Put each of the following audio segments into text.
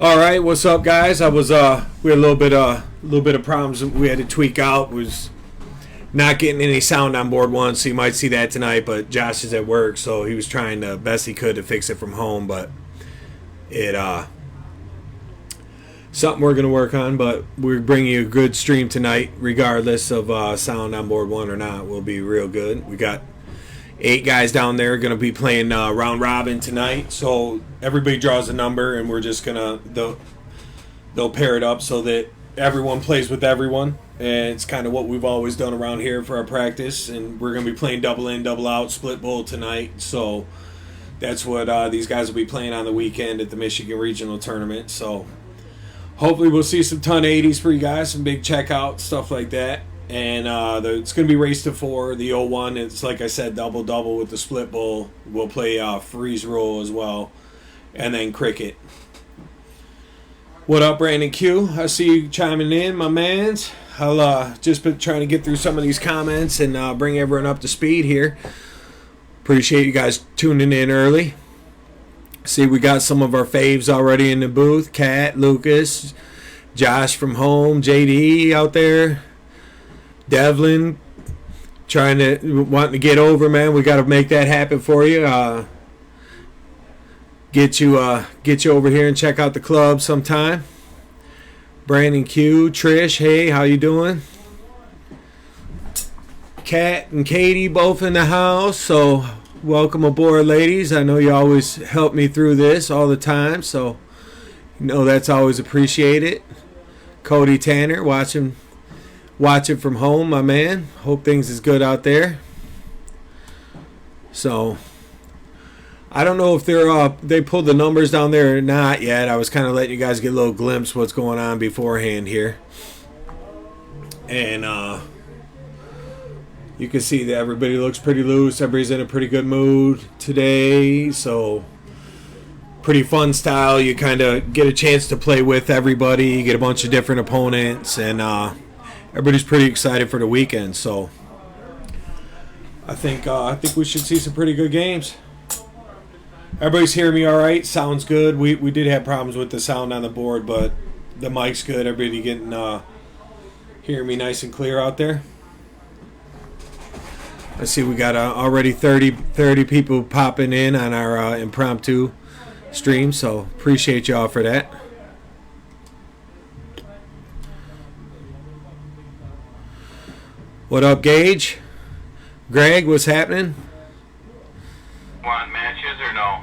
All right, what's up, guys? We had a little bit of problems we had to tweak out. Was not getting any sound on board one, so you might see that tonight. But Josh is at work, so he was trying the best he could to fix it from home. But it something we're gonna work on. But we're bringing you a good stream tonight, regardless of sound on board one or not. Will be real good. We got 8 guys down there going to be playing round robin tonight, so everybody draws a number, and we're just gonna they'll pair it up so that everyone plays with everyone, and it's kind of what we've always done around here for our practice. And we're going to be playing double in, double out, split bowl tonight, so that's what these guys will be playing on the weekend at the Michigan Regional Tournament. So hopefully we'll see some ton 80s for you guys, some big checkouts, stuff like that. And it's going to be race to 4. The 0-1, it's like I said, double-double with the split bowl. We'll play freeze roll as well. And then cricket. What up, Brandon Q? I see you chiming in, my mans. I'll just been trying to get through some of these comments and bring everyone up to speed here. Appreciate you guys tuning in early. See, we got some of our faves already in the booth. Kat, Lucas, Josh from home, JD out there. Devlin, wanting to get over, man. We got to make that happen for you. Get you over here and check out the club sometime. Brandon Q, Trish, hey, how you doing? Kat and Katie both in the house, so welcome aboard, ladies. I know you always help me through this all the time, so you know that's always appreciated. Cody Tanner watching from home, my man. Hope things is good out there. So I don't know if they pulled the numbers down there or not yet. I was kind of letting you guys get a little glimpse of what's going on beforehand here. And you can see that everybody looks pretty loose. Everybody's in a pretty good mood today. So pretty fun style. You kind of get a chance to play with everybody. You get a bunch of different opponents, and everybody's pretty excited for the weekend, so I think we should see some pretty good games. Everybody's hearing me all right? Sounds good. We did have problems with the sound on the board, but the mic's good. Everybody getting hearing me nice and clear out there? I see we got already 30 people popping in on our impromptu stream, so appreciate y'all for that. What up, Gage? Greg, what's happening? Want matches or no?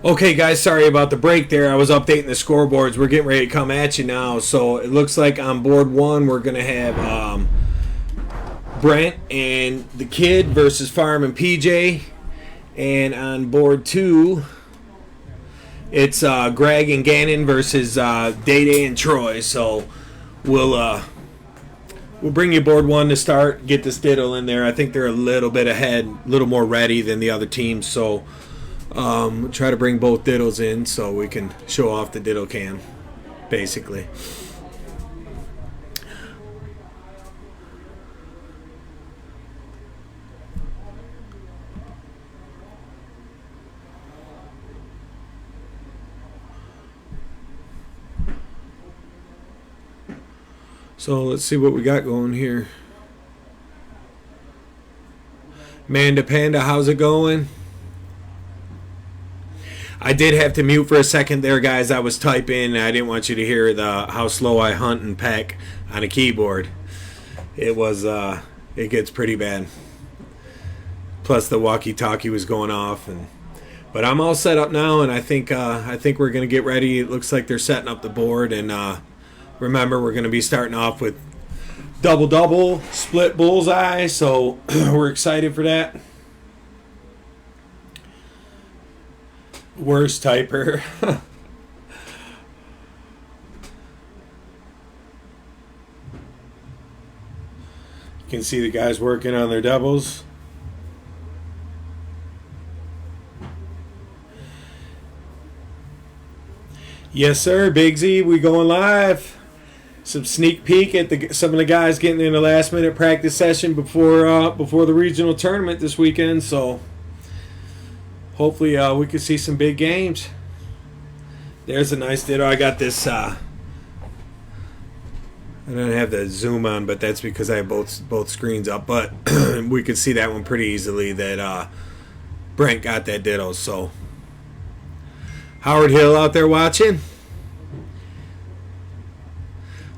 Okay, guys, sorry about the break there. I was updating the scoreboards. We're getting ready to come at you now. So it looks like on board 1, we're going to have Brent and the Kid versus Farm and PJ. And on board 2, It's Greg and Gannon versus Day Day and Troy. So we'll bring you board one to start. Get this diddle in there. I think they're a little bit ahead, a little more ready than the other teams. So try to bring both diddles in so we can show off the diddle cam, basically. So let's see what we got going here. Manda Panda, how's it going? I did have to mute for a second there, guys. I was typing. I didn't want you to hear how slow I hunt and peck on a keyboard. It gets pretty bad. Plus the walkie-talkie was going off, but I'm all set up now, and I think we're gonna get ready. It looks like they're setting up the board, and remember, we're going to be starting off with double split bullseye, so we're excited for that. Worst typer. You can see the guys working on their doubles. Yes, sir, Big Z, we going live. Some sneak peek at some of the guys getting in the last minute practice session before the regional tournament this weekend. So hopefully we can see some big games. There's a nice ditto. I got this. I don't have the zoom on, but that's because I have both screens up. But we could see that one pretty easily. That Brent got that ditto. So Howard Hill out there watching.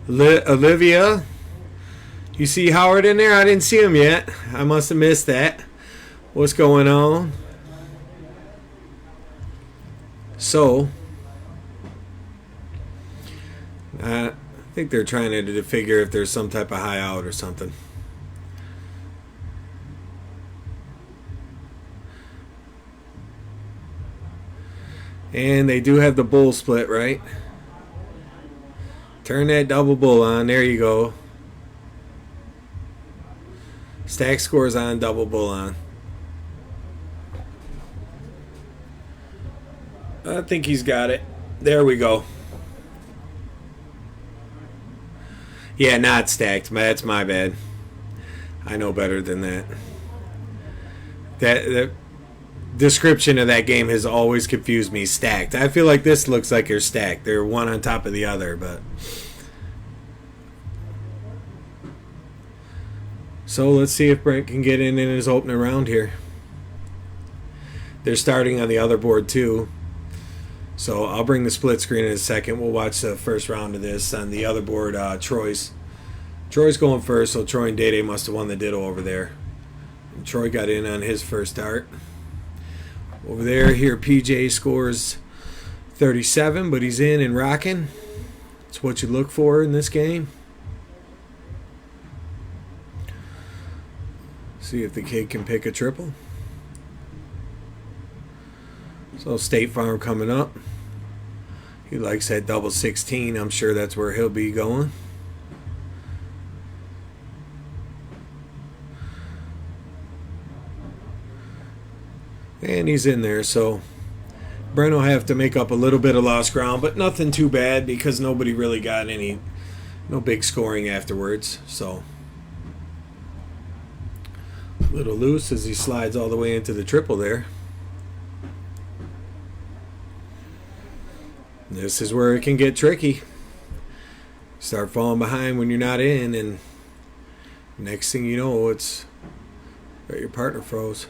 Olivia, you see Howard in there? I didn't see him yet. I must have missed that. What's going on? So, I think they're trying to figure if there's some type of high out or something. And they do have the bull split, right? Turn that double bull on. There you go. Stack scores on, double bull on. I think he's got it. There we go. Yeah, not stacked. That's my bad. I know better than that. That description of that game has always confused me. Stacked. I feel like this looks like they're stacked. They're one on top of the other, but so let's see if Brent can get in his opening round here. They're starting on the other board too, so I'll bring the split screen in a second. We'll watch the first round of this on the other board. Troy's going first, so Troy and Day must have won the ditto over there. And Troy got in on his first start. Over there, here PJ scores 37, but he's in and rocking. It's what you look for in this game. See if the kid can pick a triple. So State Farm coming up. He likes that double 16. I'm sure that's where he'll be going. And he's in there, so Brent will have to make up a little bit of lost ground, but nothing too bad because nobody really got no big scoring afterwards. So a little loose as he slides all the way into the triple there. This is where it can get tricky. Start falling behind when you're not in, and next thing you know, it's got your partner froze.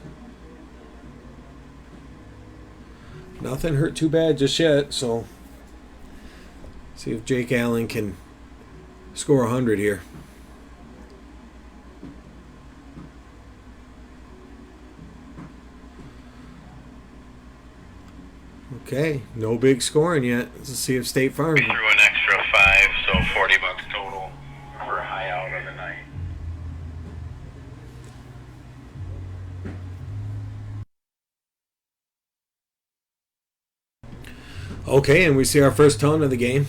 Nothing hurt too bad just yet, so see if Jake Allen can score 100 here. Okay, no big scoring yet. Let's see if State Farm. We threw an extra 5, so $40 total for a high out of the night. Okay, and we see our first ton of the game.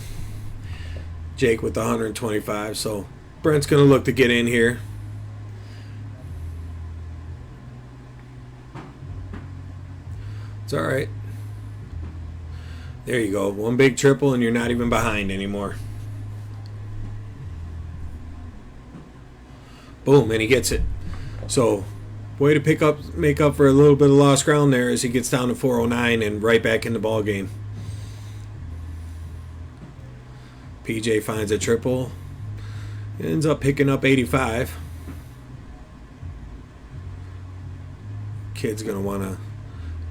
Jake with the 125. So Brent's going to look to get in here. It's all right. There you go. One big triple and you're not even behind anymore. Boom, and he gets it. So, way to make up for a little bit of lost ground there as he gets down to 409 and right back in the ball game. PJ finds a triple. Ends up picking up 85. Kid's going to want a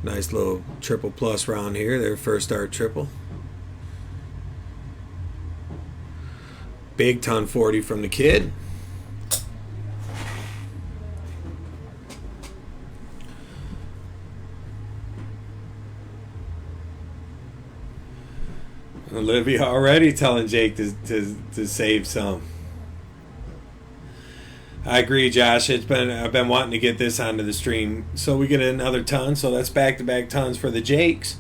nice little triple plus round here. Their first start triple. Big ton 40 from the kid. Olivia already telling Jake to save some. I agree, Josh. I've been wanting to get this onto the stream, so we get another ton. So that's back-to-back tons for the Jakes.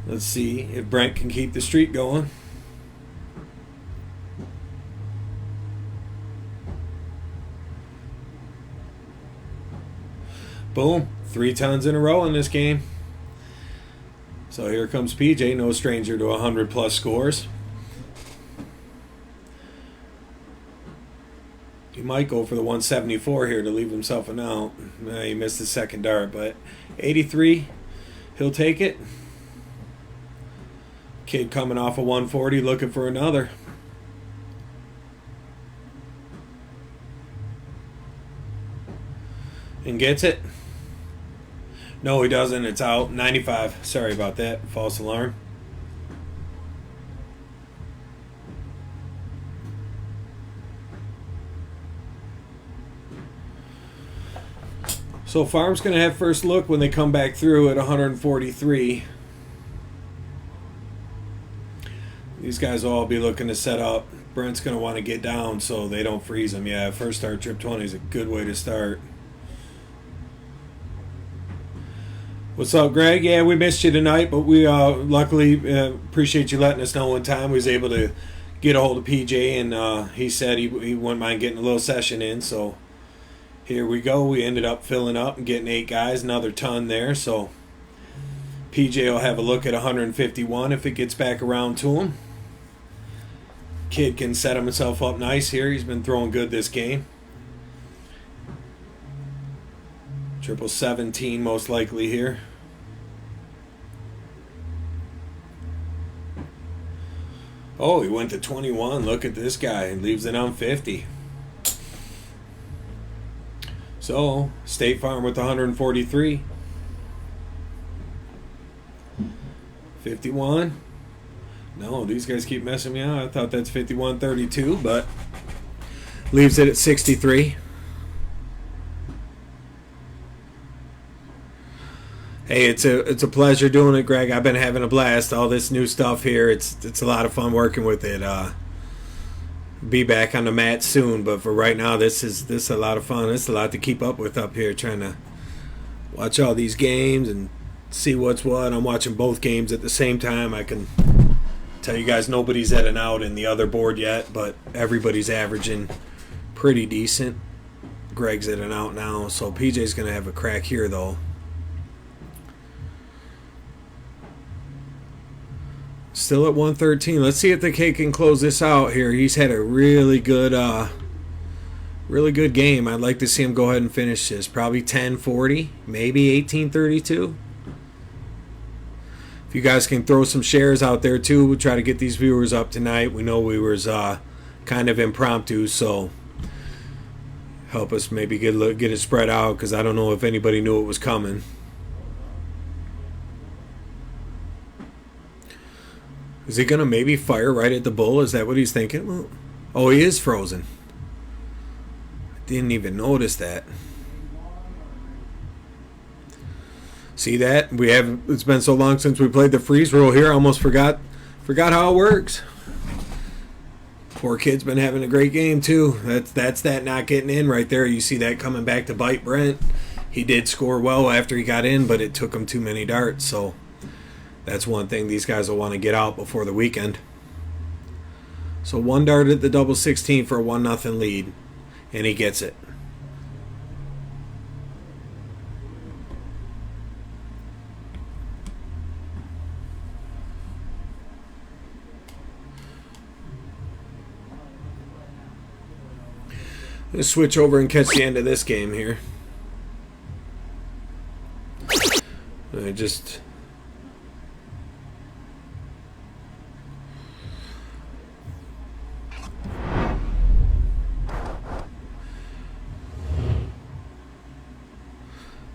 Let's see if Brent can keep the streak going. Boom, 3 tons in a row in this game. So here comes PJ, no stranger to 100 plus scores. He might go for the 174 here to leave himself an out. He missed his second dart, but 83, he'll take it. Kid coming off a 140, looking for another. And gets it. No, he doesn't. It's out. 95. Sorry about that. False alarm. So Farm's going to have first look when they come back through at 143. These guys will all be looking to set up. Brent's going to want to get down so they don't freeze him. Yeah, first start trip 20 is a good way to start. What's up, Greg? Yeah, we missed you tonight, but we luckily appreciate you letting us know in time. We was able to get a hold of PJ, and he said he wouldn't mind getting a little session in. So here we go. We ended up filling up and getting 8 guys, another ton there. So PJ will have a look at 151 if it gets back around to him. Kid can set himself up nice here. He's been throwing good this game. 17 most likely here. Oh, he went to 21. Look at this guy. He leaves it on 50. So, State Farm with 143. 51. No, these guys keep messing me up. I thought that's 51-32, but leaves it at 63. Hey, it's a pleasure doing it, Greg. I've been having a blast. All this new stuff here, it's a lot of fun working with it. Be back on the mat soon, but for right now, this is a lot of fun. It's a lot to keep up with up here, trying to watch all these games and see what's what. I'm watching both games at the same time. I can tell you guys nobody's at an out in the other board yet, but everybody's averaging pretty decent. Greg's at an out now, so PJ's going to have a crack here, though. Still at 113. Let's see if the kid can close this out here. He's had a really good game. I'd like to see him go ahead and finish this. Probably 10-40, maybe 18-32. If you guys can throw some shares out there too, we'll try to get these viewers up tonight. We know we was kind of impromptu, so help us maybe get it spread out, because I don't know if anybody knew it was coming. Is he going to maybe fire right at the bull? Is that what he's thinking? Well, oh, he is frozen. I didn't even notice that. See that? It's been so long since we played the freeze rule here, I almost forgot how it works. Poor kid's been having a great game too. That's that not getting in right there. You see that coming back to bite Brent. He did score well after he got in, but it took him too many darts, so That's one thing these guys will want to get out before the weekend. So one dart at the double 16 for a 1-0 lead, and he gets it. Let's switch over and catch the end of this game here. I just...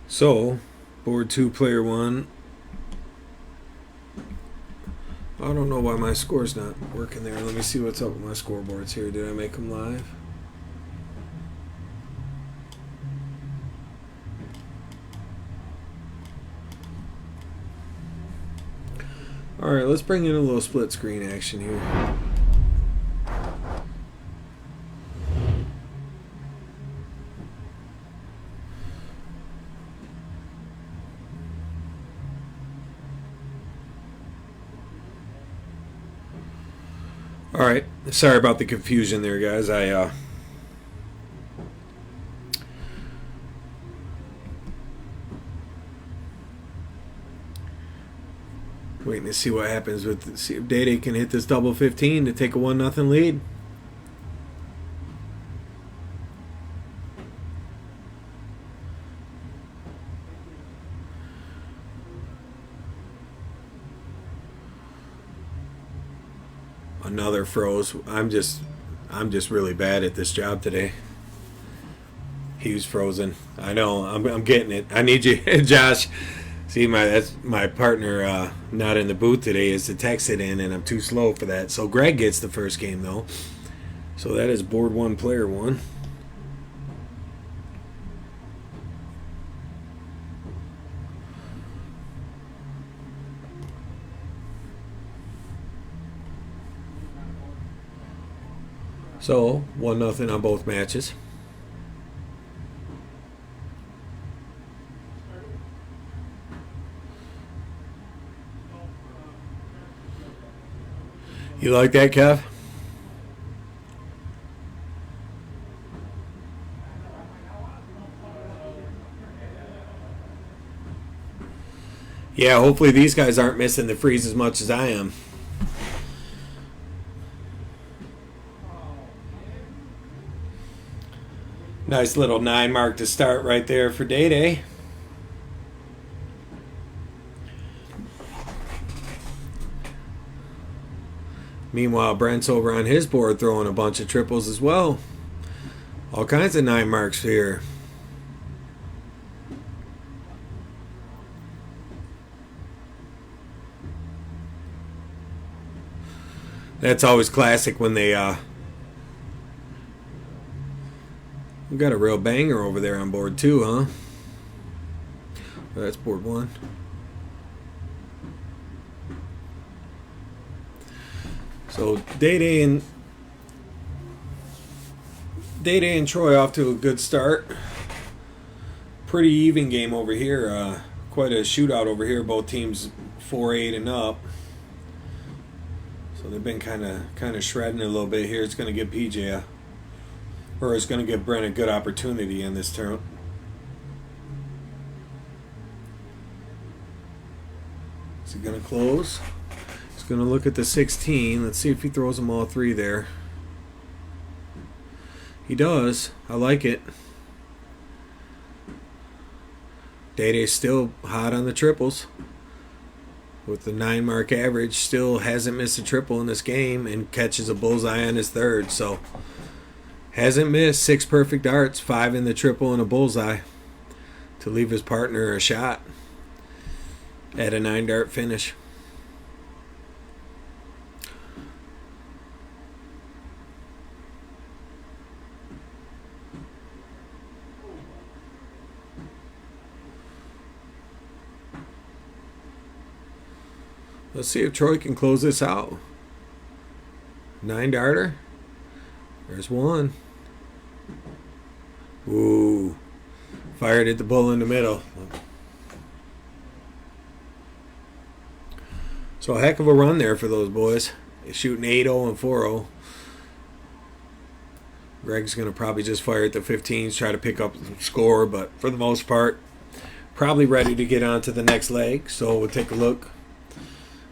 So, board 2, player 1. I don't know why my score's not working there. Let me see what's up with my scoreboards here. Did I make them live? Alright, let's bring in a little split screen action here. Alright, sorry about the confusion there, guys. Waiting to see what happens with, see if Day can hit this double 15 to take a 1-0 lead. Another froze. I'm just really bad at this job today. He was frozen. I know. I'm getting it. I need you, Josh. See, that's my partner not in the booth today is to text it in, and I'm too slow for that. So Greg gets the first game though. So that is board 1, player 1. So 1-0 on both matches. You like that, Kev? Yeah, hopefully these guys aren't missing the freeze as much as I am. Nice little 9 mark to start right there for Day Day. Meanwhile, Brent's over on his board throwing a bunch of triples as well. All kinds of 9 marks here. That's always classic when they we've got a real banger over there on board 2, huh? Well, that's board 1. So Day Day and Troy off to a good start. Pretty even game over here. Quite a shootout over here. Both teams 4-8 and up. So they've been kind of shredding a little bit here. It's going to give PJ it's going to give Brent a good opportunity in this turn. Is he going to close? He's going to look at the 16. Let's see if he throws them all 3 there. He does. I like it. Day Day's still hot on the triples. With the 9 mark average, still hasn't missed a triple in this game and catches a bullseye on his 3rd. So hasn't missed 6 perfect darts, 5 in the triple and a bullseye to leave his partner a shot at a 9 dart finish. Let's see if Troy can close this out. 9 darter. There's one. Ooh. Fired at the bull in the middle. So a heck of a run there for those boys. They're shooting 8-0 and 4-0. Greg's going to probably just fire at the 15s, try to pick up some score, but for the most part, probably ready to get on to the next leg. So we'll take a look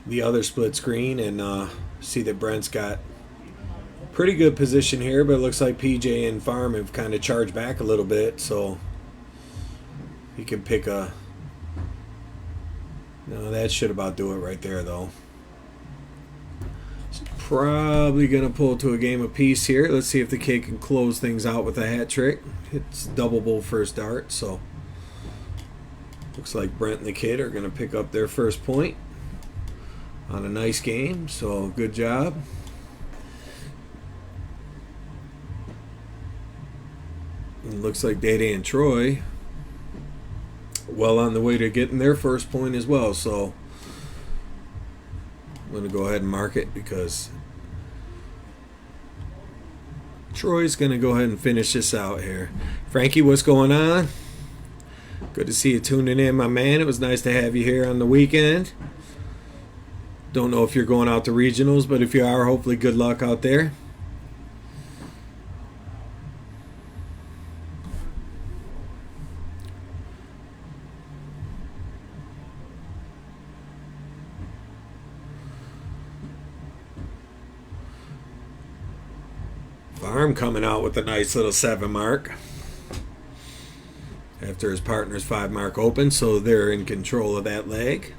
the other split screen and see that Brent's got pretty good position here, but it looks like PJ and Farm have kind of charged back a little bit, so he can pick a... No, that should about do it right there, though. He's probably going to pull to a game apiece here. Let's see if the kid can close things out with a hat trick. It's double bowl first dart, so looks like Brent and the kid are going to pick up their first point on a nice game, so good job. It looks like Day and Troy well on the way to getting their first point as well, so I'm going to go ahead and mark it because Troy's going to go ahead and finish this out here. Frankie, what's going on? Good to see you tuning in, my man. It was nice to have you here on the weekend. Don't know if you're going out to regionals, but if you are, hopefully good luck out there. Farm coming out with a nice little 7 mark after his partner's 5 mark open, so they're in control of that leg.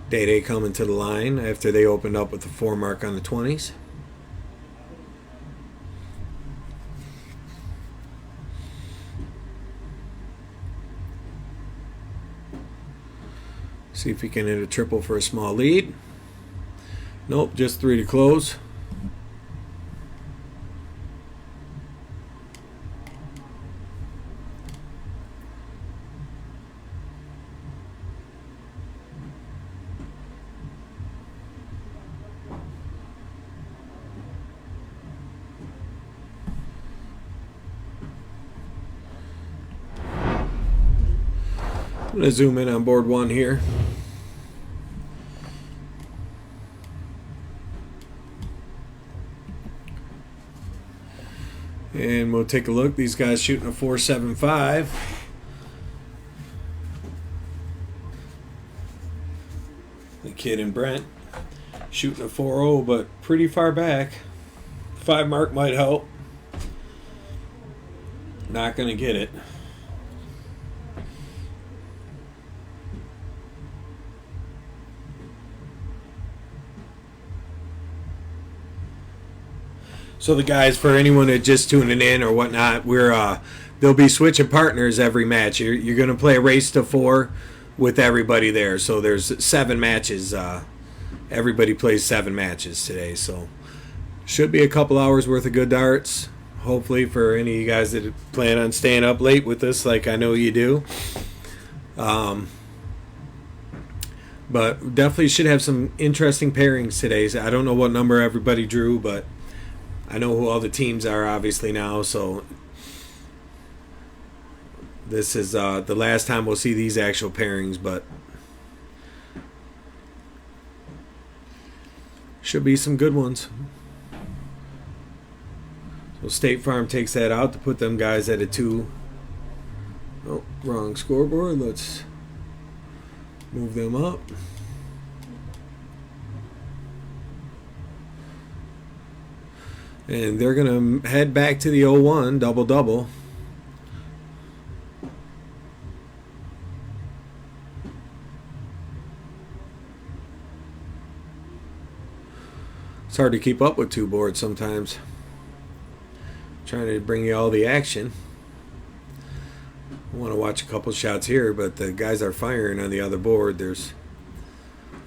Day coming to the line after they opened up with the 4 mark on the 20s. See if he can hit a triple for a small lead. Nope, just 3 to close. I'm going to zoom in on board 1 here. And we'll take a look. These guys shooting a 4.75. The kid and Brent shooting a 4.0, but pretty far back. 5 mark might help. Not going to get it. So the guys, for anyone that just tuning in or whatnot, they'll be switching partners every match. You're going to play a race to 4 with everybody there. So there's 7 matches. Everybody plays 7 matches today. So should be a couple hours worth of good darts. Hopefully for any of you guys that plan on staying up late with us, like I know you do. But definitely should have some interesting pairings today. So I don't know what number everybody drew, but I know who all the teams are obviously now, so this is the last time we'll see these actual pairings, but should be some good ones. So State Farm takes that out to put them guys at a 2. Oh, wrong scoreboard. Let's move them up. And they're going to head back to the 0-1, double-double. It's hard to keep up with 2 boards sometimes. Trying to bring you all the action. I want to watch a couple shots here, but the guys are firing on the other board. There's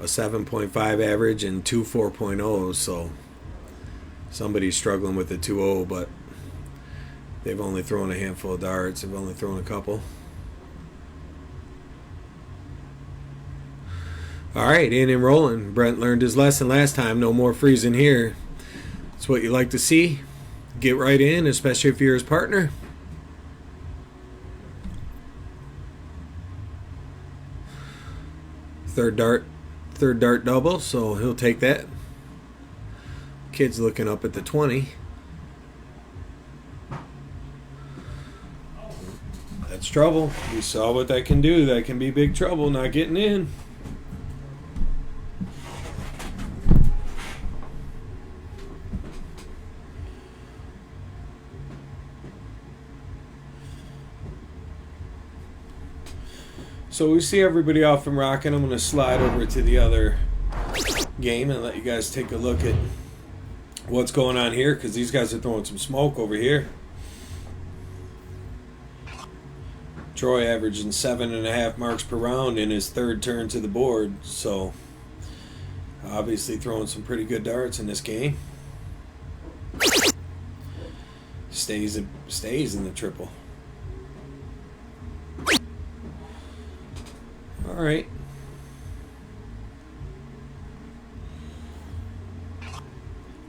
a 7.5 average and 2 4.0, so somebody's struggling with the 2.0, but they've only thrown a handful of darts. They've only thrown a couple. All right, in and rolling. Brent learned his lesson last time. No more freezing here. That's what you like to see. Get right in, especially if you're his partner. Third dart double, so he'll take that. Kid's looking up at the 20. That's trouble. You saw what that can do. That can be big trouble, not getting in. So we see everybody off and rocking. I'm going to slide over to the other game and let you guys take a look at what's going on here, because these guys are throwing some smoke over here. Troy averaging 7.5 marks per round in his third turn to the board, so obviously throwing some pretty good darts in this game. Stays in the triple. All right.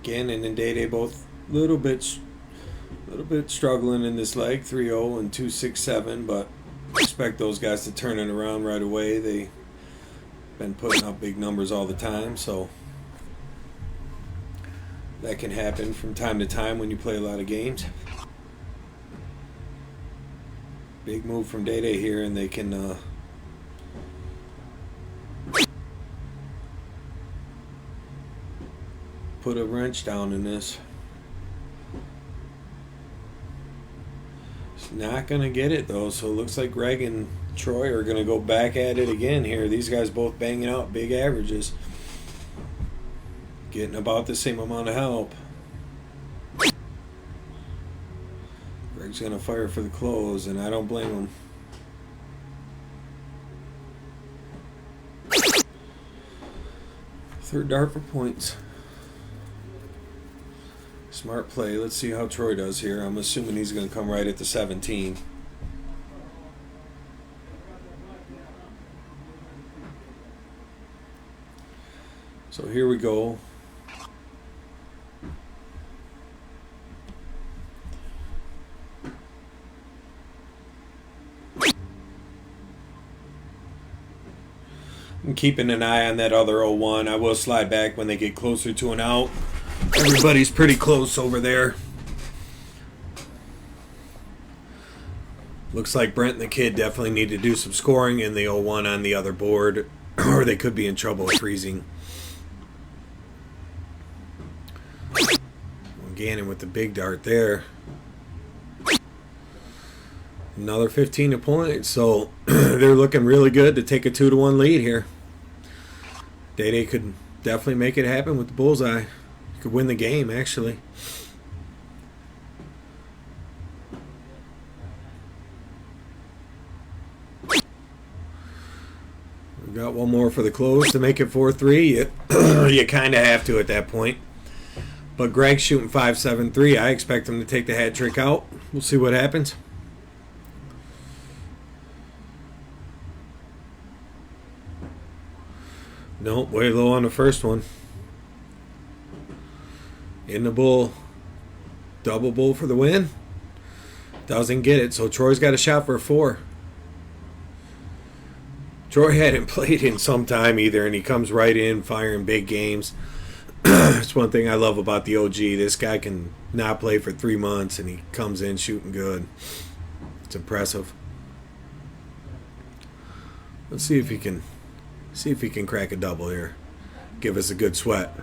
Again, and Day both little bit struggling in this leg, 3-0 and 2-6-7, but expect those guys to turn it around right away. They've been putting up big numbers all the time, so that can happen from time to time when you play a lot of games. Big move from Day here, and they can put a wrench down in this. It's not going to get it though, so it looks like Greg and Troy are going to go back at it again here. These guys both banging out big averages, getting about the same amount of help. Greg's going to fire for the close, and I don't blame him. Third dart for points. Smart play. Let's see how Troy does here. I'm assuming he's going to come right at the 17. So here we go. I'm keeping an eye on that other 0-1. I will slide back when they get closer to an out. Everybody's pretty close over there. Looks like Brent and the kid definitely need to do some scoring in the 0-1 on the other board, or they could be in trouble with freezing. Gannon with the big dart there. Another 15 a point, so they're looking really good to take a 2-1 lead here. Day could definitely make it happen with the bullseye. Could win the game, actually. We got one more for the close to make it 4-3. You kind of have to at that point. But Greg's shooting 5-7-3. I expect him to take the hat trick out. We'll see what happens. Nope, way low on the first one. In the bull. Double bull for the win. Doesn't get it, so Troy's got a shot for a 4. Troy hadn't played in some time either, and he comes right in firing big games. It's one thing I love about the OG. This guy can not play for 3 months, and he comes in shooting good. It's impressive. Let's see if he can crack a double here. Give us a good sweat.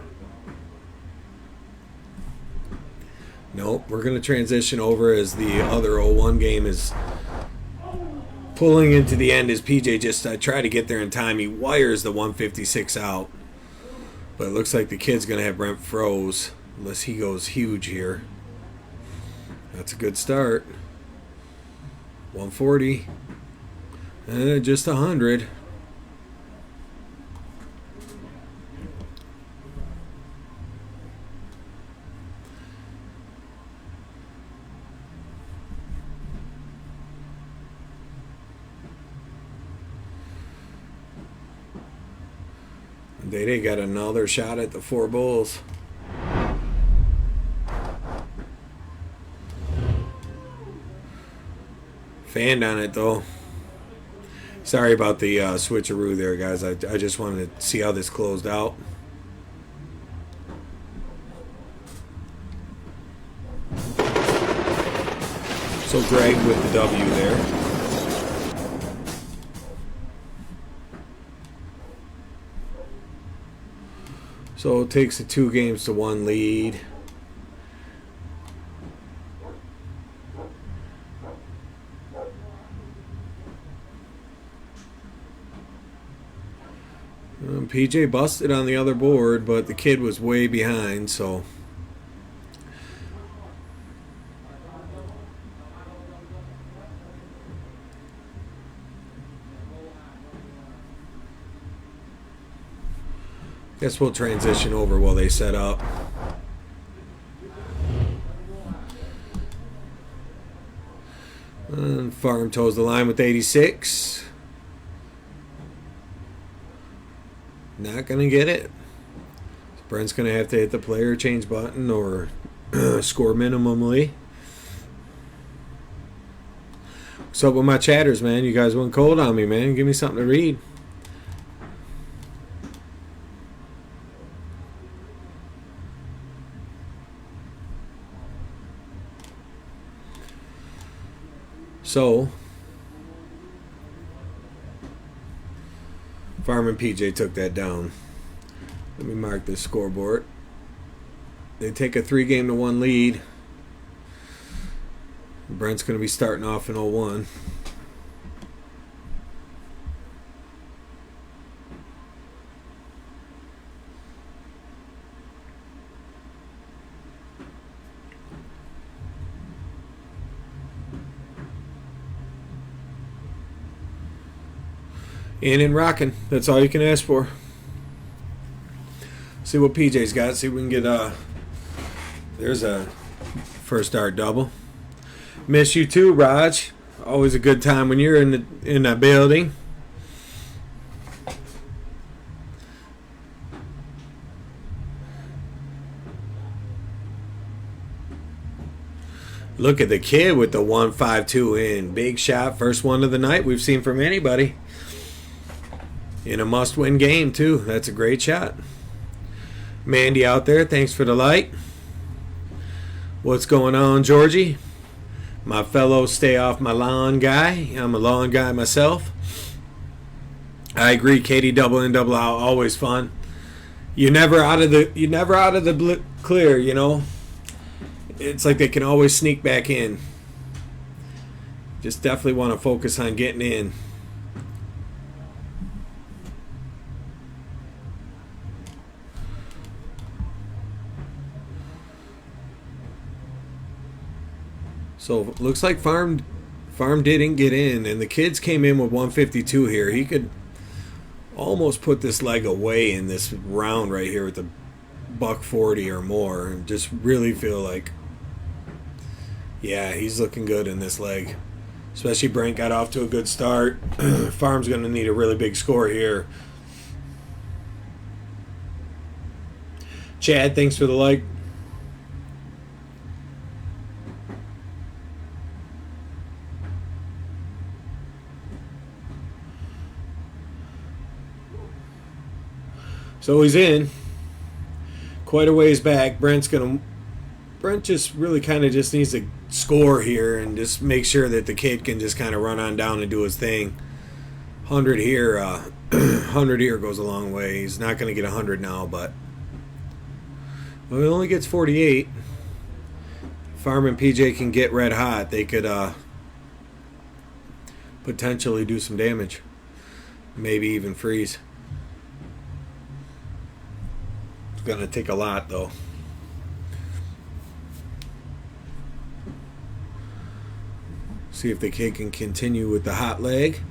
Nope, we're going to transition over as the other 0-1 game is pulling into the end as PJ just tried to get there in time. He wires the 156 out. But it looks like the kid's going to have Brent froze unless he goes huge here. That's a good start. 140. Just 100. They got another shot at the 4 bulls. Fanned on it though. Sorry about the switcheroo there, guys. I just wanted to see how this closed out. So Greg with the W there. So it takes the 2-1 lead. PJ busted on the other board, but the kid was way behind, so guess we'll transition over while they set up. And Farm toes the line with 86. Not going to get it. Brent's going to have to hit the player change button or score minimally. What's up with my chatters, man? You guys went cold on me, man. Give me something to read. So, Farm and PJ took that down. Let me mark this scoreboard. They take a 3-1 lead. Brent's going to be starting off in 0-1. In and rocking. That's all you can ask for. See what PJ's got. See if we can get there's a first dart double. Miss you too, Raj. Always a good time when you're in the building. Look at the kid with the 1-5-2 in. Big shot. First one of the night we've seen from anybody. In a must-win game, too. That's a great shot. Mandy out there, thanks for the light. What's going on, Georgie? My fellow stay off my lawn guy. I'm a lawn guy myself. I agree, Katie. Double in, double out, always fun. You're never out of the clear, you know. It's like they can always sneak back in. Just definitely want to focus on getting in. So looks like Farm didn't get in, and the kids came in with 152 here. He could almost put this leg away in this round right here with the $140 or more, and just really feel like, yeah, he's looking good in this leg. Especially Brent got off to a good start. Farm's going to need a really big score here. Chad, thanks for the like. So he's in quite a ways back. Brent just really kind of just needs to score here and just make sure that the kid can just kind of run on down and do his thing. 100 here, 100 here goes a long way. He's not going to get 100 now, but well, he only gets 48. Farm and PJ can get red hot. They could potentially do some damage, maybe even freeze. Going to take a lot, though. See if the kid can continue with the hot leg.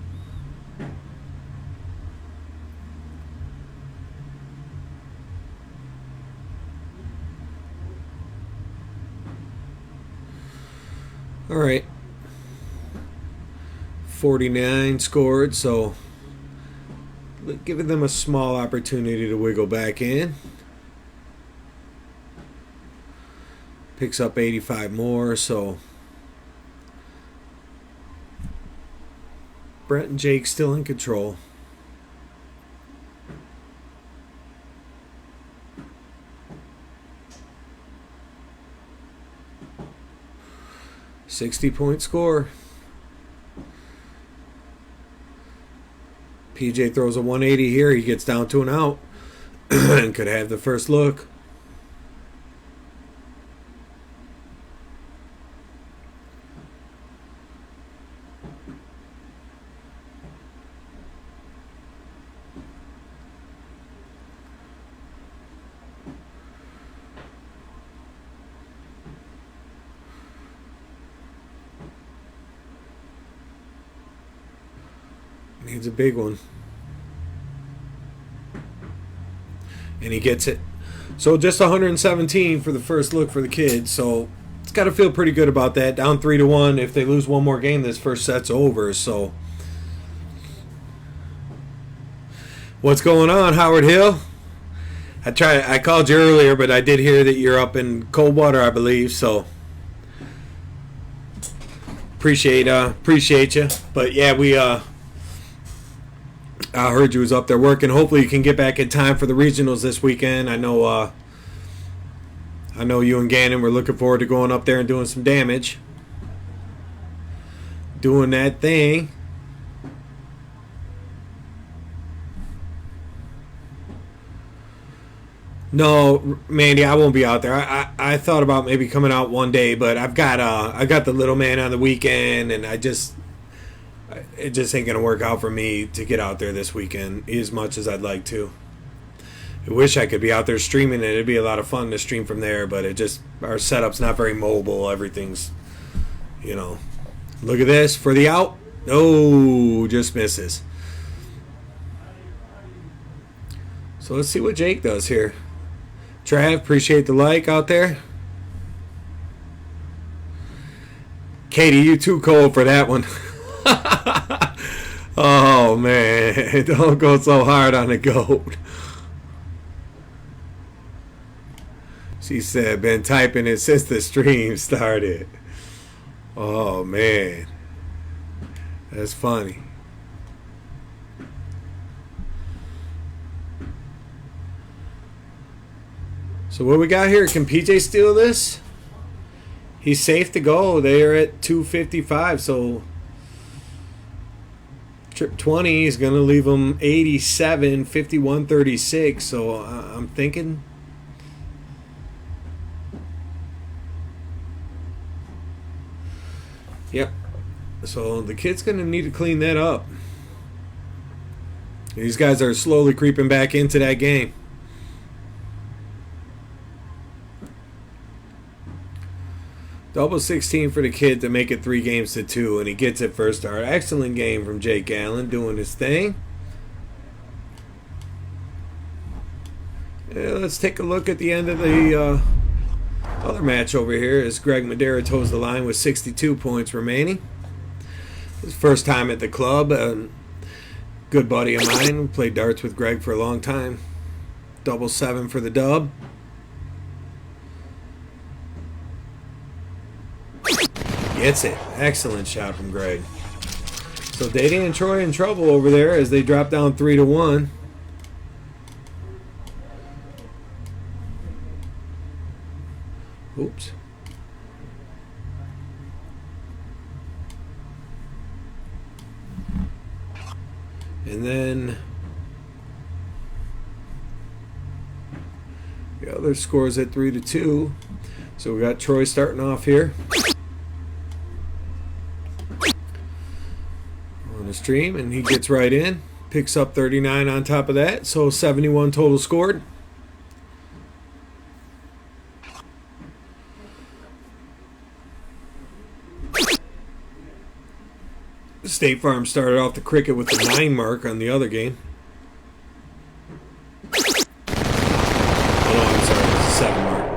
All right. 49 scored, so giving them a small opportunity to wiggle back in. Picks up 85 more, so Brett and Jake still in control. .60 score. PJ throws a 180 here. He gets down to an out and could have the first look. Needs a big one. And he gets it. So just 117 for the first look for the kids. So it's got to feel pretty good about that. Down 3-1. If they lose one more game, this first set's over. So what's going on, Howard Hill? I called you earlier, but I did hear that you're up in Coldwater, I believe. So appreciate you. But yeah, I heard you was up there working. Hopefully you can get back in time for the regionals this weekend. I know you and Gannon were looking forward to going up there and doing some damage. Doing that thing. No, Mandy, I won't be out there. I thought about maybe coming out one day, but I got the little man on the weekend, and it just ain't gonna work out for me to get out there this weekend as much as I'd like to. I wish I could be out there streaming it. It'd be a lot of fun to stream from there, but our setup's not very mobile. Everything's, look at this for the out. Oh, just misses. So let's see what Jake does here. Trav, appreciate the like out there. Katie, you too cold for that one. Oh man, don't go so hard on the goat. She said, been typing it since the stream started. Oh man, that's funny. So what we got here? Can PJ steal this? He's safe to go. They are at 255, so trip 20 is going to leave him 87, 51, 36. So I'm thinking. Yep. So the kid's going to need to clean that up. These guys are slowly creeping back into that game. Double 16 for the kid to make it 3 games to 2, and he gets it first start. Excellent game from Jake Allen, doing his thing. Yeah, let's take a look at the end of the other match over here as Greg Madera toes the line with 62 points remaining. His first time at the club. Good buddy of mine. Played darts with Greg for a long time. Double 7 for the dub. Gets it. Excellent shot from Greg. So Dady and Troy in trouble over there as they drop down 3-1. Oops. And then the other scores at 3-2. So we got Troy starting off here. On the stream, and he gets right in. Picks up 39 on top of that. So 71 total scored. State Farm started off the cricket with the 9 mark on the other game. Oh no, I'm sorry, it's a 7 mark.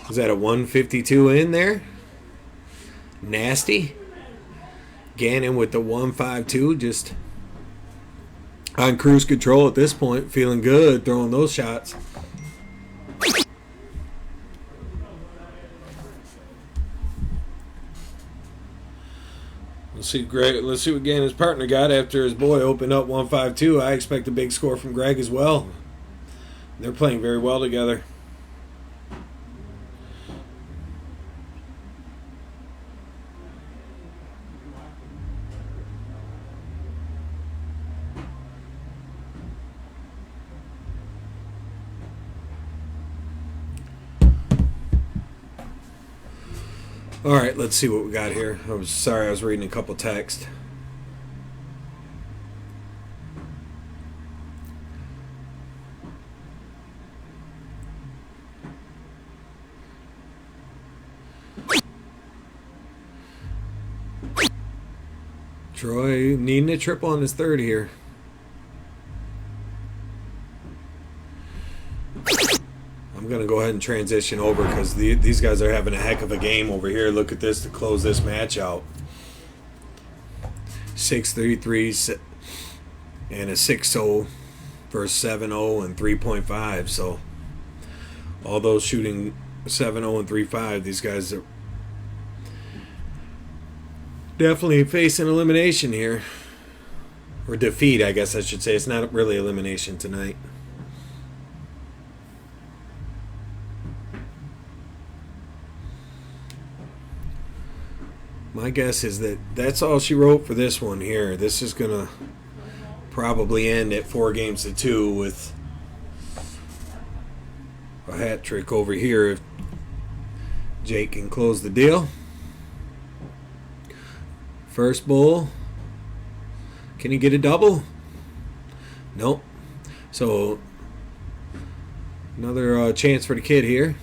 Was that a 152 in there? Nasty. Gannon with the 152, just on cruise control at this point, feeling good, throwing those shots. Let's see, Greg. Let's see what game his partner got after his boy opened up 152. I expect a big score from Greg as well. They're playing very well together. All right, let's see what we got here. I was sorry, I was reading a couple texts. Troy needing a triple on his third here. I'm going to go ahead and transition over because these guys are having a heck of a game over here. Look at this to close this match out. 6-3-3 and a 6-0 versus 7-0 and 3.5. So all those shooting 7-0 and 3.5, these guys are definitely facing elimination here. Or defeat, I guess I should say. It's not really elimination tonight. My guess is that that's all she wrote for this one here. This is going to probably end at 4-2 with a hat trick over here if Jake can close the deal. First bull. Can he get a double? Nope. So another chance for the kid here.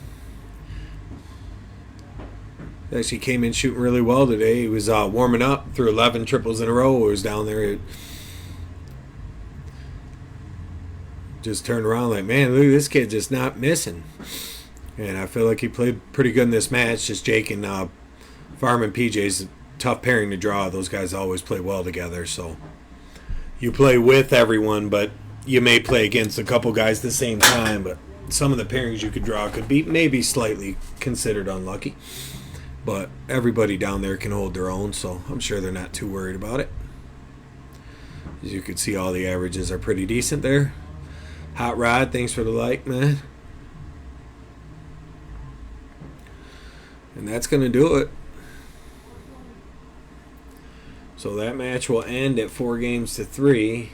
Actually came in shooting really well today. He was warming up through 11 triples in a row. He was down there. Just turned around like, man, look at this kid just not missing. And I feel like he played pretty good in this match. Just Jake and Farm and PJ's a tough pairing to draw. Those guys always play well together. So you play with everyone, but you may play against a couple guys at the same time. But some of the pairings you could draw could be maybe slightly considered unlucky. But everybody down there can hold their own, so I'm sure they're not too worried about it. As you can see, all the averages are pretty decent there. Hot Rod, thanks for the like, man. And that's going to do it. So that match will end at 4-3.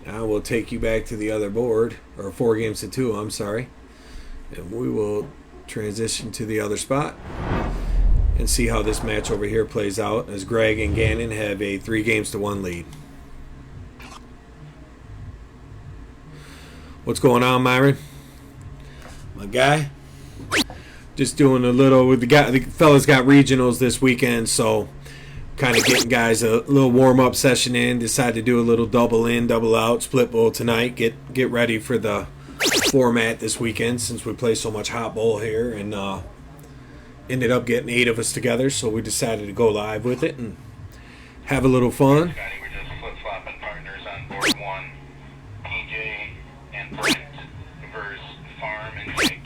Now we'll take you back to the other board, or 4-2, I'm sorry. And we will transition to the other spot and see how this match over here plays out as Greg and Gannon have a 3-1 lead. What's going on, Myron? My guy? Just doing a little with the fellas got regionals this weekend, so kind of getting guys a little warm-up session in. Decided to do a little double in, double out, split bowl tonight. Get ready for the format this weekend since we play so much hot bowl here, and ended up getting 8 of us together, so we decided to go live with it and have a little fun. Scotty, we're just flip-flopping partners on board 1. PJ and Brent versus Farm and Jake.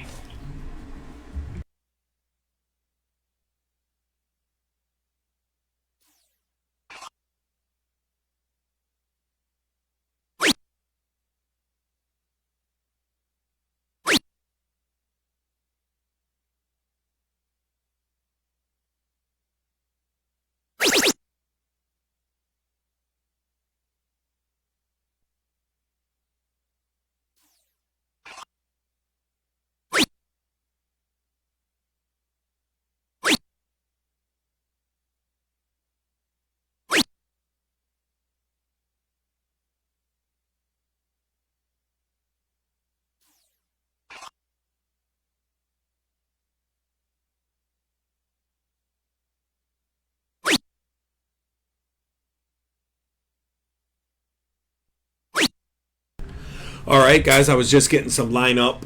All right, guys, I was just getting some lineup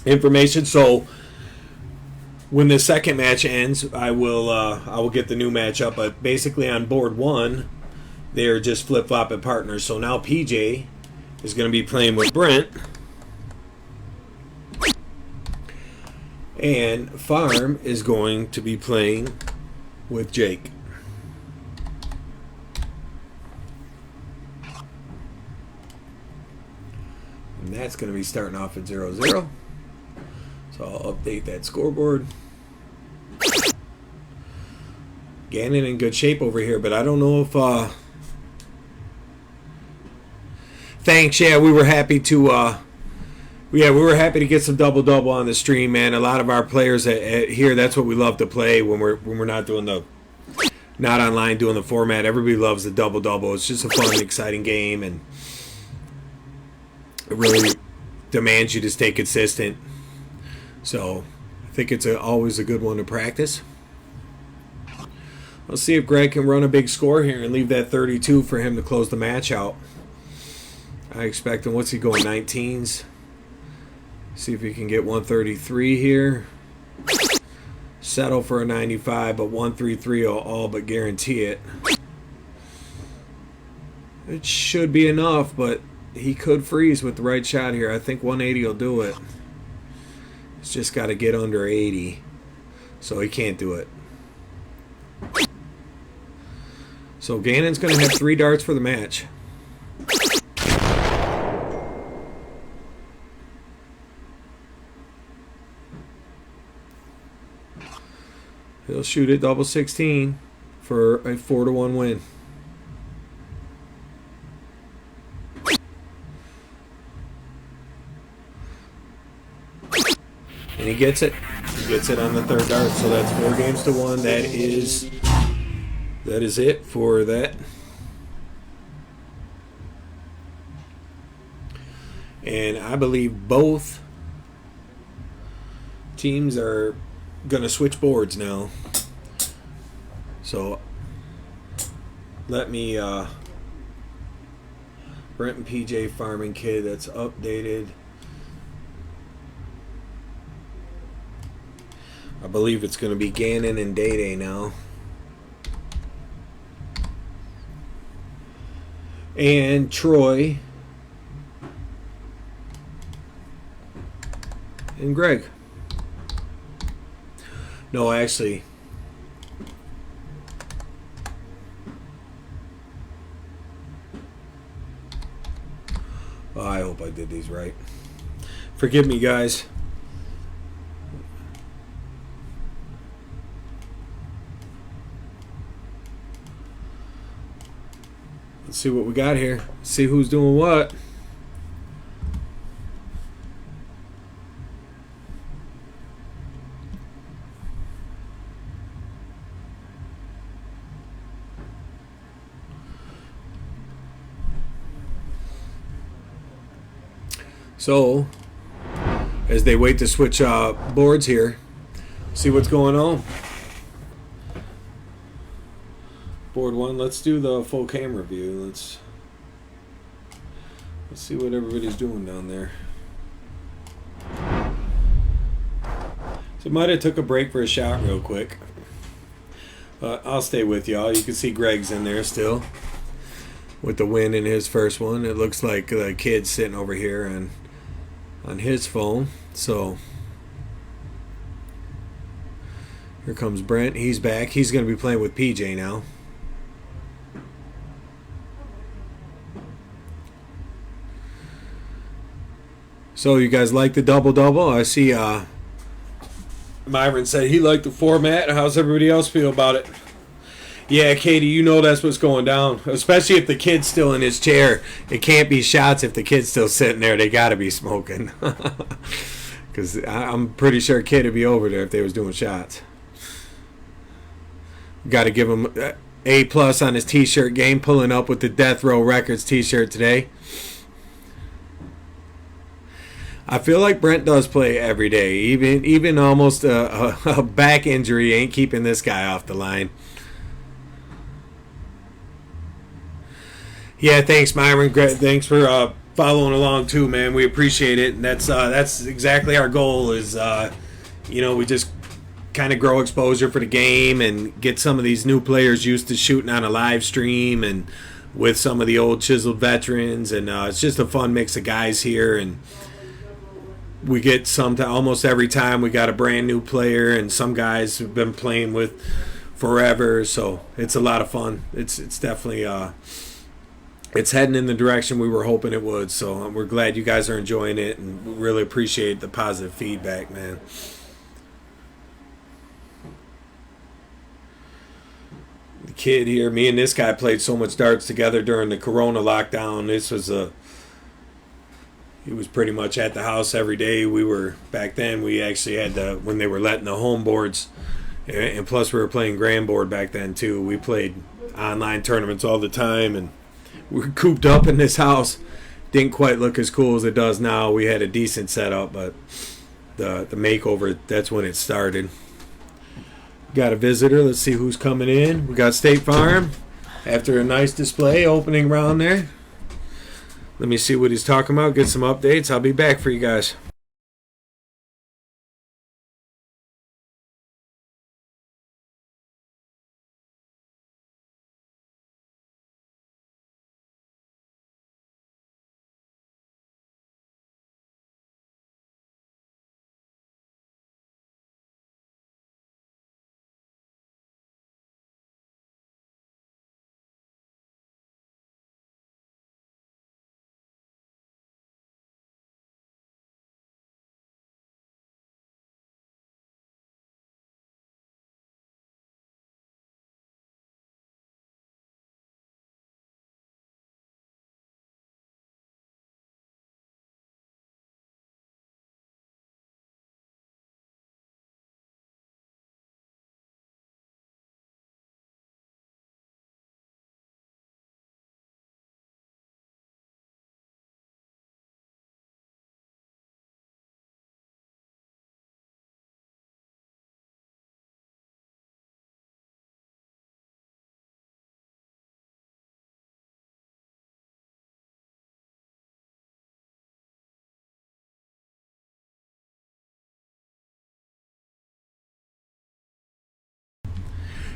information. So when the second match ends, I will get the new match up. But basically on board 1, they're just flip-flopping partners. So now PJ is going to be playing with Brent. And Farm is going to be playing with Jake. that's going to be starting off at 0-0. So I'll update that scoreboard. Gannon in good shape over here, but I don't know if... Thanks, yeah, we were happy to... we were happy to get some double-double on the stream, man. A lot of our players at here, that's what we love to play when we're not doing the... Not online doing the format. Everybody loves the double-double. It's just a fun, exciting game, and it really demands you to stay consistent. So I think it's always a good one to practice. Let's see if Greg can run a big score here and leave that 32 for him to close the match out. I expect him. What's he going? 19s. See if he can get 133 here. Settle for a 95, but 133 will all but guarantee it. It should be enough, but he could freeze with the right shot here. I think 180 will do it. He's just got to get under 80, so he can't do it. So Gannon's going to have 3 darts for the match. He'll shoot it double 16 for a 4-1 win. And he gets it. He gets it on the 3rd dart, so that's 4-1. That is it for that. And I believe both teams are going to switch boards now. So let me Brent and PJ Farming Kid, that's updated. I believe it's going to be Gannon and Day Day now. And Troy and Greg. No, actually, I hope I did these right. Forgive me, guys. Let's see what we got here. See who's doing what. So, as they wait to switch boards here, see what's going on. Board 1, let's do the full camera view. Let's see what everybody's doing down there. So might have took a break for a shot real quick. I'll stay with y'all. You can see Greg's in there still with the win in his first one. It looks like the kid's sitting over here on his phone. So here comes Brent. He's back. He's going to be playing with PJ now. So you guys like the double-double? I see Myron said he liked the format. How's everybody else feel about it? Yeah, Katie, you know that's what's going down. Especially if the kid's still in his chair. It can't be shots if the kid's still sitting there. They got to be smoking. Because I'm pretty sure kid would be over there if they was doing shots. Got to give him A+ on his T-shirt game. Pulling up with the Death Row Records T-shirt today. I feel like Brent does play every day. Even almost a back injury ain't keeping this guy off the line. Yeah, thanks, Myron. Thanks for following along too, man. We appreciate it. And that's exactly our goal. Is we just kind of grow exposure for the game and get some of these new players used to shooting on a live stream and with some of the old chiseled veterans. And it's just a fun mix of guys here. And we get almost every time we got a brand new player, and some guys have been playing with forever. So it's a lot of fun. It's definitely it's heading in the direction we were hoping it would. So we're glad you guys are enjoying it, and we really appreciate the positive feedback, man. The kid here, me and this guy played so much darts together during the Corona lockdown. He was pretty much at the house every day. Back then, we actually had when they were letting the home boards, and plus we were playing grand board back then too. We played online tournaments all the time, and we were cooped up in this house. Didn't quite look as cool as it does now. We had a decent setup, but the makeover, that's when it started. Got a visitor. Let's see who's coming in. We got State Farm after a nice display opening round there. Let me see what he's talking about, get some updates. I'll be back for you guys.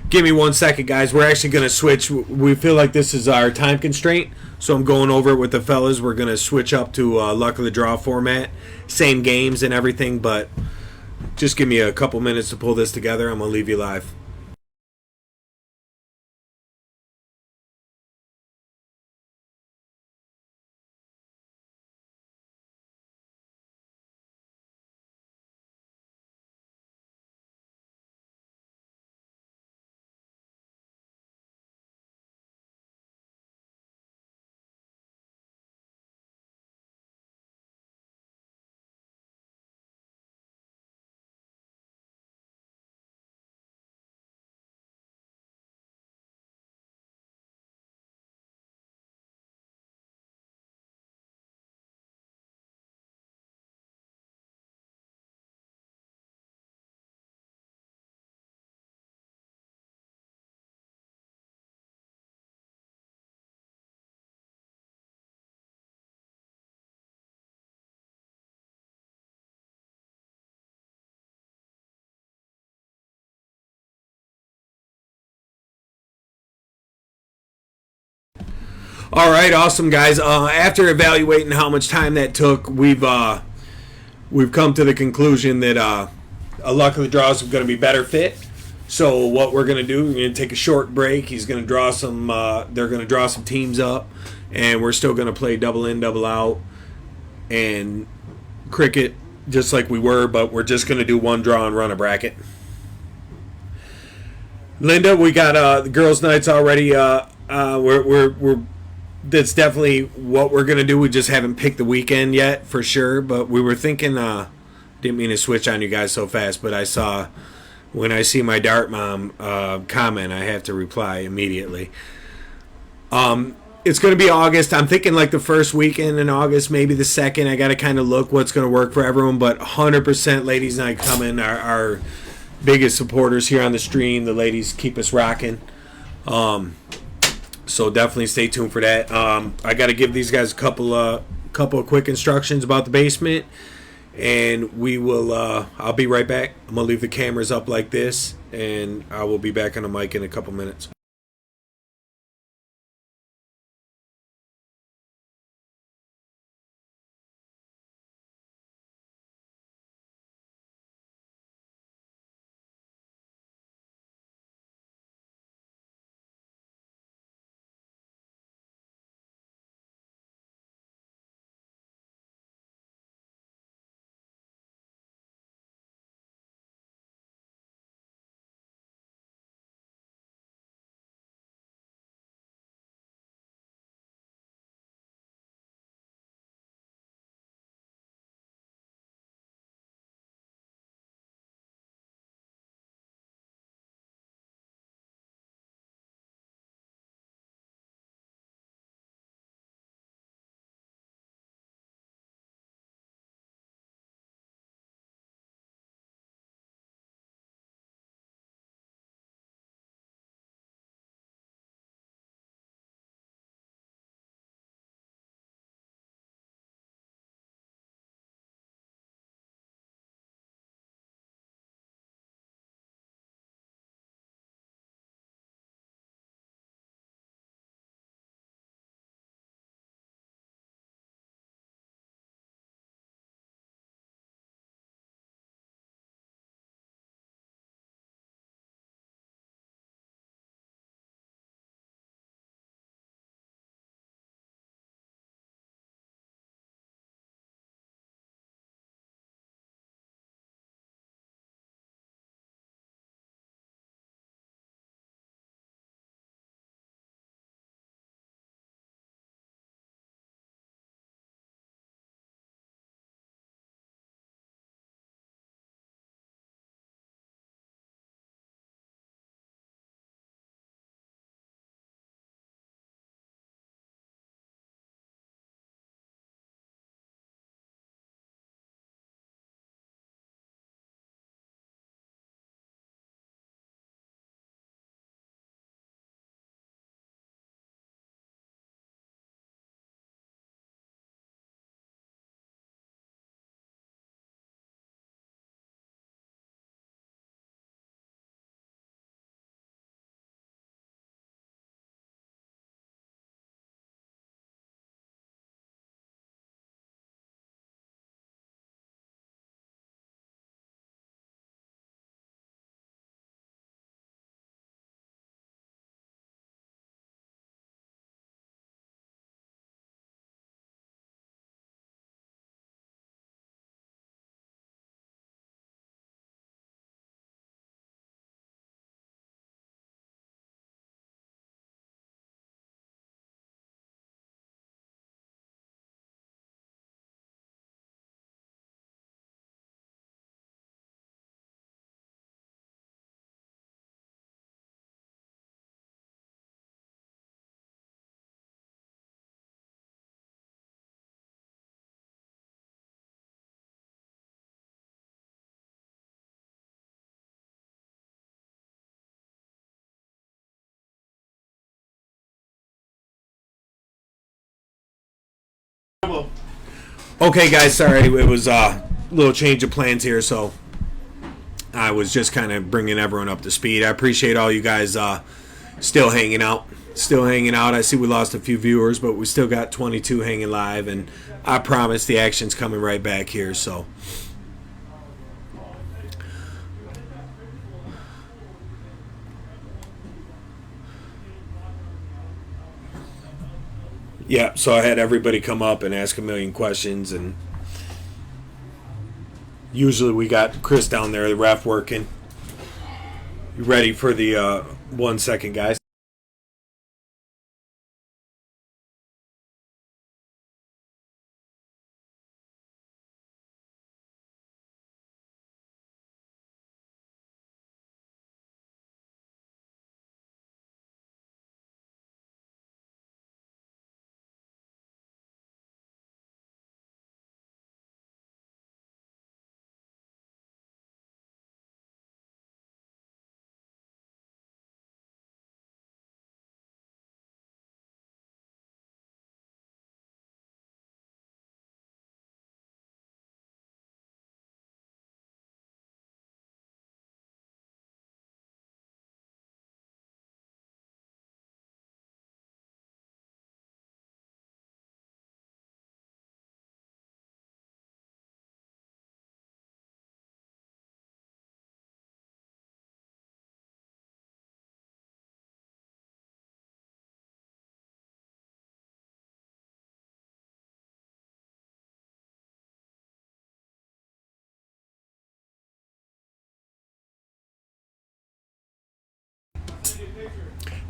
Give me 1 second, guys. We're actually going to switch. We feel like this is our time constraint, so I'm going over it with the fellas. We're going to switch up to luck of the draw format. Same games and everything, but just give me a couple minutes to pull this together. I'm going to leave you live. All right, awesome, guys. After evaluating how much time that took, we've come to the conclusion that a luck of the draws is going to be better fit. So what we're going to do, we're going to take a short break. He's going to draw some. They're going to draw some teams up, and we're still going to play double in, double out, and cricket just like we were. But we're just going to do one draw and run a bracket. Linda, we got the girls' nights already. We're that's definitely what we're gonna do. We just haven't picked the weekend yet for sure, but we were thinking. Didn't mean to switch on you guys so fast, but I saw when I see my Dart Mom comment, I have to reply immediately. It's gonna be August. I'm thinking like the first weekend in August, maybe the second. I got to kind of look what's gonna work for everyone, but 100% ladies' night coming. Our biggest supporters here on the stream. The ladies keep us rocking. So definitely stay tuned for that. I got to give these guys a couple of quick instructions about the basement, and we will. I'll be right back. I'm gonna leave the cameras up like this, and I will be back on the mic in a couple minutes. Okay, guys, sorry. It was a little change of plans here, so I was just kind of bringing everyone up to speed. I appreciate all you guys still hanging out. Still hanging out. I see we lost a few viewers, but we still got 22 hanging live, and I promise the action's coming right back here, so... Yeah, so I had everybody come up and ask a million questions, and usually we got Chris down there, the ref, working. You ready for the 1 second, guys?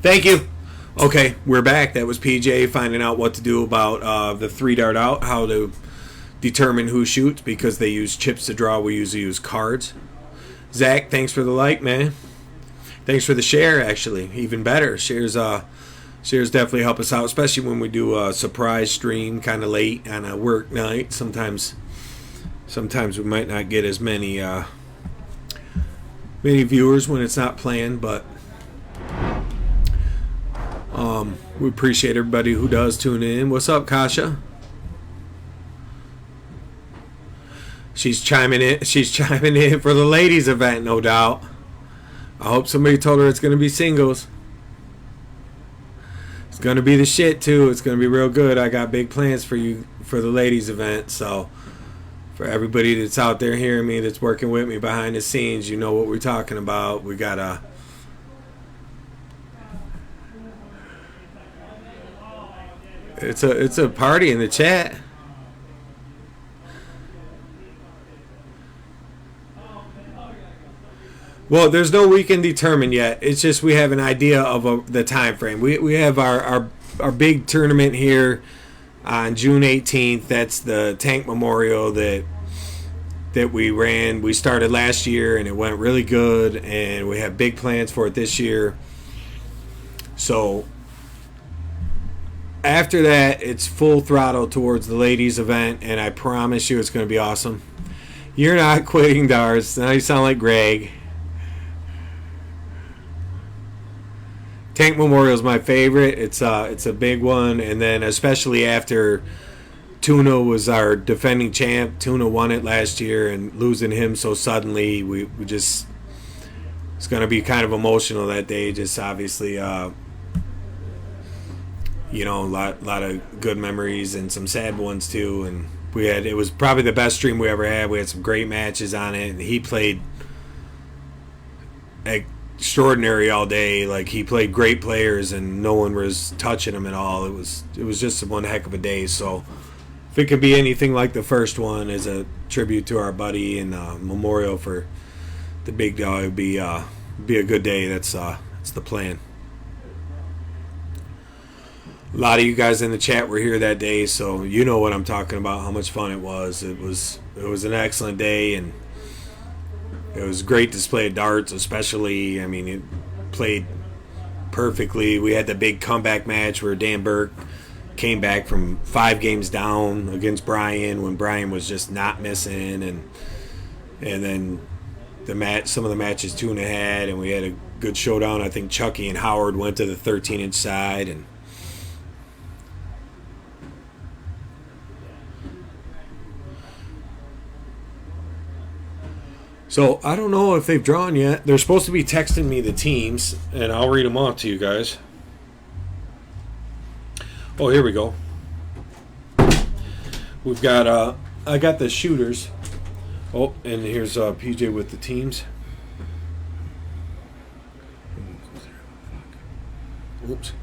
Thank you. Okay, we're back. That was PJ finding out what to do about the 3-dart out, how to determine who shoots, because they use chips to draw. We usually use cards. Zach, thanks for the like, man. Thanks for the share, actually. Even better. Shares definitely help us out, especially when we do a surprise stream kind of late on a work night. Sometimes we might not get as many viewers when it's not planned, but we appreciate everybody who does tune in. What's up, Kasha? She's chiming in for the ladies event, no doubt. I hope somebody told her it's going to be singles. It's going to be the shit, too. It's going to be real good. I got big plans for you for the ladies event. So for everybody that's out there hearing me, that's working with me behind the scenes, you know what we're talking about. We got a... It's a party in the chat. Well, there's no weekend determined yet. It's just we have an idea of the time frame. We have our big tournament here on June 18th. That's the Tank Memorial that we ran. We started last year and it went really good, and we have big plans for it this year. So after that, it's full throttle towards the ladies event, and I promise you it's going to be awesome. You're not quitting, Dars. Now you sound like Greg. Tank Memorial is my favorite. It's a big one, and then especially after Tuneup was our defending champ. Tuneup won it last year, and losing him so suddenly, we just, it's going to be kind of emotional that day. Just obviously, you know, a lot of good memories and some sad ones too. And it was probably the best stream we ever had. We had some great matches on it, and he played extraordinary all day. Like, he played great players and no one was touching him at all. It was just one heck of a day. So if it could be anything like the first one as a tribute to our buddy and memorial for the big dog, it'd be a good day. That's the plan. A lot of you guys in the chat were here that day, so you know what I'm talking about, how much fun it was. It was an excellent day, and it was a great display of darts, especially. I mean, it played perfectly. We had the big comeback match where Dan Burke came back from 5 games down against Brian when Brian was just not missing, and then some of the matches Tuna had, and we had a good showdown. I think Chucky and Howard went to the 13-inch side, and So I don't know if they've drawn yet. They're supposed to be texting me the teams, and I'll read them off to you guys. Oh, here we go. We've got I got the shooters. Oh, and here's PJ with the teams. Oops.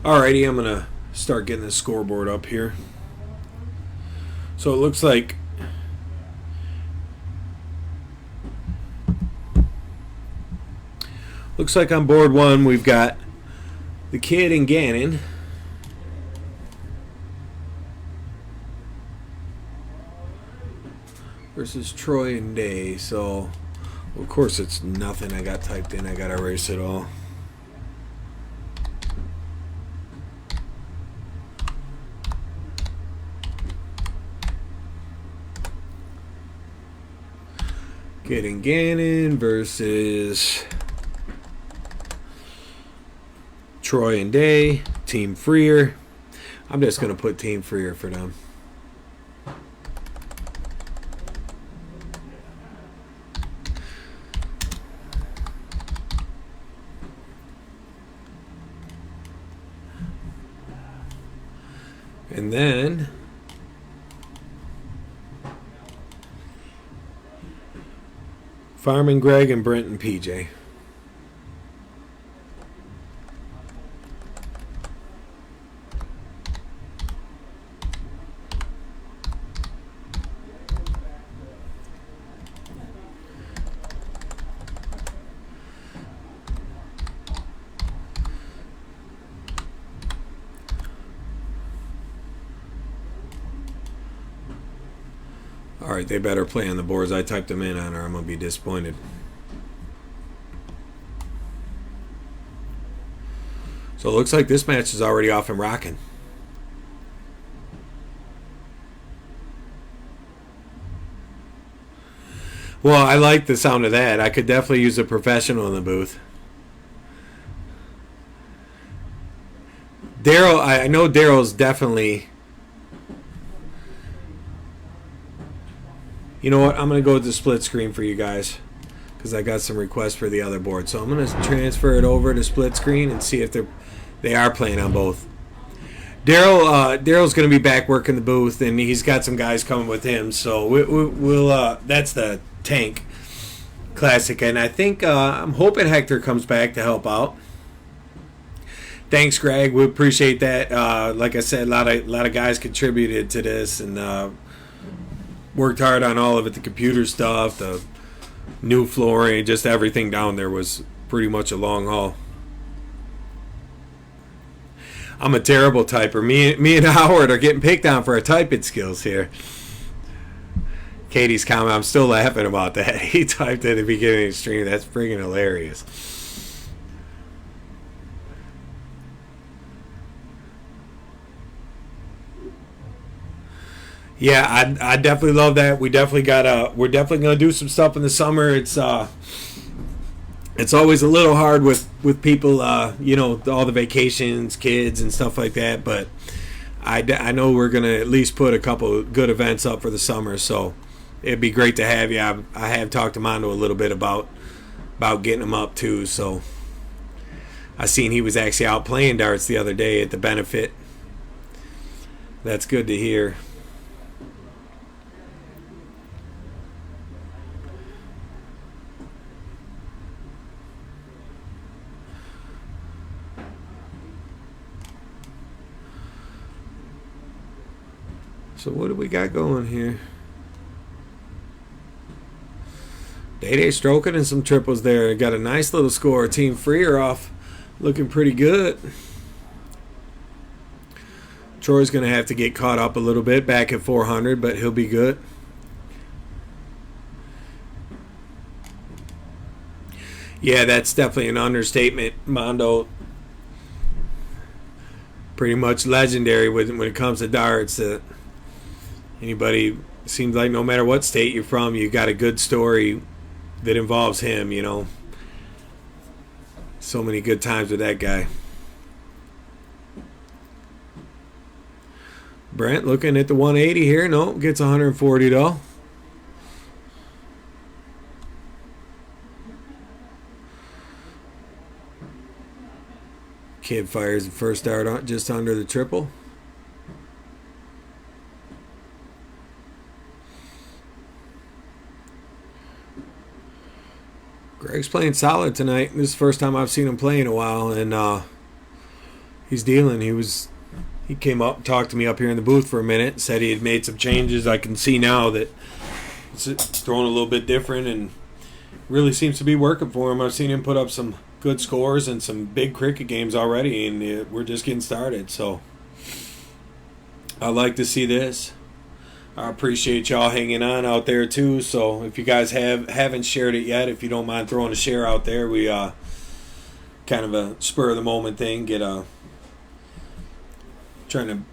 Alrighty, I'm gonna start getting the scoreboard up here. So it looks like on board one we've got the Kid and Gannon versus Troy and Day. So of course it's nothing I got typed in. I gotta erase it all. Kid and Gannon versus Troy and Day, Team Freer. I'm just going to put Team Freer for them. And then Fireman Greg and Brent and PJ. Alright, they better play on the boards I typed them in on, or I'm going to be disappointed. So it looks like this match is already off and rocking. Well, I like the sound of that. I could definitely use a professional in the booth. Daryl, I know Daryl's definitely... You know what? I'm going to go with the split screen for you guys, because I got some requests for the other board. So I'm going to transfer it over to split screen and see if they are playing on both. Daryl's going to be back working the booth, and he's got some guys coming with him. So we'll that's the Tank Classic, and I think I'm hoping Hector comes back to help out. Thanks, Greg. We appreciate that. Like I said, a lot of guys contributed to this, and worked hard on all of it. The computer stuff, the new flooring, just everything down there was pretty much a long haul. I'm a terrible typer. Me and Howard are getting picked on for our typing skills here. Katie's comment, I'm still laughing about that. He typed at the beginning of the stream. That's friggin' hilarious. Yeah, I definitely love that. We're definitely gonna do some stuff in the summer. It's always a little hard with people, you know, all the vacations, kids, and stuff like that. But I know we're gonna at least put a couple good events up for the summer. So it'd be great to have you. I have talked to Mondo a little bit about getting him up too. So I seen he was actually out playing darts the other day at the benefit. That's good to hear. So what do we got going here? Day stroking and some triples there. Got a nice little score. Team Freer off looking pretty good. Troy's going to have to get caught up a little bit back at 400, but he'll be good. Yeah, that's definitely an understatement. Mondo, pretty much legendary when it comes to darts. Anybody It seems like no matter what state you're from, you got a good story that involves him, you know. So many good times with that guy. Brent looking at the 180 here. No, gets 140 though. Kid fires the first dart on just under the triple. Greg's playing solid tonight. This is the first time I've seen him play in a while, and he's dealing. He came up, talked to me up here in the booth for a minute, said he had made some changes. I can see now that it's throwing a little bit different, and really seems to be working for him. I've seen him put up some good scores and some big cricket games already, and we're just getting started. So I like to see this. I appreciate y'all hanging on out there too. So if you guys haven't shared it yet, if you don't mind throwing a share out there, we kind of a spur of the moment thing. Get trying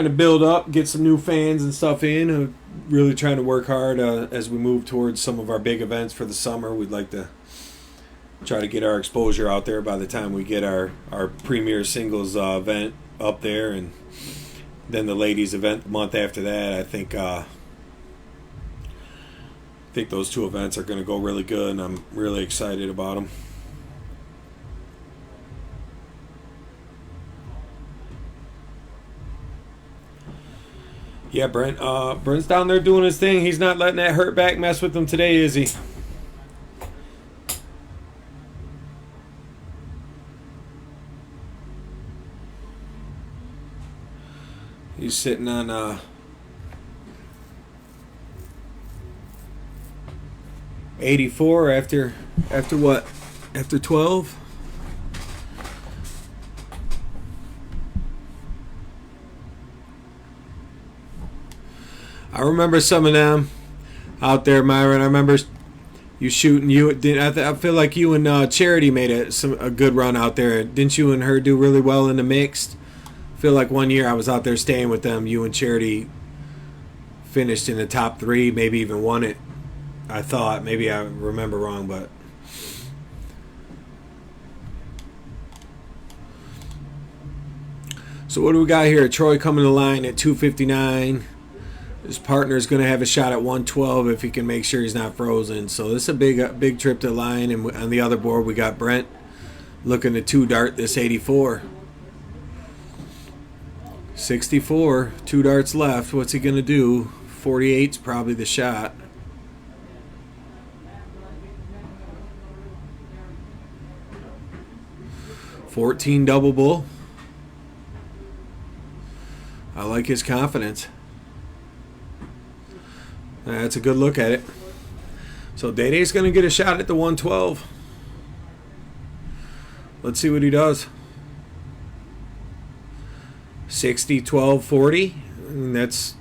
to build up, get some new fans and stuff in. Really trying to work hard as we move towards some of our big events for the summer. We'd like to try to get our exposure out there by the time we get our premier singles event up there, and then the ladies event the month after that. I think those two events are going to go really good, and I'm really excited about them. Yeah, Brent's down there doing his thing. He's not letting that hurt back mess with him today, is he? He's sitting on 84 after what? After 12? I remember some of them out there, Myron. I remember you shooting. I feel like you and Charity made a good run out there. Didn't you and her do really well in the mixed? I feel like one year I was out there staying with them. You and Charity finished in the top 3, maybe even won it. I thought. Maybe I remember wrong, but... So what do we got here? Troy coming to line at 259. His partner's going to have a shot at 112 if he can make sure he's not frozen. So this is a big trip to the line. And on the other board, we got Brent looking to 2-dart this 84. 64, 2 darts left. What's he going to do? 48's probably the shot. $14 double bull. I like his confidence. That's a good look at it. So Day-Day's going to get a shot at the 112. Let's see what he does. 60, 12, 40. I mean, that's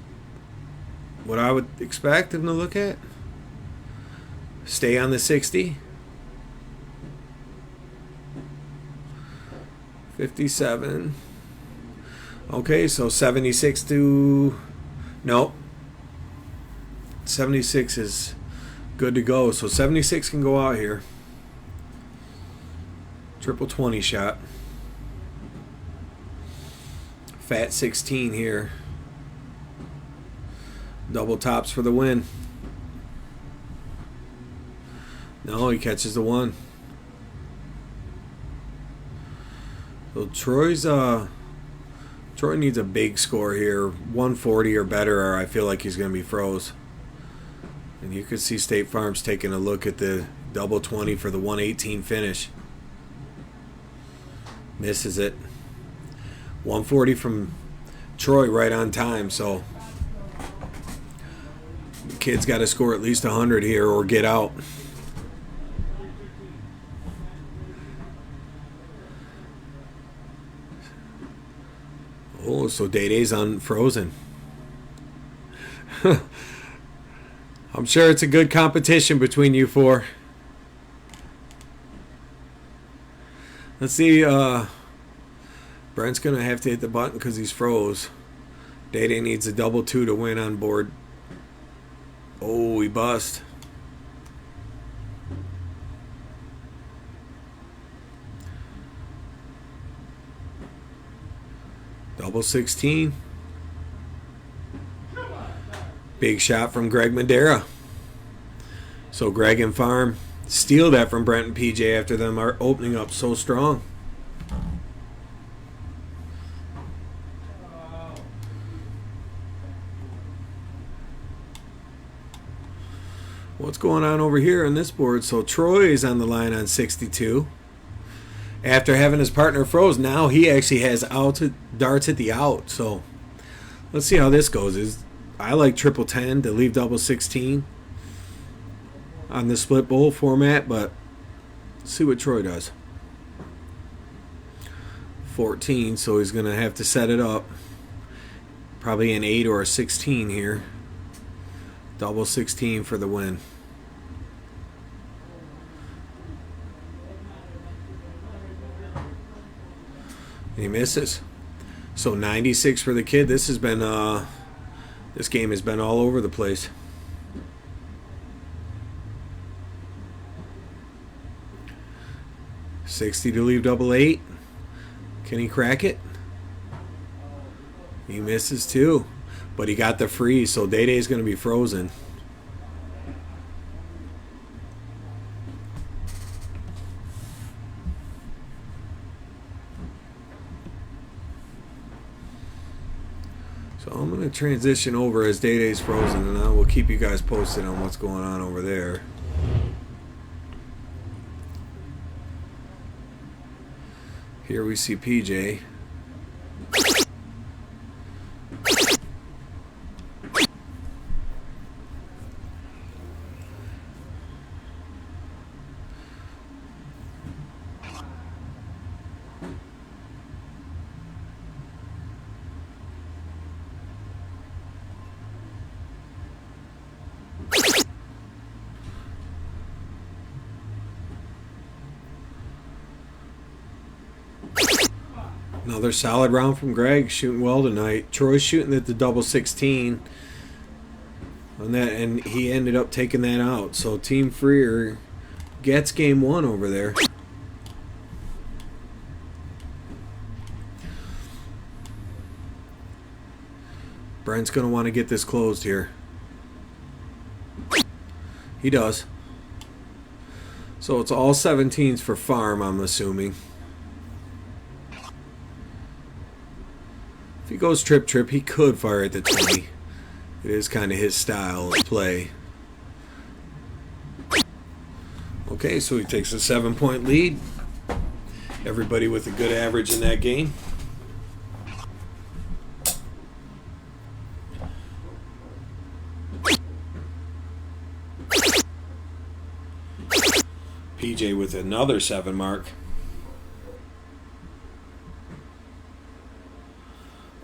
what I would expect him to look at. Stay on the 60. 57. Okay, so 76 to... Nope. 76 is good to go. So 76 can go out here. Triple 20 shot. Fat 16 here. Double tops for the win. No, he catches the 1. So Troy needs a big score here. 140 or better, or I feel like he's going to be froze. And you could see State Farm's taking a look at the double 20 for the 118 finish. Misses it. 140 from Troy right on time, so the kid's got to score at least 100 here or get out. Oh, so Day-Day's unfrozen. I'm sure it's a good competition between you four. Let's see. Brent's going to have to hit the button because he's froze. Day-Day needs a double 2 to win on board Oh, he bust. Double 16. Big shot from Greg Madera. So Greg and Farm steal that from Brent and PJ after them are opening up so strong. What's going on over here on this board? So Troy's on the line on 62. After having his partner froze, now he actually has darts at the out. So let's see how this goes. I like triple 10 to leave double 16 on the split bowl format, but let's see what Troy does. 14, so he's going to have to set it up. Probably an 8 or a 16 here. Double 16 for the win. He misses. So 96 for the kid. This game has been all over the place. $60 to leave double 8. Can he crack it? He misses too. But he got the freeze, so Day Day's going to be frozen. So I'm going to transition over as Day Day's frozen, and I will keep you guys posted on what's going on over there. Here we see PJ. Another solid round from Greg, shooting well tonight. Troy's shooting at the double 16 on that, and he ended up taking that out. So Team Freer gets game 1 over there. Brent's going to want to get this closed here. He does. So it's all 17s for Farm, I'm assuming. If he goes trip, he could fire at the 20. It is kind of his style of play. Okay, so he takes a 7-point lead. Everybody with a good average in that game. PJ with another 7 mark.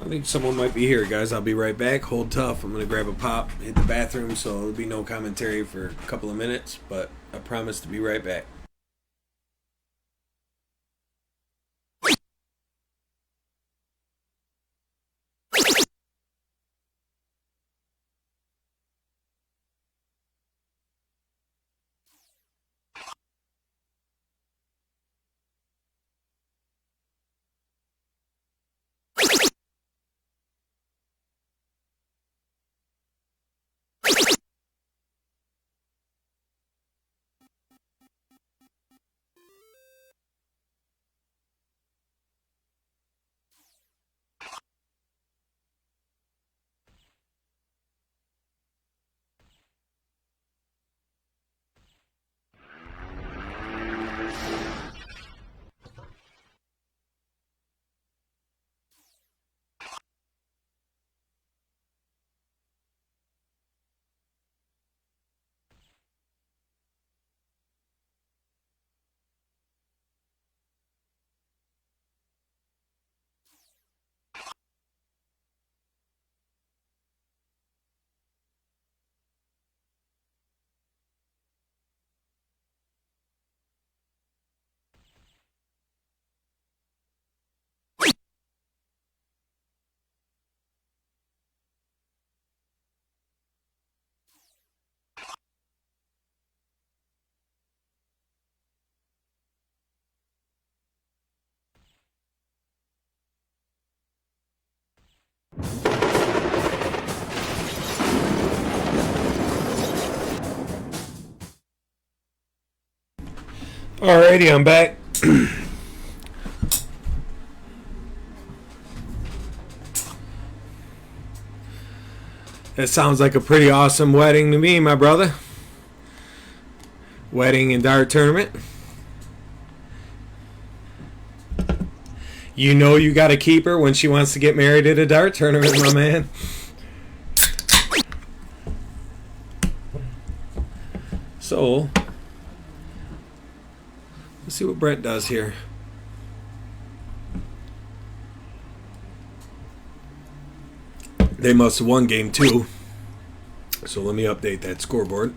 I think someone might be here, guys. I'll be right back. Hold tough. I'm going to grab a pop, hit the bathroom, so there'll be no commentary for a couple of minutes, but I promise to be right back. Alrighty, I'm back. That sounds like a pretty awesome wedding to me, my brother. Wedding and dart tournament. You know you got to keep her when she wants to get married at a dart tournament, my man. So, let's see what Brent does here. They must have won game 2. So let me update that scoreboard.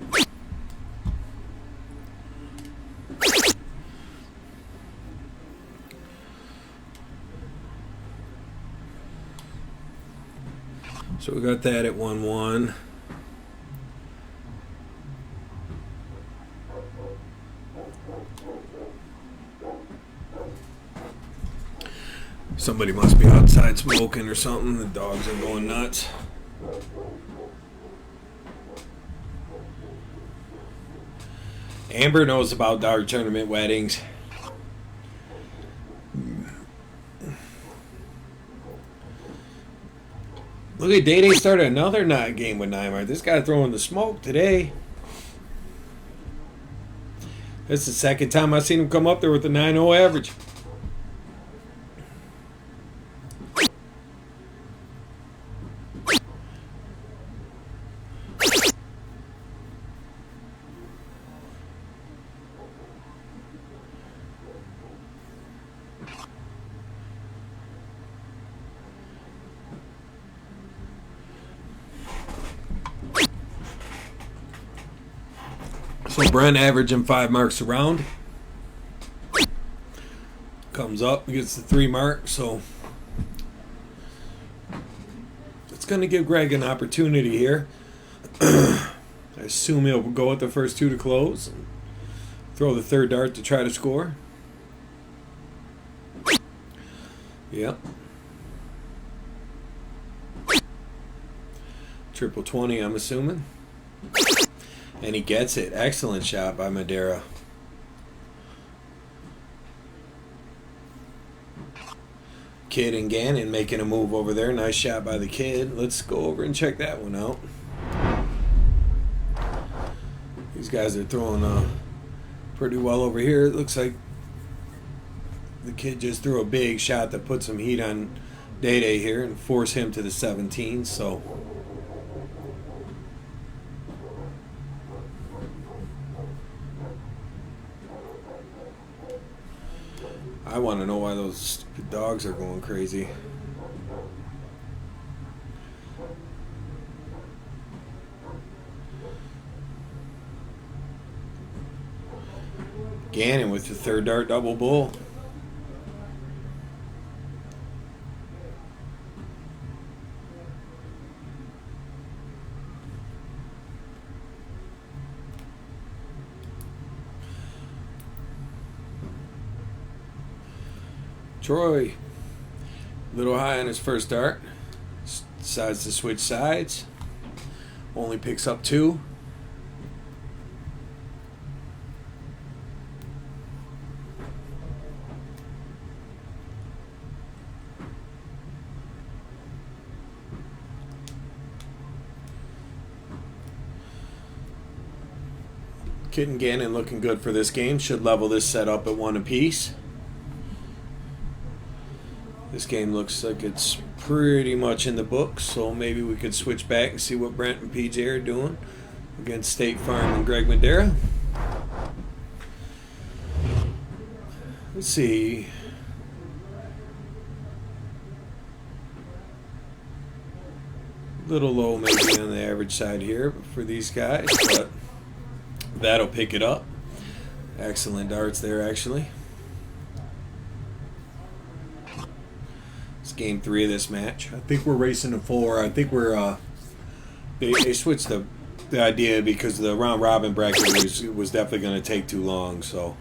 So we got that at 1-1. Somebody must be outside smoking or something. The dogs are going nuts. Amber knows about dart tournament weddings. Look at Day Day started another game with Neymar. This guy throwing the smoke today. That's the second time I've seen him come up there with a 9-0 average. So Brent averaging 5 marks a round. Comes up, gets the 3 mark, so it's going to give Greg an opportunity here. I assume he'll go with the first 2 to close. And throw the third dart to try to score. Yep. Triple 20, I'm assuming. And he gets it. Excellent shot by Madeira. Kid and Gannon making a move over there. Nice shot by the kid. Let's go over and check that one out. These guys are throwing pretty well over here. It looks like the kid just threw a big shot that put some heat on Day Day here and force him to the 17. So I want to know why those stupid dogs are going crazy. Gannon with the third dart double bull. Troy, a little high on his first dart. Decides to switch sides. Only picks up 2. Kid and Gannon looking good for this game. Should level this set up at 1 apiece. This game looks like it's pretty much in the books, so maybe we could switch back and see what Brent and PJ are doing against State Farm and Greg Madeira. Let's see. Little low maybe on the average side here for these guys, but that'll pick it up. Excellent darts there, actually. It's game 3 of this match. I think we're racing to 4. I think we're they switched the idea because the round robin bracket was definitely going to take too long. So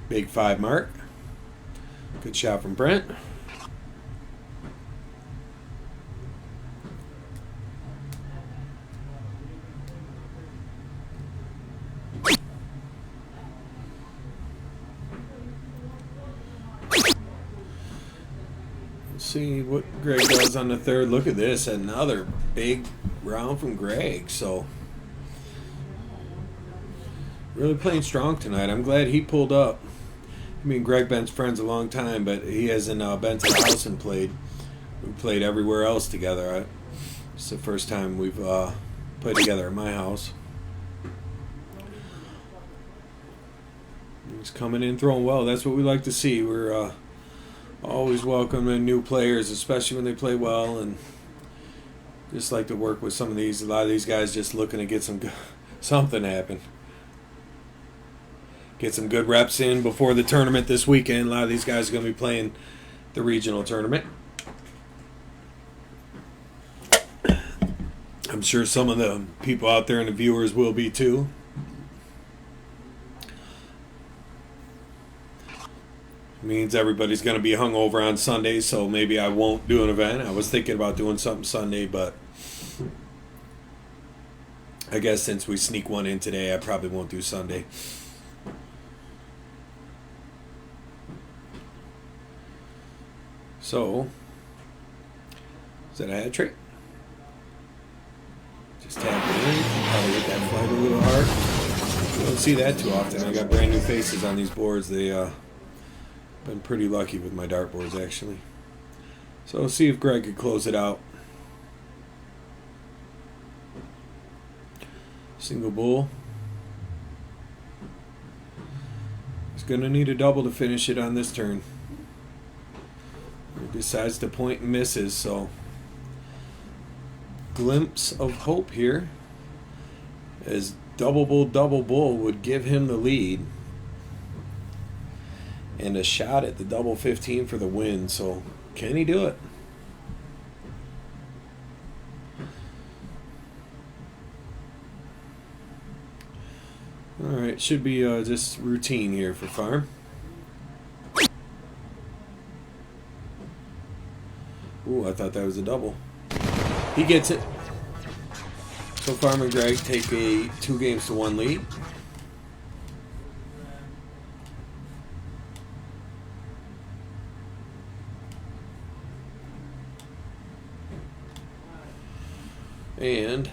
big 5 mark. Good shot from Brent. see what Greg does on the third. Look at this, another big round from Greg. So really playing strong tonight. I'm glad he pulled up. I mean, Greg been friends a long time, but he hasn't been to the house and played. We played everywhere else together. It's the first time we've played together at my house. He's coming in throwing well. That's what we like to see. We're always welcoming new players, especially when they play well, and just like to work with some of these. A lot of these guys just looking to get something happen. Get some good reps in before the tournament this weekend. A lot of these guys are going to be playing the regional tournament. I'm sure some of the people out there and the viewers will be too. Means everybody's going to be hungover on Sunday, so maybe I won't do an event. I was thinking about doing something Sunday, but I guess since we sneak one in today, I probably won't do Sunday. So, is that a hat trick? Just tap it in. Probably hit that flag a little hard. You don't see that too often. I got brand new faces on these boards. They been pretty lucky with my dartboards, actually. So we'll see if Greg could close it out. Single bull. He's going to need a double to finish it on this turn. He decides to point and misses, so glimpse of hope here as double bull would give him the lead and a shot at the double 15 for the win. So can he do it? All right, should be just routine here for Farm. Ooh, I thought that was a double. He gets it. So Farm and Greg take a 2-1 lead. And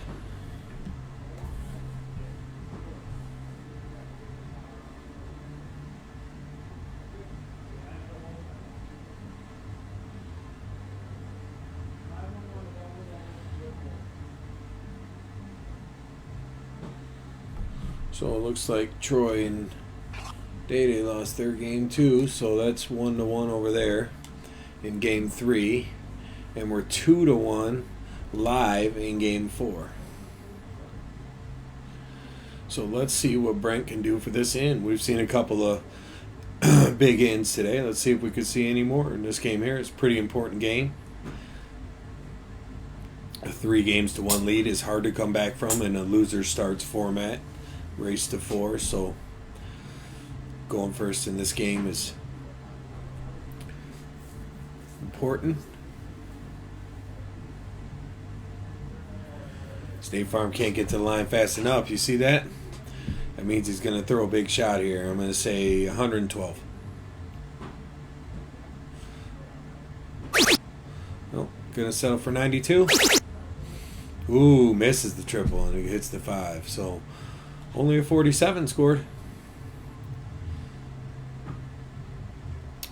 so it looks like Troy and Day lost their game too, so that's 1-1 over there in game 3, and we're 2-1 live in game 4. So let's see what Brent can do for this end. We've seen a couple of big ends today. Let's see if we could see any more in this game here. It's a pretty important game. A 3-1 lead is hard to come back from in a loser starts format. Race to 4, so going first in this game is important. State Farm can't get to the line fast enough. You see that? That means he's going to throw a big shot here. I'm going to say 112. Oh, going to settle for 92. Ooh, misses the triple and he hits the 5. So only a 47 scored.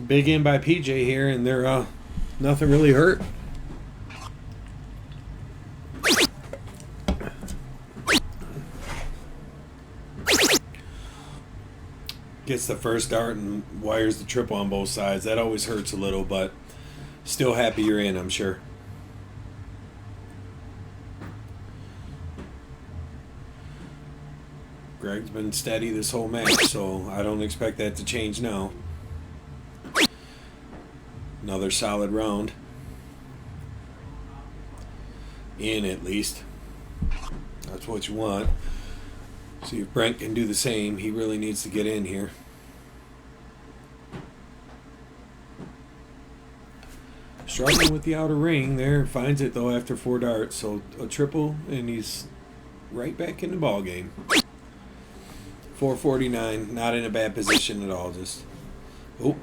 Big in by PJ here, and they're nothing really hurt. Gets the first dart and wires the triple on both sides. That always hurts a little, but still happy you're in, I'm sure. Greg's been steady this whole match, so I don't expect that to change now. Another solid round. In, at least. That's what you want. See if Brent can do the same. He really needs to get in here. Struggling with the outer ring there. Finds it, though, after 4 darts. So a triple, and he's right back in the ball game. 449. Not in a bad position at all. Just... Oh.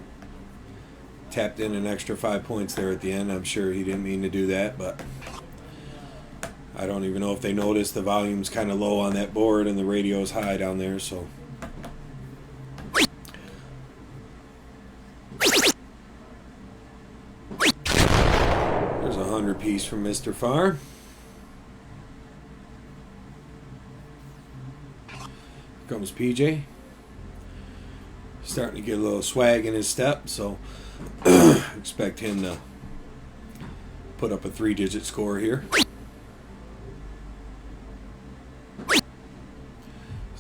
tapped in an extra 5 points there at the end. I'm sure he didn't mean to do that, but I don't even know if they noticed the volume's kind of low on that board and the radio's high down there, so. There's a 100 piece from Mr. Farr. Here comes PJ. Starting to get a little swag in his step, so expect him to put up a 3-digit score here. It's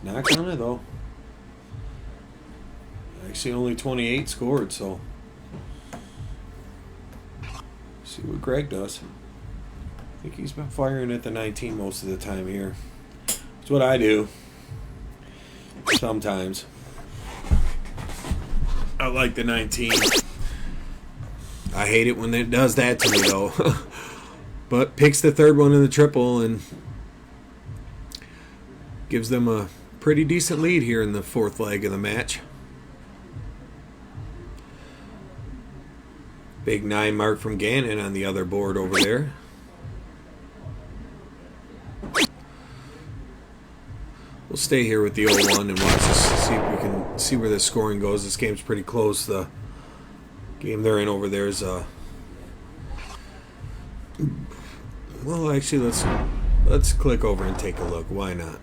not gonna though. Actually, only 28 scored, so see what Greg does. I think he's been firing at the 19 most of the time here. It's what I do. Sometimes. I like the 19. I hate it when it does that to me, though. But picks the third one in the triple and gives them a pretty decent lead here in the fourth leg of the match. Big 9 mark from Gannon on the other board over there. We'll stay here with the 0-1 and watch this, see if we can see where the scoring goes. This game's pretty close. The game they're in over there is well, actually, let's click over and take a look. Why not?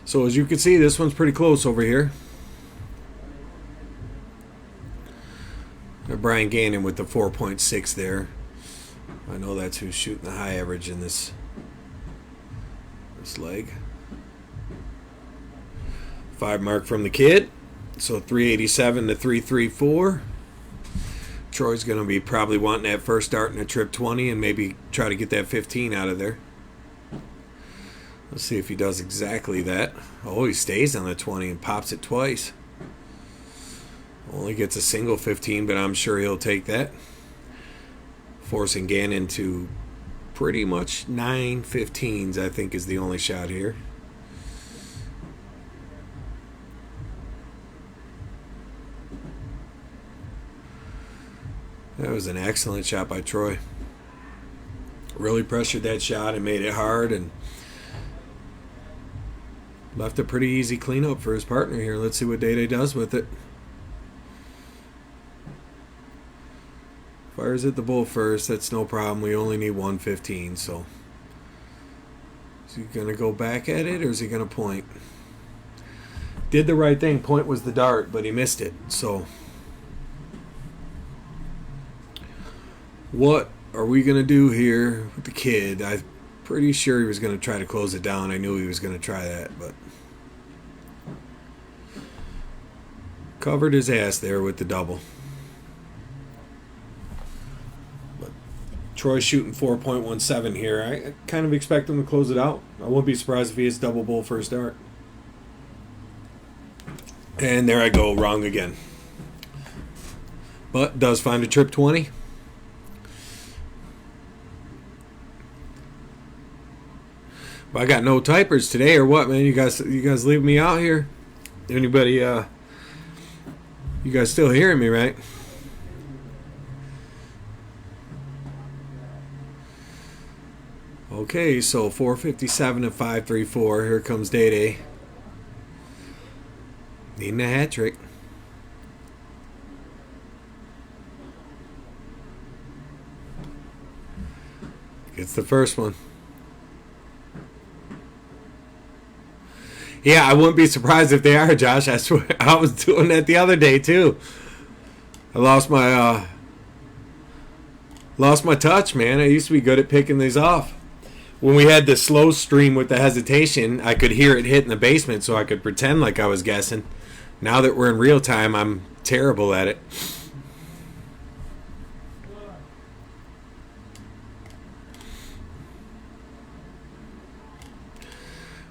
So as you can see, this one's pretty close over here. Brian Gannon with the 4.6 there. I know that's who's shooting the high average in this leg. 5 mark from the kid. So 387 to 334. Troy's going to be probably wanting that first dart in a trip 20 and maybe try to get that 15 out of there. Let's see if he does exactly that. Oh, he stays on the 20 and pops it twice. Only gets a single 15, but I'm sure he'll take that. Forcing Gannon to pretty much 9 15s, I think, is the only shot here. That was an excellent shot by Troy. Really pressured that shot and made it hard and left a pretty easy cleanup for his partner here. Let's see what Day does with it. Fires at the bull first. That's no problem. We only need 115, so is he going to go back at it or is he going to point? Did the right thing. Point was the dart, but he missed it. So what are we going to do here with the kid? I'm pretty sure he was going to try to close it down. I knew he was going to try that, but covered his ass there with the double. But Troy's shooting 4.17 here. I kind of expect him to close it out. I wouldn't be surprised if he hits double bull first dart. And there I go, wrong again. But does find a trip 20. But I got no typers today or what, man? You guys leave me out here? Anybody, you guys still hearing me, right? Okay, so 457 to 534. Here comes Day. Needing a hat trick. Gets the first one. Yeah, I wouldn't be surprised if they are, Josh. I swear, I was doing that the other day too. I lost my touch, man. I used to be good at picking these off. When we had the slow stream with the hesitation, I could hear it hit in the basement, so I could pretend like I was guessing. Now that we're in real time, I'm terrible at it.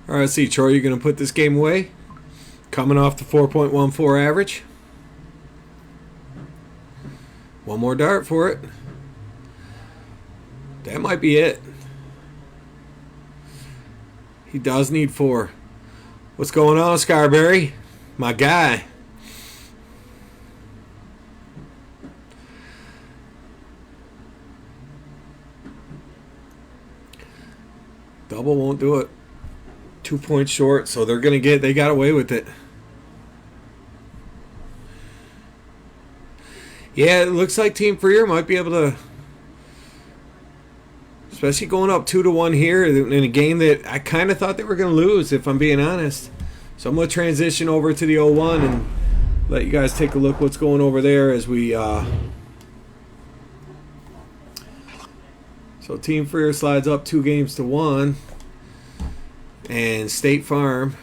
All right, let's see, Troy, you going to put this game away? Coming off the 4.14 average. One more dart for it. That might be it. He does need 4. What's going on, Scarberry? My guy. Double won't do it. 2 points short, so they're going to get, they got away with it. Yeah, it looks like Team Freer might be able to, especially going up 2-1 here in a game that I kind of thought they were going to lose, if I'm being honest. So I'm going to transition over to the 0-1 and let you guys take a look what's going over there as we... So Team Freer slides up 2-1, and State Farm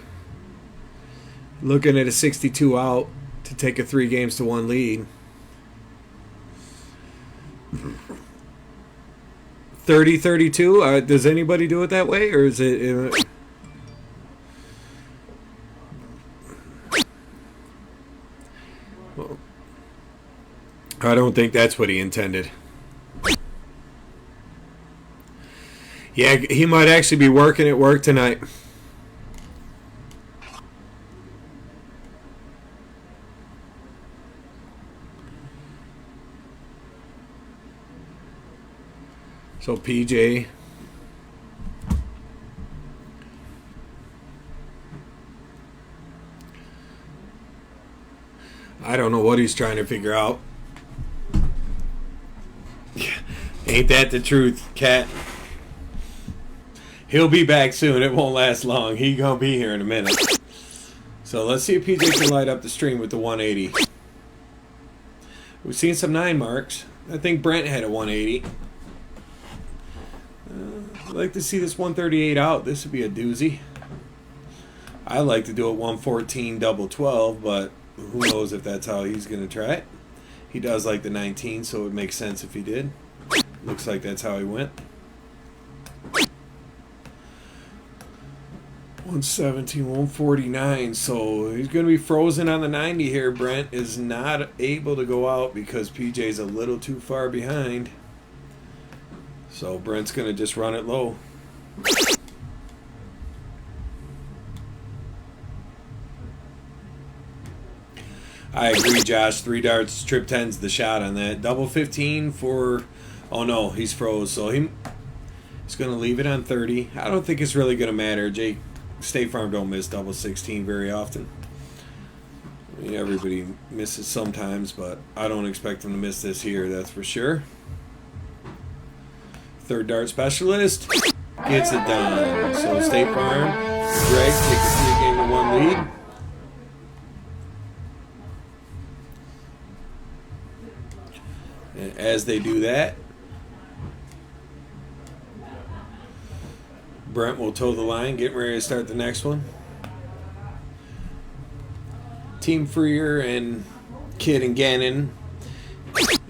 looking at a 62 out to take a 3-1 lead. 30-32. Does anybody do it that way, or is it? I don't think that's what he intended. Yeah, he might actually be working at work tonight. So PJ. I don't know what he's trying to figure out. Ain't that the truth, Cat? He'll be back soon. It won't last long. He gonna be here in a minute. So let's see if PJ can light up the stream with the 180. We've seen some 9 marks. I think Brent had a 180. I'd like to see this 138 out. This would be a doozy. I like to do it 114 double 12, but who knows if that's how he's going to try it. He does like the 19, so it would make sense if he did. Looks like that's how he went. 117, 149. So he's going to be frozen on the 90 here. Brent is not able to go out because PJ's a little too far behind. So Brent's going to just run it low. I agree, Josh. 3 darts, trip 10's the shot on that. Double 15 for... Oh, no, he's froze. So he's going to leave it on 30. I don't think it's really going to matter. State Farm don't miss double 16 very often. I mean, everybody misses sometimes, but I don't expect them to miss this here, that's for sure. 3rd dart specialist gets it done. So State Farm, Greg takes a 3-1 lead. And as they do that, Brent will toe the line, getting ready to start the next one. Team Freer and Kidd and Gannon,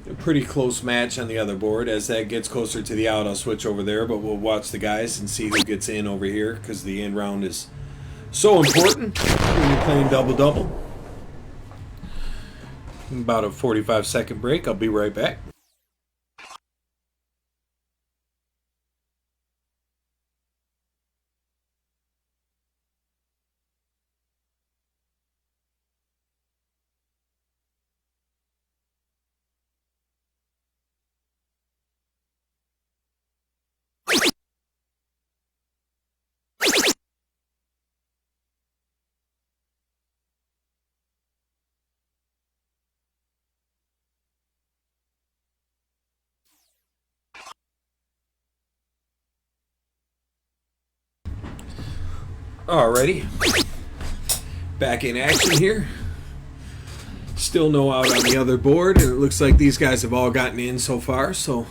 a pretty close match on the other board. As that gets closer to the out, I'll switch over there, but we'll watch the guys and see who gets in over here because the end round is so important when you're playing double-double. About a 45-second break. I'll be right back. Alrighty, back in action here. Still no out on the other board, and it looks like these guys have all gotten in so far. So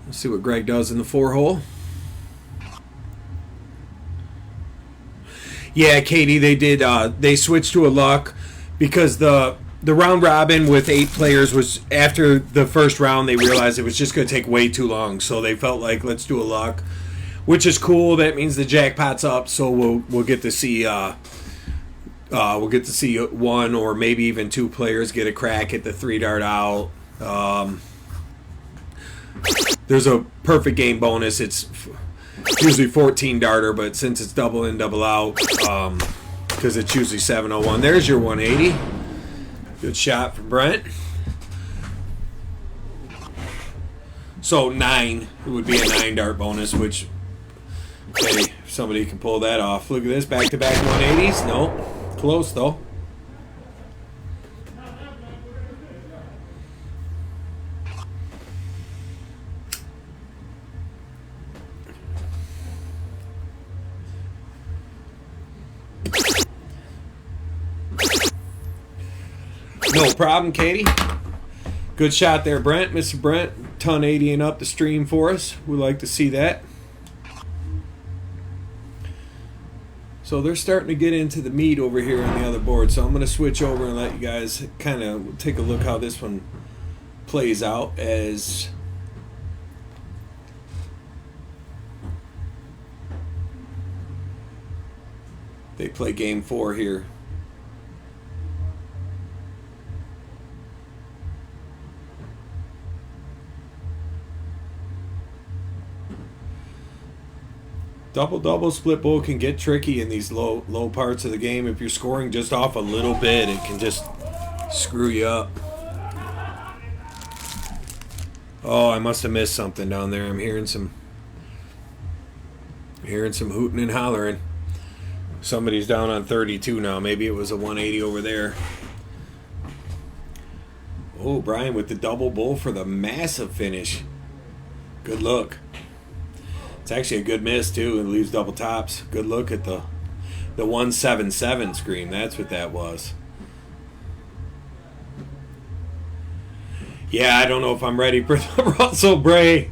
let's see what Greg does in the 4-hole. Yeah, Katie, they did. They switched to a luck because the round robin with 8 players was after the first round. They realized it was just going to take way too long, so they felt like let's do a luck. Which is cool. That means the jackpot's up, so we'll get to see 1 or maybe even 2 players get a crack at the 3-dart out. There's a perfect game bonus. It's It's usually 14 darter, but since it's double in, double out, because it's usually 701. There's your 180. Good shot from Brent. So 9, it would be a 9 dart bonus, which, hey, if somebody can pull that off. Look at this, back-to-back 180s. No, close though. No problem, Katie. Good shot there, Brent. Mr. Brent, ton 80 and up the stream for us. We like to see that. So they're starting to get into the meat over here on the other board. So I'm going to switch over and let you guys kind of take a look how this one plays out as they play game 4 here. Double split bowl can get tricky in these low parts of the game. If you're scoring just off a little bit, it can just screw you up. Oh, I must have missed something down there. I'm hearing some hooting and hollering. Somebody's down on 32 now. Maybe it was a 180 over there. Oh, Brian with the double bowl for the massive finish. Good look. It's actually a good miss, too. It leaves double tops. Good look at the 177 screen. That's what that was. Yeah, I don't know if I'm ready for the Russell Bray.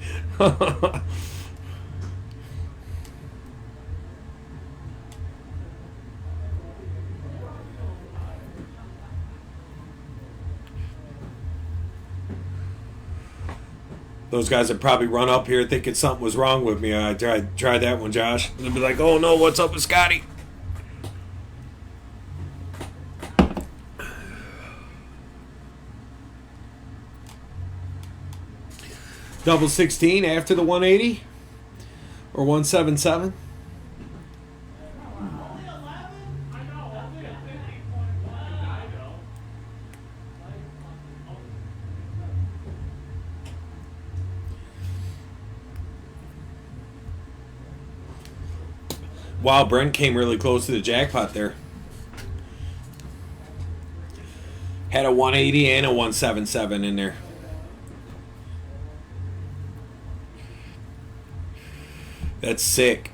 Those guys would probably run up here thinking something was wrong with me. I tried that one, Josh. They'd be like, oh no, what's up with Scotty? Double 16 after the 180 or 177. Wow, Brent came really close to the jackpot there. Had a 180 and a 177 in there. That's sick.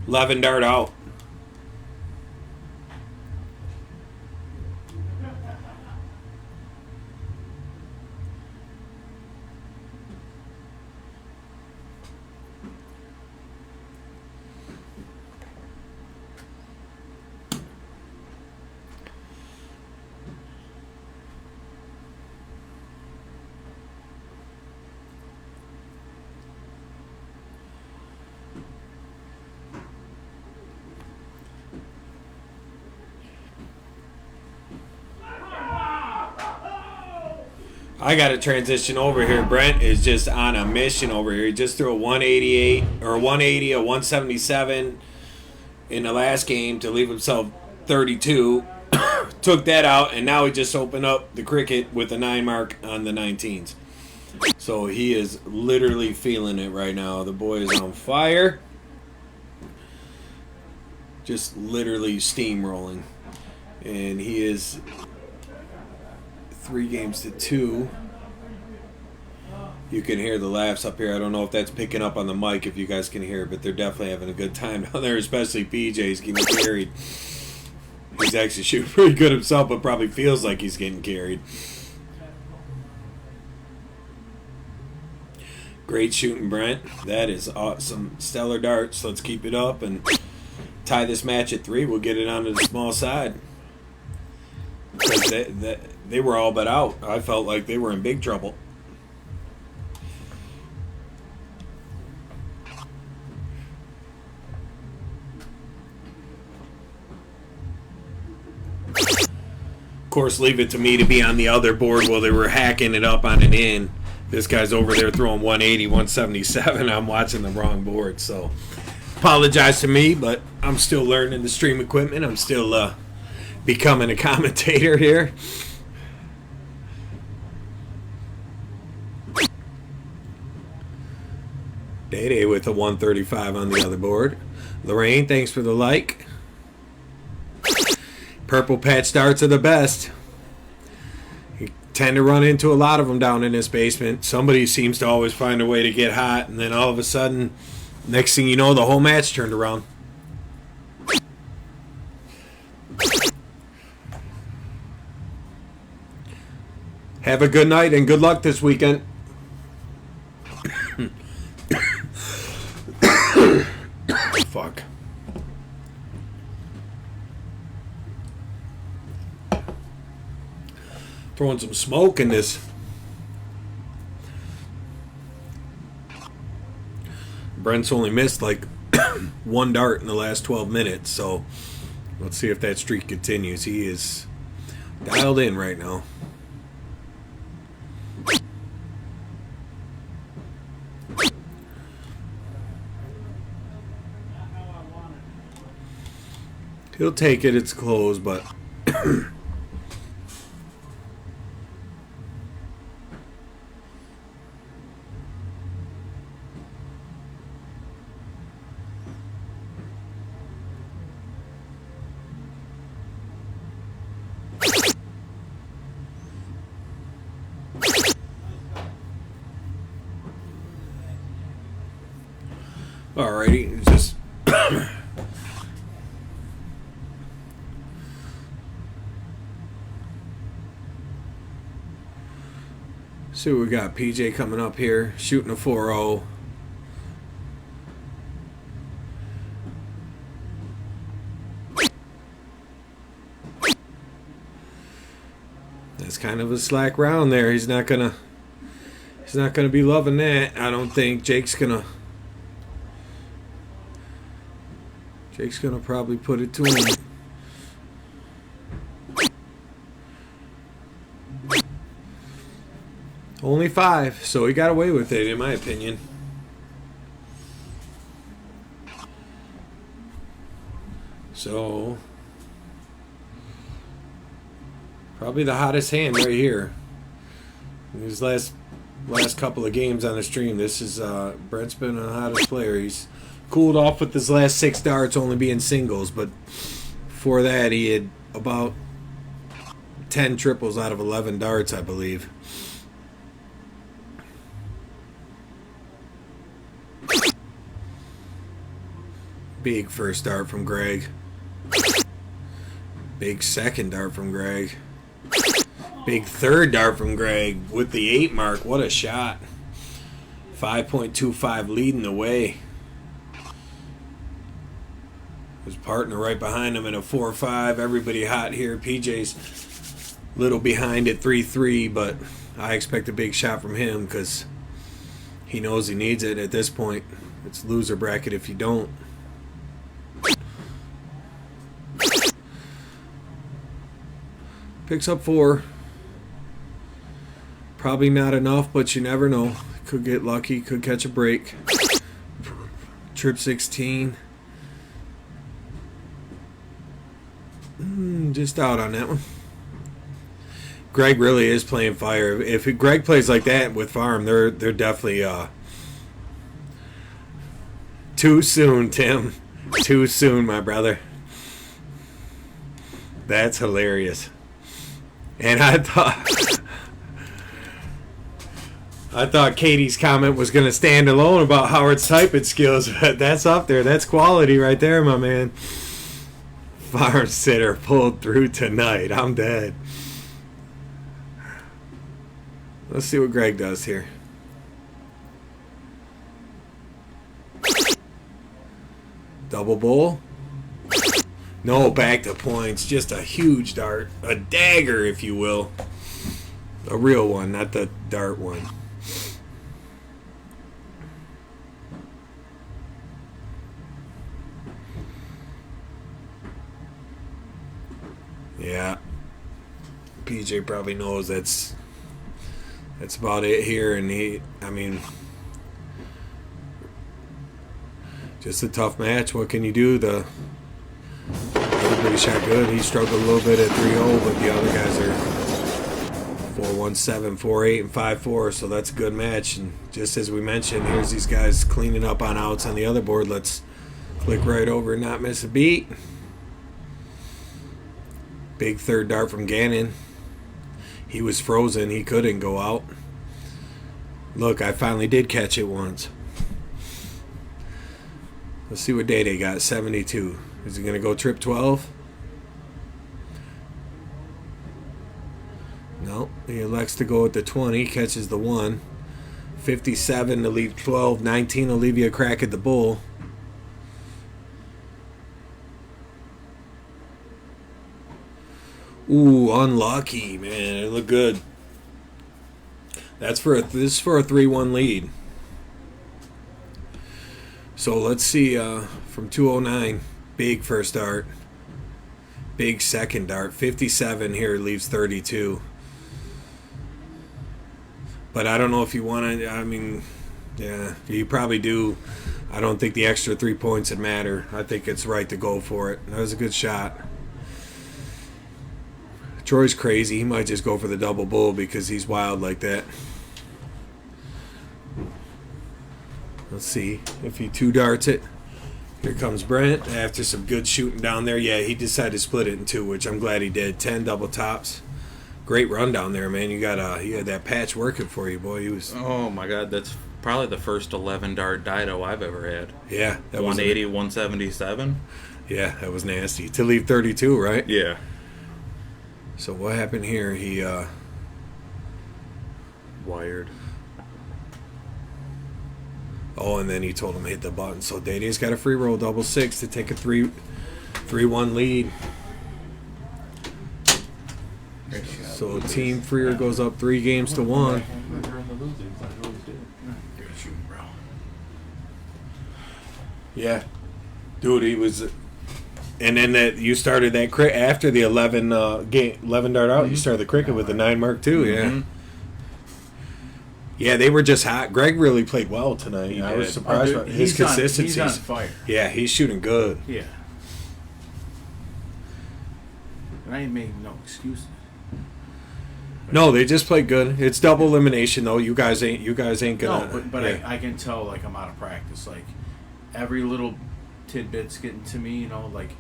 $11 dart out. I got to transition over here. Brent is just on a mission over here. He just threw a 188 or a 180, a 177 in the last game to leave himself 32. Took that out, and now he just opened up the cricket with a 9 mark on the 19s. So he is literally feeling it right now. The boy is on fire. Just literally steamrolling. And he is 3 games to 2. You can hear the laughs up here. I don't know if that's picking up on the mic if you guys can hear it, but they're definitely having a good time down there, especially PJ's getting carried. He's actually shooting pretty good himself, but probably feels like he's getting carried. Great shooting, Brent. That is awesome. Stellar darts. Let's keep it up and tie this match at 3. We'll get it onto the small side. They were all but out. I felt like they were in big trouble. course, leave it to me to be on the other board while they were hacking it up on an in. This guy's over there throwing 180, 177. I'm watching the wrong board, so apologize to me, but I'm still learning the stream equipment. I'm still becoming a commentator here. Day with a 135 on the other board. Lorraine, thanks for the like. Purple patch darts are the best. You tend to run into a lot of them down in this basement. Somebody seems to always find a way to get hot, and then all of a sudden, next thing you know, the whole match turned around. Have a good night and good luck this weekend. Fuck. Throwing some smoke in this. Brent's only missed like one dart in the last 12 minutes, so let's see if that streak continues. He is dialed in right now. He'll take it. It's closed, but alrighty, just see what we got. PJ coming up here, shooting a 4-0. That's kind of a slack round there. He's not gonna be loving that. I don't think Jake's gonna probably put it to him. Only 5, so he got away with it, in my opinion. So, probably the hottest hand right here. These last couple of games on the stream, this is Brent's been the hottest player. He's cooled off with his last 6 darts only being singles, but before that he had about 10 triples out of 11 darts, I believe. Big first dart from Greg. Big second dart from Greg. Big third dart from Greg with the 8 mark. What a shot. 5.25 leading the way. His partner right behind him in a 4-5. Everybody hot here. PJ's little behind at 3-3, but I expect a big shot from him because he knows he needs it at this point. It's loser bracket if you don't. Picks up 4. Probably not enough, but you never know. Could get lucky, could catch a break. Trip 16. Just out on that one. Greg really is playing fire. If Greg plays like that with Farm, they're definitely too soon, Tim. Too soon, my brother. That's hilarious. And I thought Katie's comment was going to stand alone about Howard's typing skills, but that's up there. That's quality right there, my man. Farm sitter pulled through tonight. I'm dead. Let's see what Greg does here. Double bowl. No, back to points. Just a huge dart. A dagger, if you will. A real one, not the dart one. Yeah. PJ probably knows that's about it here, and just a tough match. What can you do? Everybody shot good. He struggled a little bit at 3-0, but the other guys are 4-1-7, 4-8, and 5-4, so that's a good match. And just as we mentioned, here's these guys cleaning up on outs on the other board. Let's click right over and not miss a beat. Big third dart from Gannon. He was frozen. He couldn't go out. Look, I finally did catch it once. Let's see what Day got. 72. Is he going to go trip 12? No. He elects to go with the 20. Catches the 1. 57 to leave 12. 19 will leave you a crack at the bull. Ooh, unlucky, man. It looked good. This is for a 3-1 lead. So let's see from 209, big first dart, big second dart. 57 here leaves 32. But I don't know if you want to. I mean, yeah, you probably do. I don't think the extra 3 points would matter. I think it's right to go for it. That was a good shot. Troy's crazy. He might just go for the double bull because he's wild like that. Let's see if he 2 darts it. Here comes Brent after some good shooting down there. Yeah, he decided to split it in 2, which I'm glad he did. 10 double tops. Great run down there, man. You had that patch working for you, boy. He was. Oh my God, that's probably the first 11 dart Dido I've ever had. Yeah, that 180, 177. Yeah, that was nasty to leave 32, right? Yeah. So what happened here? He wired. Oh, and then he told him to hit the button. So Day's got a free roll double 6 to take a 3-1 lead. So Team Freer goes up 3 games to 1. Yeah, dude, he was. And then you started that after the 11 dart out. You started the cricket with the 9 mark too. Yeah. Yeah, they were just hot. Greg really played well tonight. I was surprised by his consistency. He's on fire. Yeah, he's shooting good. Yeah. And I ain't making no excuses. No, they just played good. It's double elimination though. You guys ain't gonna. No, but yeah. I can tell like I'm out of practice. Like every little tidbit's getting to me. You know, like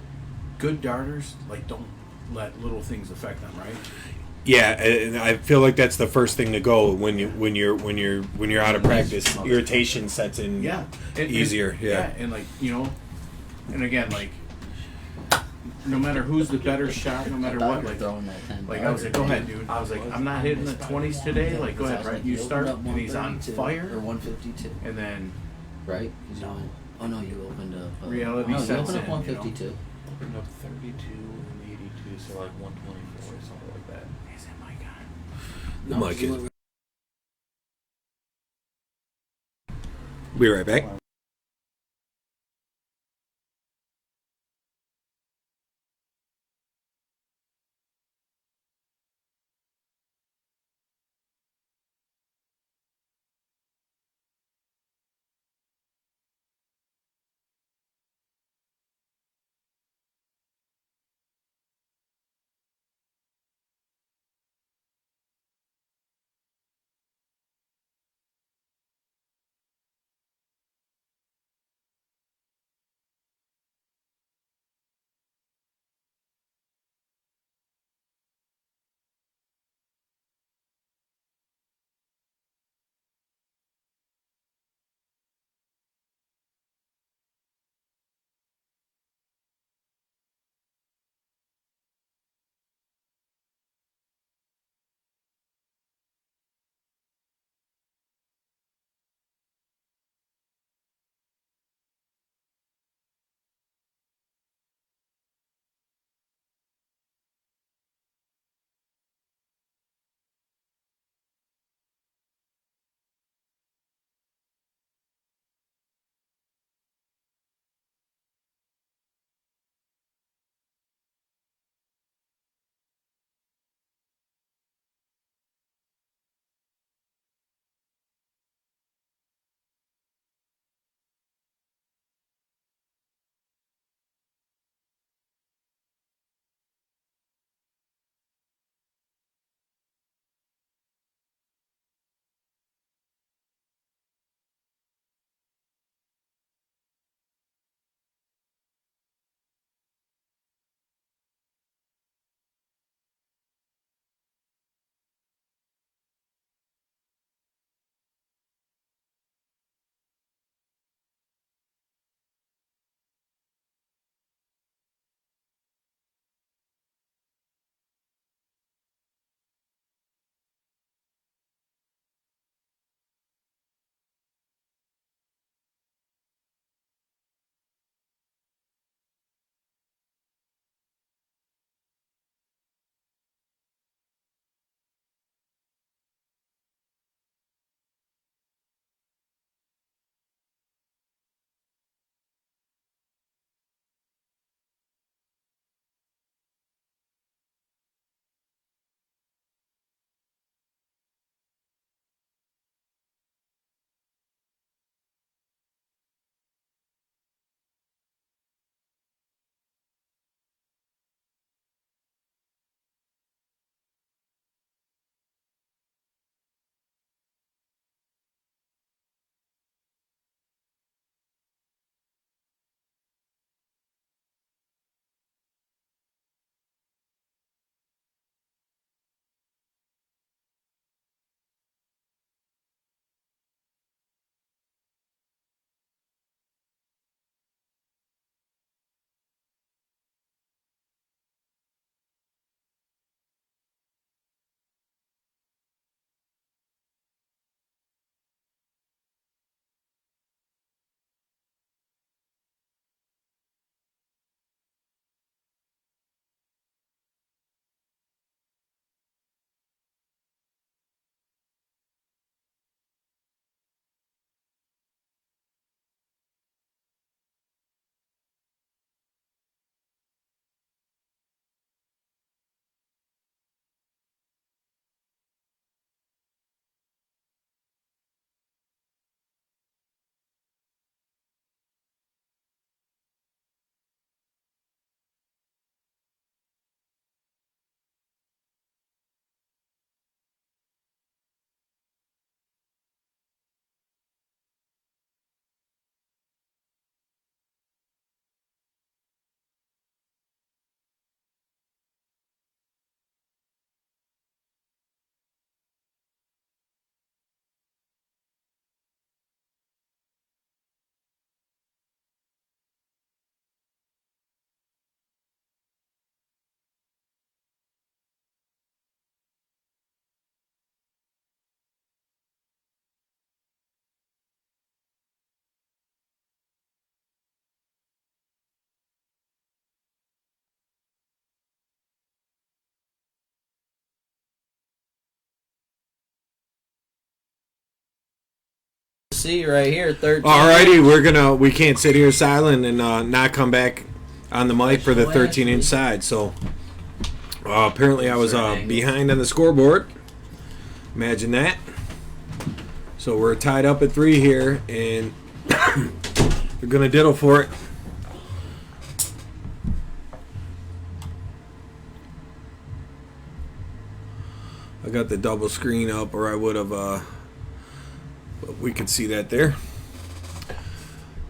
good darters like don't let little things affect them, right? Yeah, and I feel like that's the first thing to go when you're out of practice. Irritation sets in. Yeah, easier. Yeah, and like and again like no matter who's the better shot, no matter what, like I was like, go ahead, dude. I was like, I'm not hitting the 20s today. Like, go ahead, right? You start, and he's on fire. Or 152. And then, right? Oh no, you opened up. Reality sets you opened up in, 152. Opened up 32 and 82, so like 124 or something like that. Is it my God? The mic is. Be right back. see right here. 13. Alrighty, we can't sit here silent and not come back on the mic for the 13-inch side. So apparently I was behind on the scoreboard. Imagine that. So we're tied up at 3 here, and they're gonna diddle for it. I got the double screen up, or I would have. But we could see that there.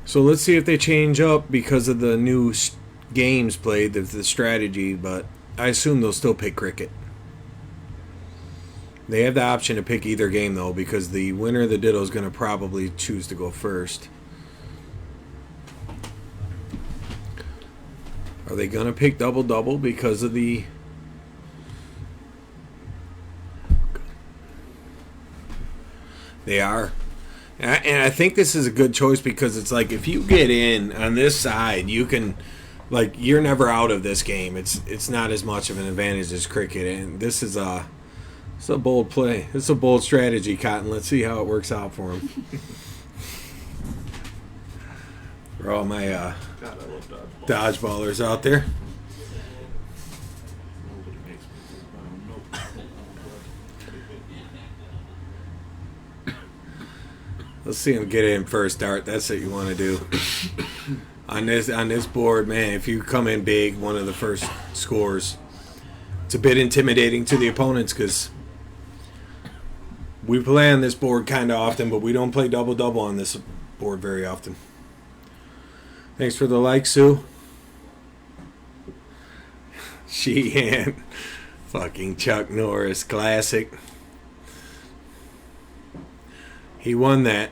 So let's see if they change up because of the new games played, the strategy. But I assume they'll still pick cricket. They have the option to pick either game though, because the winner of the diddle is going to probably choose to go first. Are they going to pick double because of the... They are. And I think this is a good choice because it's like if you get in on this side, you can, like, you're never out of this game. It's not as much of an advantage as cricket, and this is a bold play. It's a bold strategy, Cotton. Let's see how it works out for him. For all my God, I love dodgeballers out there. Nobody makes me Let's see him get in first dart. That's what you want to do. On this board, man, if you come in big, one of the first scores, it's a bit intimidating to the opponents because we play on this board kind of often, but we don't play double on this board very often. Thanks for the like, Sue. Sheehan. Fucking Chuck Norris. Classic. He won that.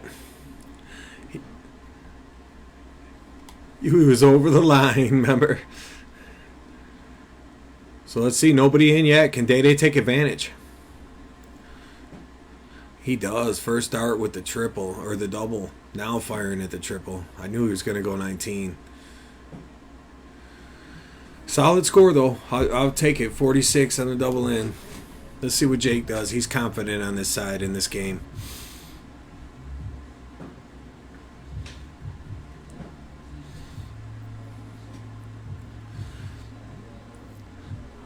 He was over the line, remember? So let's see. Nobody in yet. Can Day take advantage? He does. First dart with the triple, or the double. Now firing at the triple. I knew he was going to go 19. Solid score, though. I'll take it. 46 on the double in. Let's see what Jake does. He's confident on this side in this game.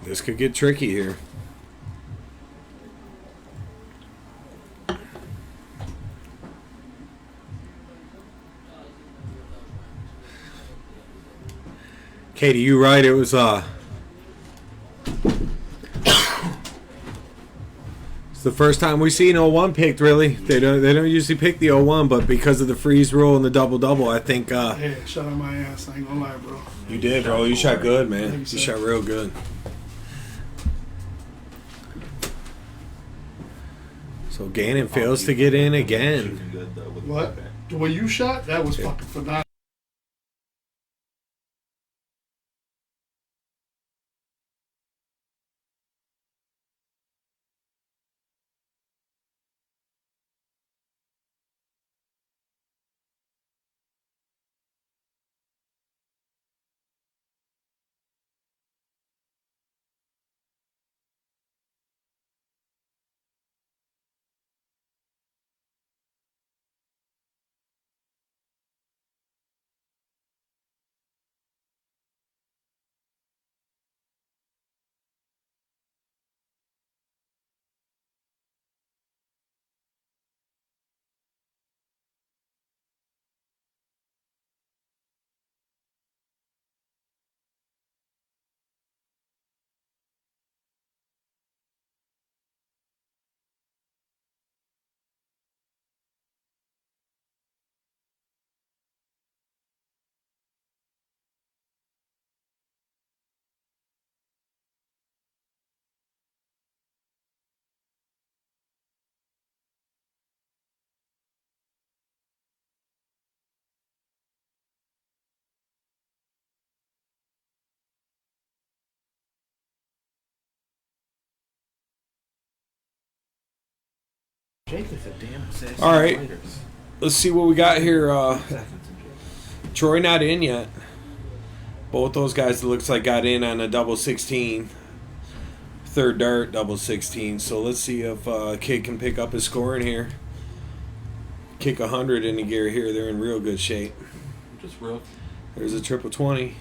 This could get tricky here. Katie, you right. It was it's the first time we've seen 01 picked. Really, they don't usually pick the 01, but because of the freeze rule and the double, I think. Hey, shut on my ass. I ain't gonna lie, bro. You did, bro. You shot good, man. You shot real good. So Gannon fails to get in again. What? The way you shot, that was fucking phenomenal. Jake is a damn assassin. All right. Let's see what we got here. Troy not in yet. Both those guys, it looks like, got in on a double 16. Third dart, double 16. So let's see if Kid can pick up his score in here. kick 100 into gear here, they're in real good shape. Just real. There's a triple 20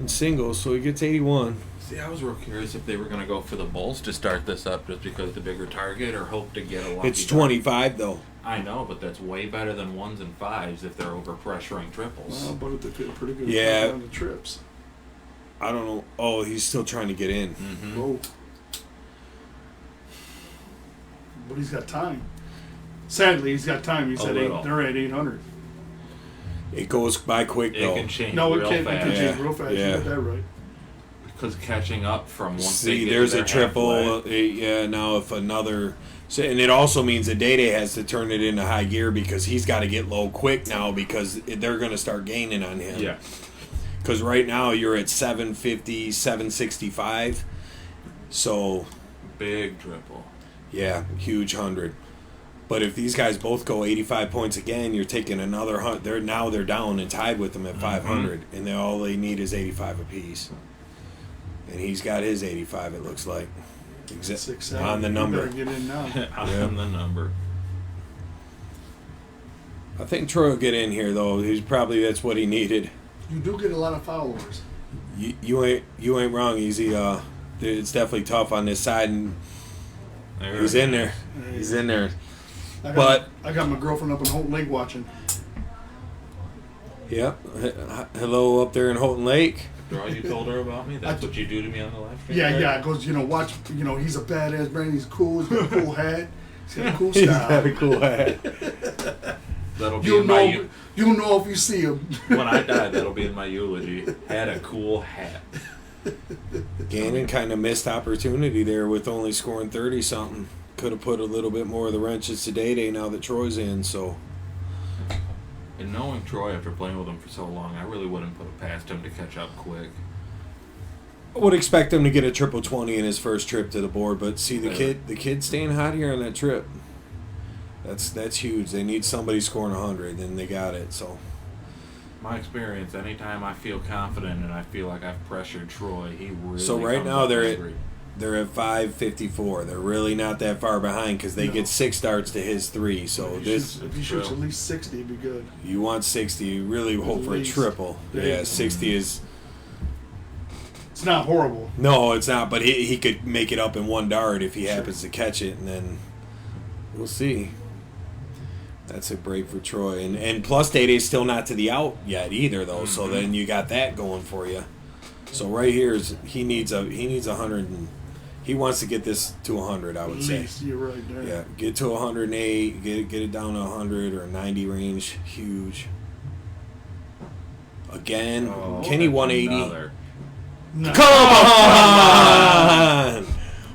in singles, so he gets 81. See, I was real curious if they were going to go for the bulls to start this up just because the bigger target, or hope to get a lucky It's 25 though. I know, but that's way better than 1s and 5s if they're over pressuring triples. Well, but they feel pretty good Yeah. on the trips. I don't know. Oh, he's still trying to get in. Mm-hmm. Whoa. But he's got time. Sadly, he's got time. He's A at little. they're at 800. It goes by quick It though. can change No, real it can't. It fast. can Yeah. change real fast. Yeah. You got that right. Because catching up from once they See, get there's to a their triple. halfway- Yeah, now if another. So, and it also means that Day has to turn it into high gear because he's got to get low quick now because they're going to start gaining on him. Yeah. Because right now you're at 750, 765. So, Big triple. yeah, huge 100. But if these guys both go 85 points again, you're taking another 100. They're down and tied with them at 500, and all they need is 85 apiece. And he's got his 85. It looks like 6, on the You number. better get in now. On the number. I think Troy will get in here though. That's what he needed. You do get a lot of followers. You ain't wrong, Easy. It's definitely tough on this side, and There he's it in is. there. He's in there. I got my girlfriend up in Holton Lake watching. Yep. Hello up there in Holton Lake. Girl, you told her about me? That's what you do to me on the live stream? Yeah, right? yeah. It goes, watch. He's a badass brand. He's cool. He's got a cool hat. He's got a cool He's style. got a cool hat. That'll be You'll in my know. You'll know if you see him. when I die. That'll be in my eulogy. Had a cool hat. Gannon kind of missed opportunity there with only scoring 30 something. Could have put a little bit more of the wrenches to Day now that Troy's in. So And knowing Troy after playing with him for so long, I really wouldn't put it past him to catch up quick. I would expect him to get a triple 20 in his first trip to the board. But see the kid staying hot here on that trip. That's huge. They need somebody scoring 100, and they got it. So My experience, anytime I feel confident and I feel like I've pressured Troy, he really. So right comes now up they're angry. at 554. They're really not that far behind because they No. get 6 darts to his 3. So If he shoots at least 60, it'd be good. you want 60. You really hope for a least. triple. Yeah, 60 is. It's not horrible. No, it's not. But he could make it up in one dart if he happens to catch it, and then we'll see. That's a break for Troy, and plus Day still not to the out yet either though. So then you got that going for you. So right here is he needs 100. He wants to get this to 100. I would At say. least you're right there. Yeah, get to 108, get it down to 100 or 90 range, huge. Again, Oh, Kenny that's 180. another. No. Come on,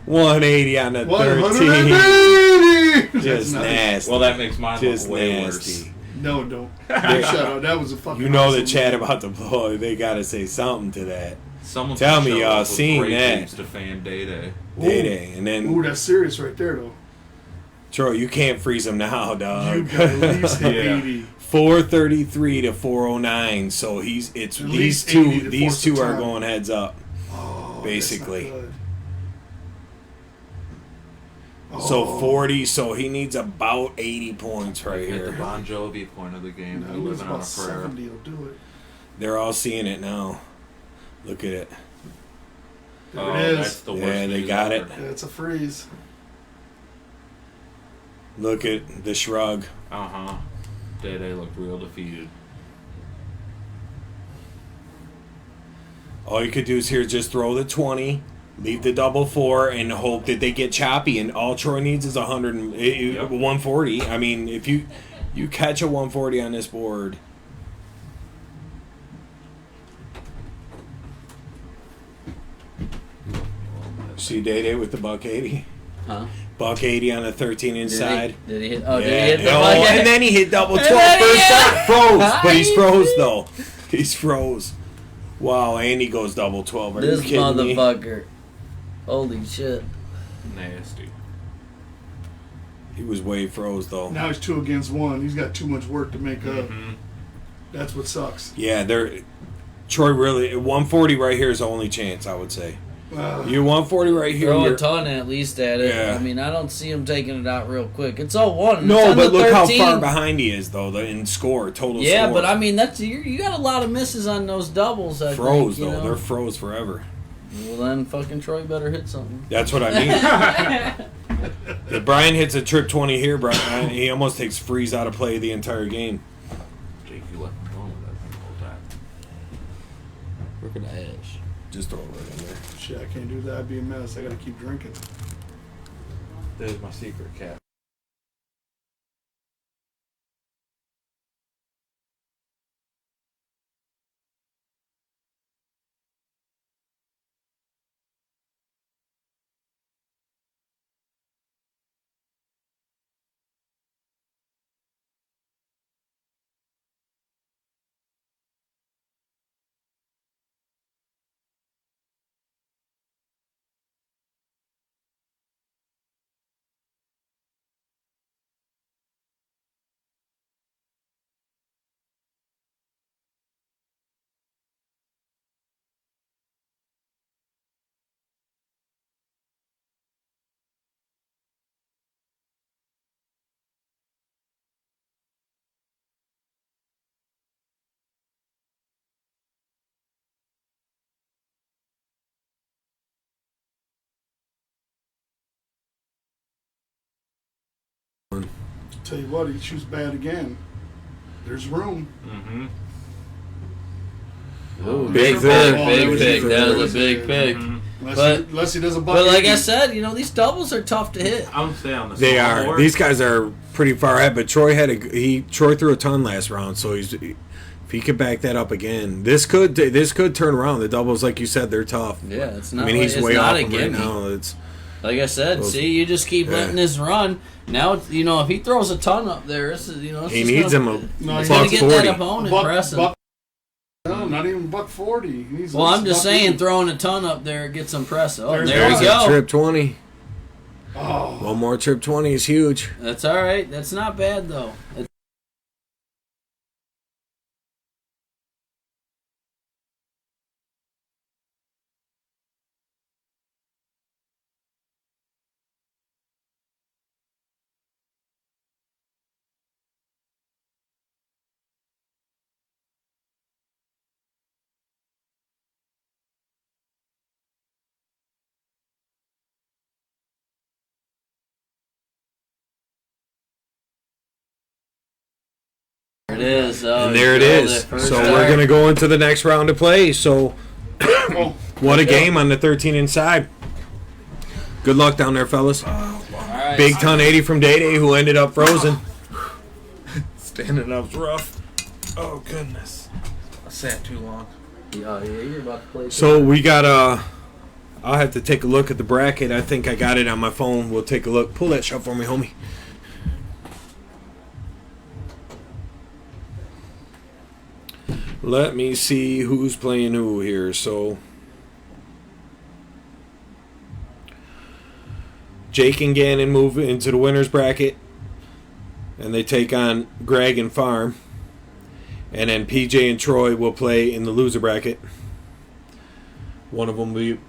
180 on the 13. 180! Just That's nice. nasty. Well, that makes mine Just look way nasty. worse. No, don't. Shut up. That was a fucking. You know the awesome chat move. about the blow. They got to say something to that. Someone Tell should me show y'all up with seen great that. names to fan Day. Day, and then Ooh, that's serious right there, though. Troy, you can't freeze him now, You dog. got at least hit Yeah. 80. 433 to 409. So At these least two 80 to these force the two are time. going heads up. Oh, Basically. that's not good. So Oh. 40. So he needs about 80 points right Hit the here. Bon Jovi point of the game. No, They're he was living on about a prayer. 70. He'll do it. They're all seeing it now. Look at it. There Oh, it that's is. the worst. Yeah, they news got ever. it. That's a freeze. Look at the shrug. Uh-huh. Day looked real defeated. All you could do is here just throw the 20, leave the double 4, and hope that they get choppy. And all Troy needs is 140. I mean, if you catch a 140 on this board. See Day with the buck 80. Huh? Buck 80 on a 13 inside. Did he hit? Oh, Yeah. did he hit the Oh, bucket? and then he hit double 12 then he first hit- shot. Froze, but he's froze though. He's froze. Wow, and he goes double 12. Are This you kidding me? motherfucker. Holy shit. Nasty. He was way froze though. Now he's 2 against 1. He's got too much work to make up. Mhm. That's what sucks. Yeah, Troy really 140 right here is the only chance I would say. You 140 right here. Throw a You're- ton at least at it. Yeah. I mean, I don't see him taking it out real quick. It's 0-1. No, It's on but the look how 13. far behind he is, though, in score, total Yeah, score. but I mean, that's you got a lot of misses on those doubles. I Froze, think, you though. know? They're froze forever. Well, then fucking Troy better hit something. That's what I mean. If Brian hits a trip 20 here, Brian, he almost takes freeze out of play the entire game. Jake, you left me alone with that thing the whole time. Look at the edge. Just throw it right in there. Shit, I can't do that. I'd be a mess. I gotta keep drinking. There's my secret cat. Tell you what, he shoots bad again. There's room. Mm-hmm. Ooh, Big pick, pick. big pick. That That was a big pick. Unless he does a bucket. But like I said, you know, these doubles are tough to hit. I'm staying on the They small are. board. These guys are pretty far ahead, but Troy Troy threw a ton last round, so if he could back that up again, this could turn around. The doubles, like you said, they're tough. Yeah, it's not. I mean, he's it's way not off a him right gimme. now. It's Like I said, Those- see, you just keep Yeah. letting this run. Now, it's, you know, if he throws a ton up there, it's, you know, it's he just needs him gonna, a No, it's buck gonna get 40. that opponent pressing. No, not even buck 40. He needs Well, at I'm least just buck saying, 80. throwing a ton up there gets some press. Oh, There's there There's we a go. trip 20. Oh, One more trip 20 is huge. That's all right. That's not bad though. There it is. Oh, And there it you nailed is. first So start. we're going to go into the next round of play. So oh, what a game on the 13 inside. Good luck down there, fellas. All right. Big ton 80 from Day Day, who ended up frozen. Standing up's rough. Oh, goodness. I sat too long. Yeah, you're about to play. So we got I'll have to take a look at the bracket. I think I got it on my phone. We'll take a look. Pull that shot for me, homie. Let me see who's playing who here. So Jake and Gannon move into the winners bracket, and they take on Greg and Farm. And then PJ and Troy will play in the loser bracket. One of them will be,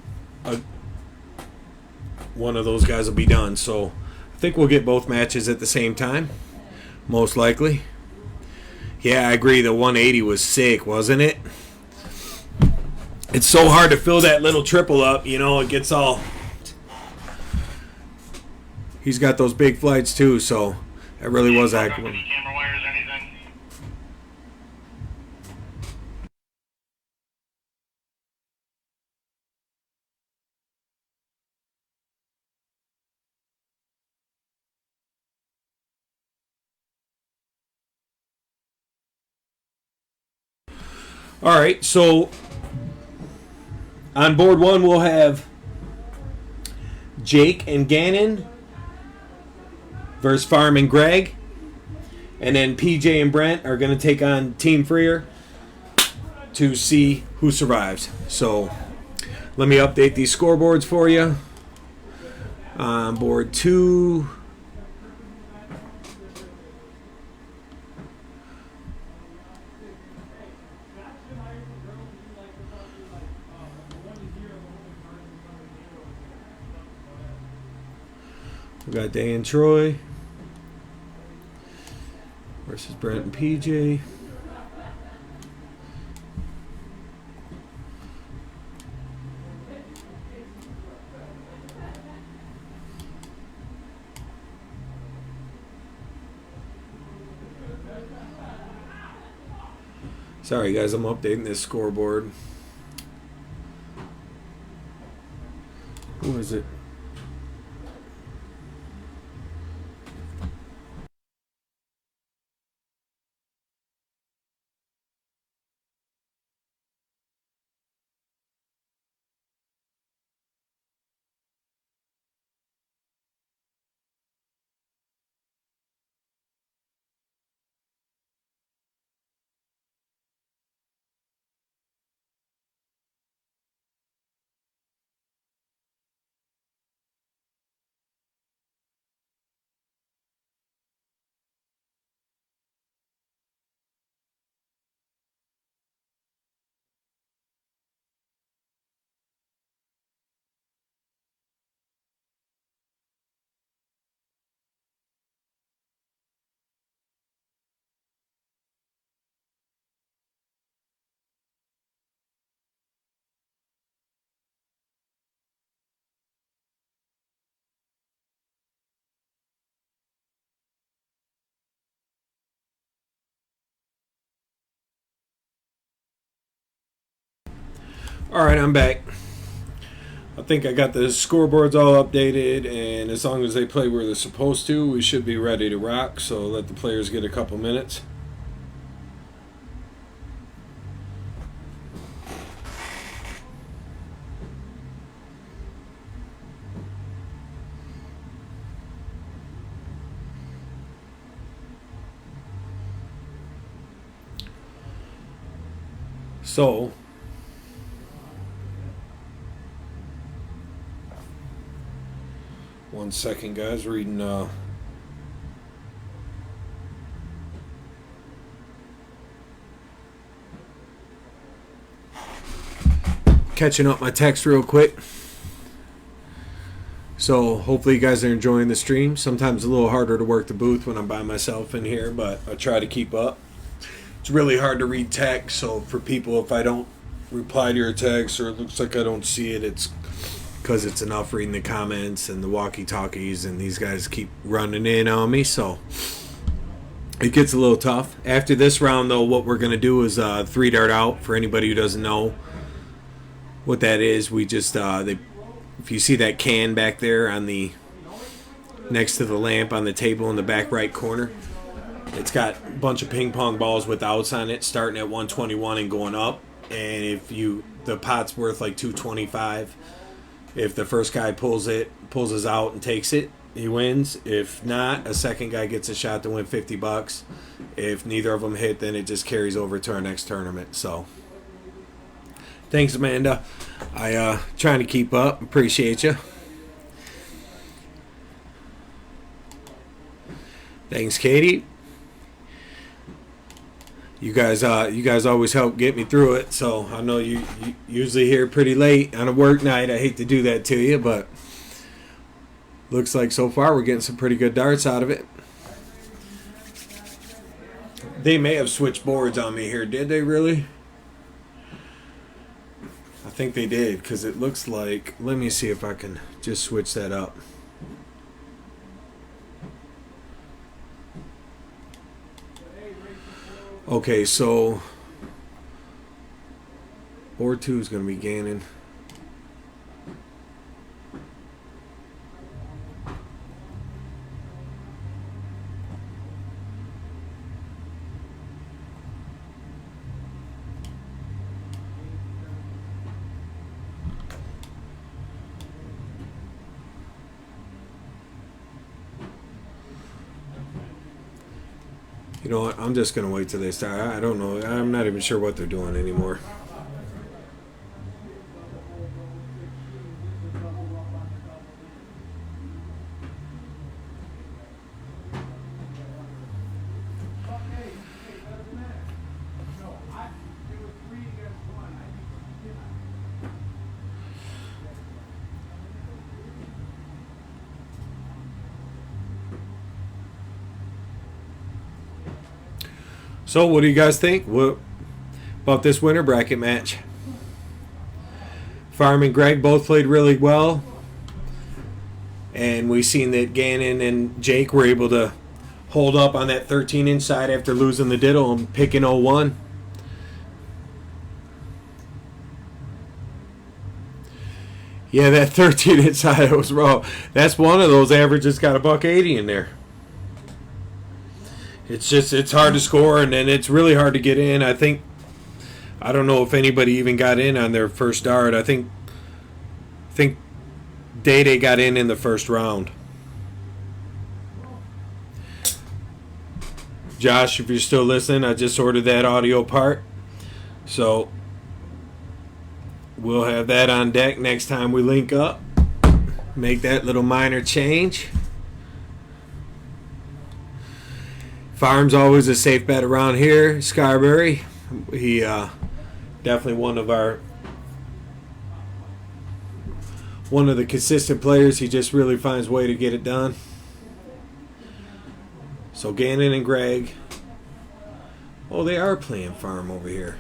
one of those guys will be done. So I think we'll get both matches at the same time, most likely. Yeah, I agree. The 180 was sick, wasn't it? It's so hard to fill that little triple up. You know, it gets all. He's got those big flights too, so that really was Hook up accurate. any camera wires, anything? All right, so on board one we'll have Jake and Gannon versus Farm and Greg, and then PJ and Brent are going to take on Team Freer to see who survives. So let me update these scoreboards for you. On board two, We got Dan and Troy versus Brent and PJ. Sorry guys, I'm updating this scoreboard. Who is it? All right, I'm back. I think I got the scoreboards all updated, and as long as they play where they're supposed to, we should be ready to rock. So let the players get a couple minutes. So, one second, guys. Reading. Catching up my text real quick. So, hopefully, you guys are enjoying the stream. Sometimes a little harder to work the booth when I'm by myself in here, but I try to keep up. It's really hard to read text, so for people, if I don't reply to your text or it looks like I don't see it, it's because it's enough reading the comments and the walkie-talkies, and these guys keep running in on me, so it gets a little tough. After this round, though, what we're going to do is 3-dart out. For anybody who doesn't know what that is, we just, if you see that can back there on the next to the lamp on the table in the back right corner, it's got a bunch of ping pong balls with outs on it, starting at 121 and going up. And if the pot's worth like 225. If the first guy pulls his out and takes it, he wins. If not, a second guy gets a shot to win $50. If neither of them hit, then it just carries over to our next tournament. So, thanks, Amanda. I trying to keep up. Appreciate you. Thanks, Katie. You guys always help get me through it, so I know you usually here pretty late on a work night. I hate to do that to you, but looks like so far we're getting some pretty good darts out of it. They may have switched boards on me here. Did they really? I think they did, because it looks like... Let me see if I can just switch that up. Okay, so board 2 is going to be Gannon. You know what? I'm just going to wait till they start. I don't know. I'm not even sure what they're doing anymore. So, what do you guys think? What about this winter bracket match? Farm and Greg both played really well. And we've seen that Gannon and Jake were able to hold up on that 13-inch side after losing the diddle and picking 0-1. Yeah, that 13-inch side was raw. That's one of those averages got a $1.80 in there. It's hard to score, and then it's really hard to get in. I don't know if anybody even got in on their first dart. I think Day got in the first round. Josh, if you're still listening, I just ordered that audio part. So we'll have that on deck next time we link up. Make that little minor change. Farm's always a safe bet around here. Scarberry, he definitely one of the consistent players. He just really finds a way to get it done. So Gannon and Greg. Oh, they are playing Farm over here.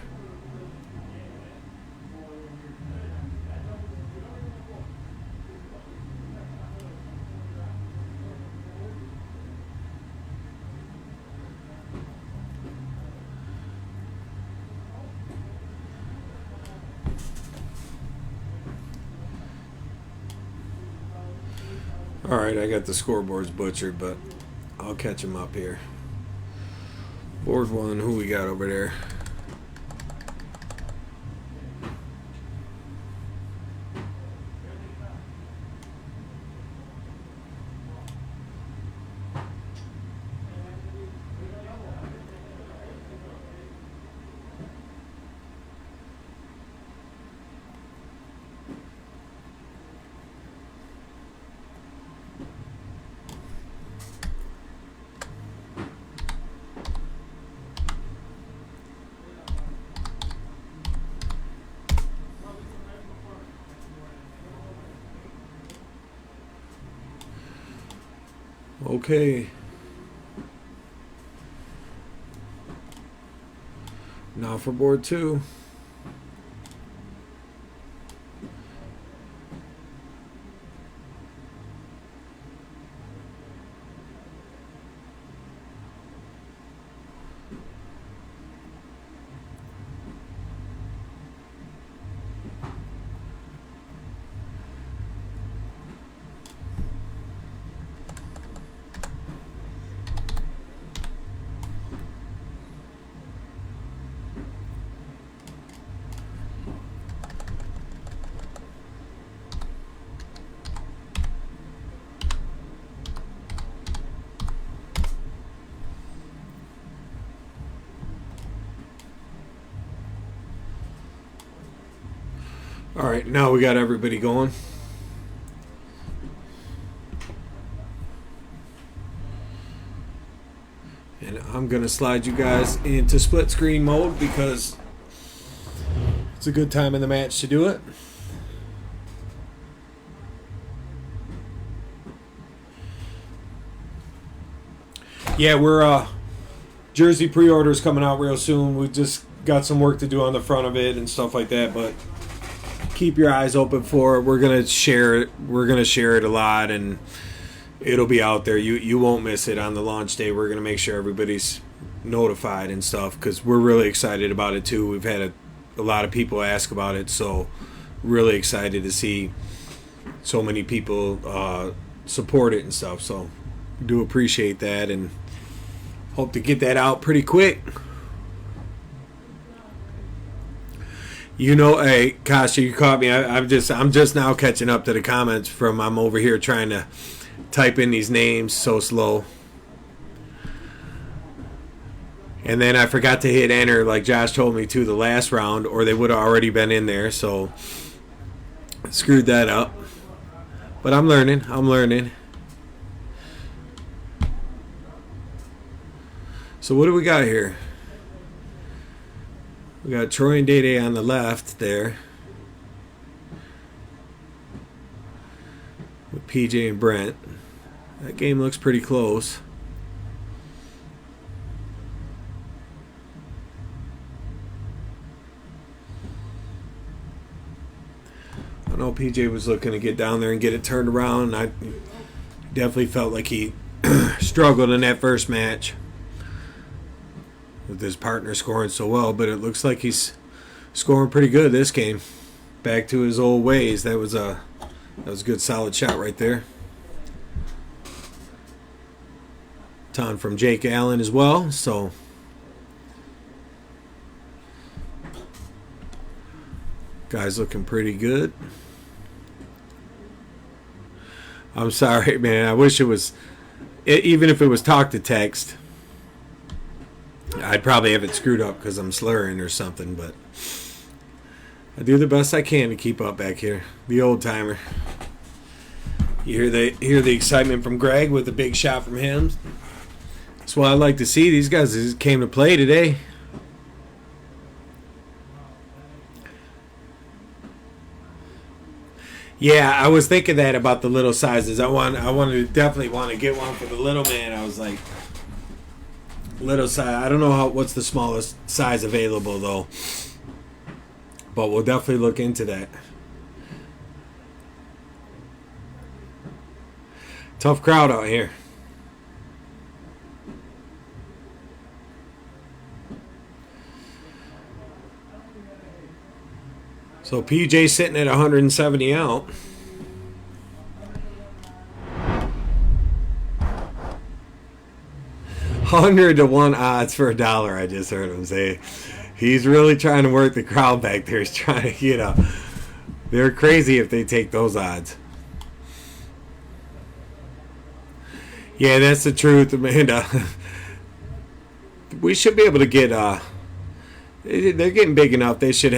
Alright, I got the scoreboards butchered, but I'll catch them up here. Board 1, who we got over there? Okay. Now for board 2. All right, now we got everybody going. And I'm going to slide you guys into split screen mode because it's a good time in the match to do it. Yeah, we're jersey pre-orders coming out real soon. We just got some work to do on the front of it and stuff like that, but keep your eyes open for it. We're gonna share it. We're gonna share it a lot, and it'll be out there. You won't miss it on the launch day. We're gonna make sure everybody's notified and stuff because we're really excited about it too. We've had a lot of people ask about it, so really excited to see so many people support it and stuff. So do appreciate that and hope to get that out pretty quick. You know, hey, Kasha, you caught me. I'm just now catching up to the comments from I'm over here trying to type in these names so slow. And then I forgot to hit enter like Josh told me to the last round, or they would have already been in there, so screwed that up. But I'm learning. So what do we got here? We got Troy and Day on the left there. With PJ and Brent. That game looks pretty close. well. PJ was looking to get down there and get it turned around. I definitely felt like he struggled in that first match with his partner scoring so well, but it looks like he's scoring pretty good this game. Back to his old ways. That was a good solid shot right there. Ton from Jake Allen as well, so guys looking pretty good. I'm sorry, man. I wish it was, even if it was talk to text, I'd probably have it screwed up because I'm slurring or something, but I do the best I can to keep up back here. The old timer. You hear the excitement from Greg with the big shot from him. That's what I like to see. These guys just came to play today. Yeah, I was thinking that about the little sizes. Definitely want to get one for the little man. I was like, little size. I don't know what's the smallest size available though, but we'll definitely look into that. Tough crowd out here. So PJ sitting at 170 out. $100-1 odds for $1. I just heard him say. He's really trying to work the crowd back there. He's trying to, they're crazy if they take those odds. Yeah, that's the truth, Amanda. We should be able to get. They're getting big enough. They should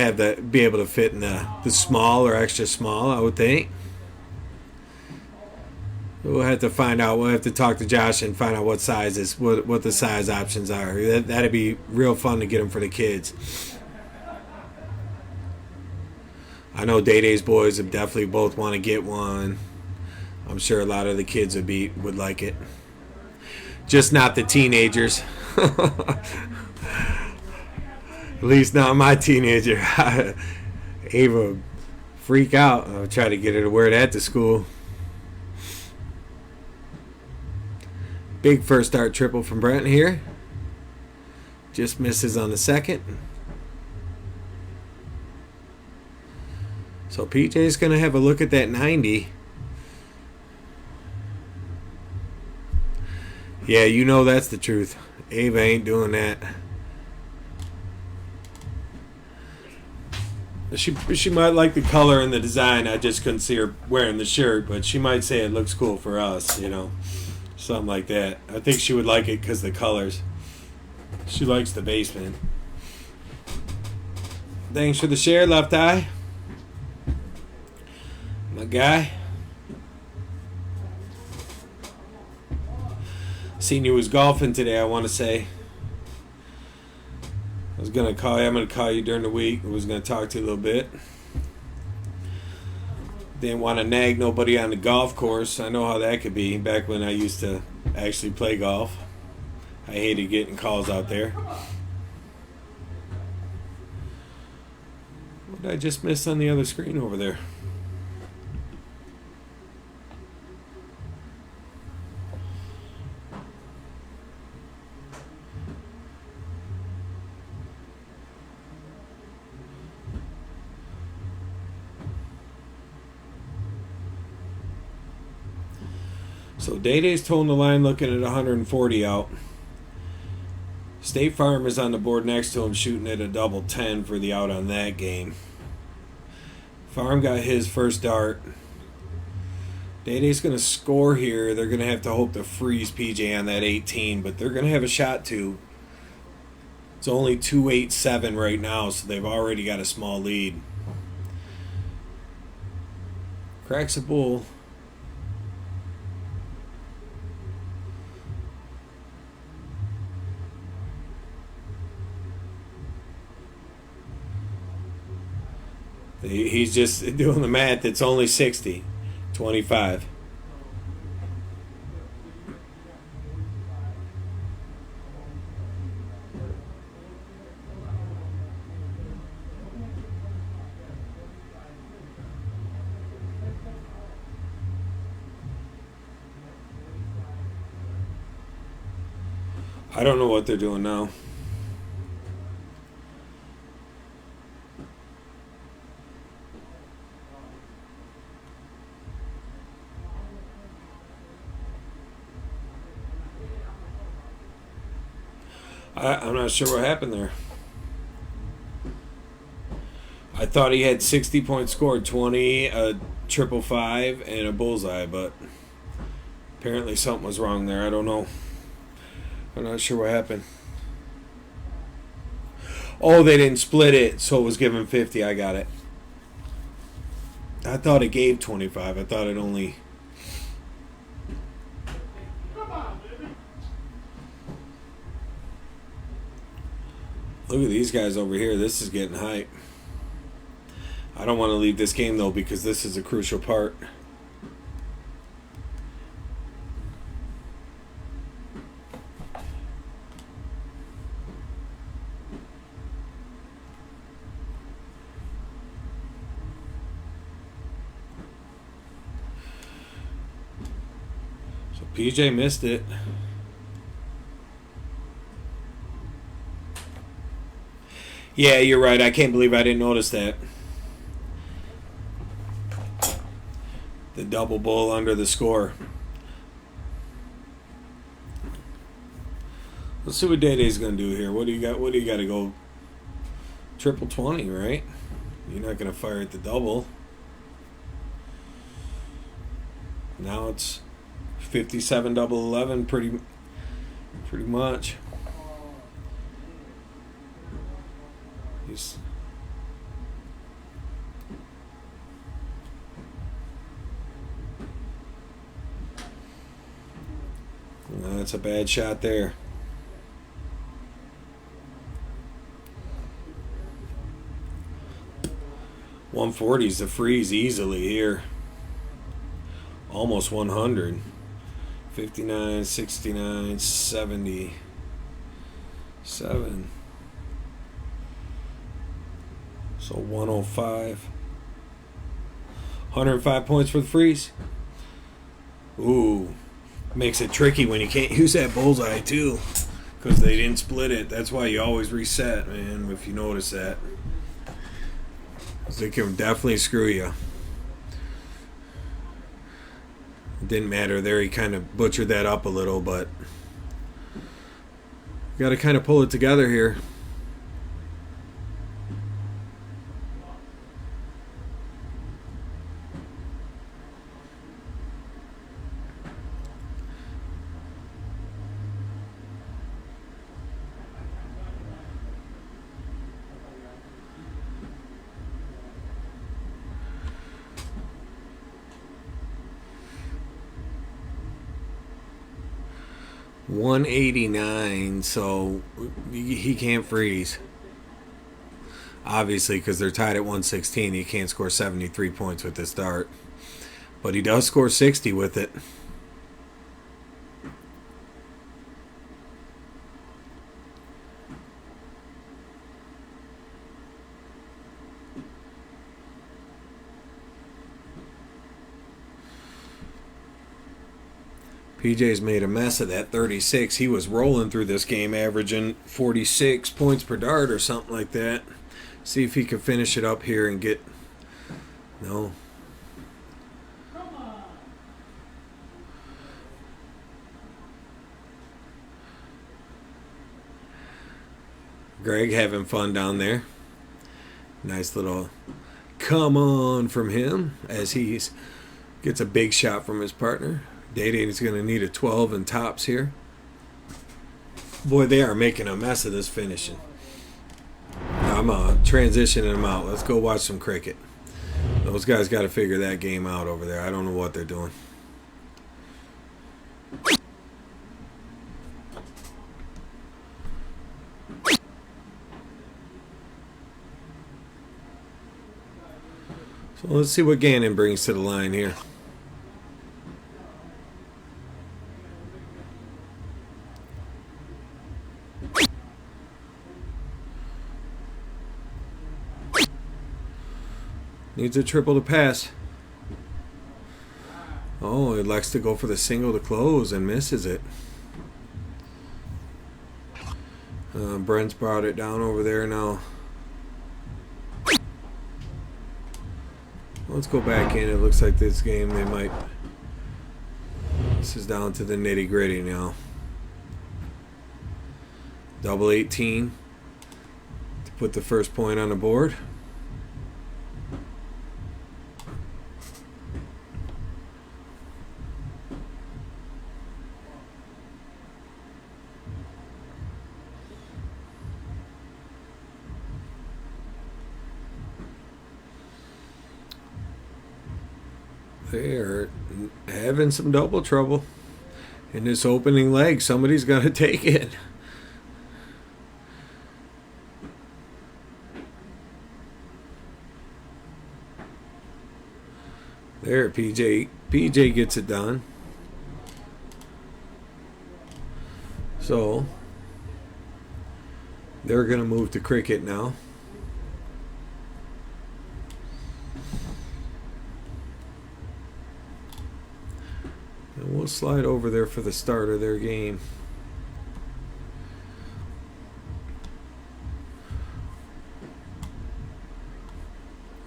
be able to fit in the small or extra small, I would think. We'll have to find out. We'll have to talk to Josh and find out what the size options are. That'd be real fun to get them for the kids. I know Day Day's boys would definitely both want to get one. I'm sure a lot of the kids would like it. Just not the teenagers. At least not my teenager. Ava freak out. I'll try to get her to wear that to school. Big first start triple from Brent here. Just misses on the second. So PJ's going to have a look at that 90. Yeah, that's the truth. Ava ain't doing that. She might like the color and the design. I just couldn't see her wearing the shirt, but she might say it looks cool for us, something like that. I think she would like it because the colors. She likes the basement. Thanks for the share, Left Eye. My guy. Seen you was golfing today, I want to say. I was going to call you. I'm going to call you during the week. I was going to talk to you a little bit. Didn't want to nag nobody on the golf course. I know how that could be back when I used to actually play golf. I hated getting calls out there. What did I just miss on the other screen over there? So Day Day's toeing the line looking at 140 out. State Farm is on the board next to him shooting at a double 10 for the out on that game. Farm got his first dart. Day Day's going to score here. They're going to have to hope to freeze PJ on that 18, but they're going to have a shot to. It's only 2-8-7 right now, so they've already got a small lead. Cracks a bull. He's just doing the math. It's only 60. 25. I don't know what they're doing now. I'm not sure what happened there. I thought he had 60 points scored, 20, a triple five, and a bullseye, but apparently something was wrong there. I don't know. I'm not sure what happened. Oh, they didn't split it, so it was given 50. I got it. I thought it gave 25. I thought it only... Look at these guys over here. This is getting hype. I don't want to leave this game, though, because this is a crucial part. So PJ missed it. Yeah, you're right. I can't believe I didn't notice that. The double bull under the score. Let's see what Day-Day's going to do here. What do you got? What do you got to go? Triple 20, right? You're not going to fire at the double. Now it's 57 double 11 pretty much. He's that's a bad shot there. $140's the freeze easily here. Almost 100. 59, 69, 70, 7. So 105. 105 points for the freeze. Ooh. Makes it tricky when you can't use that bullseye too, because they didn't split it. That's why you always reset, man, if you notice that. Because they can definitely screw you. It didn't matter there. He kind of butchered that up a little, but you got to kind of pull it together here. $189, so he can't freeze. Obviously, because they're tied at 116, he can't score 73 points with this dart. But he does score 60 with it. PJ's made a mess of that 36. He was rolling through this game, averaging 46 points per dart or something like that. See if he can finish it up here and get... No. Greg having fun down there. Nice little come on from him as he gets a big shot from his partner. Day-Day is going to need a 12 and tops here. Boy, they are making a mess of this finishing. I'm transitioning them out. Let's go watch some cricket. Those guys got to figure that game out over there. I don't know what they're doing. So let's see what Gannon brings to the line here. Needs a triple to pass. Oh, it likes to go for the single to close and misses it. Brent's brought it down over there now. Let's go back in. It looks like this game they might. This is down to the nitty gritty now. Double 18 to put the first point on the board. They're having some double trouble in this opening leg. Somebody's got to take it. There, PJ gets it done. So they're going to move to cricket now. And we'll slide over there for the start of their game.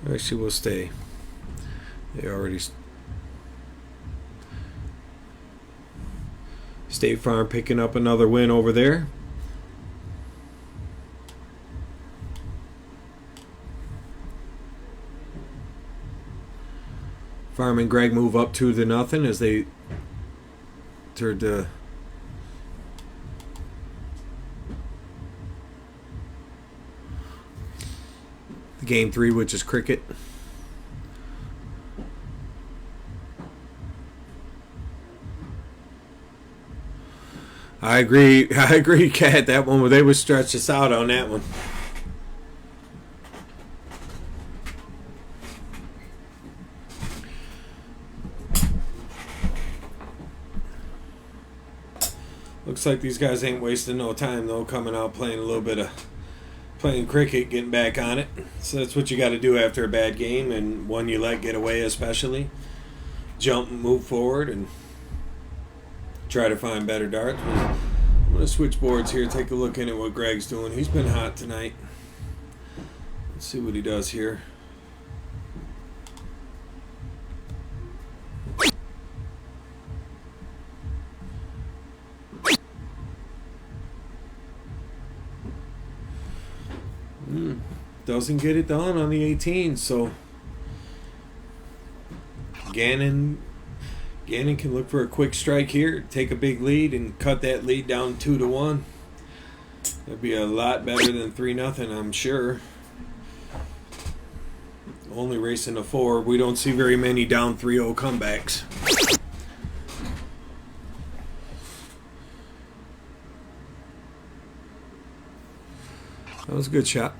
Actually, we'll stay. They already... State Farm picking up another win over there. Farm and Greg move up 2-0 as they turn to game 3, which is cricket. I agree, Kat. That one where they would stretch us out on that one. Looks like these guys ain't wasting no time though, coming out playing a little bit of playing cricket, getting back on it. So that's what you got to do after a bad game and one you let get away, especially. Jump and move forward and try to find better darts. I'm going to switch boards here, take a look in at what Greg's doing. He's been hot tonight. Let's see what he does here. Doesn't get it done on the 18, so Gannon can look for a quick strike here, take a big lead, and cut that lead down 2-1. That'd be a lot better than 3-0, I'm sure. Only racing to 4. We don't see very many down 3-0 comebacks. That was a good shot.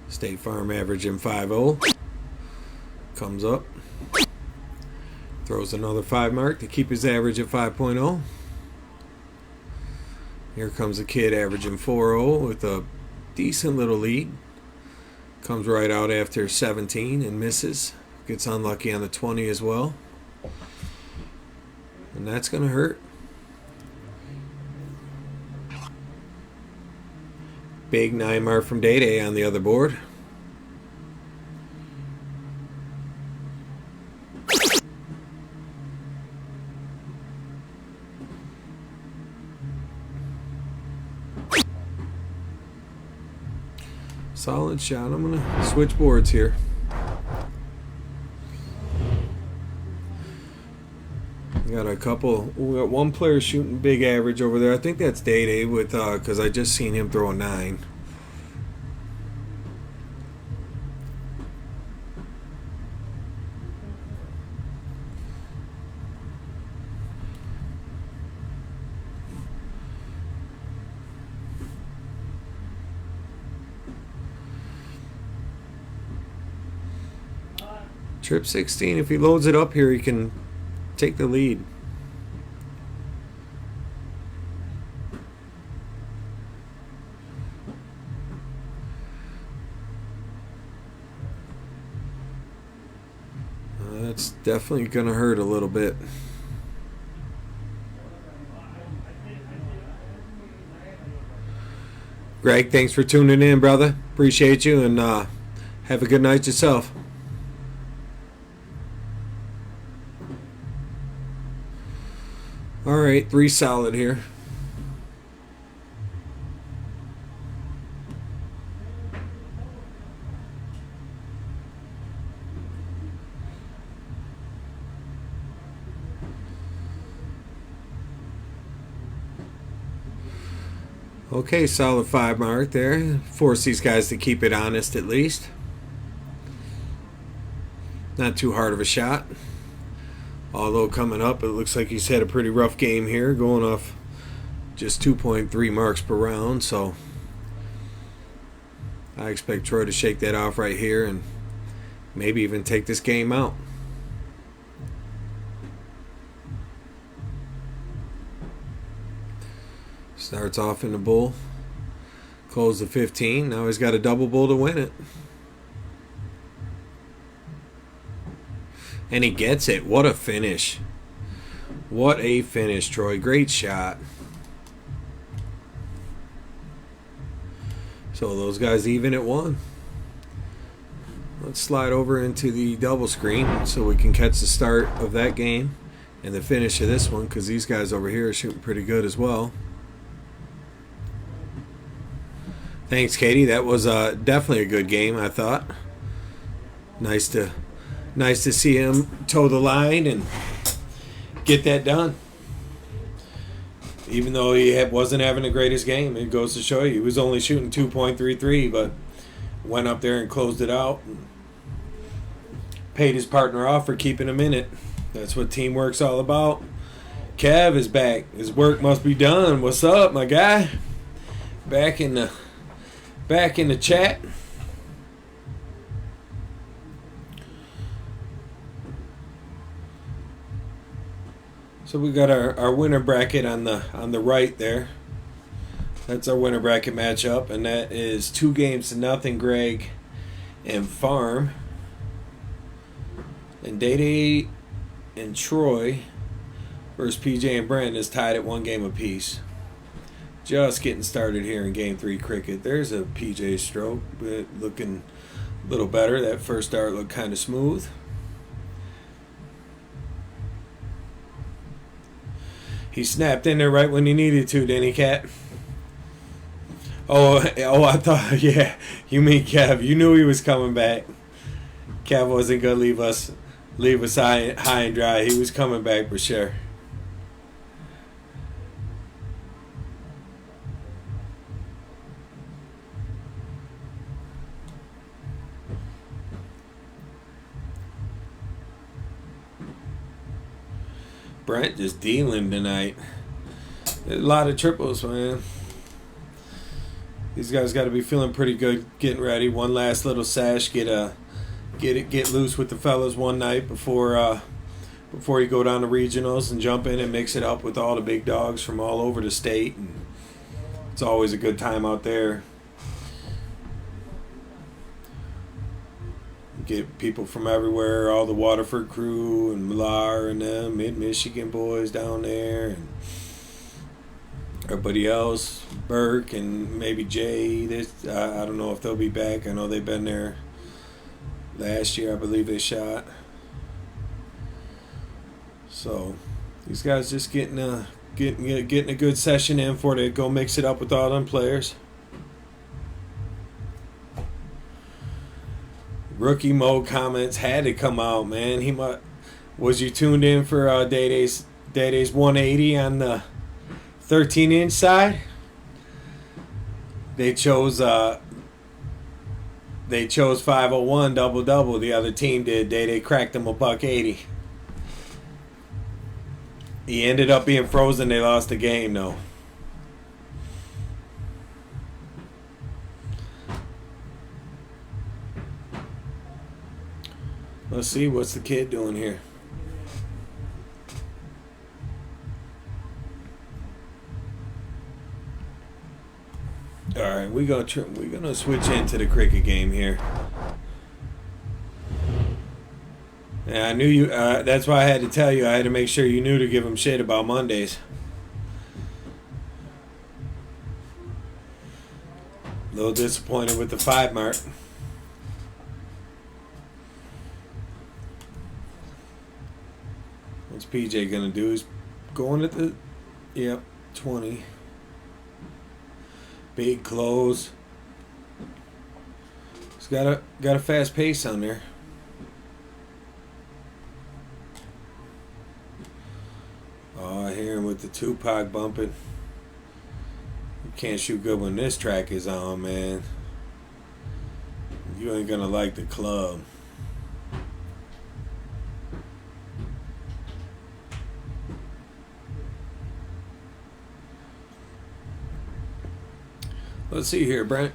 State Farm averaging 5-0. Comes up. Throws another 5 mark to keep his average at 5.0. Here comes a kid averaging 4-0 with a decent little lead. Comes right out after 17 and misses. Gets unlucky on the 20 as well. And that's going to hurt. Big 9 mark from Day Day on the other board. Solid shot. I'm going to switch boards here. We got a couple. We got one player shooting big average over there. I think that's Day Day with because I just seen him throw a 9. Trip 16. If he loads it up here, he can take the lead. That's definitely going to hurt a little bit. Greg, thanks for tuning in, brother. Appreciate you, and have a good night yourself. All right, 3 solid here. Okay, solid 5 mark there. Force these guys to keep it honest at least. Not too hard of a shot. Although coming up, it looks like he's had a pretty rough game here, going off just 2.3 marks per round. So I expect Troy to shake that off right here and maybe even take this game out. Starts off in the bull. Close to 15. Now he's got a double bull to win it. And he gets it. What a finish. What a finish, Troy. Great shot. So those guys even at 1. Let's slide over into the double screen so we can catch the start of that game and the finish of this one, because these guys over here are shooting pretty good as well. Thanks, Katie. That was definitely a good game, I thought. Nice to see him toe the line and get that done. Even though he wasn't having the greatest game, it goes to show you. He was only shooting 2.33, but went up there and closed it out. And paid his partner off for keeping him in it. That's what teamwork's all about. Kev is back. His work must be done. What's up, my guy? Back in the chat. So we got our winner bracket on the right there. That's our winner bracket matchup, and that is 2-0, Greg and Farm. And Day and Troy versus PJ and Brent is tied at 1 game apiece. Just getting started here in Game 3 cricket. There's a PJ stroke, but looking a little better. That first start looked kind of smooth. He snapped in there right when he needed to, didn't he, Cat? Oh, I thought, yeah, you mean Kev. You knew he was coming back. Kev wasn't going to leave us high and dry. He was coming back for sure. Brent just dealing tonight. A lot of triples, man. These guys got to be feeling pretty good, getting ready. One last little sash, get loose with the fellas one night before you go down to regionals and jump in and mix it up with all the big dogs from all over the state. And it's always a good time out there. Get people from everywhere, all the Waterford crew and Millar and them, Mid-Michigan boys down there, and everybody else, Burke and maybe Jay. I don't know if they'll be back. I know they've been there last year. I believe they shot. So these guys just getting a good session in for to go mix it up with all them players. Rookie mode comments had to come out, man. Was you tuned in for Day Day's 180 on the 13-inch side? They chose 501 double. The other team did. They cracked them $180. He ended up being frozen. They lost the game though. Let's see, what's the kid doing here? All right, we're gonna switch into the cricket game here. And I knew you. That's why I had to tell you. I had to make sure you knew to give him shit about Mondays. little disappointed with the 5 mark. What's PJ gonna do? He's going at the 20. Big close. He's got a fast pace on there. Oh, I hear him with the Tupac bumping. You can't shoot good when this track is on, man. You ain't gonna like the club. Let's see here, Brent.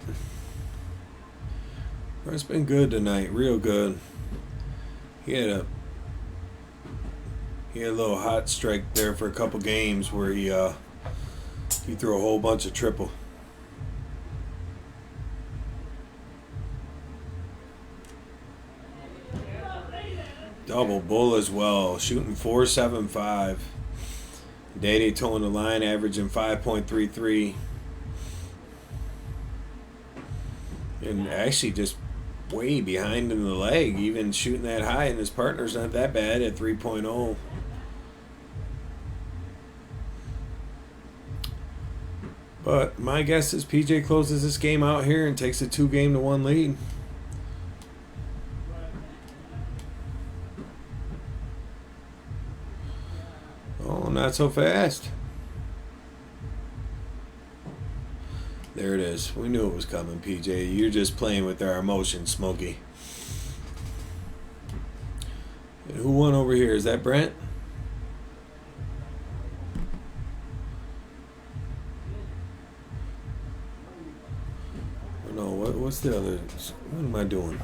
Brent's been good tonight, real good. He had a little hot streak there for a couple games where he threw a whole bunch of triple. Double bull as well, shooting .475. Day towing the line, averaging 5.33. And actually just way behind in the leg, even shooting that high, and his partner's not that bad at 3.0. But my guess is PJ closes this game out here and takes a 2-1 lead. Oh, not so fast. There it is. We knew it was coming, PJ. You're just playing with our emotions, Smokey. And who won over here? Is that Brent? No, what's the other? What am I doing?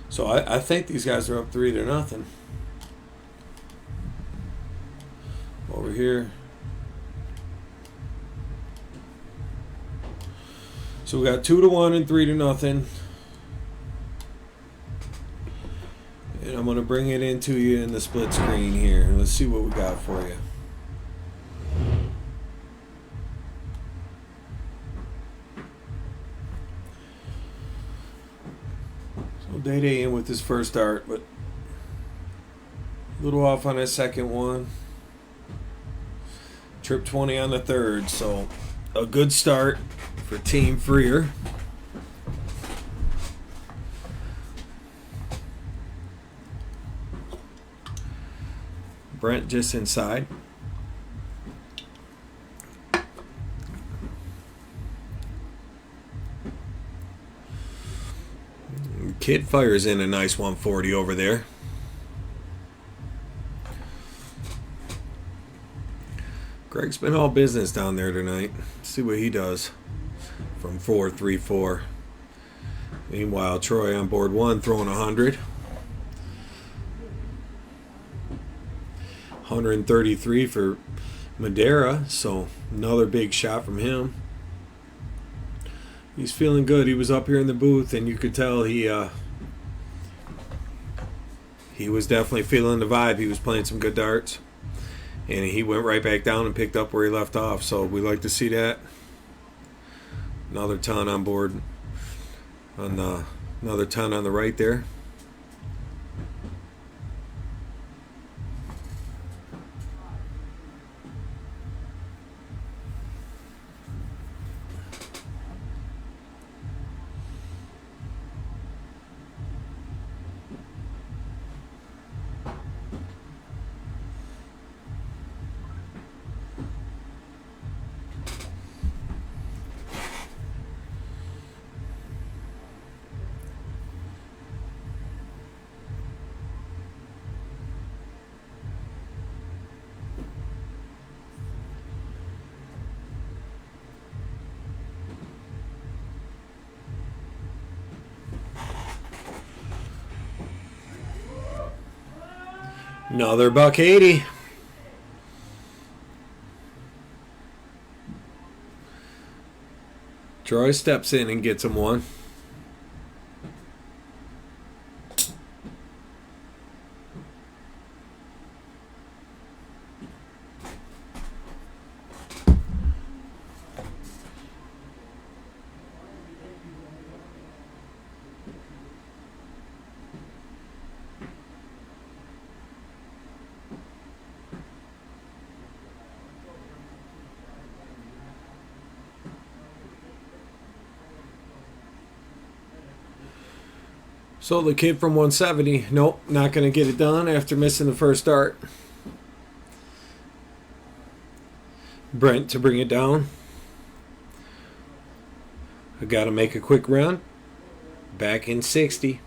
So I think these guys are up 3-0. Over here. So we got 2-1 and 3-0. And I'm going to bring it into you in the split screen here. Let's see what we got for you. So Day in with his first start, but a little off on his second one. Trip 20 on the third, so a good start for Team Freer. Brent just inside. Kid fires in a nice 140 over there. Greg's been all business down there tonight. Let's see what he does from 4-3-4. Meanwhile, Troy on board 1 throwing 100. 133 for Madeira, so another big shot from him. He's feeling good. He was up here in the booth, and you could tell he was definitely feeling the vibe. He was playing some good darts, and he went right back down and picked up where he left off. So we like to see that. Another ton on board. Another ton on the right there. Another $180. Troy steps in and gets him one. So the kid from 170, nope, not going to get it done after missing the first start. Brent to bring it down. I got to make a quick run. Back in 60.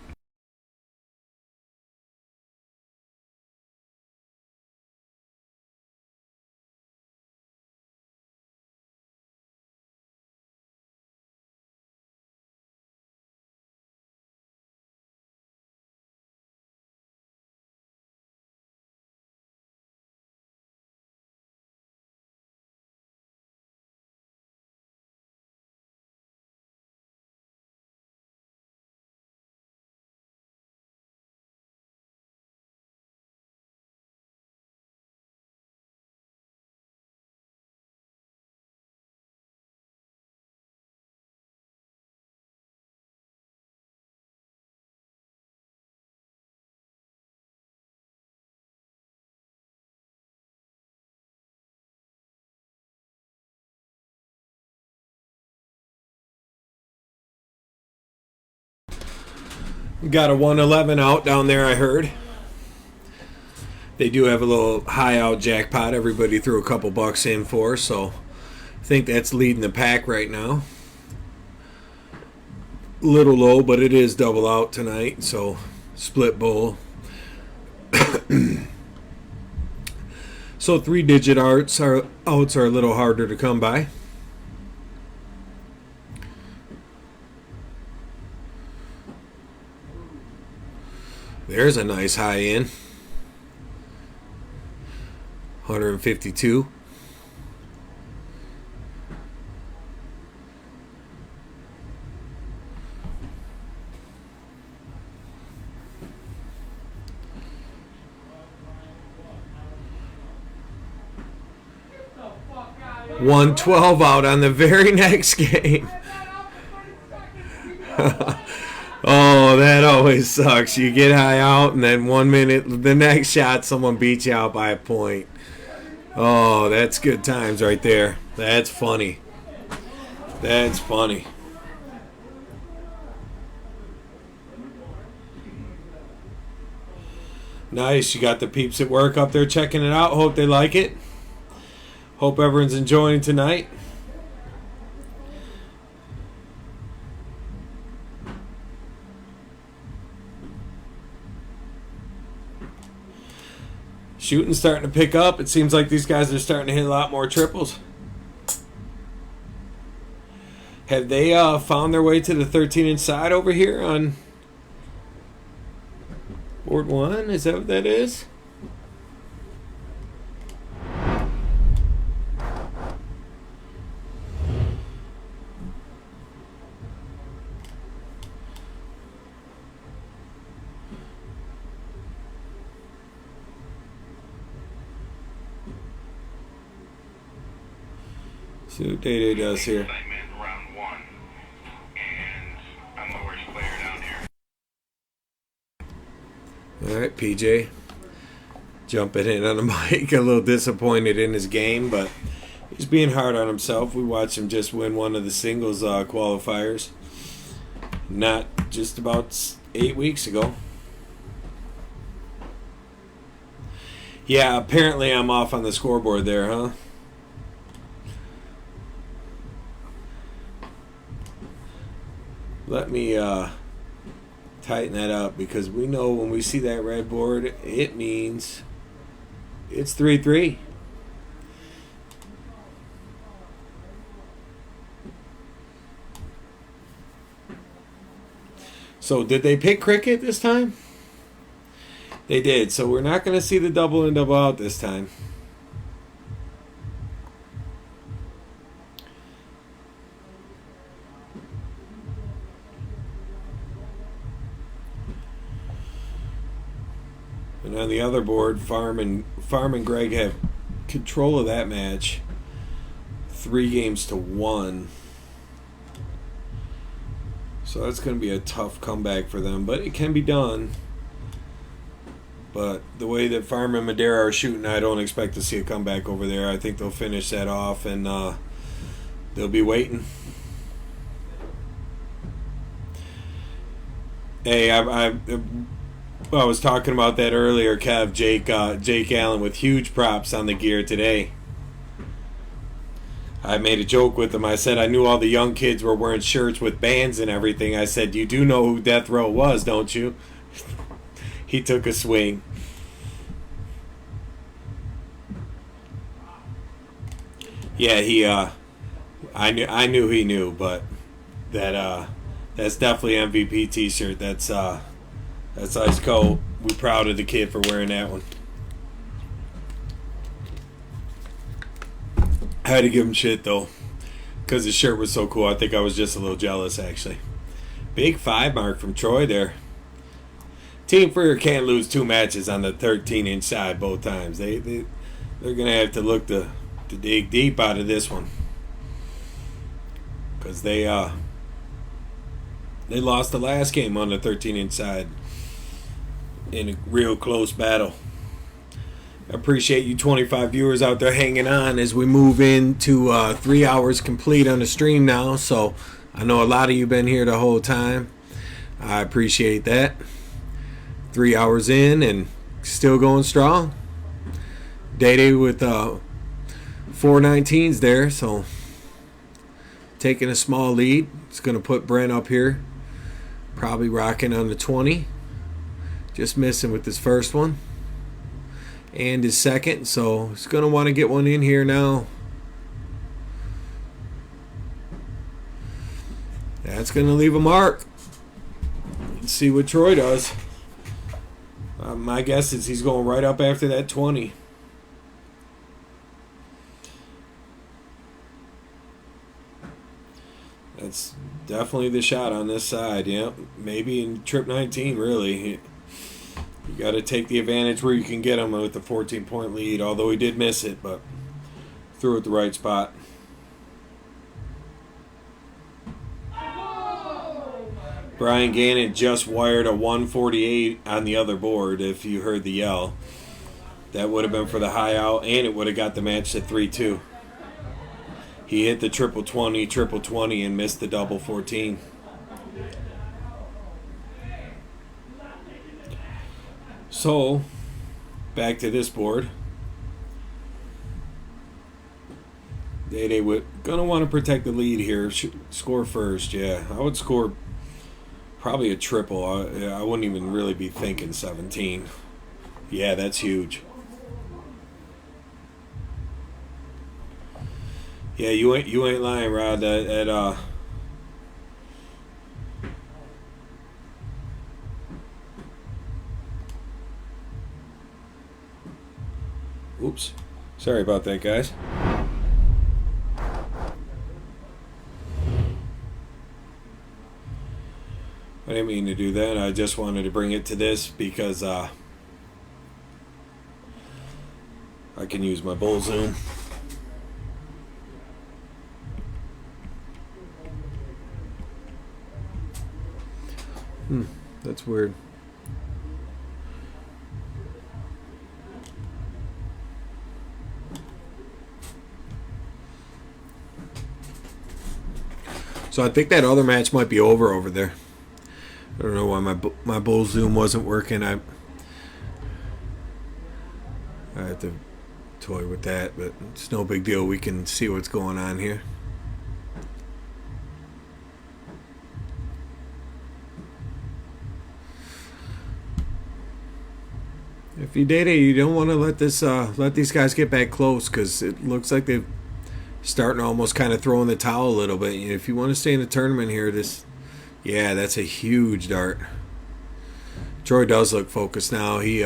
Got a 111 out down there, I heard. They do have a little high out jackpot everybody threw a couple bucks in for, so I think that's leading the pack right now. Little low, but it is double out tonight, so split bowl. So 3-digit outs are a little harder to come by. There's a nice high in. 152. $112 out on the very next game. Oh, that always sucks. You get high out, and then 1 minute, the next shot, someone beats you out by a point. Oh, that's good times right there. That's funny. That's funny. Nice. You got the peeps at work up there checking it out. Hope they like it. Hope everyone's enjoying tonight. Shooting starting to pick up. It seems like these guys are starting to hit a lot more triples. Have they found their way to the 13-inch side over here on board 1? Is that what that is? See what Day does here. Round 1, and I'm the worst player down here. All right, PJ. Jumping in on the mic. A little disappointed in his game, but he's being hard on himself. We watched him just win one of the singles qualifiers. Not just about 8 weeks ago. Yeah, apparently I'm off on the scoreboard there, huh? Let me tighten that up, because we know when we see that red board, it means it's 3-3. So did they pick cricket this time? They did. So we're not going to see the double and double out this time. And on the other board, Farm and Greg have control of that match. 3-1. So that's going to be a tough comeback for them, but it can be done. But the way that Farm and Madeira are shooting, I don't expect to see a comeback over there. I think they'll finish that off, and they'll be waiting. Hey, I was talking about that earlier, Kev. Jake Allen with huge props on the gear today. I made a joke with him. I said I knew all the young kids were wearing shirts with bands and everything. I said, you do know who Death Row was, don't you? He took a swing. Yeah, I knew he knew, but that's definitely MVP T-shirt. That's ice cold. We're proud of the kid for wearing that one. I had to give him shit though, because his shirt was so cool. I think I was just a little jealous actually. Big 5 mark from Troy there. Team Freer can't lose 2 matches on the 13-inch side both times. They're gonna have to look to dig deep out of this one, because they lost the last game on the 13-inch side in a real close battle. I appreciate you 25 viewers out there hanging on as we move into 3 hours complete on the stream now. So I know a lot of you been here the whole time. I appreciate that. 3 hours in and still going strong. Day with 419s there, so taking a small lead. It's going to put Brent up here, probably rocking on the 20. Just missing with his first one and his second, so he's going to want to get one in here now. That's going to leave a mark. Let's see what Troy does. My guess is he's going right up after that 20. That's definitely the shot on this side. Yeah, maybe in trip 19, really. You got to take the advantage where you can get him with the 14-point lead, although he did miss it, but threw it the right spot. Brian Gannon just wired a 148 on the other board, if you heard the yell. That would have been for the high out, and it would have got the match to 3-2. He hit the triple 20, and missed the double 14. So, back to this board. They would gonna want to protect the lead here. Score first, yeah. I would score probably a triple. I wouldn't even really be thinking 17. Yeah, that's huge. Yeah, you ain't lying, Rod. Oops. Sorry about that, guys. I didn't mean to do that. I just wanted to bring it to this because I can use my bull zoom. That's weird. So I think that other match might be over there. I don't know why my bull zoom wasn't working. I have to toy with that, but it's no big deal. We can see what's going on here. If you did it, you don't want to let these guys get back close, because it looks like they're starting to almost kind of throw in the towel a little bit. If you want to stay in the tournament here, yeah, that's a huge dart. Troy does look focused now. He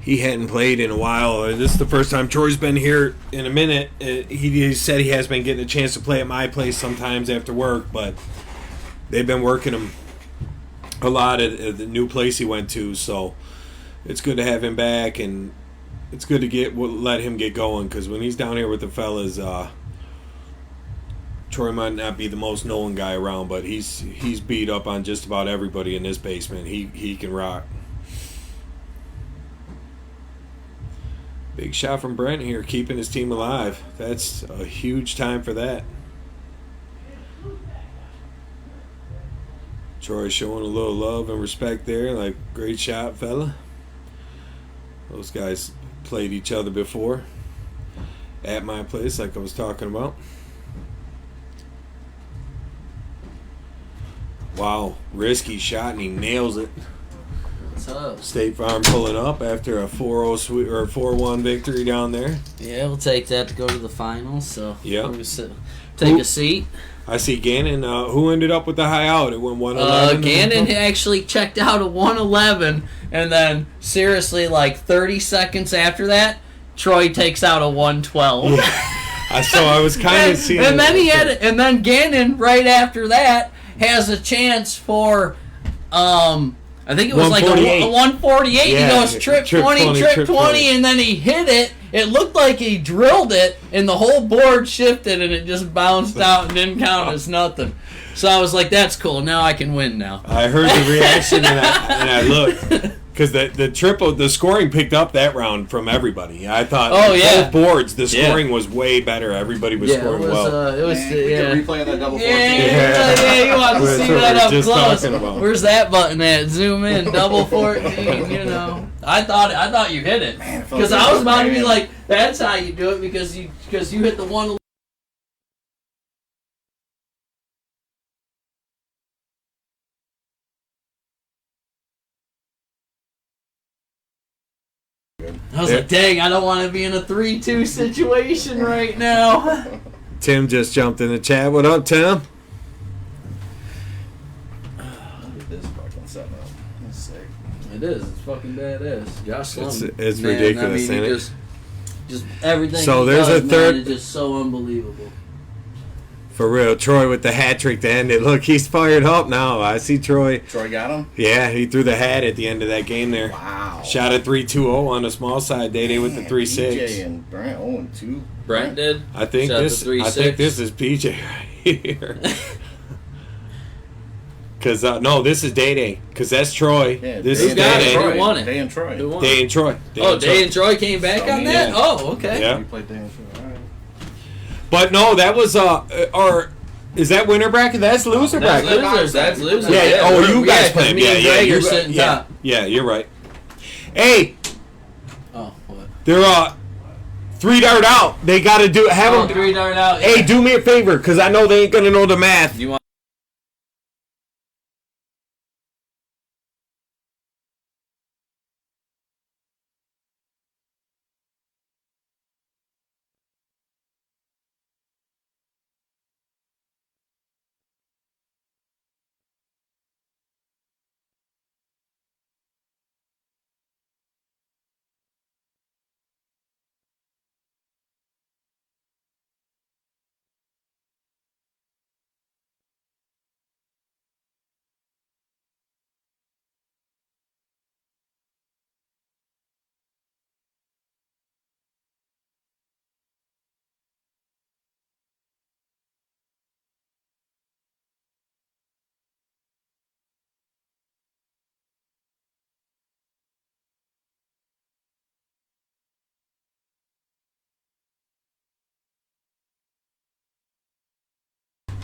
hadn't played in a while. This is the first time Troy's been here in a minute. He said he has been getting a chance to play at my place sometimes after work, but they've been working him a lot at the new place he went to, so it's good to have him back, and it's good to let him get going, because when he's down here with the fellas, Troy might not be the most known guy around, but he's beat up on just about everybody in this basement. He can rock. Big shot from Brent here, keeping his team alive. That's a huge time for that. Troy showing a little love and respect there. Like, great shot, fella. Those guys played each other before at my place, like I was talking about. Wow, risky shot, and he nails it. What's up? State Farm pulling up after a 4-0 sweep or a 4-1 victory down there. Yeah, we'll take that to go to the finals. So Yeah. we'll take a seat. I see Gannon. Who ended up with the high out? It went 111. Gannon actually checked out at 111, and then seriously, like 30 seconds after that, Troy takes out a 112. Yeah. I was kind of seeing. And then Gannon right after that has a chance for I think it was like a 148. Yeah, he goes trip 20, trip 20, and then he hit it. It looked like he drilled it, and the whole board shifted, and it just bounced out and didn't count as nothing. So I was like, that's cool. Now I can win now. I heard the reaction, and I looked. Because the scoring picked up that round from everybody. I thought both boards, the scoring was way better. Everybody was scoring well. We can replay that double 14. Yeah, you want to see that up close. About. Where's that button at? Zoom in, double 14, you know. I thought you hit it. Because I was about to be like, that's how you do it because you hit the one. I was like, dang, I don't want to be in a 3-2 situation right now. Tim just jumped in the chat. What up, Tim? Look at this fucking setup. That's sick. It is. It's fucking badass. Josh Sloan. It's ridiculous, ain't it? Just everything So he there's does, a third. man, is just so unbelievable. For real, Troy with the hat trick to end it. Look, he's fired up now. I see Troy. Troy got him? Yeah, he threw the hat at the end of that game there. Wow. Shot a 3-2-0 on the small side. Day with the 3-6. PJ and Brent 0-2. Brent did. I think Shot this. the I 3-6. think this is PJ right here. Cause no, this is Day. Cause that's Troy. Yeah, this Day is and Day. Troy. Who won it? Day and Troy. Who won? Day and Troy. Day and Troy came back on that? Yeah. Oh, okay. Yeah. We played Day and Troy. All right. But no, that was or is that winner bracket? That's loser That's bracket. losers. That's losers. Yeah. Oh, you guys played. Me and Greg are you're sitting right. top. Yeah, you're right. Hey, Oh, what? they're 3-dart out. They got to have them. 3-dart out. Hey, do me a favor, cause I know they ain't gonna know the math. You want?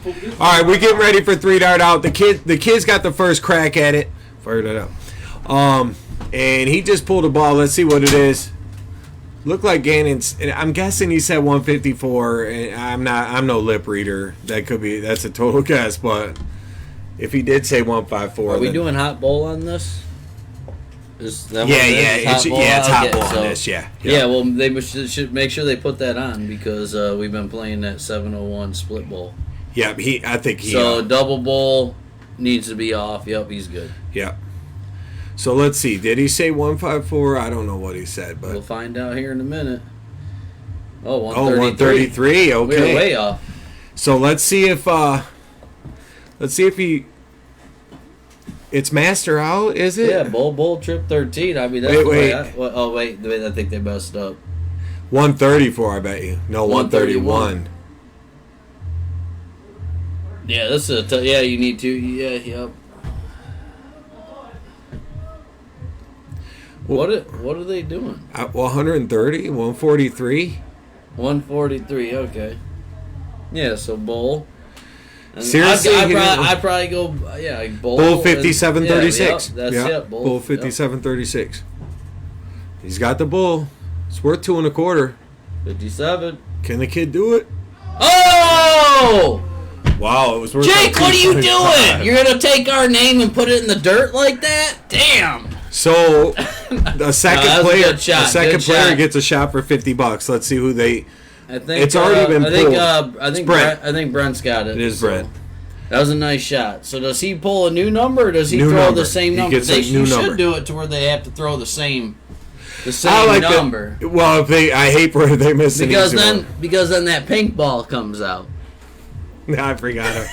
All right, we're getting ready for 3-dart out. The kid's got the first crack at it. Fired it out. And he just pulled a ball. Let's see what it is. Looked like Gannon's. I'm guessing he said 154. And I'm no lip reader. That's a total guess. But if he did say 154, Are we doing hot bowl on this? Is that Yeah, what it is? it's hot Okay, bowl on so- this. Yeah. Yeah, well, they should make sure they put that on because we've been playing that 701 split bowl. Yeah, I think he. So double bowl needs to be off. Yep, he's good. Yeah. So let's see. Did he say 154? I don't know what he said, but We'll find out here in a minute. Oh, 133. Okay. We're way off. So let's see if he. It's master out, is it? Yeah, bowl trip 13. I mean, that's Wait. I think they messed up. 134, I bet you. No, 131. Yeah, this is yeah. You need to. Yeah, yep. What are they doing? 130, 143. 143. Okay. Yeah. So bowl. Seriously, I'd probably go, bull. Bull 57.36. That's it. Bull 57.36. He's got the bull. It's worth 2 1/4. 57. Can the kid do it? Oh! Wow, it was worth. Jake, what are you 2.25. doing? You're gonna take our name and put it in the dirt like that? Damn! So the second player, good shot, the second good player shot. gets a shot for $50. Let's see who they. I think It's already been pulled. I think Brent. I think Brent's got it. It is so. Brent. That was a nice shot. So does he pull a new number, or does he New throw number. the same He number? gets a new You number. should do it to where they have to throw the same I like number. that. Well, I hate where they miss an Because easy then that pink ball comes out. one. I forgot it.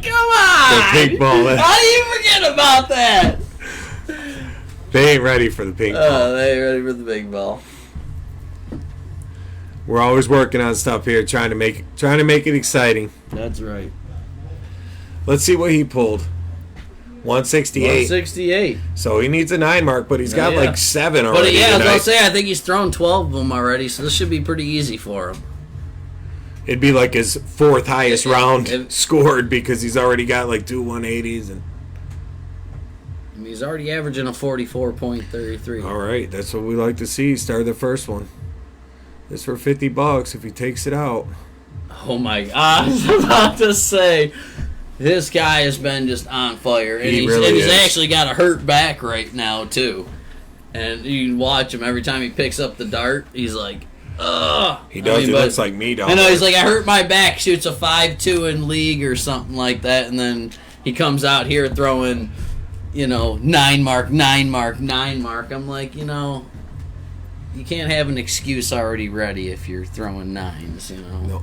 Come on! The pink ball. How do you forget about that? They ain't ready for the pink ball. They ain't ready for the big ball. We're always working on stuff here, trying to make it exciting. That's right. Let's see what he pulled. 168. 168. So he needs a 9 mark, but he's got Yeah. like 7 But already. yeah, I was tonight. gonna say I think he's thrown 12 of them already, so this should be pretty easy for him. It'd be like his 4th highest round if- scored because he's already got like 2 180s and. I mean, he's already averaging a 44.33. All right, that's what we like to see. Start the first one. This for $50 if he takes it out. Oh my God! I was about to say, this guy has been just on fire, and He he's, really and he's is. actually got a hurt back right now too. And you can watch him every time he picks up the dart. He's like, ugh. He does. He but- looks like me, dog. I know, he's like, I hurt my back, shoots a 5.2 in league or something like that, and then he comes out here throwing, 9 mark, 9 mark, 9 mark. I'm like, you can't have an excuse already ready if you're throwing 9s, No.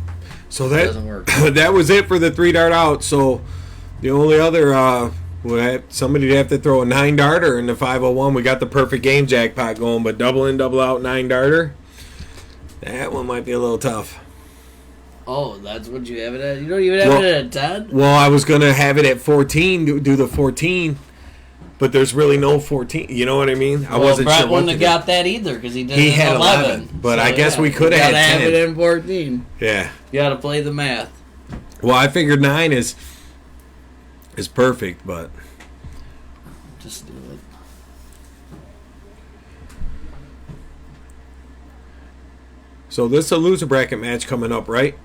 So It doesn't work. that was it for the 3 dart out. So the only other somebody'd have to throw a 9 darter in the 501. We got the perfect game jackpot going, but double in, double out 9 darter. That one might be a little tough. Oh, that's what you have it at? You don't even have it at 10? Well, I was gonna have it at 14, do the 14, but there's really no 14. You know what I mean? I wasn't Brett sure. wouldn't What have to got that either because he did He it had at 11. but I guess we coulda you had gotta have 10. it in 14. do. Yeah. You got to play the math. Well, I figured 9 is perfect, but Just do it. so this is a loser bracket match coming up, right?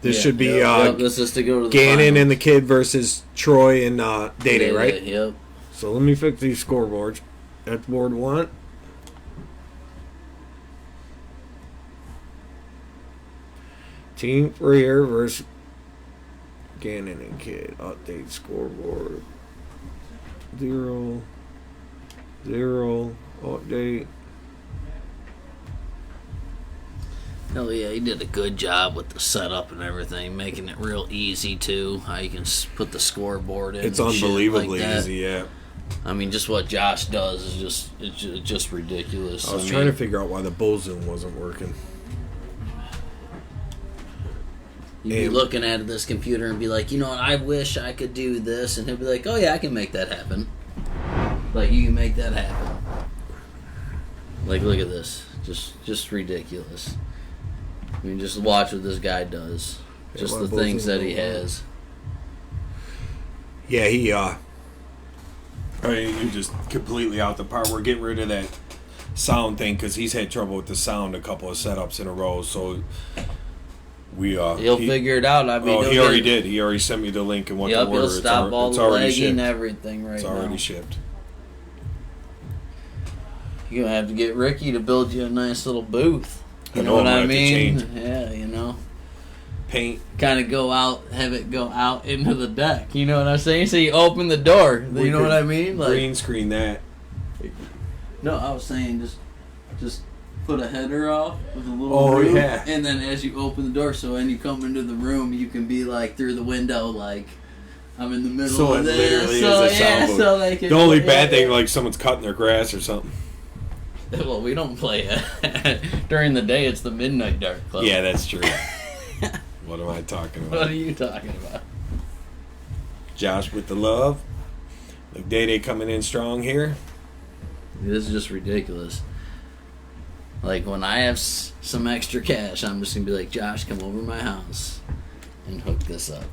This should be this is to go to the Gannon finals. and the kid versus Troy and Day, right? Yep. So let me fix these scoreboards. That's board 1. Team Freer versus Gannon and Kid. Update scoreboard. 0, 0. Update. Oh yeah, he did a good job with the setup and everything, making it real easy too. How you can put the scoreboard in. It's and shit unbelievably like that. easy, yeah. I mean, just what Josh does is just ridiculous. I was trying to figure out why the bull zoom wasn't working. You'd be and- looking at this computer and be like, you know what, I wish I could do this, and he'll be like, oh yeah, I can make that happen. Like, you can make that happen. Like, look at this, just ridiculous. I mean, just watch what this guy does. Just my the bull things zoom that he won't work. has. Yeah, he I mean, you just completely out the part. We're getting rid of that sound thing because he's had trouble with the sound a couple of setups in a row. So we He'll figure it out. I mean, Oh, he'll he already get- did. He already sent me the link and what Yep, to order. he'll stop all it's the already lagging and shipped. everything right It's now. already shipped. You're gonna have to get Ricky to build you a nice little booth. You I know know, what I'm I gonna have to mean? change. Yeah, Paint. kind of go out, have it go out into the deck. You know what I'm saying? So you open the door. We You know could what I mean? Like, Green screen that. no, I was saying just put a header off with a little Oh, roof, yeah. and then as you open the door, so when you come into the room, you can be like through the window, like I'm in the middle So of it this. literally So is a yeah, sound booth. so they can, The only yeah, bad thing, yeah. like someone's cutting their grass or something. Well, we don't play it during the day. It's the Midnight Dark Club. Yeah, that's true. What am I talking about? What are you talking about? Josh with the love. Look, Day coming in strong here. This is just ridiculous. Like, when I have some extra cash, I'm just going to be like, Josh, come over to my house and hook this up.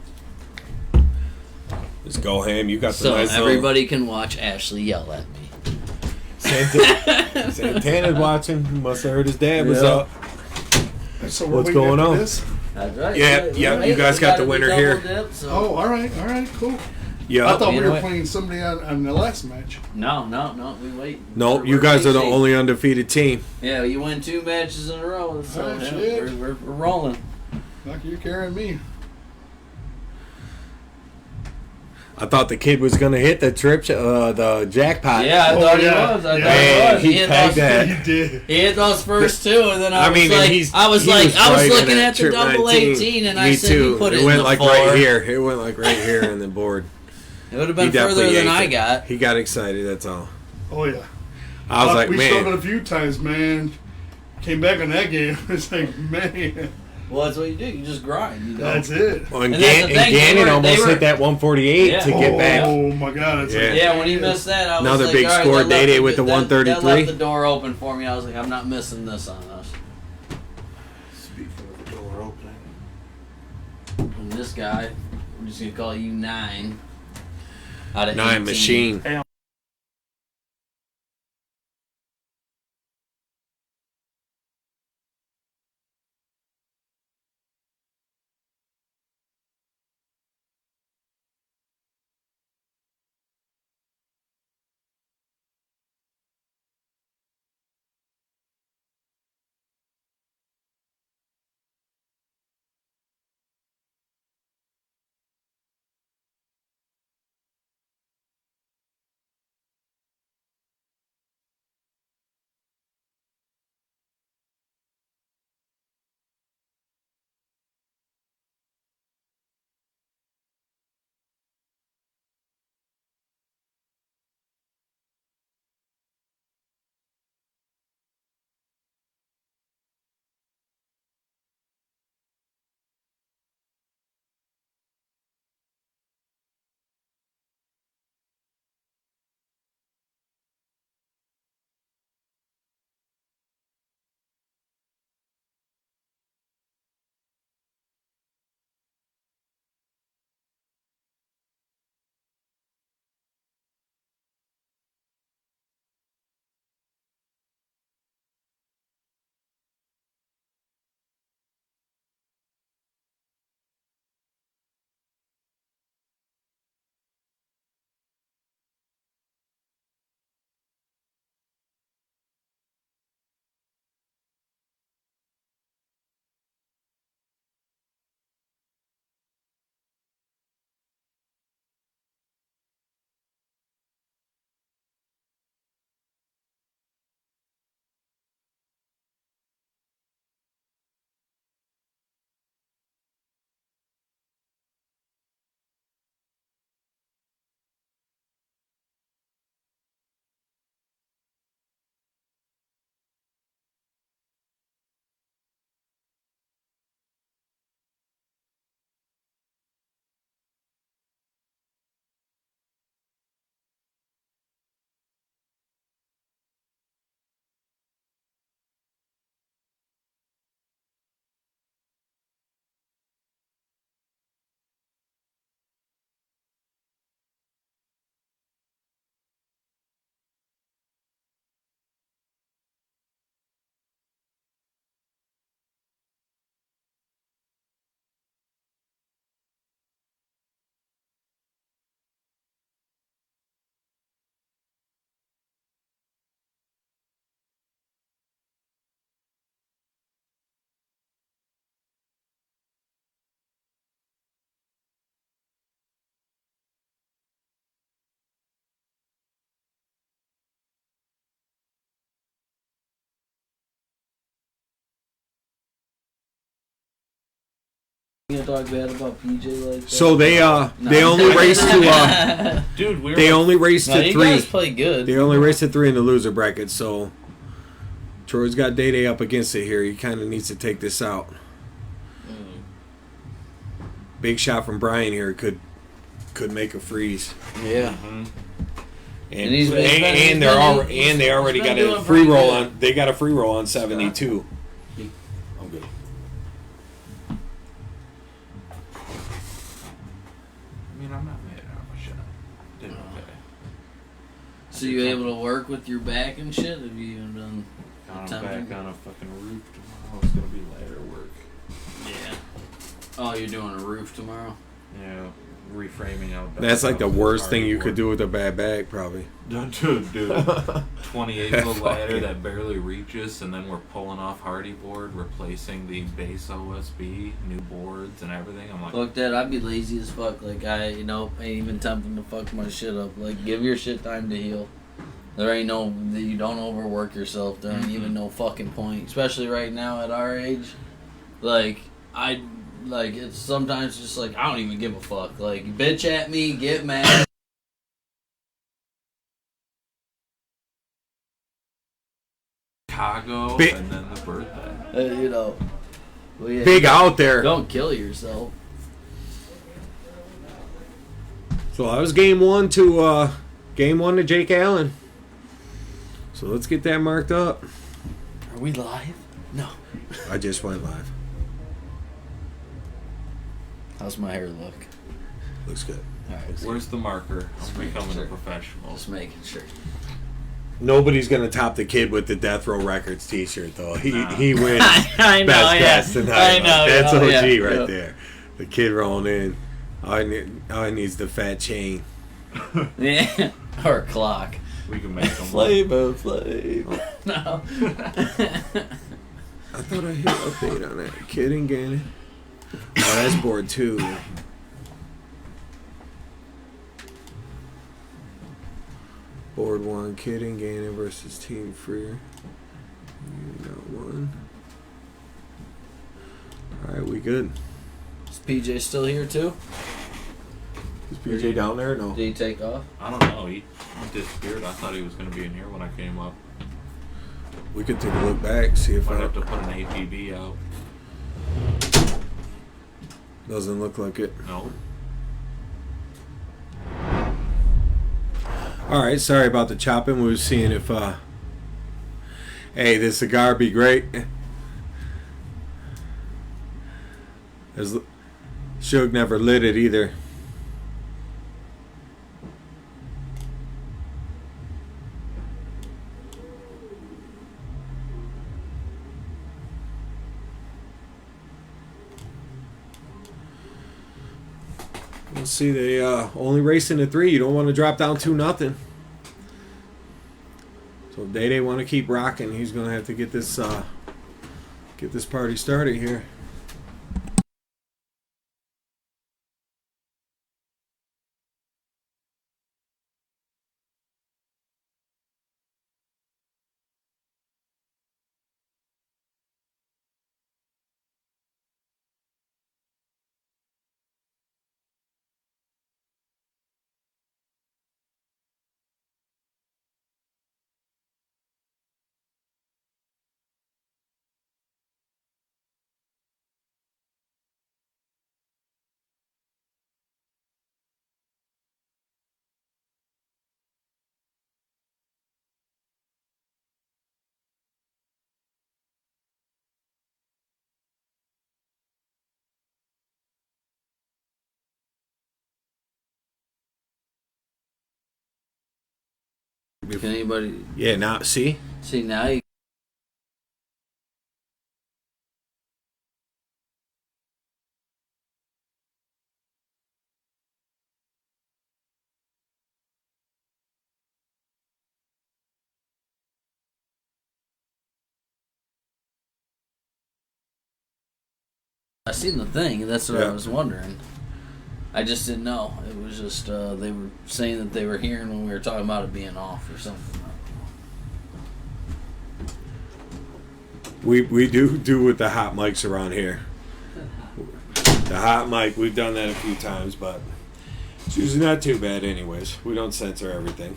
Just go ham. You got the So nice everybody can watch Ashley yell at me. Santana's watching. He must have heard his dad was Yeah. up. So we're What's waiting going after on? This? That's right. Yeah, you guys got the winner here. Oh, all right, cool. Yeah. I thought we You know were what? playing somebody on the last match. No, we wait. Nope, you We're guys are the racing. only undefeated team. Yeah, you win 2 matches in a row, so Oh, yeah, shit. we're rolling. Like you're carrying me. I thought the kid was gonna hit the the jackpot. Yeah, I Oh, thought yeah. he was. I Yeah. thought he Man, was. he hit tagged those, that. He did. he hit those first 2, and then I was mean, and like, he's- I was he was right looking in at the trip double 18, and I Me said, too. you put it, It in went the like 4. right here. It went like right here in the board. It would have He been further definitely than yanked I it. got. He got excited. That's all. Oh yeah. I was like, we struggled man. a few times, man. Came back on that game. It's like, man, Well, that's what you do. You just grind. You know? that's it. Well, and, And that's the thing, Gannon they almost were- hit that 148 Yeah. to get back. Oh my God! It's like, Yeah, when he missed that, I was Another like, big all right, score, that left Day-Day with the that 133. left the door open for me. I was like, I'm not missing this on us. Speaking of the door opening. And this guy, we're just gonna call you 9. Out of 9 18. machine. You gonna talk bad about PJ like that? So they only raced to Dude, we were they only raced No, to you 3. guys play good. They only raced to 3 in the loser bracket. So Troy's got Day-Day up against it here. He kind of needs to take this out. Big shot from Brian here could make a freeze. Yeah. And he's been- they already he's got been a doing free pretty roll good. on. They got a free roll on 72. I'm good. I mean, I'm not mad at how much So you able to work with your back and shit? Have you even done? I'm Attempting? back on a fucking roof tomorrow. It's gonna be ladder work. Yeah. Oh, you're doing a roof tomorrow? Yeah, reframing out. That's like the houses, worst thing party you could board. do with a bad back, probably. Dude, 28-foot ladder that barely reaches, and then we're pulling off hardy board, replacing the base OSB, new boards and everything. I'm like, Fuck that. I'd be lazy as fuck. Like, ain't even tempting to fuck my shit up. Like, give your shit time to heal. There ain't no, you don't overwork yourself. There ain't even no fucking point. Especially right now at our age. Like, it's sometimes just like, I don't even give a fuck. Like, bitch at me, get mad. Chicago, Big- and then the birthday. Well, yeah, Big out there. don't kill yourself. So that was game one to Jake Allen. So let's get that marked up. Are we live? No. I just went live. How's my hair look? Looks good. Alright. Where's the marker? I'm becoming Sure. a professional. Just making sure. Nobody's gonna top the kid with the Death Row Records T-shirt, though. He wins I know, best yeah. guess tonight. I know, That's yeah, OG yeah, right yeah. there. The kid rolling in. All he needs the fat chain. Yeah. Or a clock. We can make them. Flavor. No. I thought I hit update on that. Kid and Gannon. Oh, that's board 2. Board 1, Kid and Gannon versus Team Freer. You got 1. Alright, we good. Is PJ still here too? Is PJ down there? No. Did he take off? I don't know. He disappeared. I thought he was going to be in here when I came up. We could take a look back, see if Might I... have to put an APB out. Doesn't look like it. No. Alright, sorry about the chopping. We were seeing if, hey, this cigar be great. Suge never lit it either. Let's see, they only racing at 3. You don't want to drop down 2-0. So if Day want to keep rocking, he's gonna have to get this party started here. Can anybody Yeah, now see. see now? You I seen the thing, and that's what I Yeah. was wondering. I just didn't know. It was just they were saying that they were hearing when we were talking about it being off or something. We do with the hot mics around here. The hot mic, we've done that a few times, but it's usually not too bad anyways. We don't censor everything.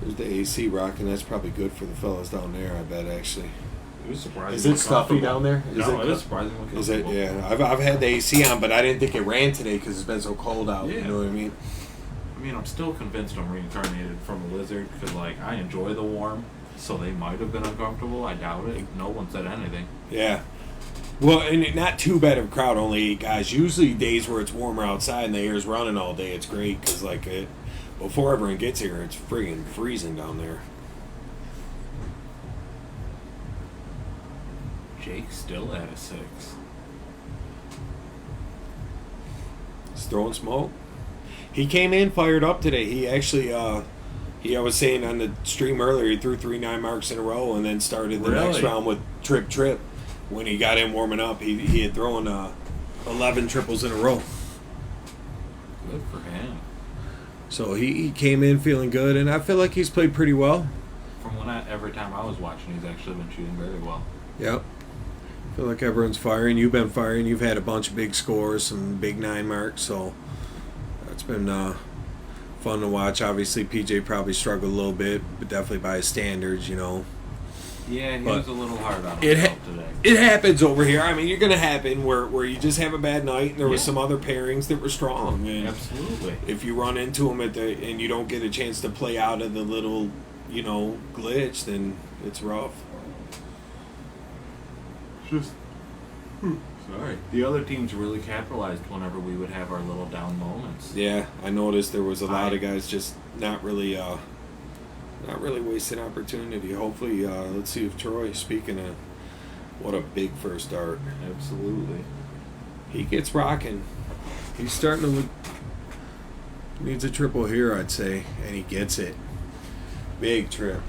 There's the AC rocking. That's probably good for the fellas down there, I bet, actually. It was surprisingly Is it stuffy comfortable. down there? No, it is surprisingly comfortable. Is it? Yeah. I've had the AC on, but I didn't think it ran today because it's been so cold out. You Yeah. know what I mean? I mean, I'm still convinced I'm reincarnated from a lizard because, like, I enjoy the warm, so they might have been uncomfortable. I doubt it. No one said anything. Yeah. Well, and not too bad of a crowd, only 8 guys. Usually days where it's warmer outside and the air's running all day, it's great because before everyone gets here, it's friggin' freezing down there. Jake's still at a 6. He's throwing smoke. He came in fired up today. He actually, I was saying on the stream earlier, he threw 3 9 marks in a row and then started the next round with trip. When he got in warming up, he had thrown 11 triples in a row. Good for him. So he came in feeling good, and I feel like he's played pretty well. From every time I was watching, he's actually been shooting very well. Yep. I feel like everyone's firing. You've been firing. You've had a bunch of big scores, some big 9 marks, so it's been fun to watch. Obviously, PJ probably struggled a little bit, but definitely by his standards, Yeah, he But was a little hard on himself today. It happens over here. I mean, you're going to happen where you just have a bad night, and there was some other pairings that were strong. And Absolutely. if you run into them and you don't get a chance to play out of the little, glitch, then it's rough. Just sorry. The other teams really capitalized whenever we would have our little down moments. Yeah, I noticed there was a lot of guys just not really wasting opportunity. Hopefully, let's see if Troy, speaking of what a big first start. Absolutely. He gets rocking. He's starting to look, needs a triple here, I'd say, and he gets it. Big trip.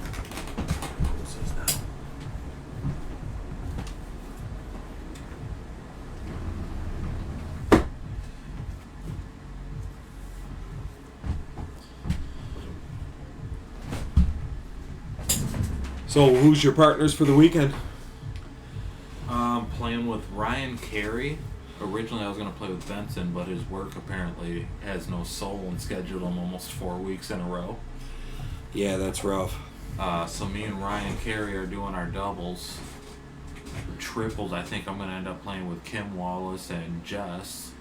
So, who's your partners for the weekend? Playing with Ryan Carey. Originally, I was going to play with Benson, but his work apparently has no soul and scheduled him almost 4 weeks in a row. Yeah, that's rough. So me and Ryan Carey are doing our doubles. Triples, I think I'm going to end up playing with Kim Wallace and Jess.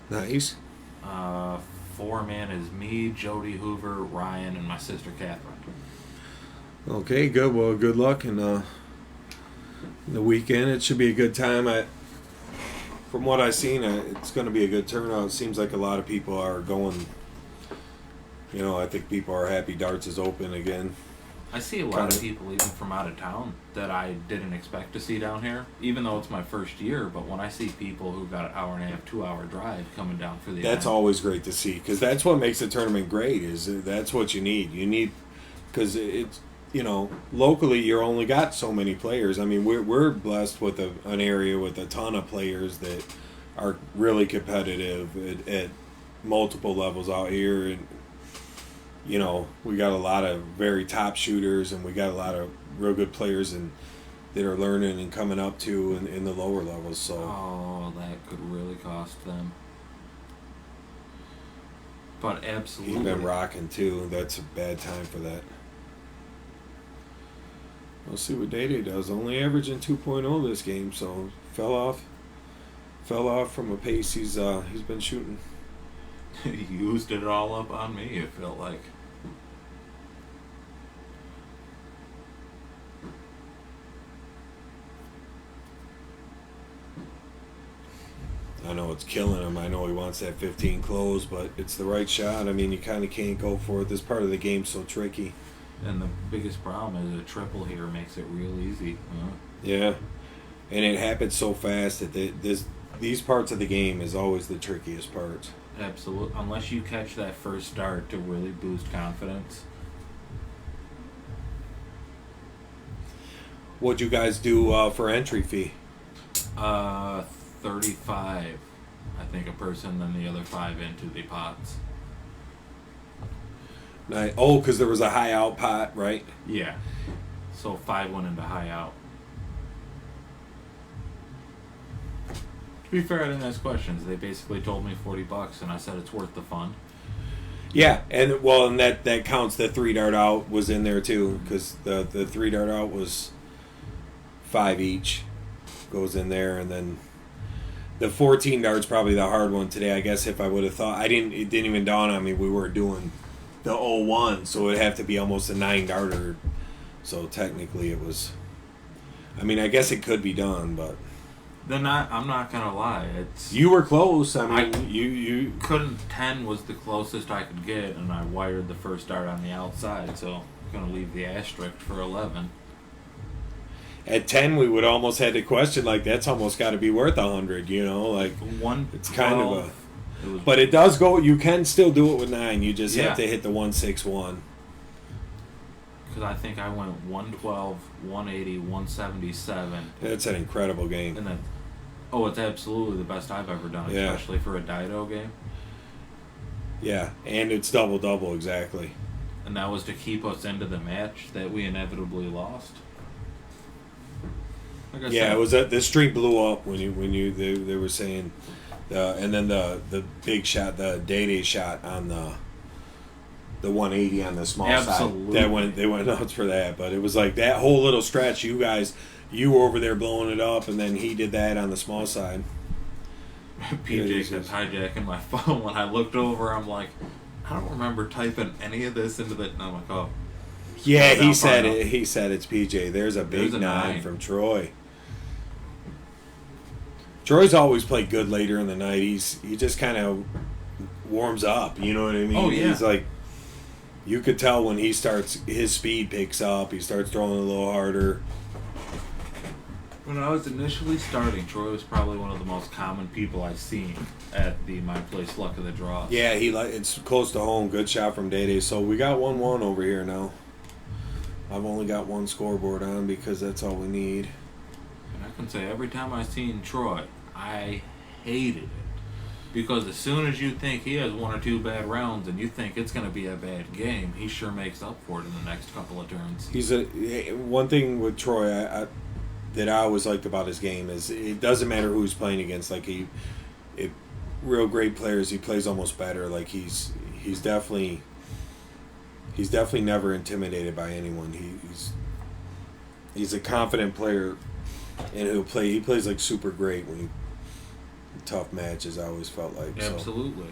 Nice. 4-man is me, Jody Hoover, Ryan, and my sister Catherine. Okay, good. Well, good luck in the weekend. It should be a good time. From what I've seen, it's going to be a good turnout. It seems like a lot of people are going. I think people are happy darts is open again. I see a lot of people even from out of town that I didn't expect to see down here, even though it's my first year. But when I see people who got an hour and a half, 2-hour drive coming down for the That's event, always great to see, because that's what makes the tournament great. That's what you need. You need, because it's locally you're only got so many players. I mean, we're blessed with an area with a ton of players that are really competitive at multiple levels out here, and we got a lot of very top shooters, and we got a lot of real good players that are learning and coming up to in the lower levels. So that could really cost them. But absolutely, he's been rocking too. That's a bad time for that. We'll see what Day does. Only averaging 2.0 this game, so fell off from a pace he's been shooting. He used it all up on me, it felt like. I know it's killing him. I know he wants that 15 close, but it's the right shot. I mean, you kind of can't go for it. This part of the game's so tricky. And the biggest problem is a triple here makes it real easy. Yeah, and it happens so fast that these parts of the game is always the trickiest parts. Absolutely. Unless you catch that first start to really boost confidence. What'd you guys do for entry fee? 35, I think, a person, then the other 5 into the pots. Because there was a high out pot, right? Yeah. So 5 went into high out. To be fair, I didn't ask questions. They basically told me $40, and I said it's worth the fun. Yeah, and that counts. The 3 dart out was in there too, because the 3 dart out was 5 each, goes in there, and then the 14 dart's probably the hard one today. I guess if I would have thought, it didn't even dawn on me we were doing the 01, so it'd have to be almost a 9 darter. So technically it was. I mean, I guess it could be done, but Then I'm not gonna lie. It's You were close. I mean, you couldn't. 10 was the closest I could get, and I wired the first dart on the outside. So I'm gonna leave the asterisk for 11. At 10, we would almost had to question, like, that's almost got to be worth 100, you know? Like, it's kind of a... But it does go... You can still do it with 9. You just have to hit the 161. Because I think I went 112, 180, 177. That's an incredible game. And then... Oh, it's absolutely the best I've ever done, especially for a Dido game. Yeah, and it's double-double, exactly. And that was to keep us into the match that we inevitably lost. Like I said, it was the streak blew up when they were saying, and then the big shot, the Day shot on the 180 on the small side. They went nuts for that. But it was like that whole little stretch. You were over there blowing it up, and then he did that on the small side. PJ kept hijacking my phone. When I looked over, I'm like, I don't remember typing any of this into the. And I'm like, oh. Yeah, he said it. He said it's PJ. There's a big 9 from Troy. Troy's always played good later in the night. He just kind of warms up. You know what I mean? Oh, yeah. He's like, you could tell when he starts, his speed picks up. He starts throwing a little harder. When I was initially starting, Troy was probably one of the most common people I've seen at the My Place Luck of the Draw. Yeah, it's close to home. Good shot from Day. So we got 1-1 over here now. I've only got one scoreboard on because that's all we need. And I can say every time I seen Troy, I hated it. Because as soon as you think he has 1 or 2 bad rounds and you think it's going to be a bad game, he sure makes up for it in the next couple of turns. One thing with Troy that I always liked about his game is it doesn't matter who he's playing against. Like real great players, he plays almost better. Like he's definitely never intimidated by anyone. He's a confident player, and he plays like super great when he tough matches. I always felt like absolutely.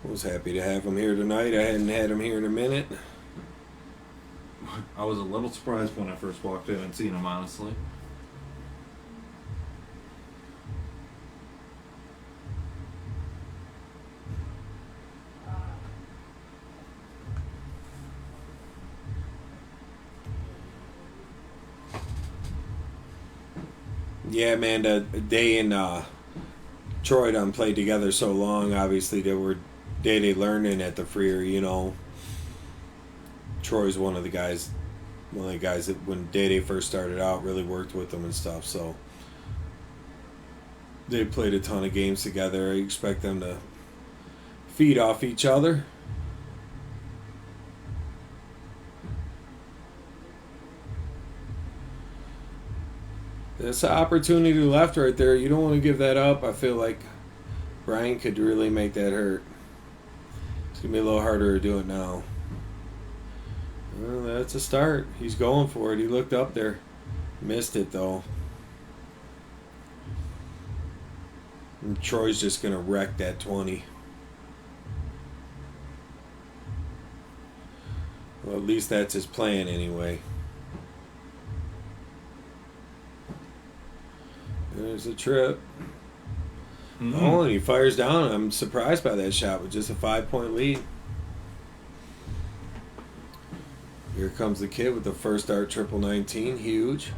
I was happy to have him here tonight. I hadn't had him here in a minute. I was a little surprised when I first walked in and seen him, honestly. Yeah, man, Day and Troy done played together so long. Obviously, they were day learning at the Freer, you know. Troy's one of the guys that when Day first started out really worked with them and stuff. So they played a ton of games together. I expect them to feed off each other. That's an opportunity left right there. You don't want to give that up. I feel like Brian could really make that hurt. It's going to be a little harder to do it now. Well, that's a start. He's going for it. He looked up there. Missed it, though. And Troy's just going to wreck that 20. Well, at least that's his plan anyway. There's a trip. Mm-hmm. Oh, and he fires down. I'm surprised by that shot with just a 5-point lead. Here comes the kid with the first dart, triple 19. Huge.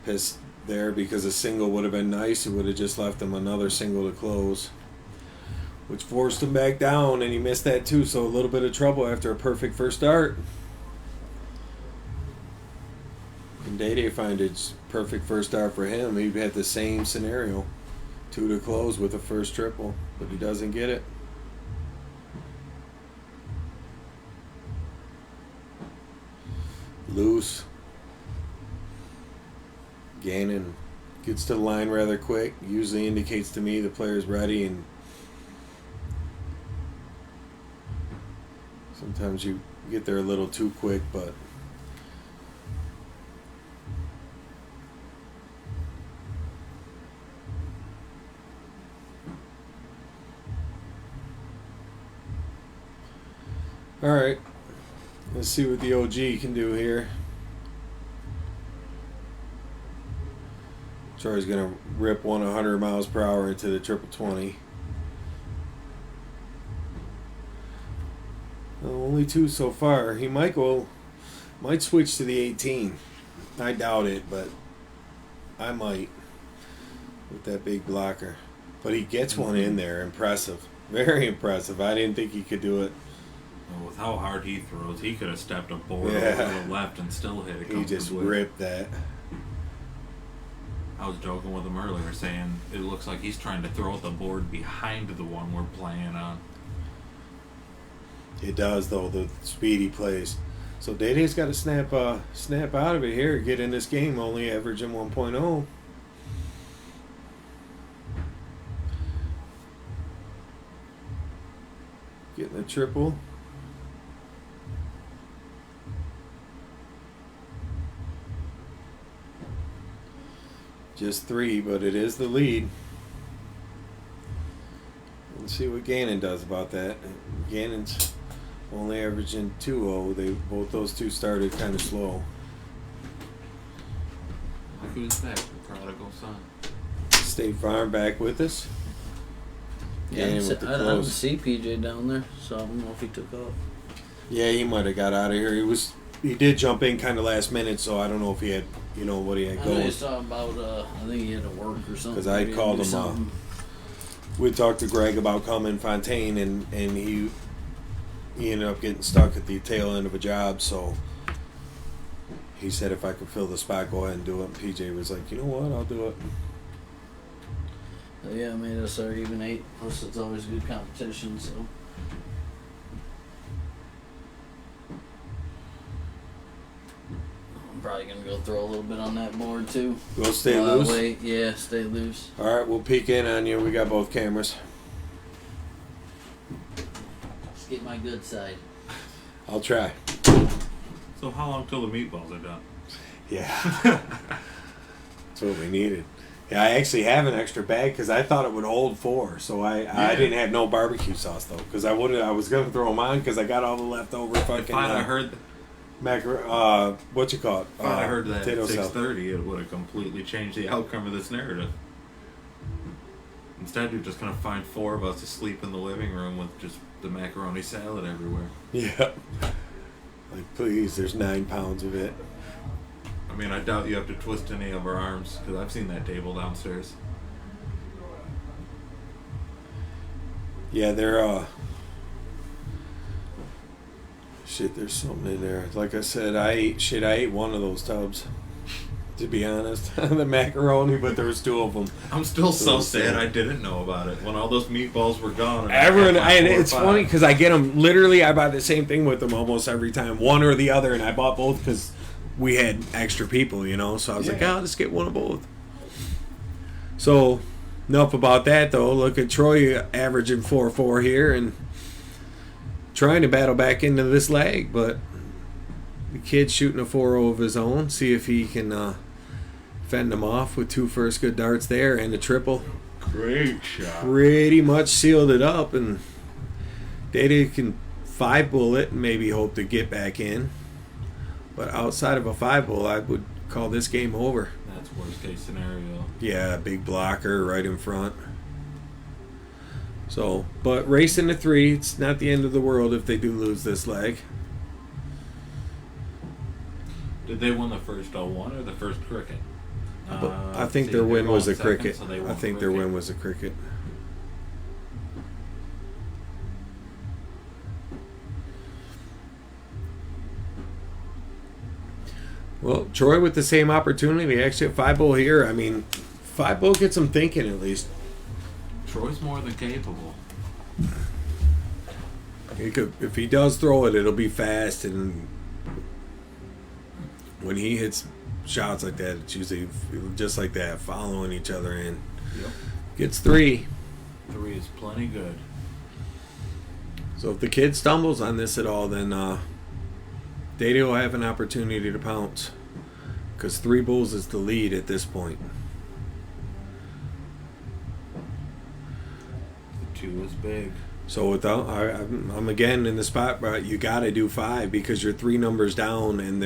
Pissed there because a single would have been nice. It would have just left him another single to close, which forced him back down, and he missed that too. So a little bit of trouble after a perfect first dart. And Day find it's perfect first dart for him. He had the same scenario. 2 to close with a first triple, but he doesn't get it. Loose. Gannon gets to the line rather quick. Usually indicates to me the player's ready, and sometimes you get there a little too quick, but all right. Let's see what the OG can do here. Troy's gonna rip 100 miles per hour into the 20. Only 2 so far. He might switch to the 18. I doubt it, but I might with that big blocker. But he gets one in there. Impressive. Very impressive. I didn't think he could do it. Well, with how hard he throws, he could have stepped a board Yeah. over to the left and still hit it. He just ripped that. I was joking with him earlier, saying it looks like he's trying to throw the board behind the one we're playing on. It does, though, the speed he plays. So Day-Day's got to snap out of it here, get in this game, only averaging 1.0. Getting a triple. Just 3, but it is the lead. Let's see what Gannon does about that. Gannon's only averaging 2-0. Both those two started kind of slow. Look who's back, the prodigal son. State Farm back with us. Yeah, Gannon with the I don't close. see PJ down there, so I don't know if he took off. Yeah, he might have got out of here. He did jump in kind of last minute, so I don't know if he had, what he had I know going. he's talking about, I think he had to work or something. Because I Maybe called do him. something. We talked to Greg about coming Fontaine, and he ended up getting stuck at the tail end of a job. So he said if I could fill the spot, go ahead and do it. And PJ was like, you know what, I'll do it. So yeah, I made us our even 8. Plus, it's always good competition. So I'm probably gonna go throw a little bit on that board too. Go stay While I loose. wait. Yeah, stay loose. All right, we'll peek in on you. We got both cameras. Let's get my good side. I'll try. So how long till the meatballs are done? Yeah. That's what we needed. Yeah, I actually have an extra bag because I thought it would hold 4. So I didn't have no barbecue sauce though because I was gonna throw them on because I got all the leftover fucking. If I'd have heard, what you call it? if I'd have heard that at potato salad. 6:30, it would have completely changed the outcome of this narrative. Instead, you're just gonna find 4 of us asleep in the living room with just the macaroni salad everywhere. Yeah. Like, please, there's 9 pounds of it. I mean, I doubt you have to twist any of our arms because I've seen that table downstairs. Yeah, they're shit. There's something in there. Like I said, I ate one of those tubs. To be honest, the macaroni, but there was 2 of them. I'm still so sad sad. I didn't know about it when all those meatballs were gone. And it's funny because I get them literally. I buy the same thing with them almost every time, one or the other, and I bought both because we had extra people, So I was like, I'll just get one of both. So enough about that, though. Look at Troy averaging 4.4 here and trying to battle back into this leg, but the kid's shooting a 4.0 of his own. See if he can fend them off with 2 first good darts there and a triple. Great shot. Pretty much sealed it up, and Day-Day can 5-bullet and maybe hope to get back in. But outside of a 5-bull, I would call this game over. That's worst case scenario. Yeah, big blocker right in front. So, but racing to 3, it's not the end of the world if they do lose this leg. Did they win the first 0-1 or the first cricket? I think their win was a cricket. I think their win was a cricket. Well, Troy with the same opportunity. They actually have 5-bull here. I mean, 5-bull gets them thinking at least. Troy's more than capable. If he does throw it, it'll be fast, and when he hits shots like that, it's usually just like that, following each other in. Yep. Gets 3. 3 is plenty good. So if the kid stumbles on this at all, then Day-Day will have an opportunity to pounce, because 3 bulls is the lead at this point. The 2 is big. So without, I'm again in the spot, but you got to do 5 because you're 3 numbers down, and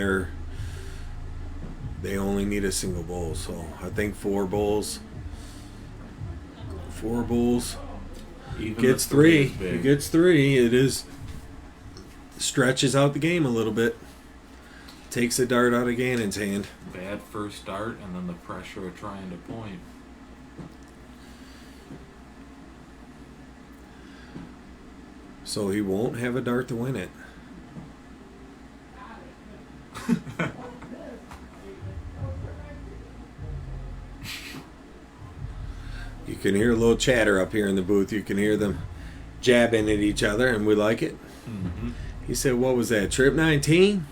they only need a single bowl. So I think 4 bowls. 4 bowls. Even Gets the 3 is 3. He big. gets 3. It is stretches out the game a little bit. Takes the dart out of Gannon's hand. Bad first start, and then the pressure of trying to point. So he won't have a dart to win it. You can hear a little chatter up here in the booth. You can hear them jabbing at each other, and we like it. Mm-hmm. He said, what was that, trip 19?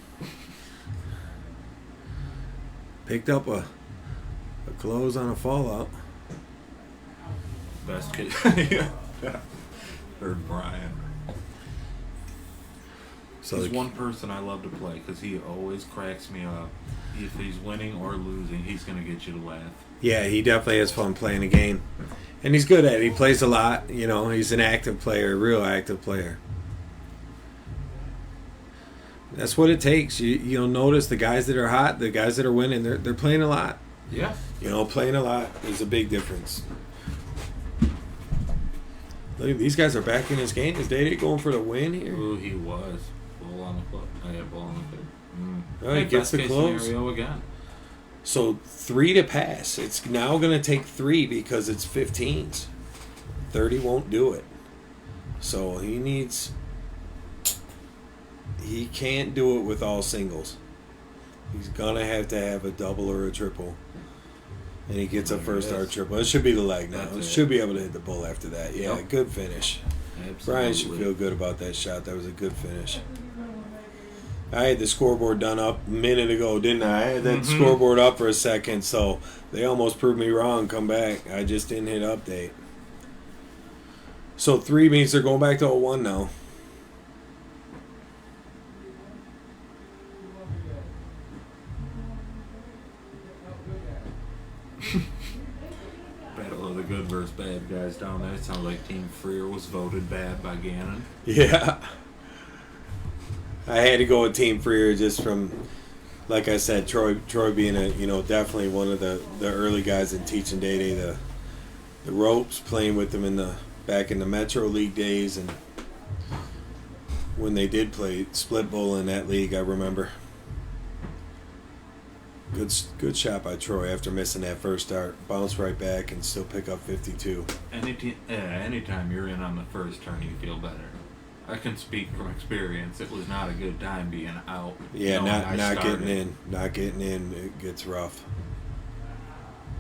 Picked up a close on a fallout. Best kid. Heard Brian. So He's one person I love to play because he always cracks me up. If he's winning or losing, he's going to get you to laugh. yeah, he definitely has fun playing the game. And he's good at it. He plays a lot. You know, he's an active player, a real active player. That's what it takes. You'll notice the guys that are hot, the guys that are winning, they're playing a lot. Yeah. You know, playing a lot is a big difference. Look, these guys are back in this game. Is Dede going for the win here? Ooh, he was. Ball on the foot. I had ball on the foot. Oh, he gets Best the case close. scenario again. So 3 to pass. It's now going to take 3 because it's 15s. 30 won't do it. So he can't do it with all singles. He's going to have a double or a triple. And he gets a first Yes. start triple. It should be the leg now. That's It it. should be able to hit the bull after that. Yeah, Yep. good finish. Absolutely. Brian should feel good about that shot. That was a good finish. I had the scoreboard done up a minute ago, didn't I? I had that scoreboard up for a second, so they almost proved me wrong. Come back. I just didn't hit update. So 3 means they're going back to 0-1 now. Battle of the good versus bad guys down there. It sounds like Team Freer was voted bad by Gannon. Yeah. I had to go with Team Freer just from, like I said, Troy being definitely one of the early guys in teaching Dede the ropes, playing with them back in the Metro League days, and when they did play split bowl in that league, I remember. Good shot by Troy after missing that first start. Bounce right back and still pick up 52. Anytime you're in on the first turn, you feel better. I can speak from experience. It was not a good time being out. Yeah, knowing I not started. getting in. Not getting in, it gets rough.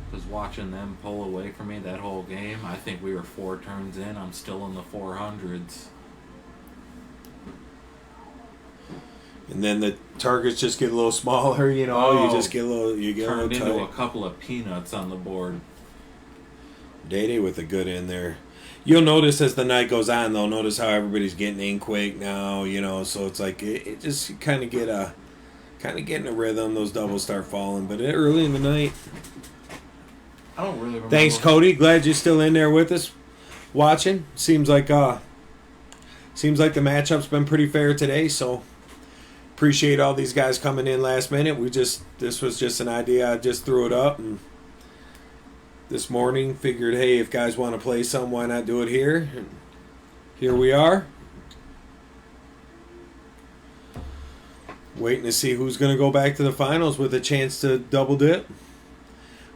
Because watching them pull away from me that whole game, I think we were 4 turns in. I'm still in the 400s. And then the targets just get a little smaller, you Oh, just get a little Turned into tight. a couple of peanuts on the board. Dede with a good in there. You'll notice as the night goes on, though, notice how everybody's getting in quick now, so it's like it just kind of get in a rhythm. Those doubles start falling, but early in the night. I don't really remember. Thanks, Cody. Glad you're still in there with us, watching. Seems like the matchup's been pretty fair today, so appreciate all these guys coming in last minute. This was just an idea. I just threw it up, and this morning figured, hey, if guys want to play some, why not do it here? And here we are, waiting to see who's going to go back to the finals with a chance to double dip.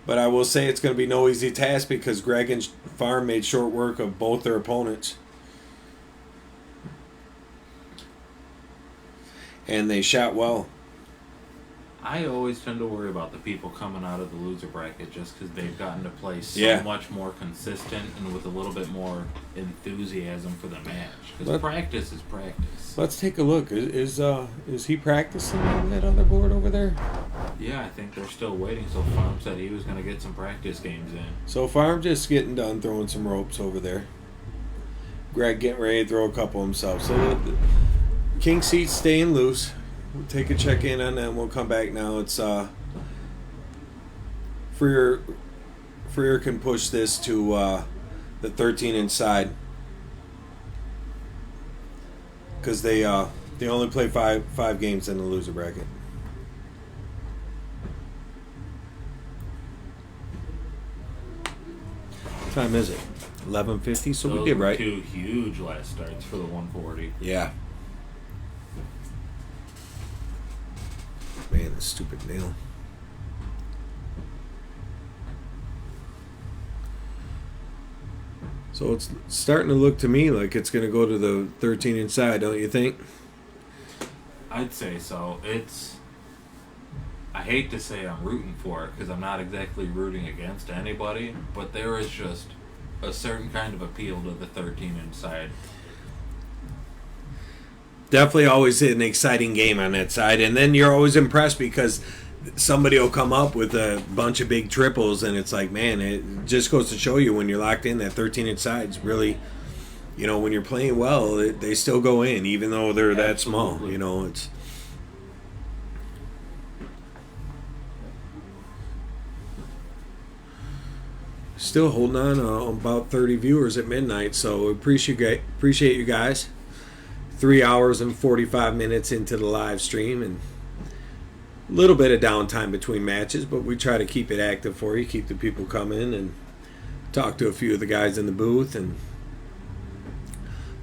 But I will say it's going to be no easy task because Greg and Farm made short work of both their opponents. And they shot well. I always tend to worry about the people coming out of the loser bracket just because they've gotten to play so Yeah. much more consistent and with a little bit more enthusiasm for the match. Because Let- practice is practice. Let's take a look. Is he practicing on that other board over there? Yeah, I think they're still waiting. So Farm said he was going to get some practice games in. So Farm just getting done throwing some ropes over there. Greg getting ready to throw a couple himself. So the king seat's staying loose. We'll take a check in on that and we'll come back now. It's Freer can push this to the 13 inside. because they only play five games in the loser bracket. What time is it? 11:50. So we Those did were right. 2 huge last starts for the 140. Yeah. Man, the stupid nail. So it's starting to look to me like it's going to go to the 13 inside, don't you think? I'd say so. I hate to say I'm rooting for it because I'm not exactly rooting against anybody, but there is just a certain kind of appeal to the 13 inside. Definitely always an exciting game on that side. And then you're always impressed because somebody will come up with a bunch of big triples, and it's like, man, it just goes to show you when you're locked in, that 13 inside's really, when you're playing well, they still go in, even though they're that small. It's... Still holding on about 30 viewers at midnight, so appreciate you guys. 3 hours and 45 minutes into the live stream, and a little bit of downtime between matches, but we try to keep it active for you, keep the people coming, and talk to a few of the guys in the booth, and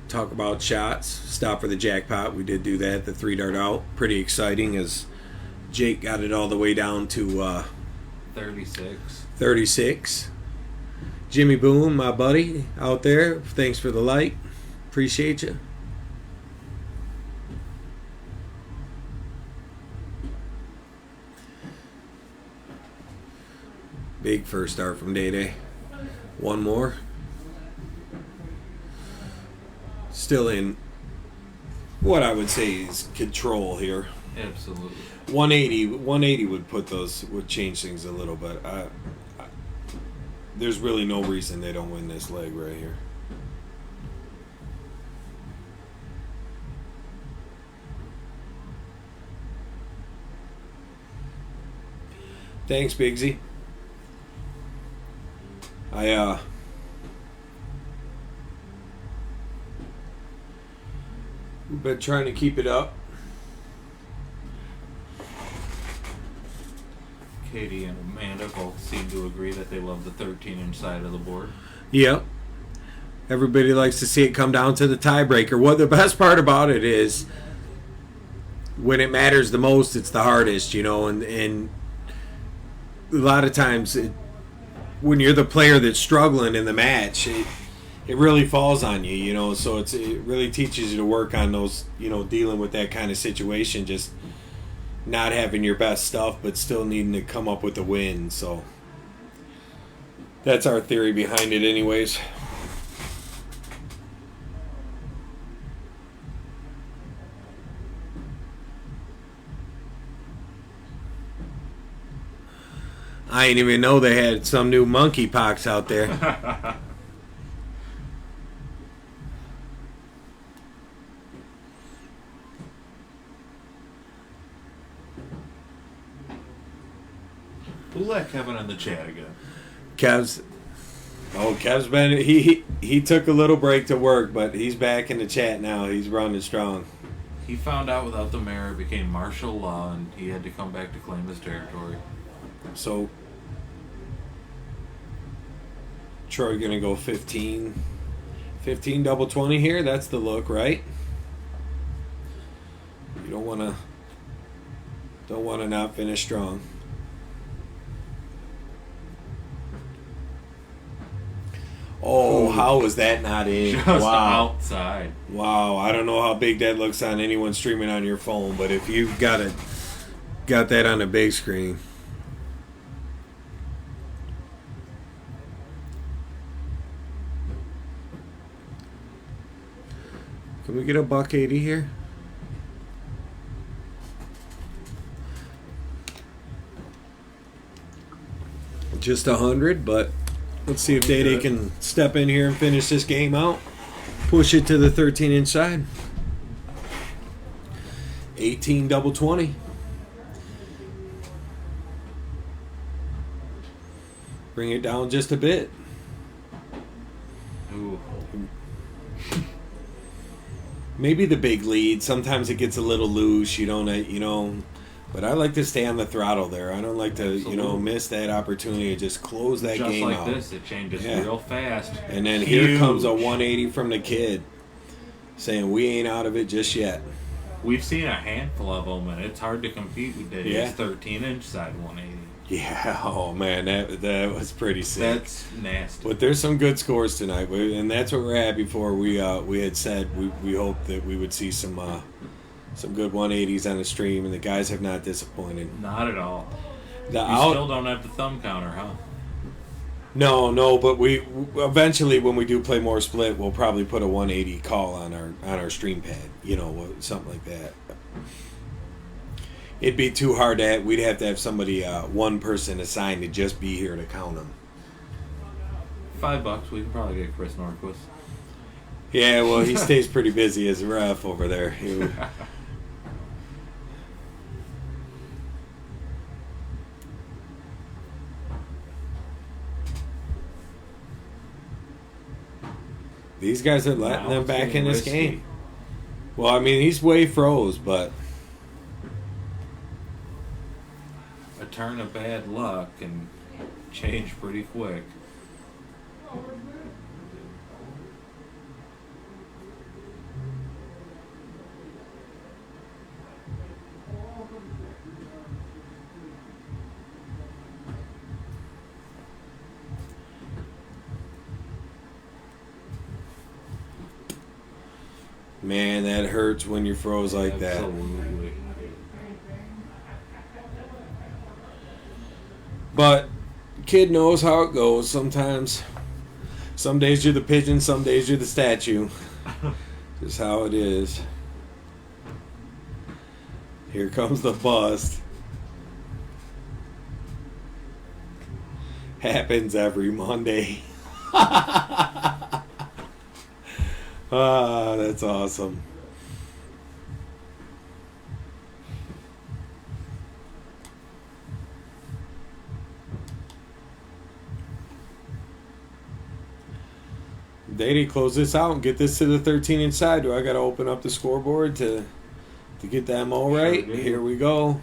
talk about shots, stop for the jackpot. We did do that, the 3-dart out. Pretty exciting as Jake got it all the way down to 36. Jimmy Boom, my buddy out there, thanks for the like. Appreciate you. Big first start from Day. One more. Still in what I would say is control here. Absolutely. 180 would change things a little bit. There's really no reason they don't win this leg right here. Thanks, Bigsy. We've been trying to keep it up. Katie and Amanda both seem to agree that they love the 13-inch side of the board. Yep. Everybody likes to see it come down to the tiebreaker. What the best part about it is, when it matters the most, it's the hardest, and a lot of times when you're the player that's struggling in the match, it really falls on you, so it really teaches you to work on those, dealing with that kind of situation, just not having your best stuff but still needing to come up with a win. So that's our theory behind it anyways. I didn't even know they had some new monkeypox out there. We'll let Kevin in the chat again. Kev's been he took a little break to work, but he's back in the chat now. He's running strong. He found out without the mayor, it became martial law, and he had to come back to claim his territory. So Troy gonna go 15 double 20 here. That's the look, right? You don't wanna not finish strong. Oh, how was that not in? Just Wow. outside. Wow, I don't know how big that looks on anyone streaming on your phone, but if you've got that on a big screen. Can we get a $1.80 here? Just 100, but let's see if Day can step in here and finish this game out. Push it to the 13 inside. 18 double 20. Bring it down just a bit. Ooh. maybe the big lead. Sometimes it gets a little loose. You don't, But I like to stay on the throttle there. I don't like to, Absolutely. miss that opportunity to just close that Just game like out. this, it changes Yeah. real fast. And then here comes a Huge. 180 from the kid saying we ain't out of it just yet. We've seen a handful of them, and it's hard to compete with Dave's Yeah. 13-inch side 180. Yeah, oh man, that was pretty sick. That's nasty. But there's some good scores tonight, and that's what we're happy for. We had said we hoped that we would see some good 180s on the stream, and the guys have not disappointed. Not at all. The You still don't have the thumb counter, huh? No, but we eventually when we do play more split, we'll probably put a 180 call on our stream pad, something like that. It'd be too hard to we'd have to have somebody, one person assigned to just be here to count them. $5, we can probably get Chris Norquist. Yeah, well, he stays pretty busy as a ref over there. These guys are letting Now them it's back getting in this risky. game. Well, I mean, he's way froze, but A turn of bad luck can change pretty quick. man, that hurts when you're froze like that. Absolutely. But kid knows how it goes sometimes. Some days you're the pigeon, some days you're the statue. Just how it is. Here comes the bust. Happens every Monday. Ah, that's awesome. They need to close this out and get this to the 13-inch side. Do I got to open up the scoreboard to get that mo right? Sure do. Here we go.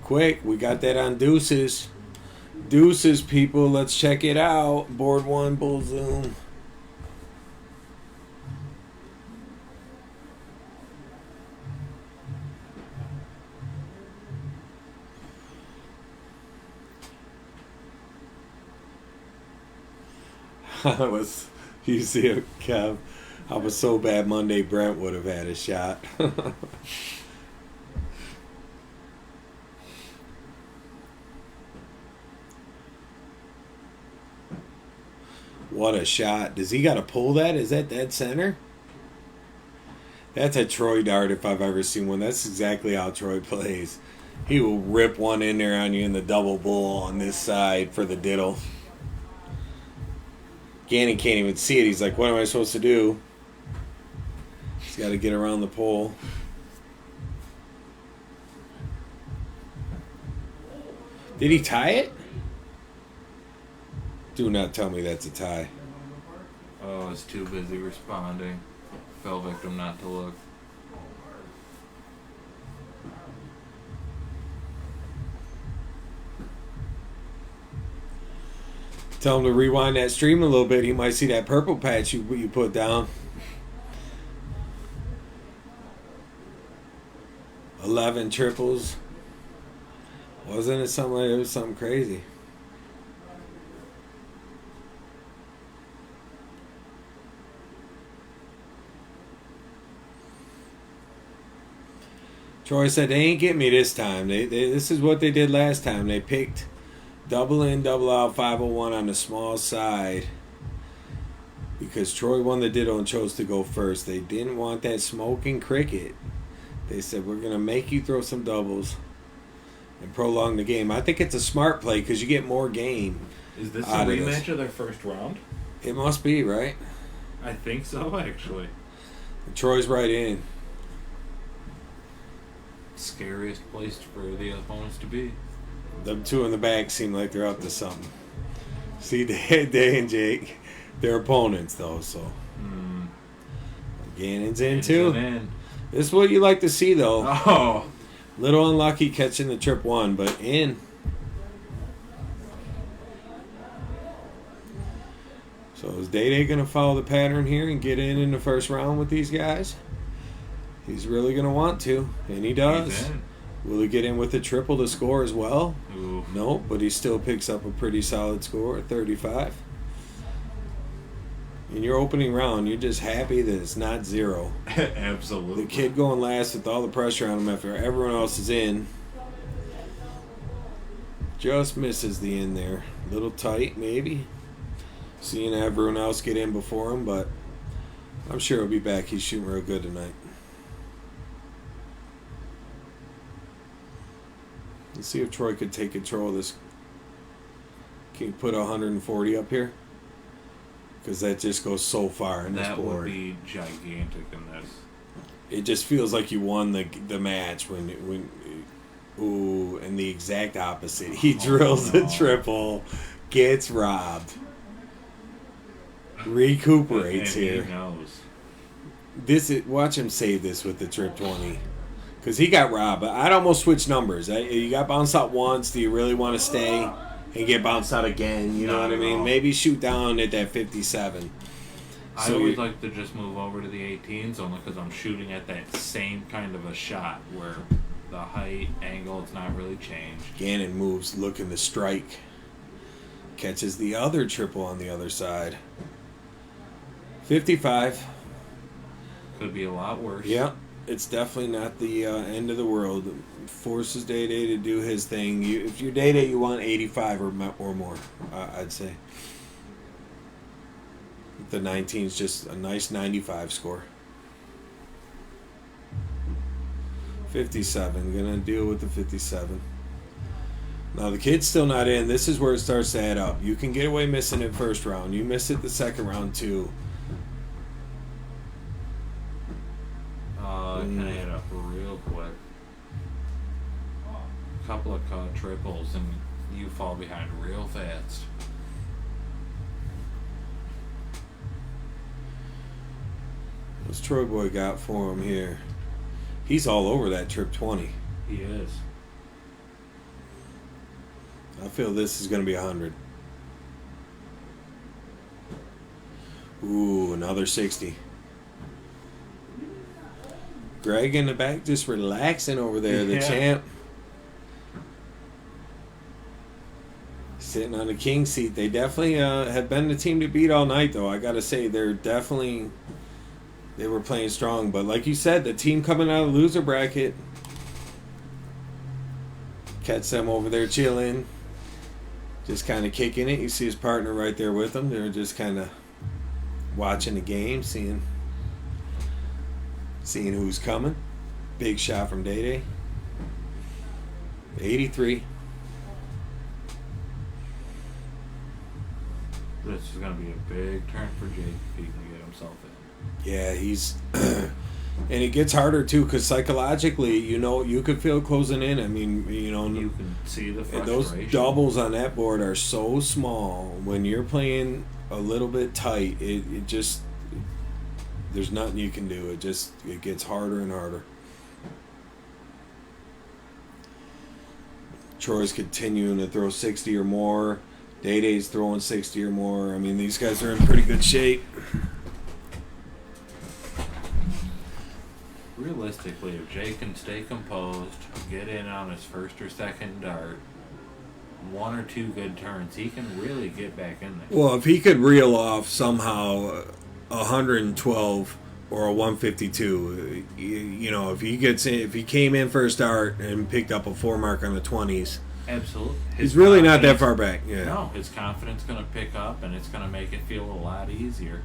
Quick, we got that on deuces. Deuces, people. Let's check it out. Board 1, bull zoom. You see it, Kev. I was so bad Monday Brent would have had a shot. What a shot. Does he got to pull that? Is that dead center? That's a Troy dart if I've ever seen one. That's exactly how Troy plays. He will rip one in there on you in the double bull on this side for the diddle. Gannon can't even see it. He's like, what am I supposed to do? He's got to get around the pole. Did he tie it? Do not tell me that's a tie. Oh, I was too busy responding. Fell victim not to look. Tell him to rewind that stream a little bit. He might see that purple patch you put down. 11 triples. Wasn't it something like it was something crazy? Troy said they ain't get me this time. This is what they did last time. They picked double in, double out, 501 on the small side because Troy won the ditto and chose to go first. They didn't want that smoking cricket. They said, we're going to make you throw some doubles and prolong the game. I think it's a smart play because you get more game. Is this a out of this. rematch of their first round? It must be, right? I think so, actually. Troy's right in. Scariest place for the opponents to be. Them two in the back seem like they're up to something. See, Day and Jake, they're opponents, though, so. Gannon's in too. In. This is what you like to see, though. Oh. Little unlucky catching the trip one, but in. So is Day going to follow the pattern here and get in the first round with these guys? He's really going to want to, and he does. Will he get in with a triple to score as well? Ooh. No, but he still picks up a pretty solid score at 35. In your opening round, you're just happy that it's not 0. Absolutely. The kid going last with all the pressure on him after everyone else is in. Just misses the in there. A little tight, maybe. Seeing everyone else get in before him, but I'm sure he'll be back. He's shooting real good tonight. Let's see if Troy could take control of this. Can you put 140 up here? Because that just goes so far in this board. That would be gigantic in this. It just feels like you won the match when ooh, and the exact opposite. He drills the triple, gets robbed, recuperates and here. He knows. Watch him save this with the trip 20. Because he got robbed. I'd almost switch numbers. You got bounced out once. Do you really want to stay and get bounced out again? You know what I mean? Maybe shoot down at that 57. I always like to just move over to the 18s only because I'm shooting at that same kind of a shot where the height, angle, it's not really changed. Gannon moves looking to strike. Catches the other triple on the other side. 55. Could be a lot worse. Yeah. It's definitely not the end of the world. Forces Day-Day to do his thing. If you're Day-Day, you want 85 or more, I'd say. The 19's just a nice 95 score. 57. Gonna deal with the 57. Now, the kid's still not in. This is where it starts to add up. You can get away missing it first round. You miss it the second round, too. Can I add up real quick? Couple of caught triples and you fall behind real fast. What's Troy Boy got for him here? He's all over that trip 20. He is. I feel this is going to be 100. Ooh, another 60. Greg in the back just relaxing over there, the champ. Sitting on the king seat. They definitely have been the team to beat all night, though. I got to say, they were playing strong. But like you said, the team coming out of the loser bracket, catch them over there chilling, just kind of kicking it. You see his partner right there with them. They're just kind of watching the game, seeing who's coming. Big shot from Day-Day. 83. This is going to be a big turn for Jake if he can get himself in. Yeah, he's... and it gets harder, too, because psychologically, you could feel closing in. I mean, You can see the frustration. those doubles on that board are so small. When you're playing a little bit tight, it just... There's nothing you can do. It gets harder and harder. Troy's continuing to throw 60 or more. Day-Day's throwing 60 or more. I mean, these guys are in pretty good shape. Realistically, if Jake can stay composed, get in on his first or second dart, 1 or 2 good turns, he can really get back in there. Well, if he could reel off somehow 112 or a 152, if he came in for a start and picked up a 4 mark on the 20s, absolutely, he's really not that far back. Yeah. No, his confidence going to pick up, and it's going to make it feel a lot easier.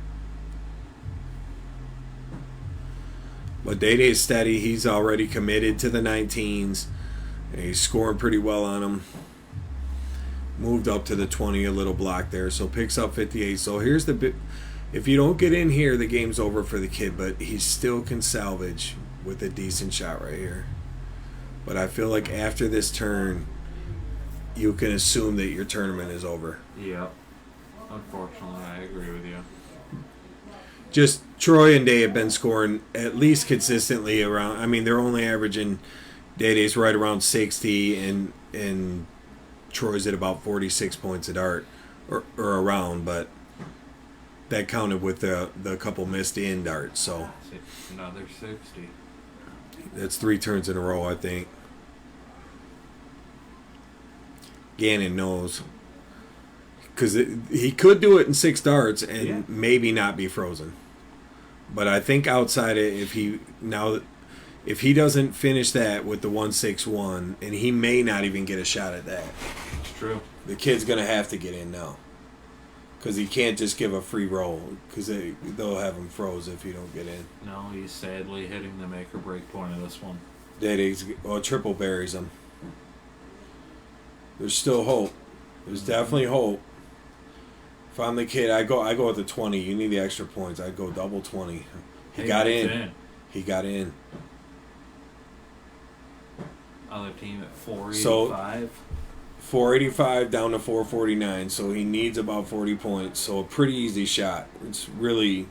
But Day-Day's steady. He's already committed to the 19s. And he's scoring pretty well on them. Moved up to the 20, a little block there. So picks up 58. So here's the bit. If you don't get in here, the game's over for the kid. But he still can salvage with a decent shot right here. But I feel like after this turn, you can assume that your tournament is over. Yep. Unfortunately, I agree with you. Just Troy and Day have been scoring at least consistently around. I mean, they're only averaging Day's right around 60, and Troy's at about 46 points a dart or around, but that counted with the couple missed in darts. So another 60. That's 3 turns in a row, I think. Gannon knows. Because he could do it in 6 darts and maybe not be frozen. But I think outside it, if he doesn't finish that with the 161, and he may not even get a shot at that. It's true. The kid's going to have to get in now. Because he can't just give a free roll. Because they'll have him froze if he don't get in. No, he's sadly hitting the make or break point of this one. Triple buries him. There's still hope. There's definitely hope. If I'm the kid, I go with the 20. You need the extra points. I'd go double 20. He got in. He got in. Other team at 485. So 485 down to 449. So he needs about 40 points. So a pretty easy shot. It's really,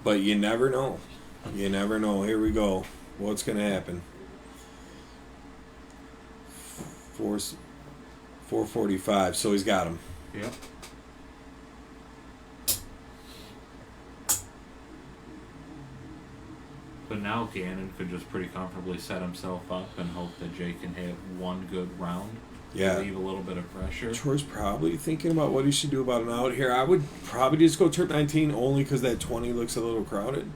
but you never know. You never know. Here we go. What's gonna happen? 445. So he's got him. Yep. But now Gannon could just pretty comfortably set himself up and hope that Jake can hit one good round. Yeah. Leave a little bit of pressure. Troy's probably thinking about what he should do about an out here. I would probably just go trip 19 only because that 20 looks a little crowded.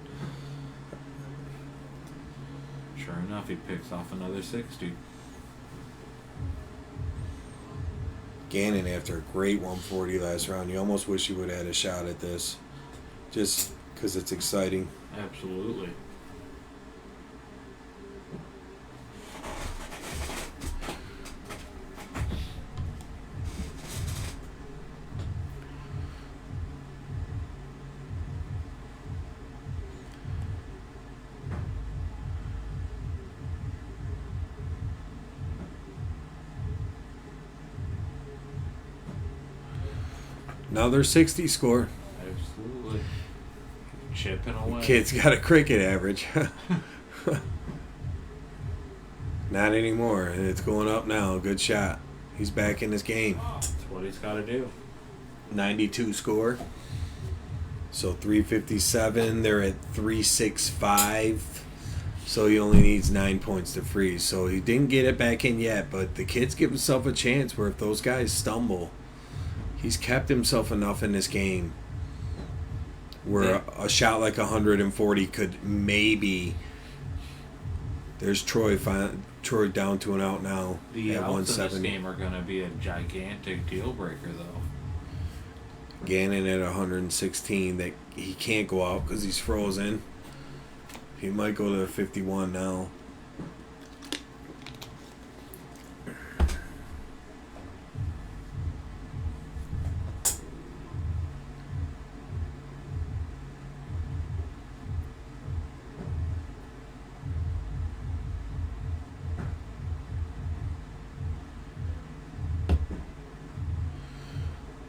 Sure enough, he picks off another 60. Gannon after a great 140 last round. You almost wish he would have had a shot at this. Just because it's exciting. Absolutely. Another 60 score. Absolutely. Chipping away. Kid's got a cricket average. Not anymore. And it's going up now. Good shot. He's back in this game. That's what he's got to do. 92 score. So 357. They're at 365. So he only needs 9 points to freeze. So he didn't get it back in yet. But the kid's give himself a chance where if those guys stumble, he's kept himself enough in this game where a shot like 140 could maybe. There's Troy down to an out now The at outs of this 170. game are going to be a gigantic deal breaker, though. Gannon at 116 that he can't go out because he's frozen. He might go to 51 now.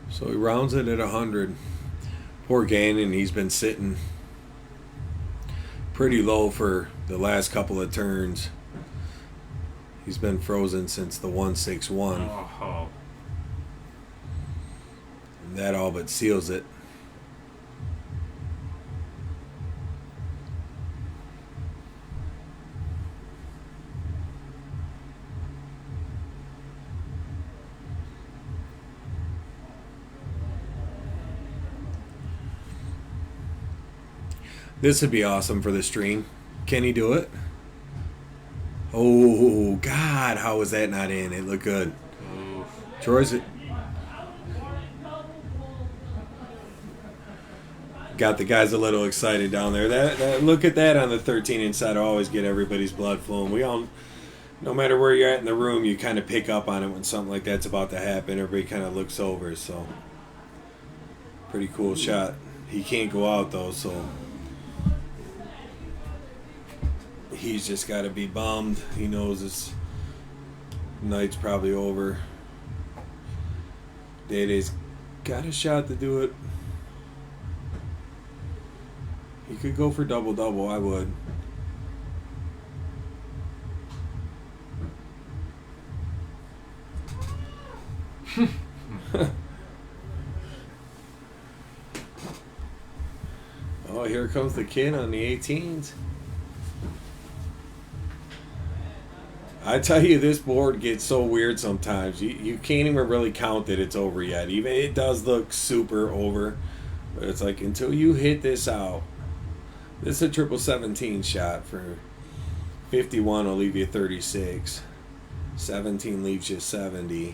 So he rounds it at 100. Poor Gannon, he's been sitting pretty low for the last couple of turns. He's been frozen since the 161. Oh. And that all but seals it. This would be awesome for the stream. Can he do it? Oh, God, how was that not in? It looked good. Troy's got the guys a little excited down there. That look at that on the 13-inch side. I always get everybody's blood flowing. We all, no matter where you're at in the room, you kind of pick up on it when something like that's about to happen. Everybody kind of looks over. So, pretty cool shot. He can't go out though, so he's just got to be bummed. He knows his night's probably over. Dede's got a shot to do it. You could go for double-double. I would. Oh, here comes the kid on the 18s. I tell you, this board gets so weird sometimes. You can't even really count that it's over yet. Even it does look super over. But it's like until you hit this out. This is a 17 shot for 51 will leave you 36. 17 leaves you 70.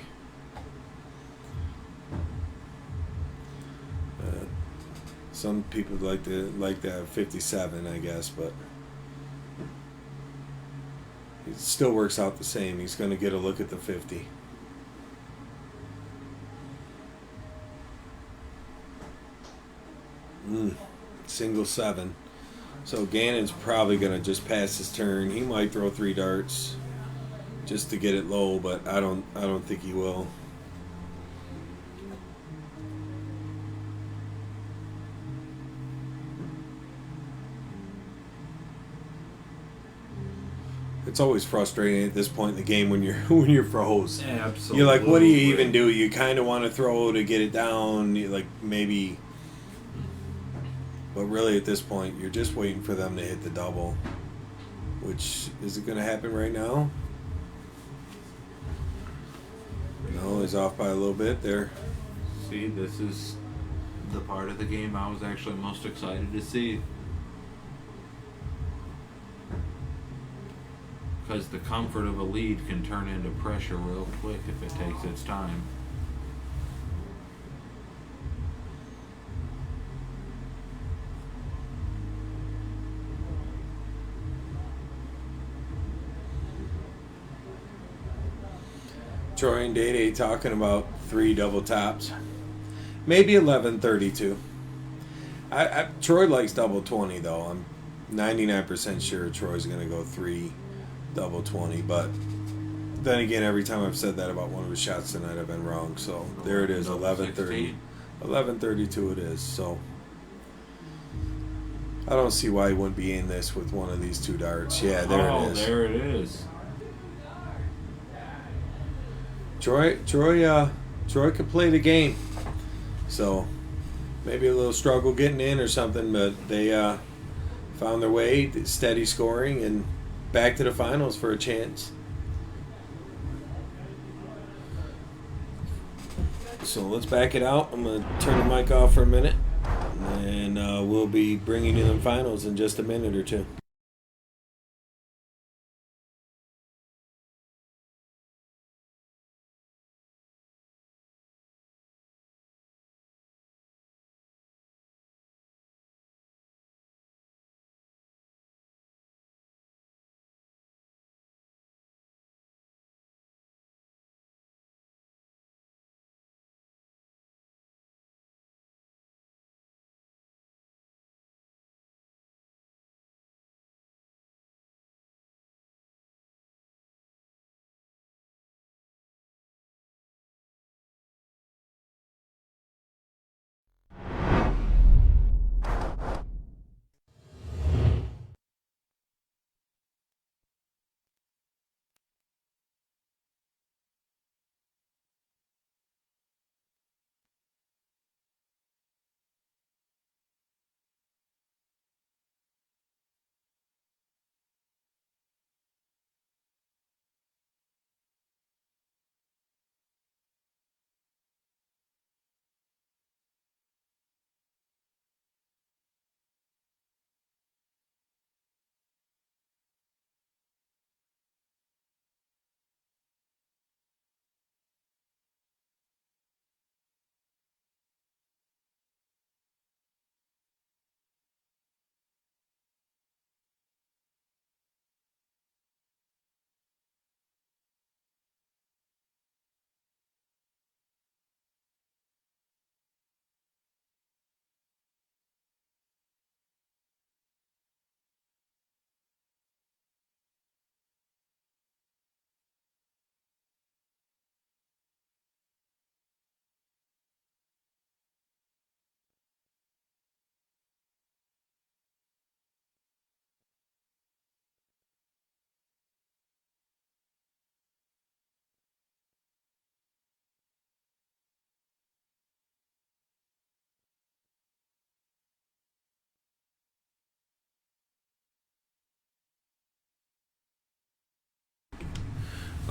Some people like that 57, I guess, but it still works out the same. He's going to get a look at the 50. Single 7. So Gannon's probably going to just pass his turn. He might throw 3 darts just to get it low, but I don't think he will. It's always frustrating at this point in the game when you're froze. Absolutely. You're like, what do you even do? You kind of want to throw to get it down, like maybe, but really at this point you're just waiting for them to hit the double. Which is it going to happen right now? No, he's off by a little bit there. See, this is the part of the game I was actually most excited to see. Because the comfort of a lead can turn into pressure real quick if it takes its time. Troy and Day talking about 3 double tops. Maybe 1132. Troy likes double 20 though. I'm 99% sure Troy's going to go 3 double 20, but then again, every time I've said that about one of his shots tonight, I've been wrong. So there it is, 1130, 1132 it is. So I don't see why he wouldn't be in this with one of these 2 darts. Yeah, there it is. There it is. Troy could play the game. So maybe a little struggle getting in or something, but they found their way, steady scoring, and back to the finals for a chance. So let's back it out. I'm going to turn the mic off for a minute, and we'll be bringing you the finals in just a minute or two.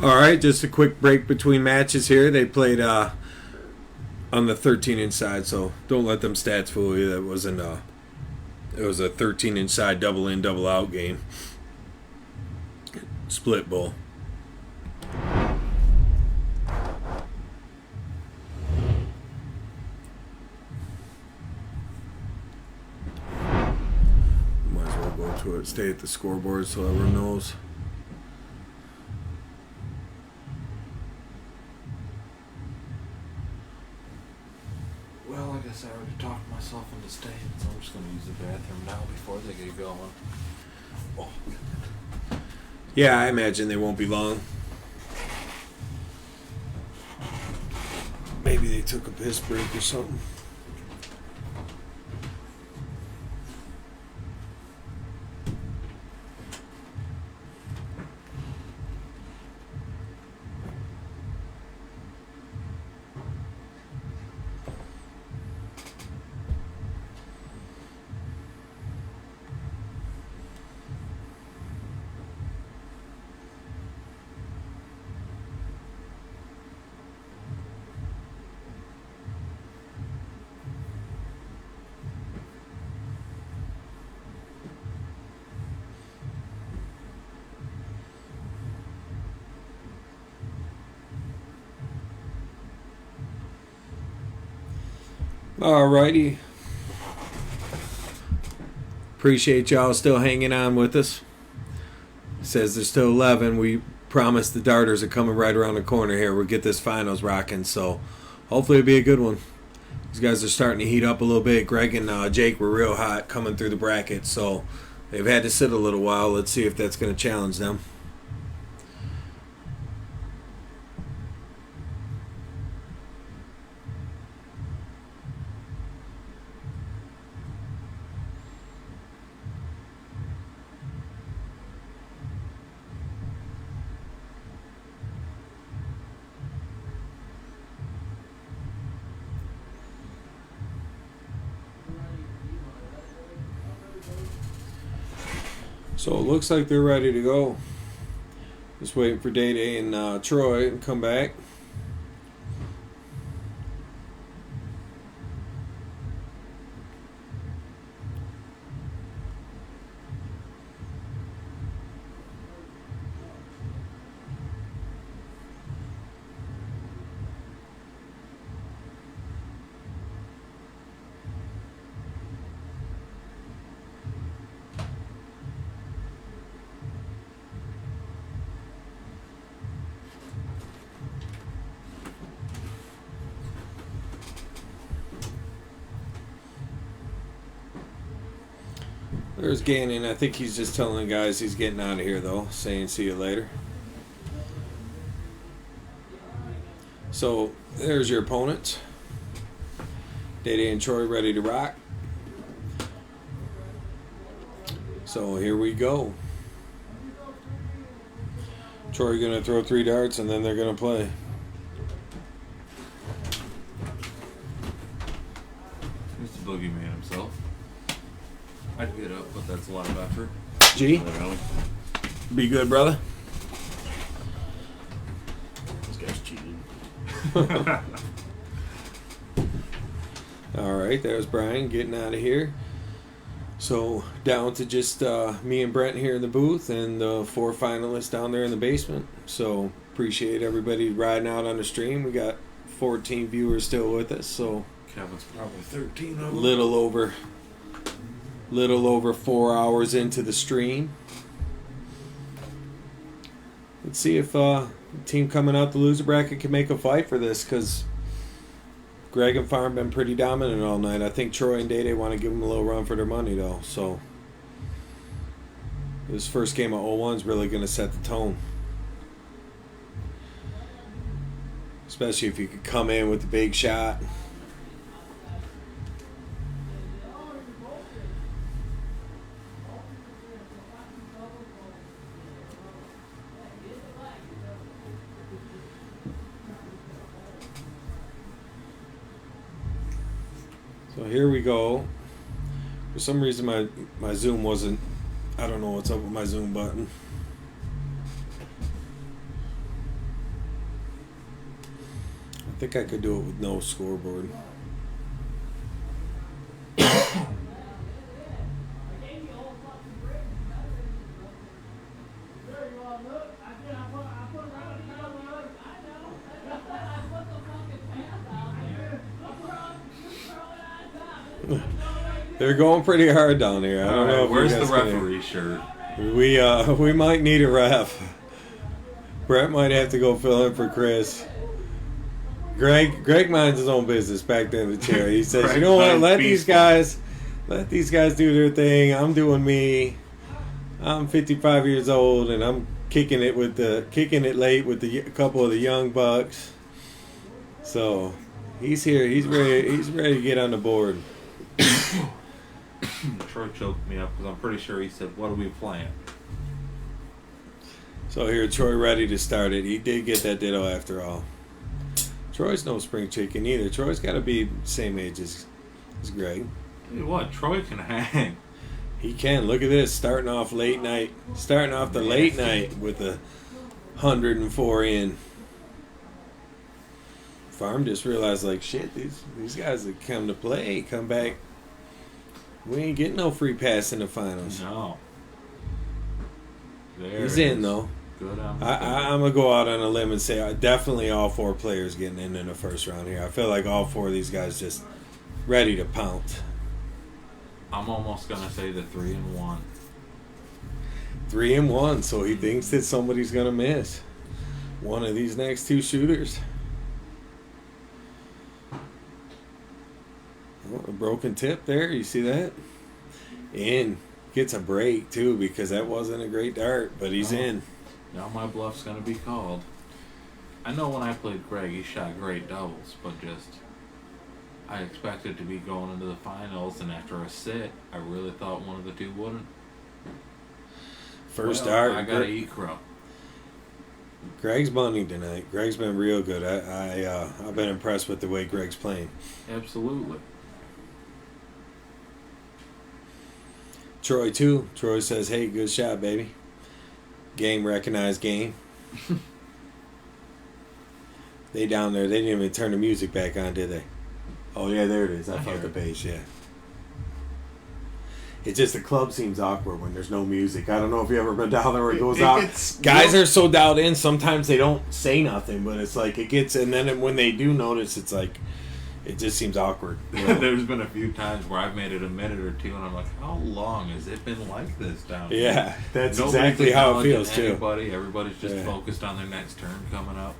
All right, just a quick break between matches here. They played on the 13-inch side, so don't let them stats fool you. That wasn't it was a 13-inch side double in, double out game. Split bowl. Might as well go to it. Stay at the scoreboard so everyone knows. Well, I guess I already talked myself into staying, so I'm just going to use the bathroom now before they get going. Oh. Yeah, I imagine they won't be long. Maybe they took a piss break or something. Alrighty. Appreciate y'all still hanging on with us. Says there's still 11. We promise the darters are coming right around the corner here. We'll get this finals rocking, so hopefully it'll be a good one. These guys are starting to heat up a little bit. Greg and Jake were real hot coming through the bracket, so they've had to sit a little while. Let's see if that's going to challenge them. So it looks like they're ready to go. Just waiting for Day Day and Troy to come back. There's Gannon. I think he's just telling the guys he's getting out of here, though, saying see you later. So there's your opponents. Day and Troy ready to rock. So here we go. Troy going to throw 3 darts and then they're going to play. Here's the boogeyman himself. I'd get up, but that's a lot of effort. G, be good, brother. This guy's cheating. All right, there's Brian getting out of here. So down to just me and Brent here in the booth and the 4 finalists down there in the basement. So appreciate everybody riding out on the stream. We got 14 viewers still with us, so Kevin's probably 13 of them. Little over 4 hours into the stream. Let's see if the team coming out the loser bracket can make a fight for this, because Greg and Farm been pretty dominant all night. I think Troy and Day want to give them a little run for their money, though. So this first game of 0-1 is really going to set the tone. Especially if you could come in with the big shot. So here we go. For some reason my Zoom wasn't, I don't know what's up with my Zoom button. think I could do it with no scoreboard. They're going pretty hard down here. I don't know if where's you the guys can- referee shirt? We might need a ref. Brett might have to go fill in for Chris. Greg minds his own business back there in the chair. He says, Greg "You know what? minds Let peaceful. these guys do their thing. I'm doing me. I'm 55 years old and I'm kicking it late with a couple of the young bucks. So he's here. He's ready to get on the board." Troy choked me up because I'm pretty sure he said, "What are we playing?" So here, Troy ready to start it. He did get that ditto after all. Troy's no spring chicken either. Troy's got to be same age as Greg. Tell you what, Troy can hang. He can. Look at this. Starting off the late night with a 104 in. Farm just realized, like, shit, these guys that come to play, come back. We ain't getting no free pass in the finals. No. He's in, though. Good. I'm going to go out on a limb and say definitely all 4 players getting in the first round here. I feel like all 4 of these guys just ready to pounce. I'm almost going to say the 3-1. 3-1, so he thinks that somebody's going to miss one of these next 2 shooters. Oh, a broken tip there, you see that? In. Gets a break, too, because that wasn't a great dart, but he's in. Now my bluff's going to be called. I know when I played Greg, he shot great doubles, but I expected to be going into the finals, and after a sit, I really thought one of the 2 wouldn't. First dart. I got to eat crow. Greg's bunting tonight. Greg's been real good. I've been impressed with the way Greg's playing. Absolutely. Troy, too. Troy says, "Hey, good shot, baby." Game recognized game. They down there, they didn't even turn the music back on, did they? Oh, yeah, there it is. I felt the bass, yeah. It's just the club seems awkward when there's no music. I don't know if you've ever been down there where it goes out. Guys are so dialed in, sometimes they don't say nothing, but it's like it gets, and then when they do notice, it's like, it just seems awkward. You know? There's been a few times where I've made it a minute or 2, and I'm like, how long has it been like this down here? Yeah, that's Nobody's exactly how it feels, acknowledging too. anybody. Everybody's just focused on their next turn coming up.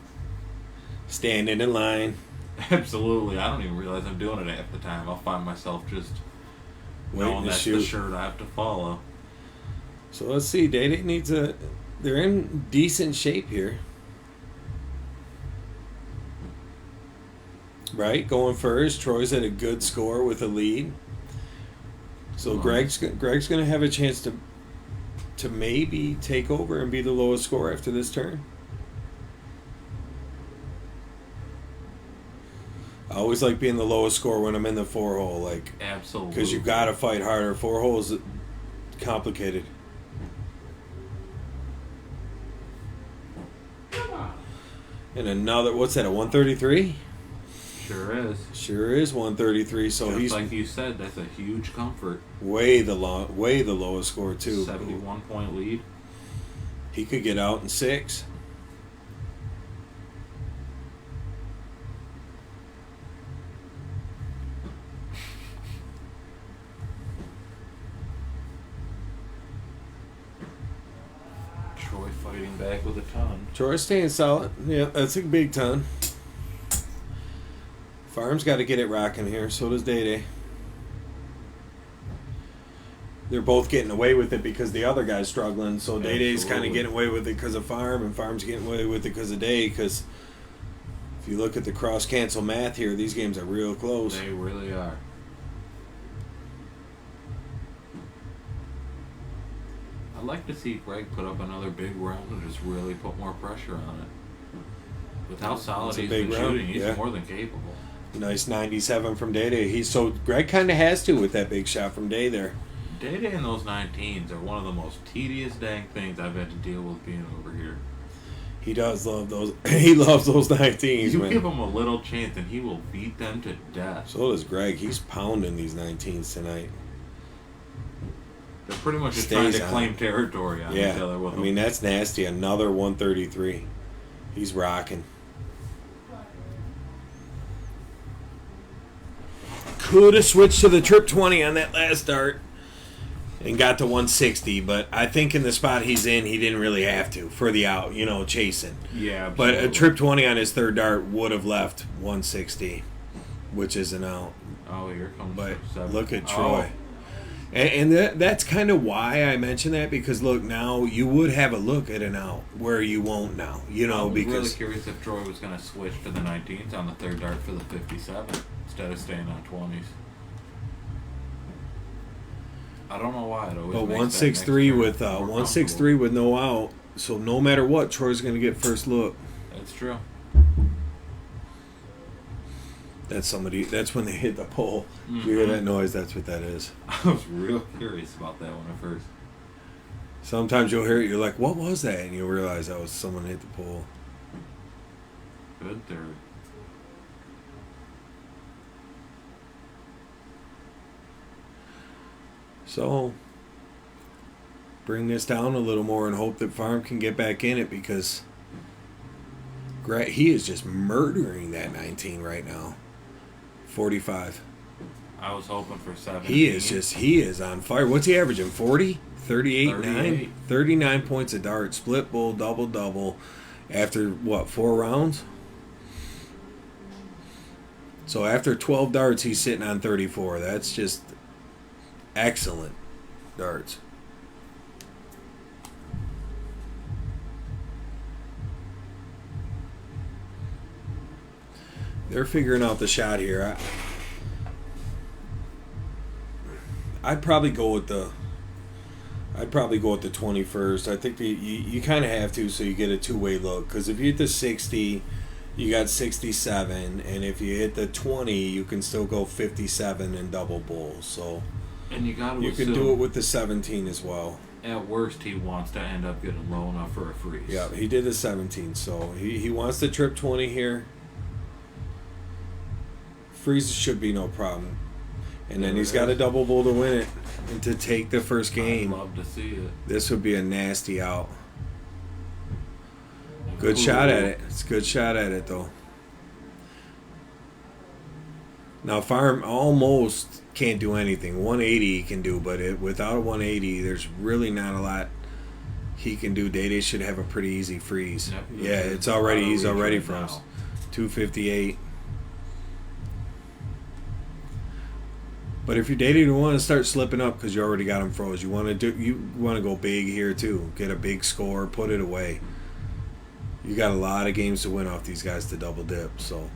Standing in line. Absolutely. I don't even realize I'm doing it half the time. I'll find myself just knowing that's the shirt I have to follow. So let's see. Day-Day needs they're in decent shape here. Right? Going first. Troy's at a good score with a lead. So Greg's going to have a chance to maybe take over and be the lowest score after this turn. I always like being the lowest score when I'm in the 4-hole, like absolutely, because you got to fight harder. 4 holes complicated. And another, what's that? A 133? Sure is. Sure is 133. So just he's like you said, that's a huge comfort. Way the lowest score too. 71-point lead. He could get out in 6. Troy fighting back with a ton. Troy's staying solid. Yeah, that's a big ton. Farm's got to get it rocking here. So does Day-Day. They're both getting away with it because the other guy's struggling. So Day-Day's kind of getting away with it because of Farm, and Farm's getting away with it because of Day. Because if you look at the cross-cancel math here, these games are real close. They really are. I'd like to see Greg put up another big round and just really put more pressure on it. With how solid he's been shooting, he's more than capable. Nice 97 from Day-Day. Greg kind of has to with that big shot from Day there. Day-Day and those 19s are one of the most tedious dang things I've had to deal with being over here. He does love those. He loves those 19s, You man. give him a little chance and he will beat them to death. So does Greg. He's pounding these 19s tonight. They're pretty much just Stays trying to on. claim territory on each other Yeah, with I them. mean, that's nasty. Another 133. He's rocking. Could have switched to the trip 20 on that last dart and got to 160, but I think in the spot he's in, he didn't really have to for the out, chasing. Yeah, But absolutely. a trip 20 on his third dart would have left 160, which is an out. Oh, here comes But 7. look at Troy. And that's kind of why I mention that, because look, now you would have a look at an out where you won't now, I was really because curious if Troy was going to switch to the 19s on the third dart for the 57 instead of staying on 20s. I don't know why. It always but makes 163 that next with turn more 163 with no out, so no matter what, Troy's going to get first look. comfortable. That's true. That's when they hit the pole. Mm-hmm. You hear that noise? That's what that is. I was real curious about that one at first. Sometimes you'll hear it, you're like, what was that? And you'll realize that was someone hit the pole. Good third. So, bring this down a little more and hope that Farm can get back in it, because he is just murdering that 19 right now. 45. I was hoping for 17. He is on fire. What's he averaging? 40? 38, 9? 38. 39 points a dart. Split bull, double. After, 4 rounds? So after 12 darts, he's sitting on 34. That's just excellent darts. They're figuring out the shot here. I'd probably go with the 21st. I think you kind of have to, so you get a two-way look. Because if you hit the 60, you got 67, and if you hit the 20, you can still go 57 and double bull. So And you got to you can do it with the 17 as well. At worst, he wants to end up getting low enough for a freeze. Yeah, he did a 17, so he wants to trip 20 here. Freeze should be no problem. And then he's got a double bull to win it and to take the first game. I'd love to see it. This would be a nasty out. Good shot at it. It's a good shot at it, though. Now, Farm almost can't do anything. 180 he can do, but without a 180, there's really not a lot he can do. Day should have a pretty easy freeze. Yep. Yeah, he's already Right from now. 258. But if you're dating, you want to start slipping up because you already got them froze. You want to go big here too. Get a big score, put it away. You got a lot of games to win off these guys to double dip. So,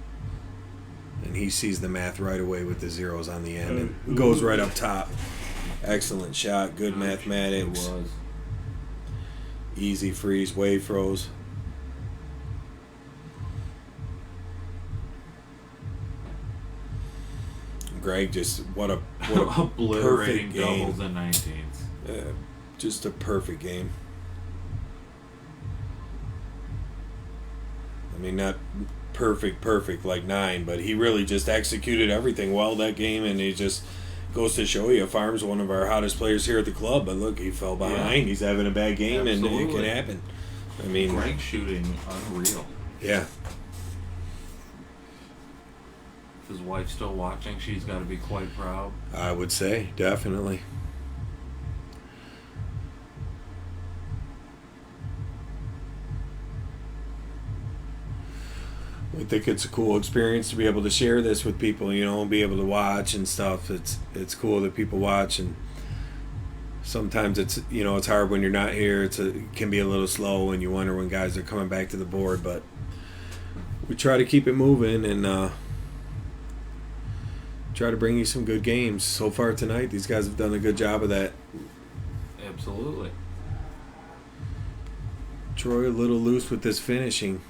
and he sees the math right away with the zeros on the end and goes right up top. Excellent shot, good mathematics. It was. Easy freeze, wave froze. Greg just what a Obliterating perfect game. doubles and 19s. Just a perfect game. I mean, not perfect like 9, but he really just executed everything well that game, and he just goes to show you, Farm's one of our hottest players here at the club. But look, he fell behind. Yeah. He's having a bad game, Absolutely. and it can happen. I mean, Greg shooting unreal. yeah. If his wife's still watching, she's got to be quite proud. I would say, definitely. I think it's a cool experience to be able to share this with people, be able to watch and stuff. It's cool that people watch, and sometimes it's it's hard when you're not here. It can be a little slow, and you wonder when guys are coming back to the board, but we try to keep it moving and try to bring you some good games. So far tonight, these guys have done a good job of that. Absolutely. Troy a little loose with this finishing.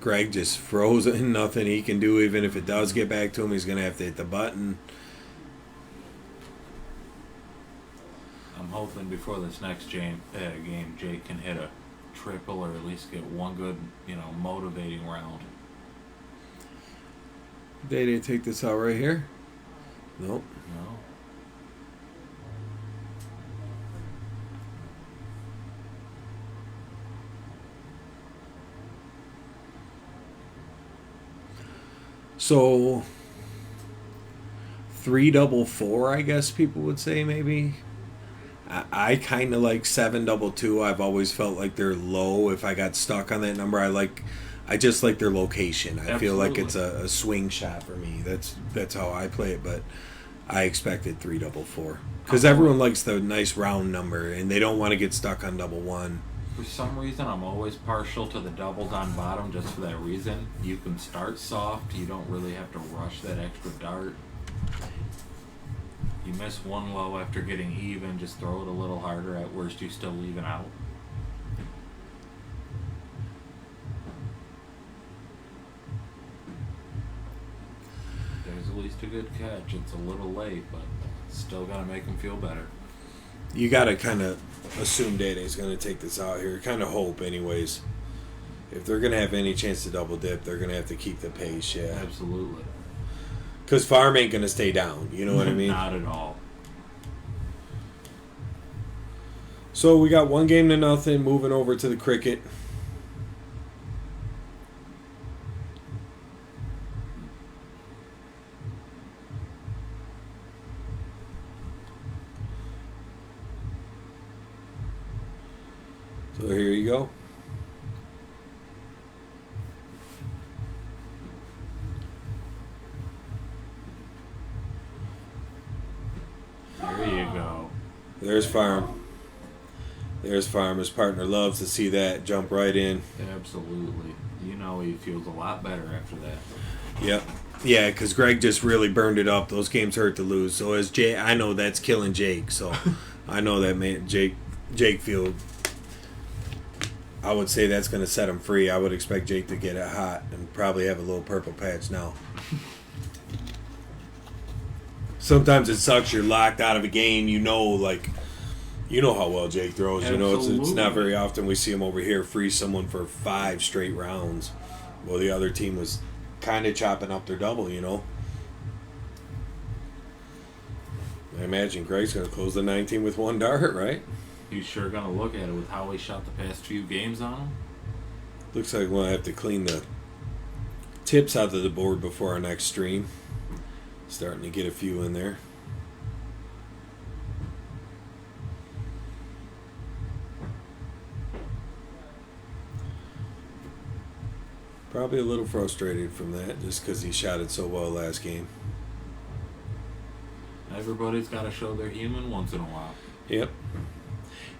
Greg just frozen. Nothing he can do. Even if it does get back to him, he's going to have to hit the button. I'm hoping before this next game, Jake can hit a triple or at least get one good, motivating round. They take this out right here? Nope. No. So 3-4, I guess people would say maybe. I kind of like 7-2. I've always felt like they're low. If I got stuck on that number, I just like their location. I feel like it's a swing shot for me. That's how I play it. But I expected 3-4 because everyone likes the nice round number and they don't want to get stuck on 1-1. For some reason, I'm always partial to the doubles on bottom just for that reason. You can start soft. You don't really have to rush that extra dart. You miss one low after getting even, just throw it a little harder. At worst, you still even out. There's at least a good catch. It's a little late, but still got to make them feel better. You got to kind of assume Day's going to take this out here. Kind of hope, anyways. If they're going to have any chance to double dip, they're going to have to keep the pace, yeah. Absolutely. Because Farm ain't going to stay down. You know what I mean? Not at all. So we got 1-0, moving over to the cricket. So here you go. There you go. There's Farm. There's Farm. His partner loves to see that jump right in. Absolutely. He feels a lot better after that. Yep. Yeah, because Greg just really burned it up. Those games hurt to lose. So as Jake, I know that's killing Jake. So I know that man, Jake feel. I would say that's going to set him free. I would expect Jake to get it hot and probably have a little purple patch now. Sometimes it sucks. You're locked out of a game. You know how well Jake throws. Absolutely. It's not very often we see him over here freeze someone for 5 straight rounds. Well, the other team was kind of chopping up their double, I imagine Greg's going to close the 19 with 1 dart, right? He's sure going to look at it with how he shot the past few games on him. Looks like we'll have to clean the tips out of the board before our next stream. Starting to get a few in there. Probably a little frustrated from that just because he shot it so well last game. Everybody's got to show they're human once in a while. Yep.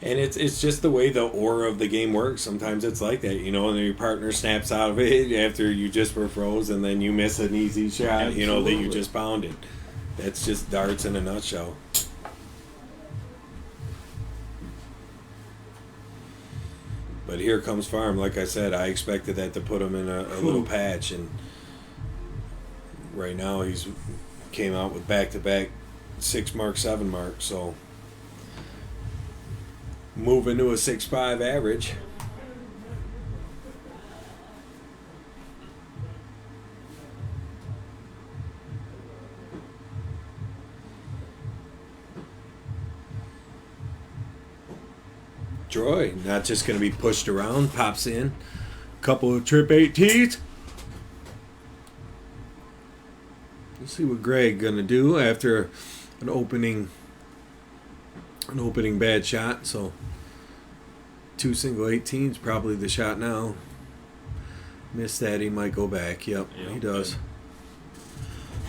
And it's just the way the aura of the game works. Sometimes it's like that, and then your partner snaps out of it after you just were froze and then you miss an easy shot, Absolutely. that you just pounded. That's just darts in a nutshell. But here comes Farm. Like I said, I expected that to put him in a little patch, and right now he's came out with back-to-back 6 mark, 7 mark, so moving to a 6.5 average. Troy, not just going to be pushed around, pops in. Couple of trip 18s. We'll see what Greg going to do after an opening bad shot. So 2 single 18s, probably the shot now. Missed that, he might go back. Yep. He does.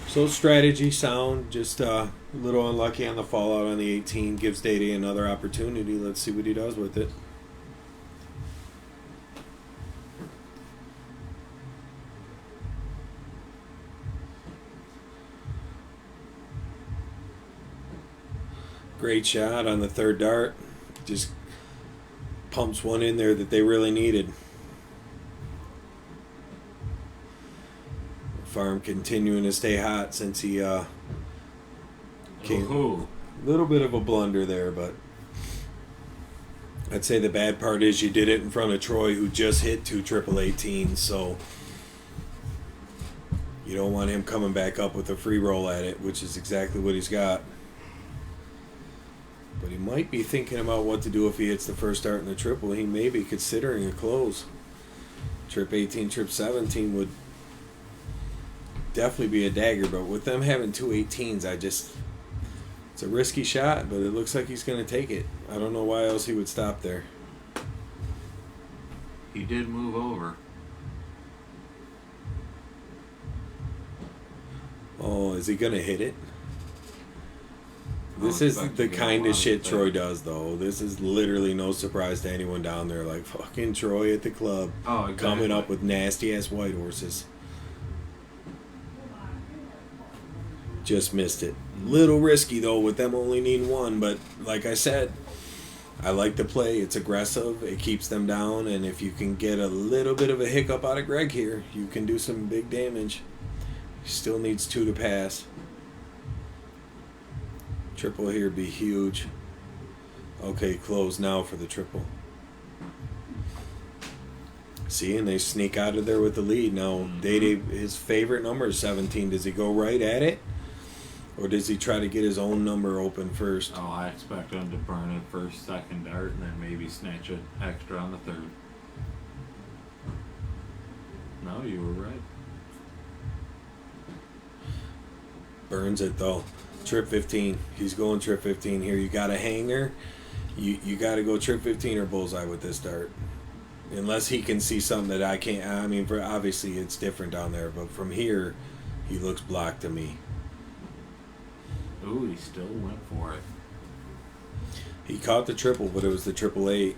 So strategy sound, just a little unlucky on the fallout on the 18. Gives Day another opportunity. Let's see what he does with it. Great shot on the 3rd dart. Just pumps one in there that they really needed. Farm continuing to stay hot since he came. Ooh. Little bit of a blunder there, but I'd say the bad part is you did it in front of Troy, who just hit 2 triple 18s, so you don't want him coming back up with a free roll at it, which is exactly what he's got. But he might be thinking about what to do if he hits the first start in the triple. He may be considering a close. Trip 18, trip 17 would definitely be a dagger, but with them having 2 18s, it's a risky shot, but it looks like he's going to take it. I don't know why else he would stop there. He did move over. Oh, is he going to hit it? This I'll is expect the to get a kind lot of of shit that. Troy does, though. This is literally no surprise to anyone down there. Like, fucking Troy at the club. Oh, exactly. Coming up with nasty-ass white horses. Just missed it. Little risky, though, with them only needing 1. But, like I said, I like the play. It's aggressive. It keeps them down. And if you can get a little bit of a hiccup out of Greg here, you can do some big damage. He still needs 2 to pass. Triple here would be huge. Okay, close now for the triple. See, and they sneak out of there with the lead. Now, Dede, his favorite number is 17. Does he go right at it? Or does he try to get his own number open first? Oh, I expect him to burn it first, second dart, and then maybe snatch it extra on the third. No, you were right. Burns it, though. Trip 15. He's going trip 15 here. You got a hanger. You got to go trip 15 or bullseye with this dart. Unless he can see something that I can't. I mean, obviously it's different down there, but from here, he looks blocked to me. Ooh, he still went for it. He caught the triple, but it was the triple 8.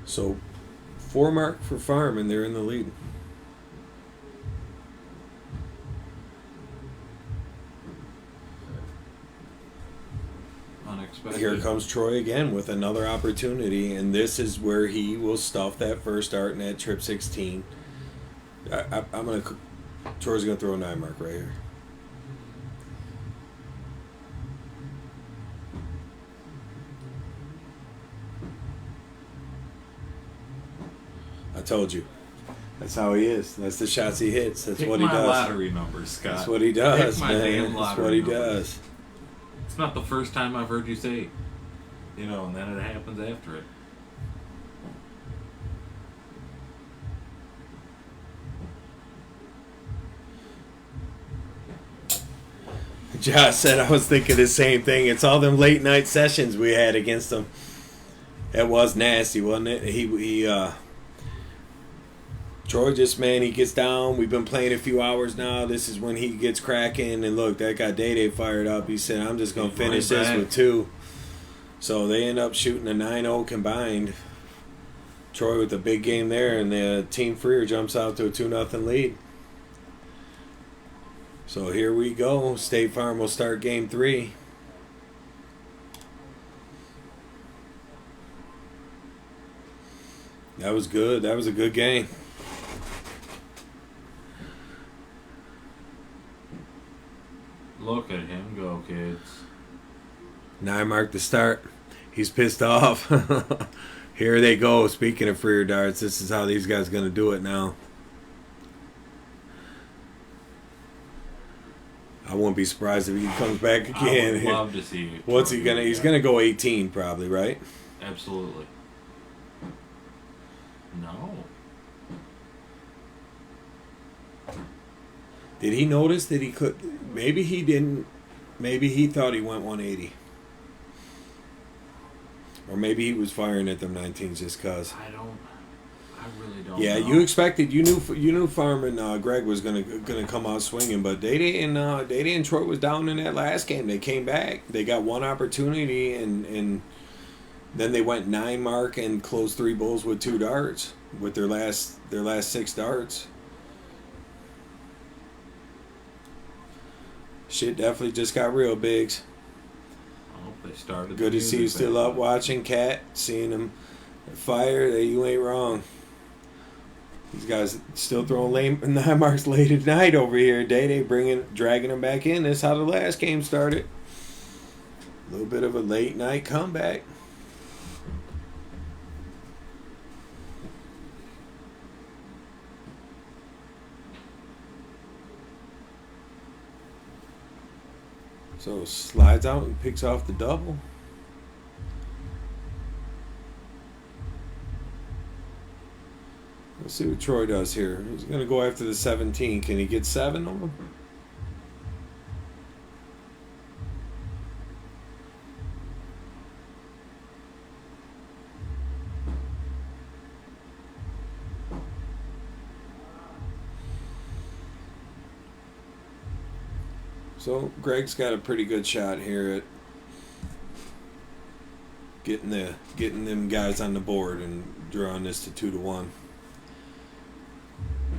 So, 4 mark for Farm, and they're in the lead. Unexpected. Here comes Troy again with another opportunity, and this is where he will stuff that first dart in that trip 16. Troy's gonna throw a 9 mark right here. I told you. That's how he is. That's the shots he hits. That's Pick what he my does. lottery numbers, Scott. That's what he does, Pick my man. damn That's lottery what he numbers. does. It's not the first time I've heard you say it. You know, and then it happens after it. Josh said I was thinking the same thing. It's all them late night sessions we had against him. It was nasty, wasn't it? Troy just, man, he gets down. We've been playing a few hours now. This is when he gets cracking. And look, that got Dede fired up. He said, I'm just going to finish this with 2. So they end up shooting a 9-0 combined. Troy with a big game there. And the Team Freer jumps out to a 2-0 lead. So here we go. State Farm will start game 3. That was good. That was a good game. Look at him go, kids. 9 mark to start. He's pissed off. Here they go. Speaking of Freer darts, this is how these guys going to do it now. I won't be surprised if he comes back again. I would love to see it. What's he gonna? He's gonna go 18 probably, right? Absolutely. No. Did he notice that he could? Maybe he didn't. Maybe he thought he went 180. Or maybe he was firing at them 19s just cause. I really don't. Yeah, know. you expected. You knew Farm and Greg was gonna come out swinging, but Dede and Troy was down in that last game. They came back. They got one opportunity, and then they went 9 mark and closed 3 bulls with 2 darts with their last 6 darts. Shit definitely just got real, Biggs. I hope they started. Good to see you still up watching, Cat. Seeing him fire. You ain't wrong. These guys still throwing lame 9 marks late at night over here. Day dragging them back in. That's how the last game started. A little bit of a late night comeback. So slides out and picks off the double. Let's see what Troy does here. He's going to go after the 17. Can he get 7 of them? So Greg's got a pretty good shot here at getting them guys on the board and drawing this to 2-1.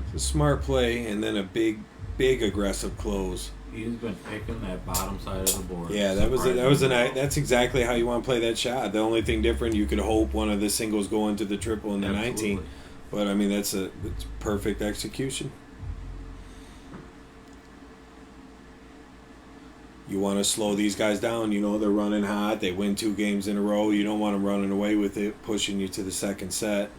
It's a smart play and then a big aggressive close. He's been picking that bottom side of the board. Yeah, that's exactly how you want to play that shot. The only thing different, you could hope one of the singles go into the triple and the 19. But I mean it's perfect execution. You want to slow these guys down. You know they're running hot. They win 2 games in a row. You don't want them running away with it, pushing you to the second set.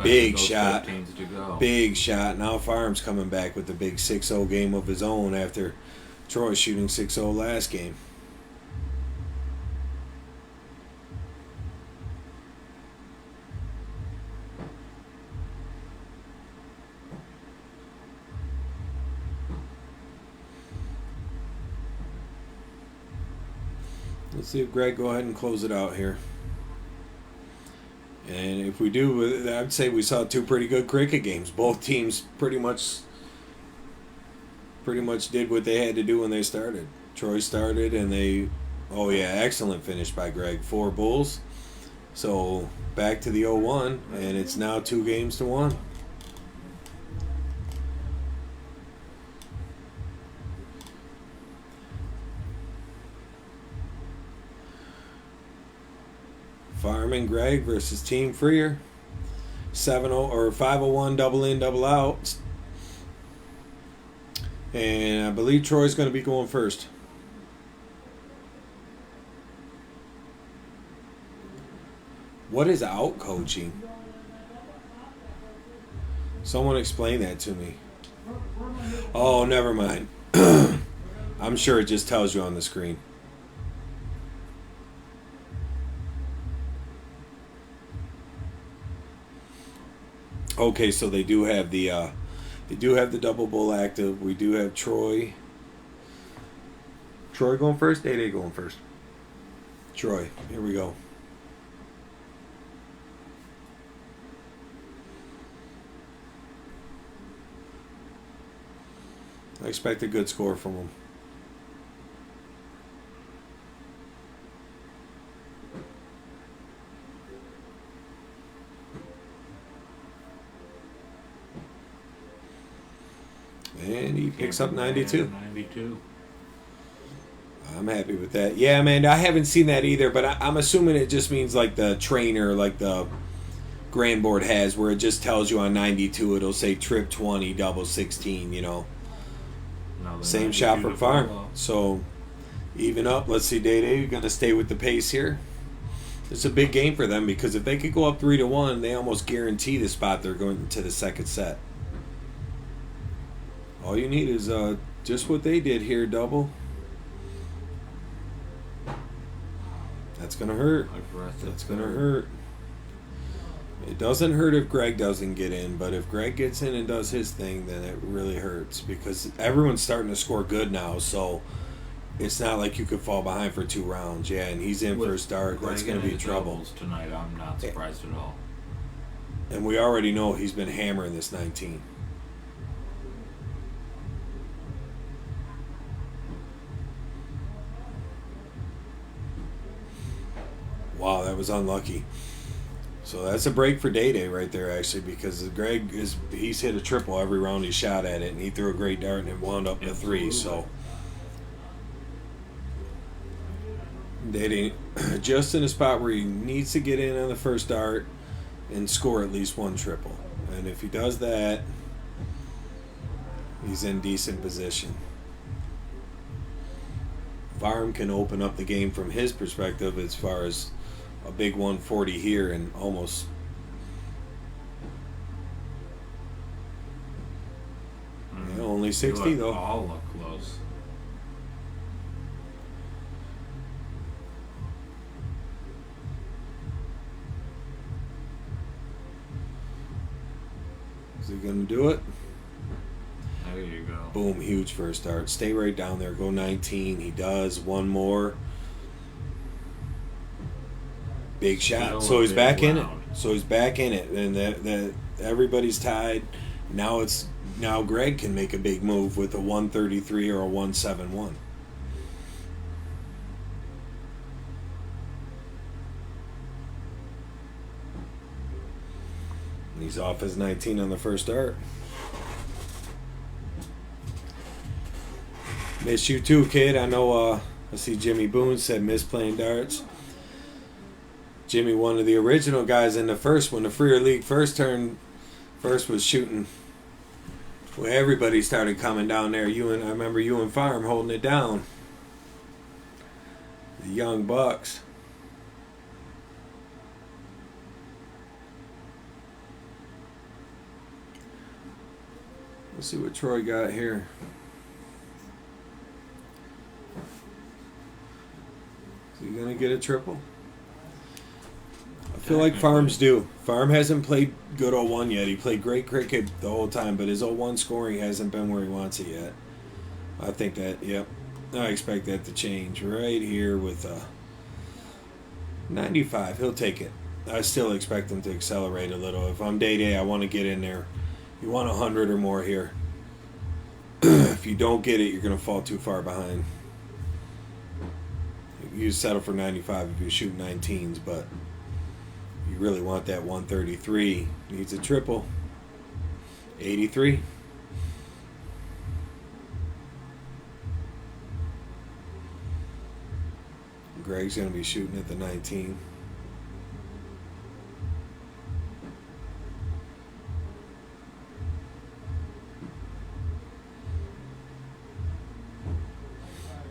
Big shot. Big shot. Now Farm's coming back with the big 6-0 game of his own after Troy shooting 6-0 last game. Let's see if Greg go ahead and close it out here. And if we do, I'd say we saw 2 pretty good cricket games. Both teams pretty much did what they had to do when they started. Troy started and excellent finish by Greg. 4 bulls. So back to the 0-1, and it's now 2-1. Fireman Greg versus Team Freer. 7-0 or 5-0-1 double in, double out. And I believe Troy's going to be going first. What is out coaching? Someone explain that to me. Oh, never mind. I'm sure it just tells you on the screen. Okay, so they do have the double bull active. We do have Troy. Troy going first. Day going first. Troy. Here we go. I expect a good score from him. And he picks up 92. 92. I'm happy with that. Yeah, man, I haven't seen that either, but I'm assuming it just means like the trainer, like the grand board has, where it just tells you on 92, it'll say trip 20, double 16, you know. Same shot for Farm. So even up. Let's see, Day going to stay with the pace here. It's a big game for them because if they could go up 3-1, they almost guarantee the spot they're going to the second set. All you need is just what they did here, double. That's going to hurt. That's going to hurt. It doesn't hurt if Greg doesn't get in, but if Greg gets in and does his thing, then it really hurts because everyone's starting to score good now, so it's not like you could fall behind for 2 rounds. Yeah, and he's in for a start. That's going to be trouble. Tonight, I'm not surprised at all. And we already know he's been hammering this 19. Wow, that was unlucky. So that's a break for Day Day right there, actually, because Greg he's hit a triple every round he shot at it, and he threw a great dart and it wound up in 3. So Day Day just in a spot where he needs to get in on the first dart and score at least one triple, and if he does that, he's in decent position. Farm can open up the game from his perspective as far as a big 140 here and almost only 60 though. All look close. Is he gonna do it? There you go. Boom, huge first start. Stay right down there. Go 19. He does. One more. Big shot. So he's back in it. And that everybody's tied. Now Greg can make a big move with a 133 or a 171. And he's off his 19 on the first start. Miss you too, kid. I know I see Jimmy Boone said miss playing darts. Jimmy, one of the original guys in the first, when the Freer League first was shooting, when everybody started coming down there. I remember you and Farm holding it down. The young bucks. Let's see what Troy got here. Is he gonna get a triple? I feel like Farm's due. Farm hasn't played good 01 yet. He played great cricket the whole time, but his 01 scoring hasn't been where he wants it yet. I think that, yep. I expect that to change right here with 95. He'll take it. I still expect him to accelerate a little. If I'm Day Day, I want to get in there. You want 100 or more here. If you don't get it, you're going to fall too far behind. You settle for 95 if you shoot 19s, but you really want that 133. Needs a triple. 83. Greg's going to be shooting at the 19.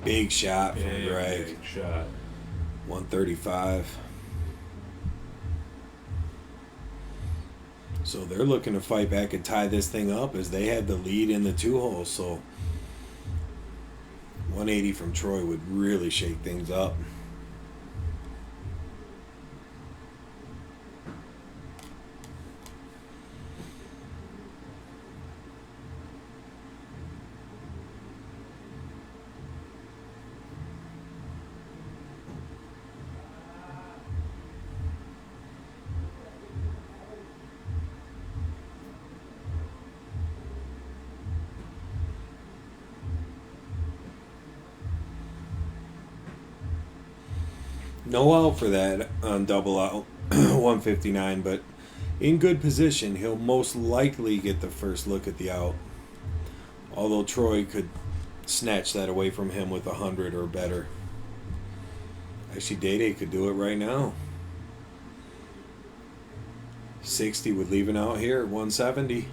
Big shot from Greg. Big shot. 135. So they're looking to fight back and tie this thing up as they had the lead in the 2 holes. So 180 from Troy would really shake things up. No out for that on double out, 159, but in good position. He'll most likely get the first look at the out. Although Troy could snatch that away from him with 100 or better. Actually, Day Day could do it right now. 60 with leaving out here, 170.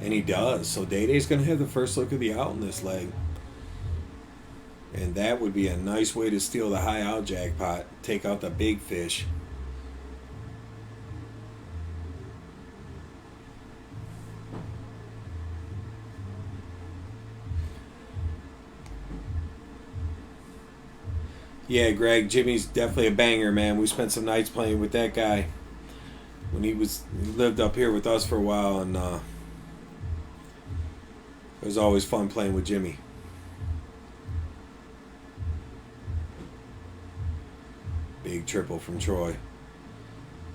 And he does. So Day Day's going to have the first look at the out in this leg. And that would be a nice way to steal the high out jackpot. Take out the big fish. Yeah, Greg, Jimmy's definitely a banger, man. We spent some nights playing with that guy when he lived up here with us for a while, and it was always fun playing with Jimmy. Big triple from Troy.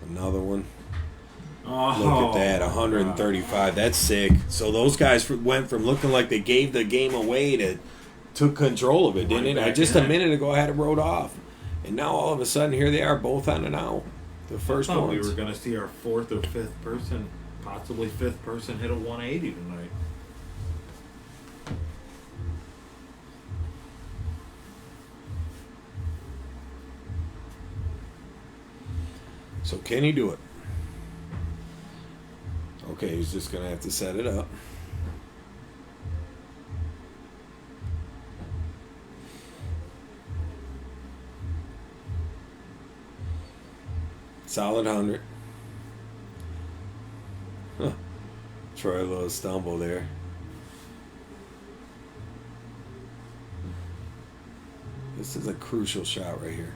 Another one. Oh, look at that, 135. That's sick. So those guys went from looking like they gave the game away to took control of it, didn't it? Just a minute ago, I had it rode off. And now all of a sudden, here they are, both on and out. The first I thought ones. we were going to see our fourth or fifth person, possibly fifth person, hit a 180 tonight. So can he do it? Okay, he's just going to have to set it up. Solid 100. Huh. Try a little stumble there. This is a crucial shot right here.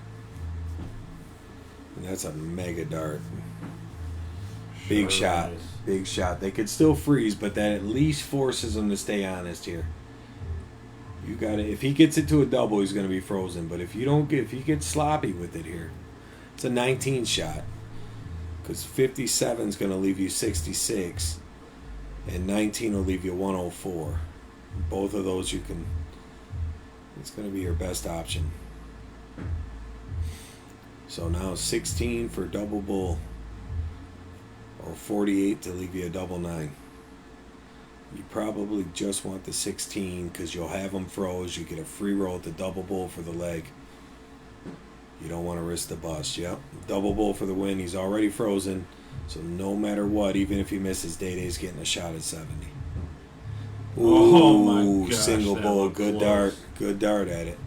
And that's a mega dart. Big shot. Is. Big shot. They could still freeze, but that at least forces them to stay honest here. You got to, if he gets it to a double, he's going to be frozen. But if he gets sloppy with it here, it's a 19 shot. Because 57 is going to leave you 66. And 19 will leave you 104. Both of those you can, it's going to be your best option. So now 16 for double bull. Or 48 to leave you a double 9. You probably just want the 16 because you'll have them froze. You get a free roll at the double bull for the leg. You don't want to risk the bust. Yep. Double bull for the win. He's already frozen. So no matter what, even if he misses, Day-Day's getting a shot at 70. Ooh, Oh my gosh, single that bull. looked Good close. dart. Good dart at it.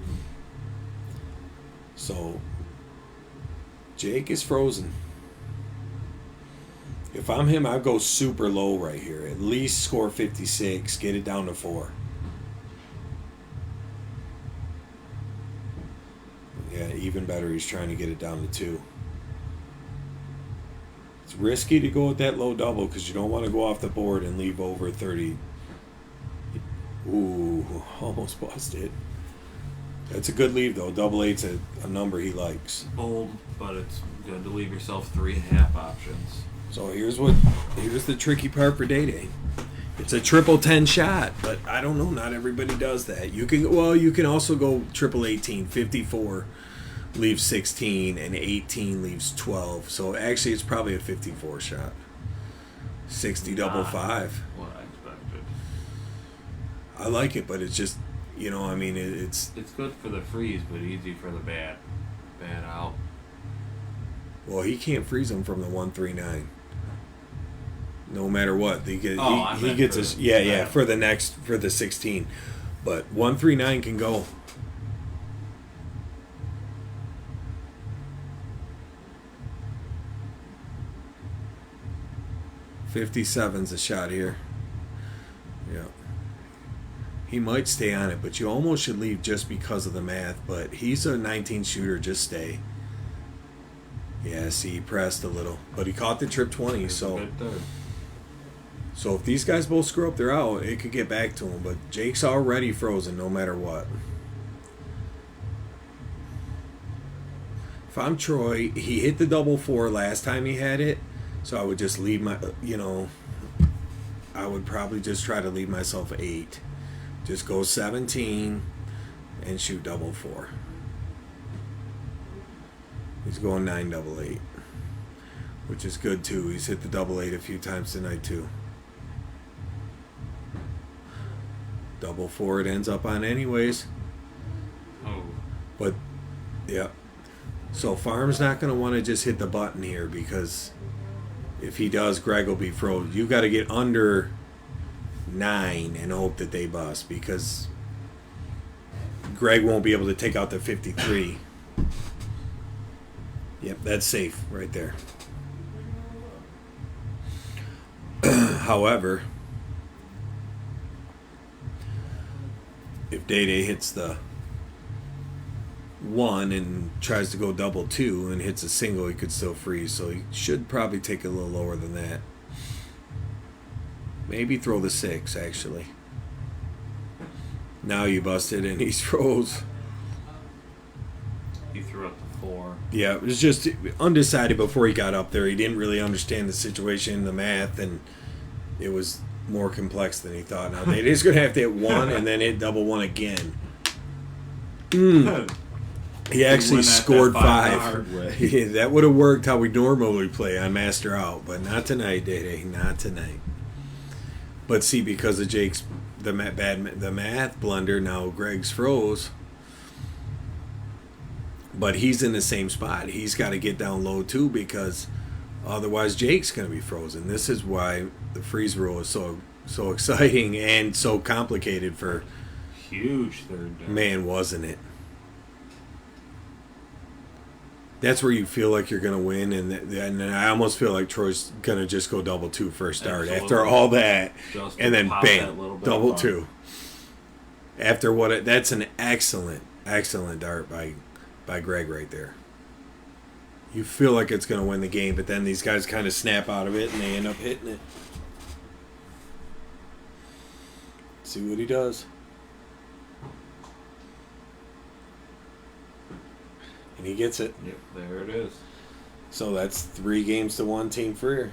So Jake is frozen. If I'm him, I'd go super low right here. At least score 56. Get it down to 4. Yeah, even better. He's trying to get it down to 2. It's risky to go with that low double because you don't want to go off the board and leave over 30. Ooh, almost busted. That's a good leave, though. Double 8's a number he likes. Bold, but it's good to leave yourself 3.5 options. So here's the tricky part for Day-Day. It's a triple 10 shot, but I don't know. Not everybody does that. You can also go triple 18, 54 leaves 16, and 18 leaves 12. So actually, it's probably a 54 shot. 60 double 5. What I expected. I like it, but it's just, I mean, it's It's good for the freeze, but easy for the bad out. well, he can't freeze them from the 139. No matter what, he gets for the 16, but 139 can go. .57's a shot here. Yeah, he might stay on it, but you almost should leave just because of the math. But he's a 19 shooter. Just stay. Yeah, see, he pressed a little, but he caught the trip 20. So if these guys both screw up, they're out. It could get back to him, but Jake's already frozen no matter what. If I'm Troy, he hit the double 4 last time he had it, so I would just leave I would probably just try to leave myself 8. Just go 17 and shoot double 4. He's going 9 double 8, which is good too. He's hit the double 8 a few times tonight too. Double 4 it ends up on anyways. Oh. But, yeah. So Farm's not going to want to just hit the button here because if he does, Greg will be froze. You got to get under 9 and hope that they bust because Greg won't be able to take out the 53. Yep, that's safe right there. However, if Day-Day hits the 1 and tries to go double 2 and hits a single, he could still freeze. So he should probably take it a little lower than that. Maybe throw the 6, actually. Now you busted and he's froze. He threw up the 4. Yeah, it was just undecided before he got up there. He didn't really understand the situation, the math, and it was more complex than he thought. Now Day-Day's going to have to hit 1 and then hit double 1 again. He actually win that scored the 5. hard way. Yeah, that would have worked how we normally play on Master Out, but not tonight, Day. Not tonight. But see, because of Jake's the math blunder, now Greg's froze. But he's in the same spot. He's got to get down low too, because otherwise Jake's going to be frozen. This is why the freeze rule is so exciting and so complicated for. Huge third down. Man, wasn't it? That's where you feel like you're going to win, and I almost feel like Troy's going to just go double 2 first start. Absolutely. After all that, Just and then pop bam, that little bit double of 2. After what? That's an excellent dart by Greg right there. You feel like it's going to win the game, but then these guys kind of snap out of it, and they end up hitting it. See what he does. And he gets it. Yep, there it is. So that's 3 games to 1 Team Freer.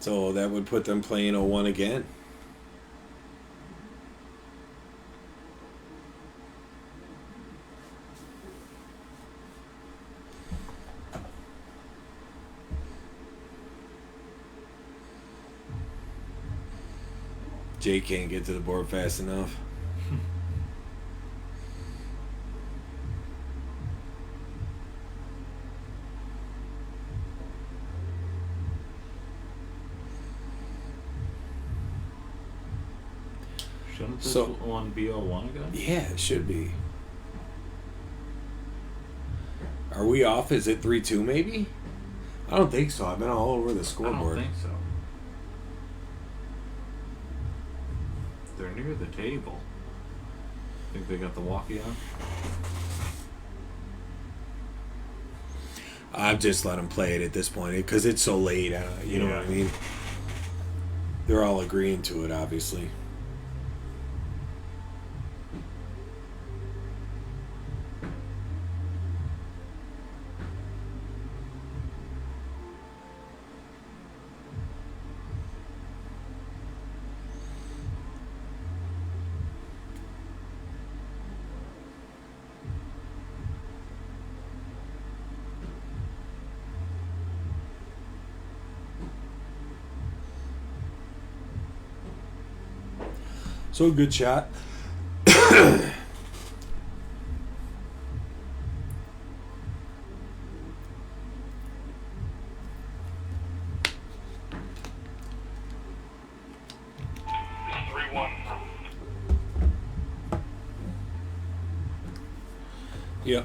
So that would put them playing 0-1 again. Jay can't get to the board fast enough. Shouldn't this So- one be 0-1 again? Yeah, it should be. Are we off? Is it 3-2 maybe? I don't think so. I've been all over the I don't scoreboard. think so. They're near the table. Think they got the walkie on? I've just let them play it at this point because it's so late. You know what I mean? They're all agreeing to it, obviously. So good shot. It's 3-1. Yep.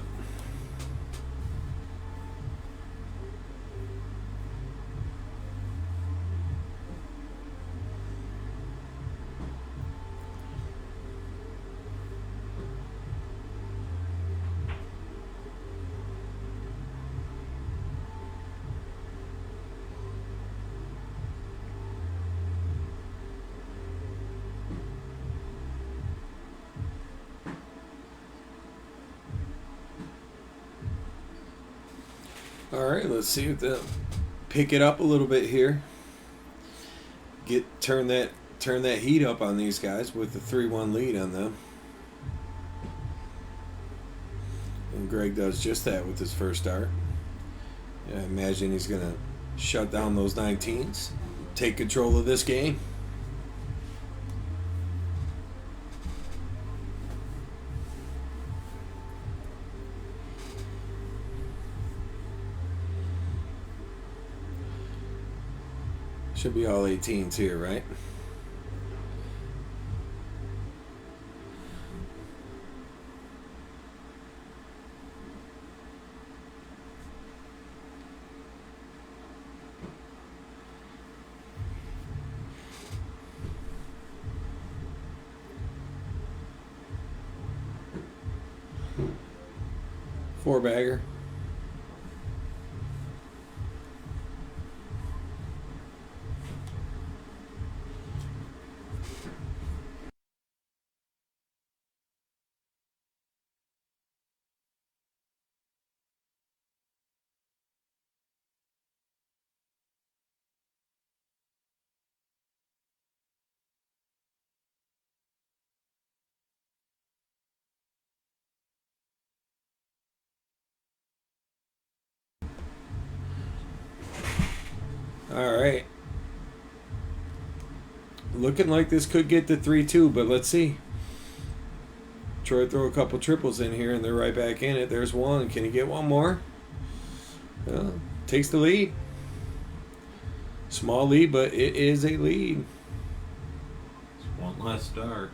All right, let's see if they'll pick it up a little bit here. Turn that heat up on these guys with the 3-1 lead on them. And Greg does just that with his first start. I imagine he's going to shut down those 19s, take control of this game. Should be all 18s here, right? Four bagger. All right. Looking like this could get to 3-2, but let's see. Troy throw a couple triples in here, and they're right back in it. There's one. Can he get one more? Well, takes the lead. Small lead, but it is a lead. It's one less start.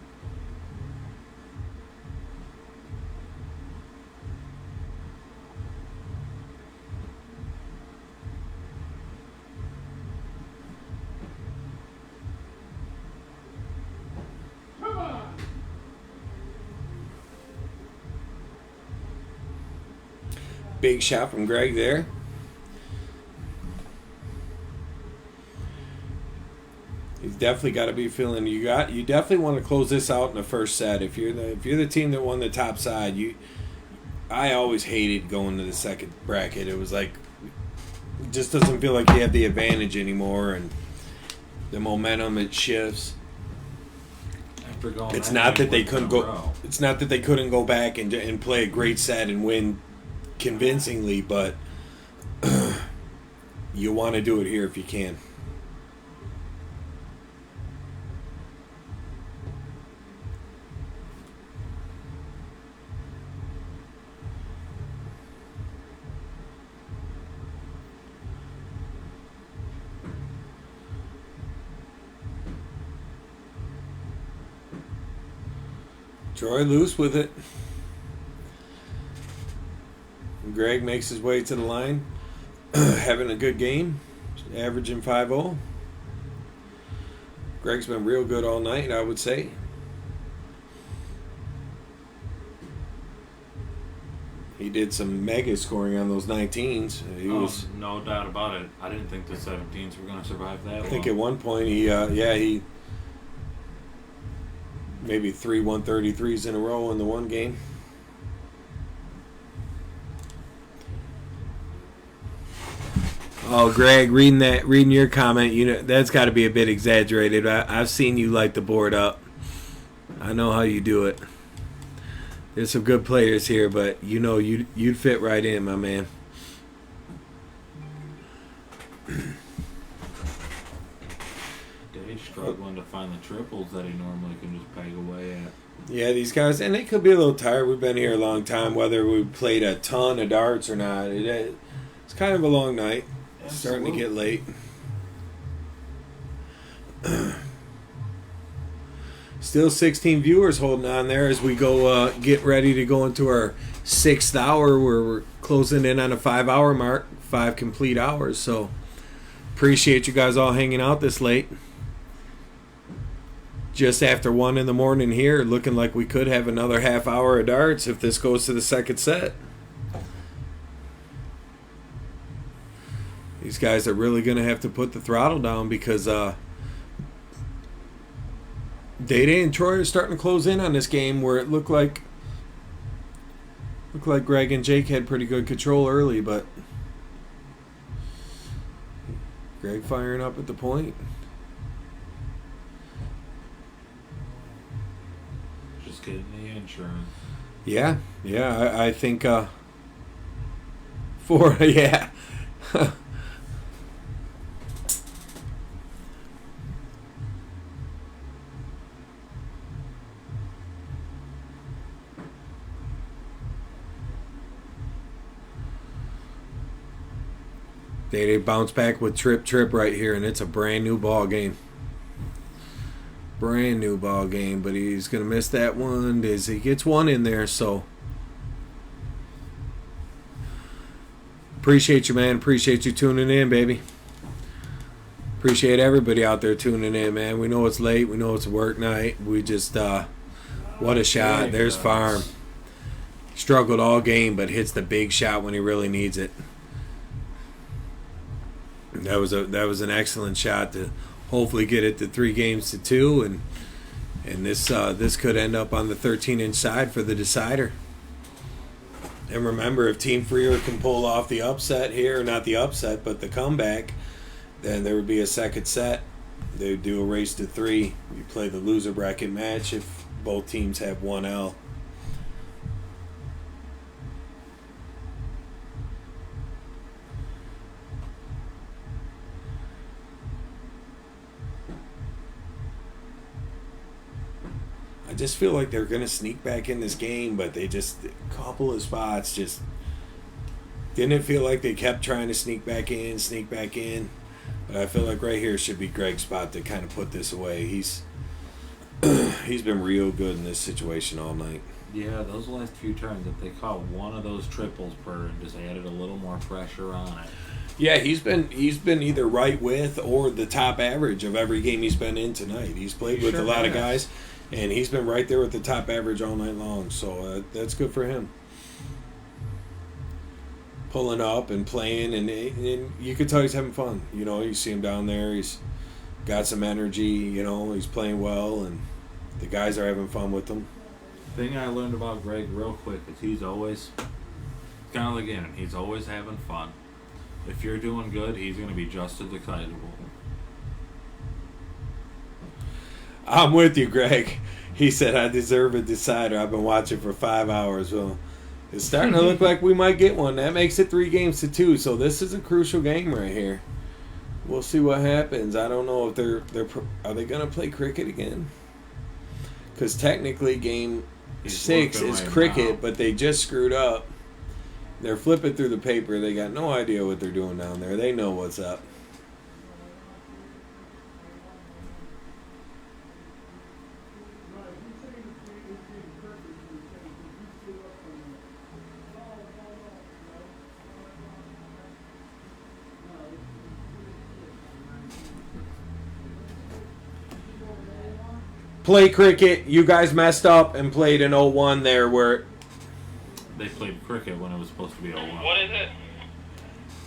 Big shot from Greg there. He's definitely got to be feeling you definitely want to close this out in the first set. If you're the team that won the top side, I always hated going to the second bracket. It was like it just doesn't feel like you have the advantage anymore, and the momentum it shifts. After going It's not that they couldn't go. It's not that they couldn't go back and play a great set and win convincingly, but you want to do it here if you can. Troy loose with it. Greg makes his way to the line. Having a good game. Averaging 5-0. Greg's been real good all night, I would say. He did some mega scoring on those 19s. He was no doubt about it. I didn't think the 17s were going to survive that. I think at one point he maybe 3 133s in a row in the one game. Oh, Greg, reading your comment, that's got to be a bit exaggerated. I've seen you light the board up. I know how you do it. There's some good players here, but you'd fit right in, my man. Dave's struggling to find the triples that he normally can just peg away at. Yeah, these guys, and they could be a little tired. We've been here a long time, whether we played a ton of darts or not. It's kind of a long night. It's starting to get late. Still 16 viewers holding on there as we go get ready to go into our 6th hour where we're closing in on a 5-hour mark, 5 complete hours. So appreciate you guys all hanging out this late. Just after 1 in the morning here, looking like we could have another half hour of darts if this goes to the second set. These guys are really going to have to put the throttle down because Day and Troy are starting to close in on this game where it looked like Greg and Jake had pretty good control early, but Greg firing up at the point. Just getting the insurance. Yeah, I think 4, yeah. They bounce back with trip right here, and it's a brand new ball game. Brand new ball game, but he's going to miss that one as he gets one in there, so appreciate you, man. Appreciate you tuning in, baby. Appreciate everybody out there tuning in, man. We know it's late. We know it's a work night. We just, what a shot. There's Farm. Struggled all game, but hits the big shot when he really needs it. That was an excellent shot to hopefully get it to 3-2, and this could end up on the 13-inch side for the decider. And remember, if Team Freer can pull off the upset here, not the upset, but the comeback, then there would be a second set. They would do a race to 3. You play the loser bracket match if both teams have 1 L. just feel like they're going to sneak back in this game, but they just, a couple of spots just didn't feel like they kept trying to sneak back in. But I feel like right here should be Greg's spot to kind of put this away. He's been real good in this situation all night. Yeah, those last few turns, if they caught one of those triples per and just added a little more pressure on it. Yeah, he's been either right with or the top average of every game he's been in tonight. He's played with a lot of guys, and he's been right there with the top average all night long. So that's good for him. Pulling up and playing, and you could tell he's having fun. You know, you see him down there. He's got some energy. You know, he's playing well, and the guys are having fun with him. Thing I learned about Greg real quick is he's always kind of like Aaron. He's always having fun. If you're doing good, he's going to be just as excitable. I'm with you, Greg. He said, I deserve a decider. I've been watching for 5 hours. Well, it's starting to look like we might get one. That makes it 3-2. So this is a crucial game right here. We'll see what happens. I don't know if are they going to play cricket again? Because technically game 6 is cricket, but they just screwed up. They're flipping through the paper. They got no idea what they're doing down there. They know what's up. Play cricket. You guys messed up and played an 0-1 there where they played cricket when it was supposed to be 0-1. What is it?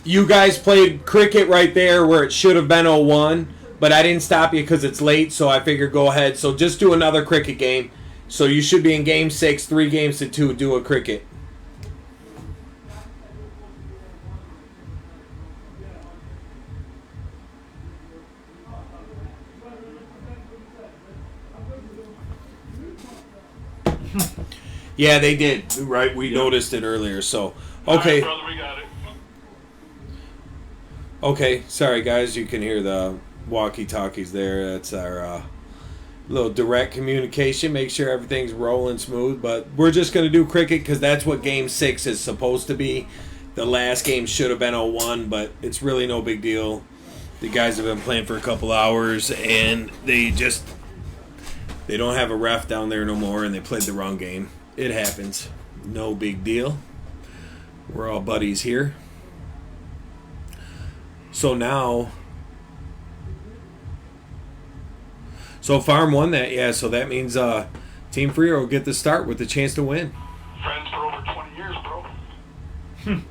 you guys played cricket right there where it should have been 0-1, but I didn't stop you because it's late, so I figured go ahead. So just do another cricket game. So you should be in game 6, 3-2, do a cricket. Yeah, they did. Right, we noticed it earlier. So, okay. All right, brother, we got it. Okay, sorry guys, you can hear the walkie-talkies there. That's our little direct communication. Make sure everything's rolling smooth. But we're just going to do cricket because that's what Game 6 is supposed to be. The last game should have been 0-1, but it's really no big deal. The guys have been playing for a couple hours, and they don't have a ref down there no more, and they played the wrong game. It happens. No big deal. We're all buddies here. So now... So Farm won that, yeah, so that means Team Freer will get the start with the chance to win. Friends for over 20 years, bro.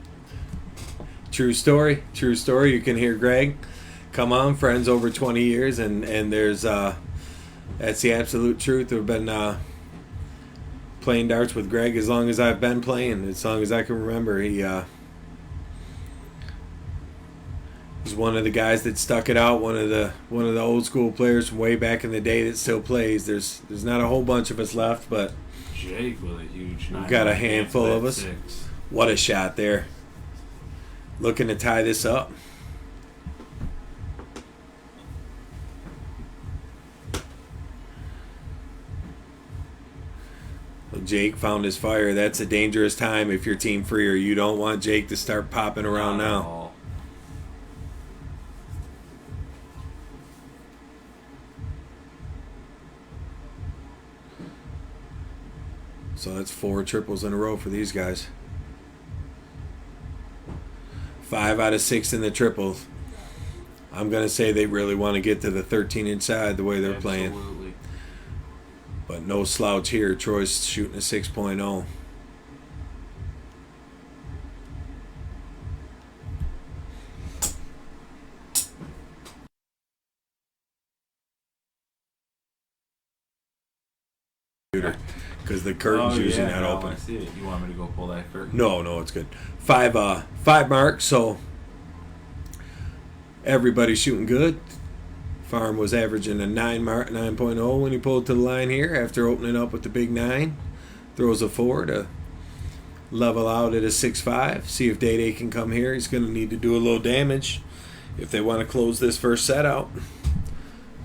True story. True story. You can hear Greg. Come on, friends over 20 years, and there's... that's the absolute truth. We've been playing darts with Greg as long as I've been playing, as long as I can remember. He's one of the guys that stuck it out. One of the old school players from way back in the day that still plays. There's not a whole bunch of us left, but Jake with a huge. We've got a handful of us. 6. What a shot there! Looking to tie this up. Jake found his fire. That's a dangerous time if you're Team Freer. You don't want Jake to start popping around now. So that's 4 triples in a row for these guys. 5 out of 6 in the triples. I'm going to say they really want to get to the 13-inch side the way they're playing. But no slouch here. Troy's shooting a 6.0. Because the curtain's usually not open. I see it. You want me to go pull that curtain? No, it's good. 5 mark, so everybody's shooting good. Farm was averaging a 9.0 when he pulled to the line here after opening up with the big 9. Throws a 4 to level out at a 6.5. See if Day can come here. He's going to need to do a little damage if they want to close this first set out.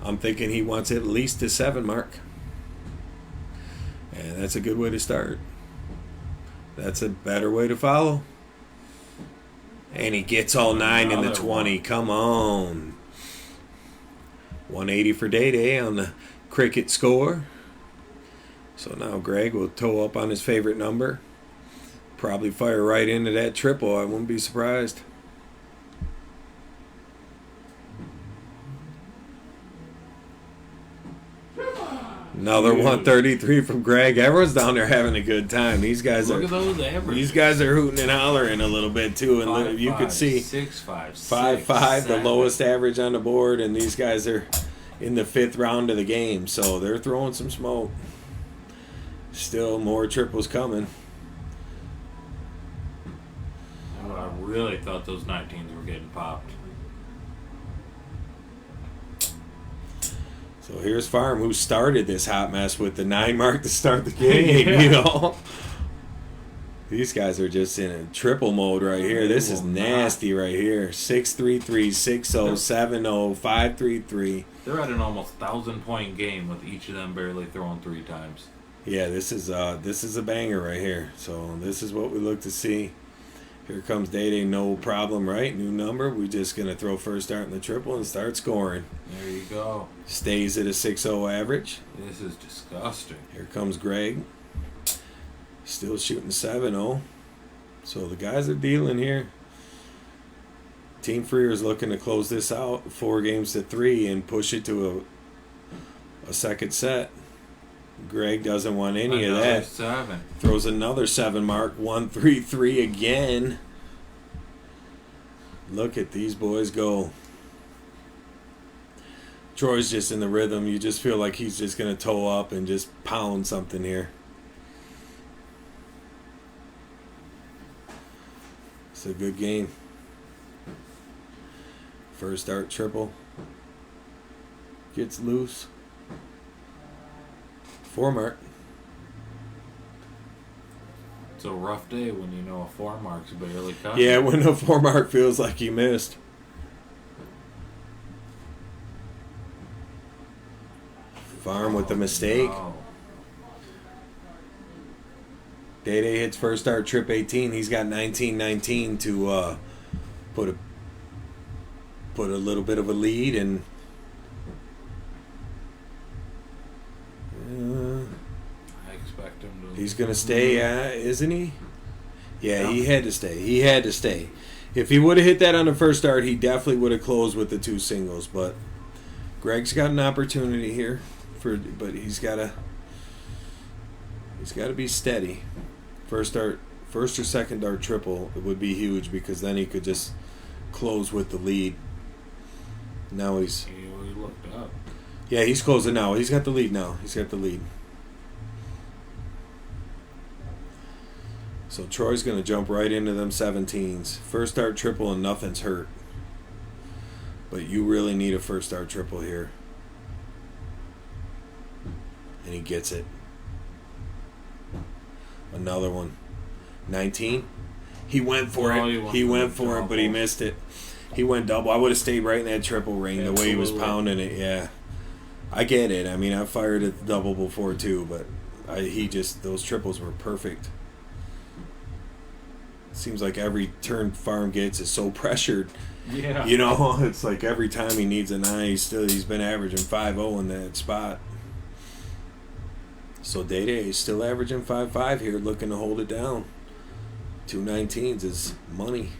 I'm thinking he wants at least a 7 mark. And that's a good way to start. That's a better way to follow. And he gets all 9 in the 20. Come on. 180 for Day Day on the cricket score. So now Greg will toe up on his favorite number. Probably fire right into that triple. I wouldn't be surprised. Another 133 from Greg. Everyone's down there having a good time. These guys Look are. at those averages. These guys are hooting and hollering a little bit too, and 5, you could see 6, 5, 5-5, the 7. lowest average on the board, and these guys are in the 5th round of the game, so they're throwing some smoke. Still more triples coming. I really thought those 19s were getting popped. So here's Farm, who started this hot mess with the 9 mark to start the game. You know, these guys are just in a triple mode right here. This is nasty right here. 6-3-3, 6-0, 7-0, 5-3-3. They're at an almost 1,000-point game with each of them barely throwing 3 times. Yeah, this is a banger right here. So this is what we look to see. Here comes Day Day, no problem, right? New number. We're just going to throw first start in the triple and start scoring. There you go. Stays at a 6-0 average. This is disgusting. Here comes Greg. Still shooting 7-0. So the guys are dealing here. Team Freer is looking to close this out 4-3 and push it to a second set. Greg doesn't want any of that. 7. Throws another 7 mark. 1-3-3 again. Look at these boys go. Troy's just in the rhythm. You just feel like he's just going to toe up and just pound something here. It's a good game. First start triple. Gets loose. 4 mark. It's a rough day when you know a 4 mark's barely cut. Yeah, when a 4 mark feels like you missed. Farm with the mistake. No. Day Day hits first start trip 18. He's got 19-19 to put a little bit of a lead, and I expect him to. he's gonna stay, isn't he? Yeah, he had to stay. He had to stay. If he would have hit that on the first start, he definitely would have closed with the 2 singles. But Greg's got an opportunity here, but he's gotta be steady. First or second dart triple, it would be huge because then he could just close with the lead. Now He looked up. yeah, he's closing now. He's got the lead now. He's got the lead. So Troy's going to jump right into them 17s. First start triple and nothing's hurt. But you really need a first start triple here. And he gets it. Another one. 19. He went for it. He went for it, but he missed it. He went double. I would have stayed right in that triple ring the way he was pounding it. Yeah. I get it. I mean, I've fired at the double before too, but those triples were perfect. Seems like every turn Farm gets is so pressured. Yeah. You know, it's like every time he needs a 9, he's been averaging 5-0 in that spot. So Day Day is still averaging 5-5 here, looking to hold it down. 2 19s is money.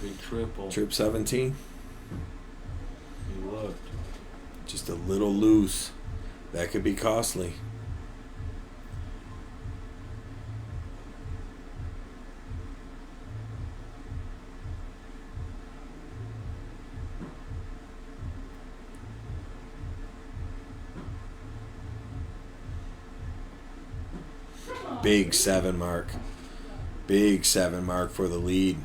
Big triple. Trip 17. He looked. Just a little loose. That could be costly. Big 7 mark. Big 7 mark for the lead.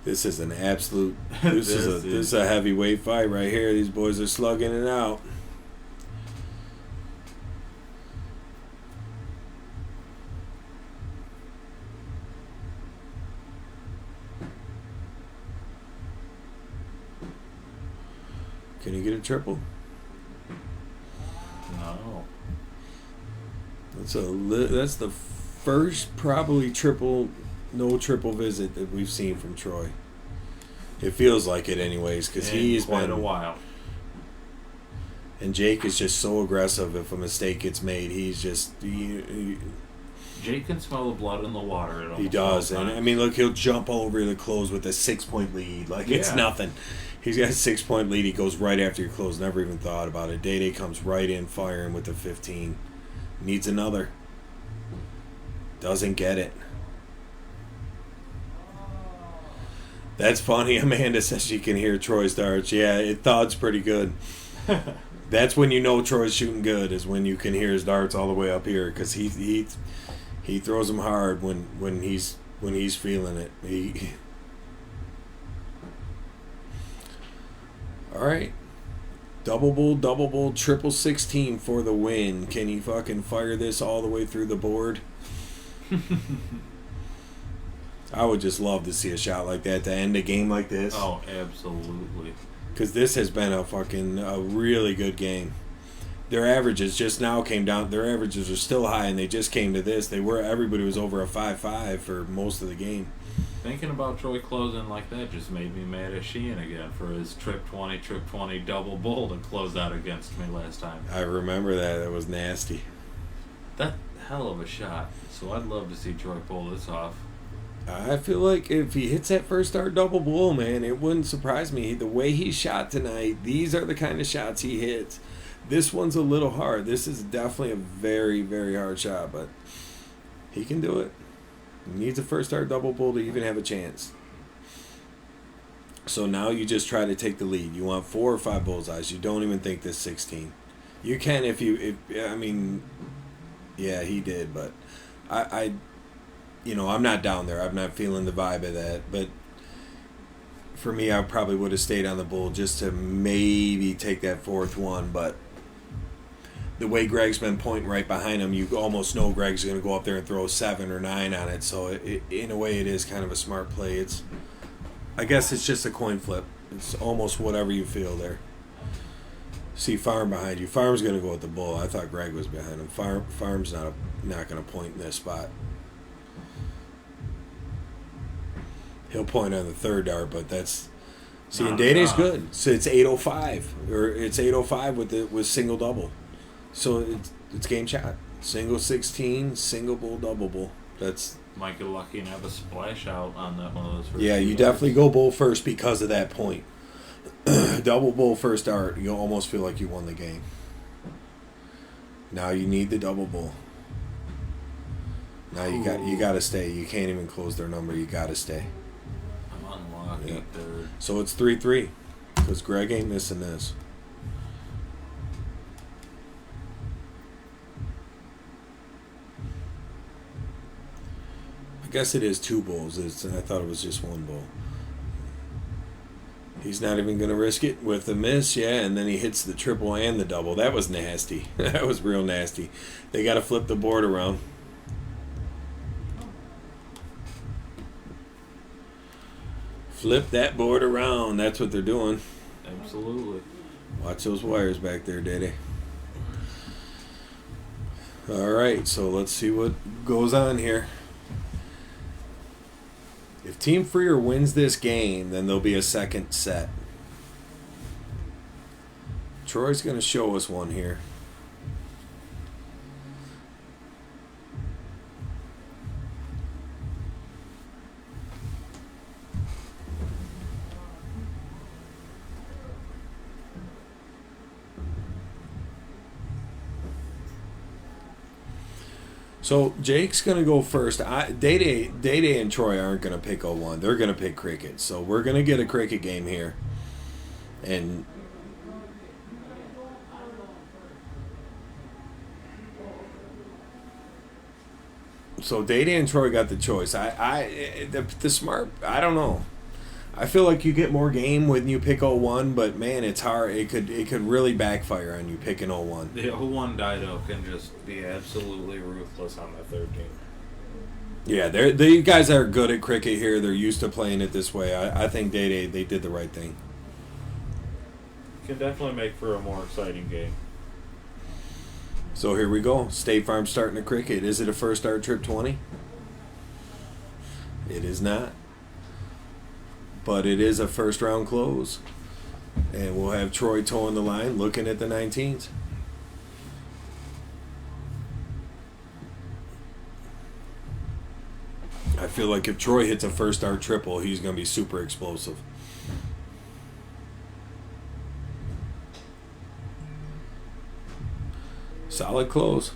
This is an absolute. This is a heavyweight fight right here. These boys are slugging it out. Can he get a triple? that's the first probably no triple visit that we've seen from Troy. It feels like it anyways, because he's quite been a while. And Jake is just so aggressive. If a mistake gets made, he's just Jake can smell the blood in the water. He does, and I mean, look, he'll jump all over the close with a 6-point lead, like it's nothing. He's got a 6-point lead. He goes right after your close. Never even thought about it. Day comes right in, firing with the 15. Needs another. Doesn't get it. That's funny. Amanda says she can hear Troy's darts. Yeah, it thud's pretty good. That's when you know Troy's shooting good, is when you can hear his darts all the way up here, because he throws them hard when he's feeling it. All right, double bull, triple 16 for the win. Can he fucking fire this all the way through the board? I would just love to see a shot like that to end a game like this. Oh, absolutely. Because this has been a really good game. Their averages just now came down. Their averages are still high, and they just came to this. Everybody was over a 5-5 for most of the game. Thinking about Troy closing like that just made me mad at Sheehan again for his trip 20 double bull to close out against me last time. I remember that. It was nasty. That hell of a shot. So I'd love to see Troy pull this off. I feel like if he hits that first start double bull, man, it wouldn't surprise me. The way he shot tonight, these are the kind of shots he hits. This one's a little hard. This is definitely a very, very hard shot, but he can do it. He needs a first start double bull to even have a chance. So now you just try to take the lead. You want 4 or 5 bullseyes. You don't even think this 16. You can yeah, he did, but I'm not down there. I'm not feeling the vibe of that. But for me, I probably would have stayed on the bull just to maybe take that 4th one. But the way Greg's been pointing right behind him, you almost know Greg's going to go up there and throw 7 or 9 on it. So in a way, it is kind of a smart play. I guess it's just a coin flip. It's almost whatever you feel there. See Farm behind you. Farm's going to go with the bull. I thought Greg was behind him. Farm's not going to point in this spot. He'll point on the 3rd dart, but that's... See, and Day-Day's good. So it's 805. Or it's 805 with single double. So it's game shot. Single 16, single bull, double bull. That's... Might get lucky and have a splash out on that one of those first. Yeah, you definitely go bull first because of that point. Double bull first dart, you almost feel like you won the game. Now you need the double bull. Now you got to stay. You can't even close their number. You got to stay. I'm unlucky third. So it's 3-3 because Greg ain't missing this. I guess it is 2 bulls. I thought it was just 1 bull. He's not even going to risk it with the miss, yeah, and then he hits the triple and the double. That was nasty. That was real nasty. They got to flip the board around. Flip that board around. That's what they're doing. Absolutely. Watch those wires back there, Dede. All right, so let's see what goes on here. If Team Freer wins this game, then there'll be a second set. Troy's going to show us one here. So Jake's going to go first. Day and Troy aren't going to pick 0-1. They're going to pick cricket. So we're going to get a cricket game here. And so Day and Troy got the choice. The smart, I don't know. I feel like you get more game when you pick 0-1, but man, it's hard. It could really backfire on you picking 0-1. The 0-1 Dido can just be absolutely ruthless on that 13. Yeah, these guys are good at cricket here. They're used to playing it this way. I think they did the right thing. Can definitely make for a more exciting game. So here we go. State Farm starting a cricket. Is it a first start trip 20? It is not. But it is a first round close. And we'll have Troy towing the line, looking at the 19s. I feel like if Troy hits a first start triple, he's going to be super explosive. Solid close.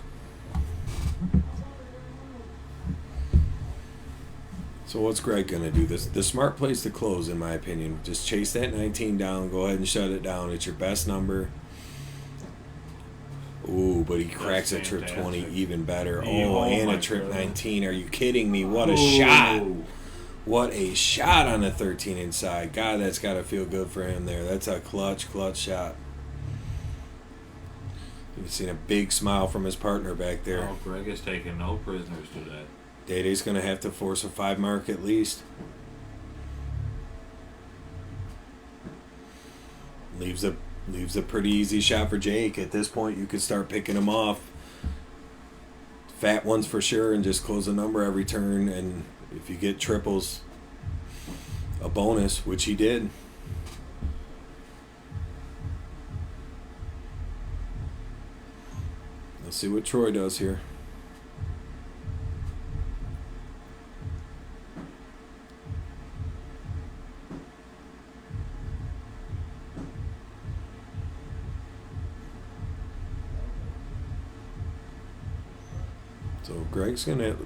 So what's Greg going to do? The smart place to close, in my opinion. Just chase that 19 down. Go ahead and shut it down. It's your best number. Ooh, but he cracks a trip 20 even better. Oh, and a trip 19. Are you kidding me? What a shot. What a shot on the 13 inside. God, that's got to feel good for him there. That's a clutch shot. You've seen a big smile from his partner back there. Oh, Greg is taking no prisoners today. Day-Day's going to have to force a 5 mark at least. Leaves a pretty easy shot for Jake. At this point, you could start picking him off. Fat ones for sure, and just close a number every turn. And if you get triples, a bonus, which he did. Let's see what Troy does here. So Greg's going to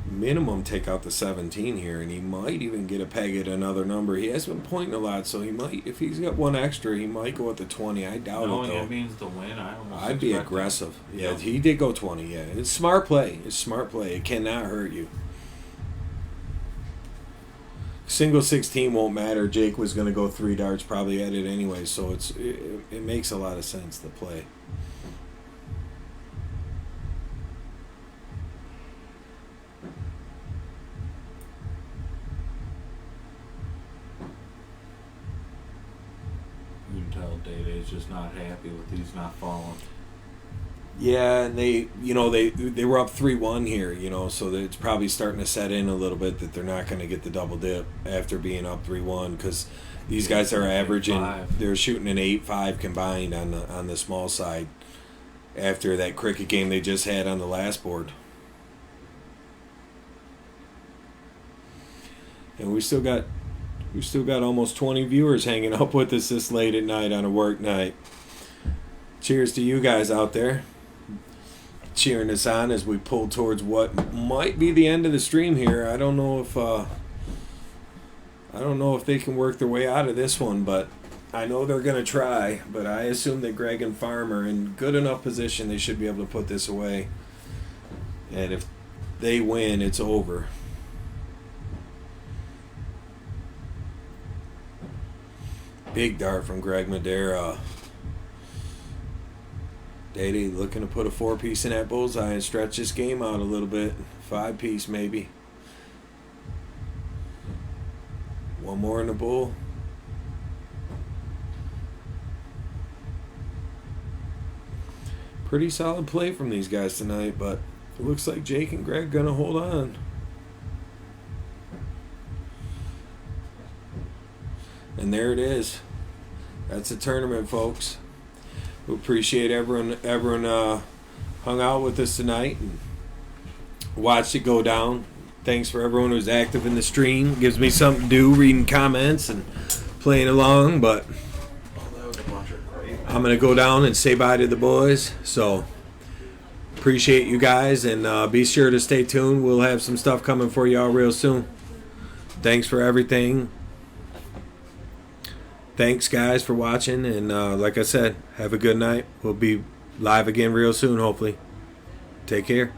minimum take out the 17 here, and he might even get a peg at another number. He has been pointing a lot, so he might, if he's got one extra, he might go with the 20. I doubt it, though. Knowing it means the win, I'd be aggressive. Yeah, he did go 20, yeah. It's smart play. It's smart play. It cannot hurt you. Single 16 won't matter. Jake was going to go 3 darts probably at it anyway, so it makes a lot of sense to play. You can tell Day-Day's just not happy with these not falling. Yeah, and they were up 3-1 here, so it's probably starting to set in a little bit that they're not going to get the double dip after being up 3-1 because these guys are averaging, they're shooting an 8-5 combined on the small side after that cricket game they just had on the last board. And we still got almost 20 viewers hanging up with us this late at night on a work night. Cheers to you guys out there, cheering us on as we pull towards what might be the end of the stream here. I don't know if they can work their way out of this one, but I know they're going to try. But I assume that Greg and Farm are in good enough position they should be able to put this away. And if they win, it's over. Big dart from Greg Madera. Day-Day looking to put a 4-piece in that bullseye and stretch this game out a little bit. 5-piece maybe. One more in the bull. Pretty solid play from these guys tonight, but it looks like Jake and Greg gonna hold on. And there it is. That's a tournament, folks. We appreciate everyone hung out with us tonight and watched it go down. Thanks for everyone who's active in the stream. Gives me something to do, reading comments and playing along. But I'm going to go down and say bye to the boys. So appreciate you guys, and be sure to stay tuned. We'll have some stuff coming for y'all real soon. Thanks for everything. Thanks, guys, for watching. And like I said, have a good night. We'll be live again real soon, hopefully. Take care.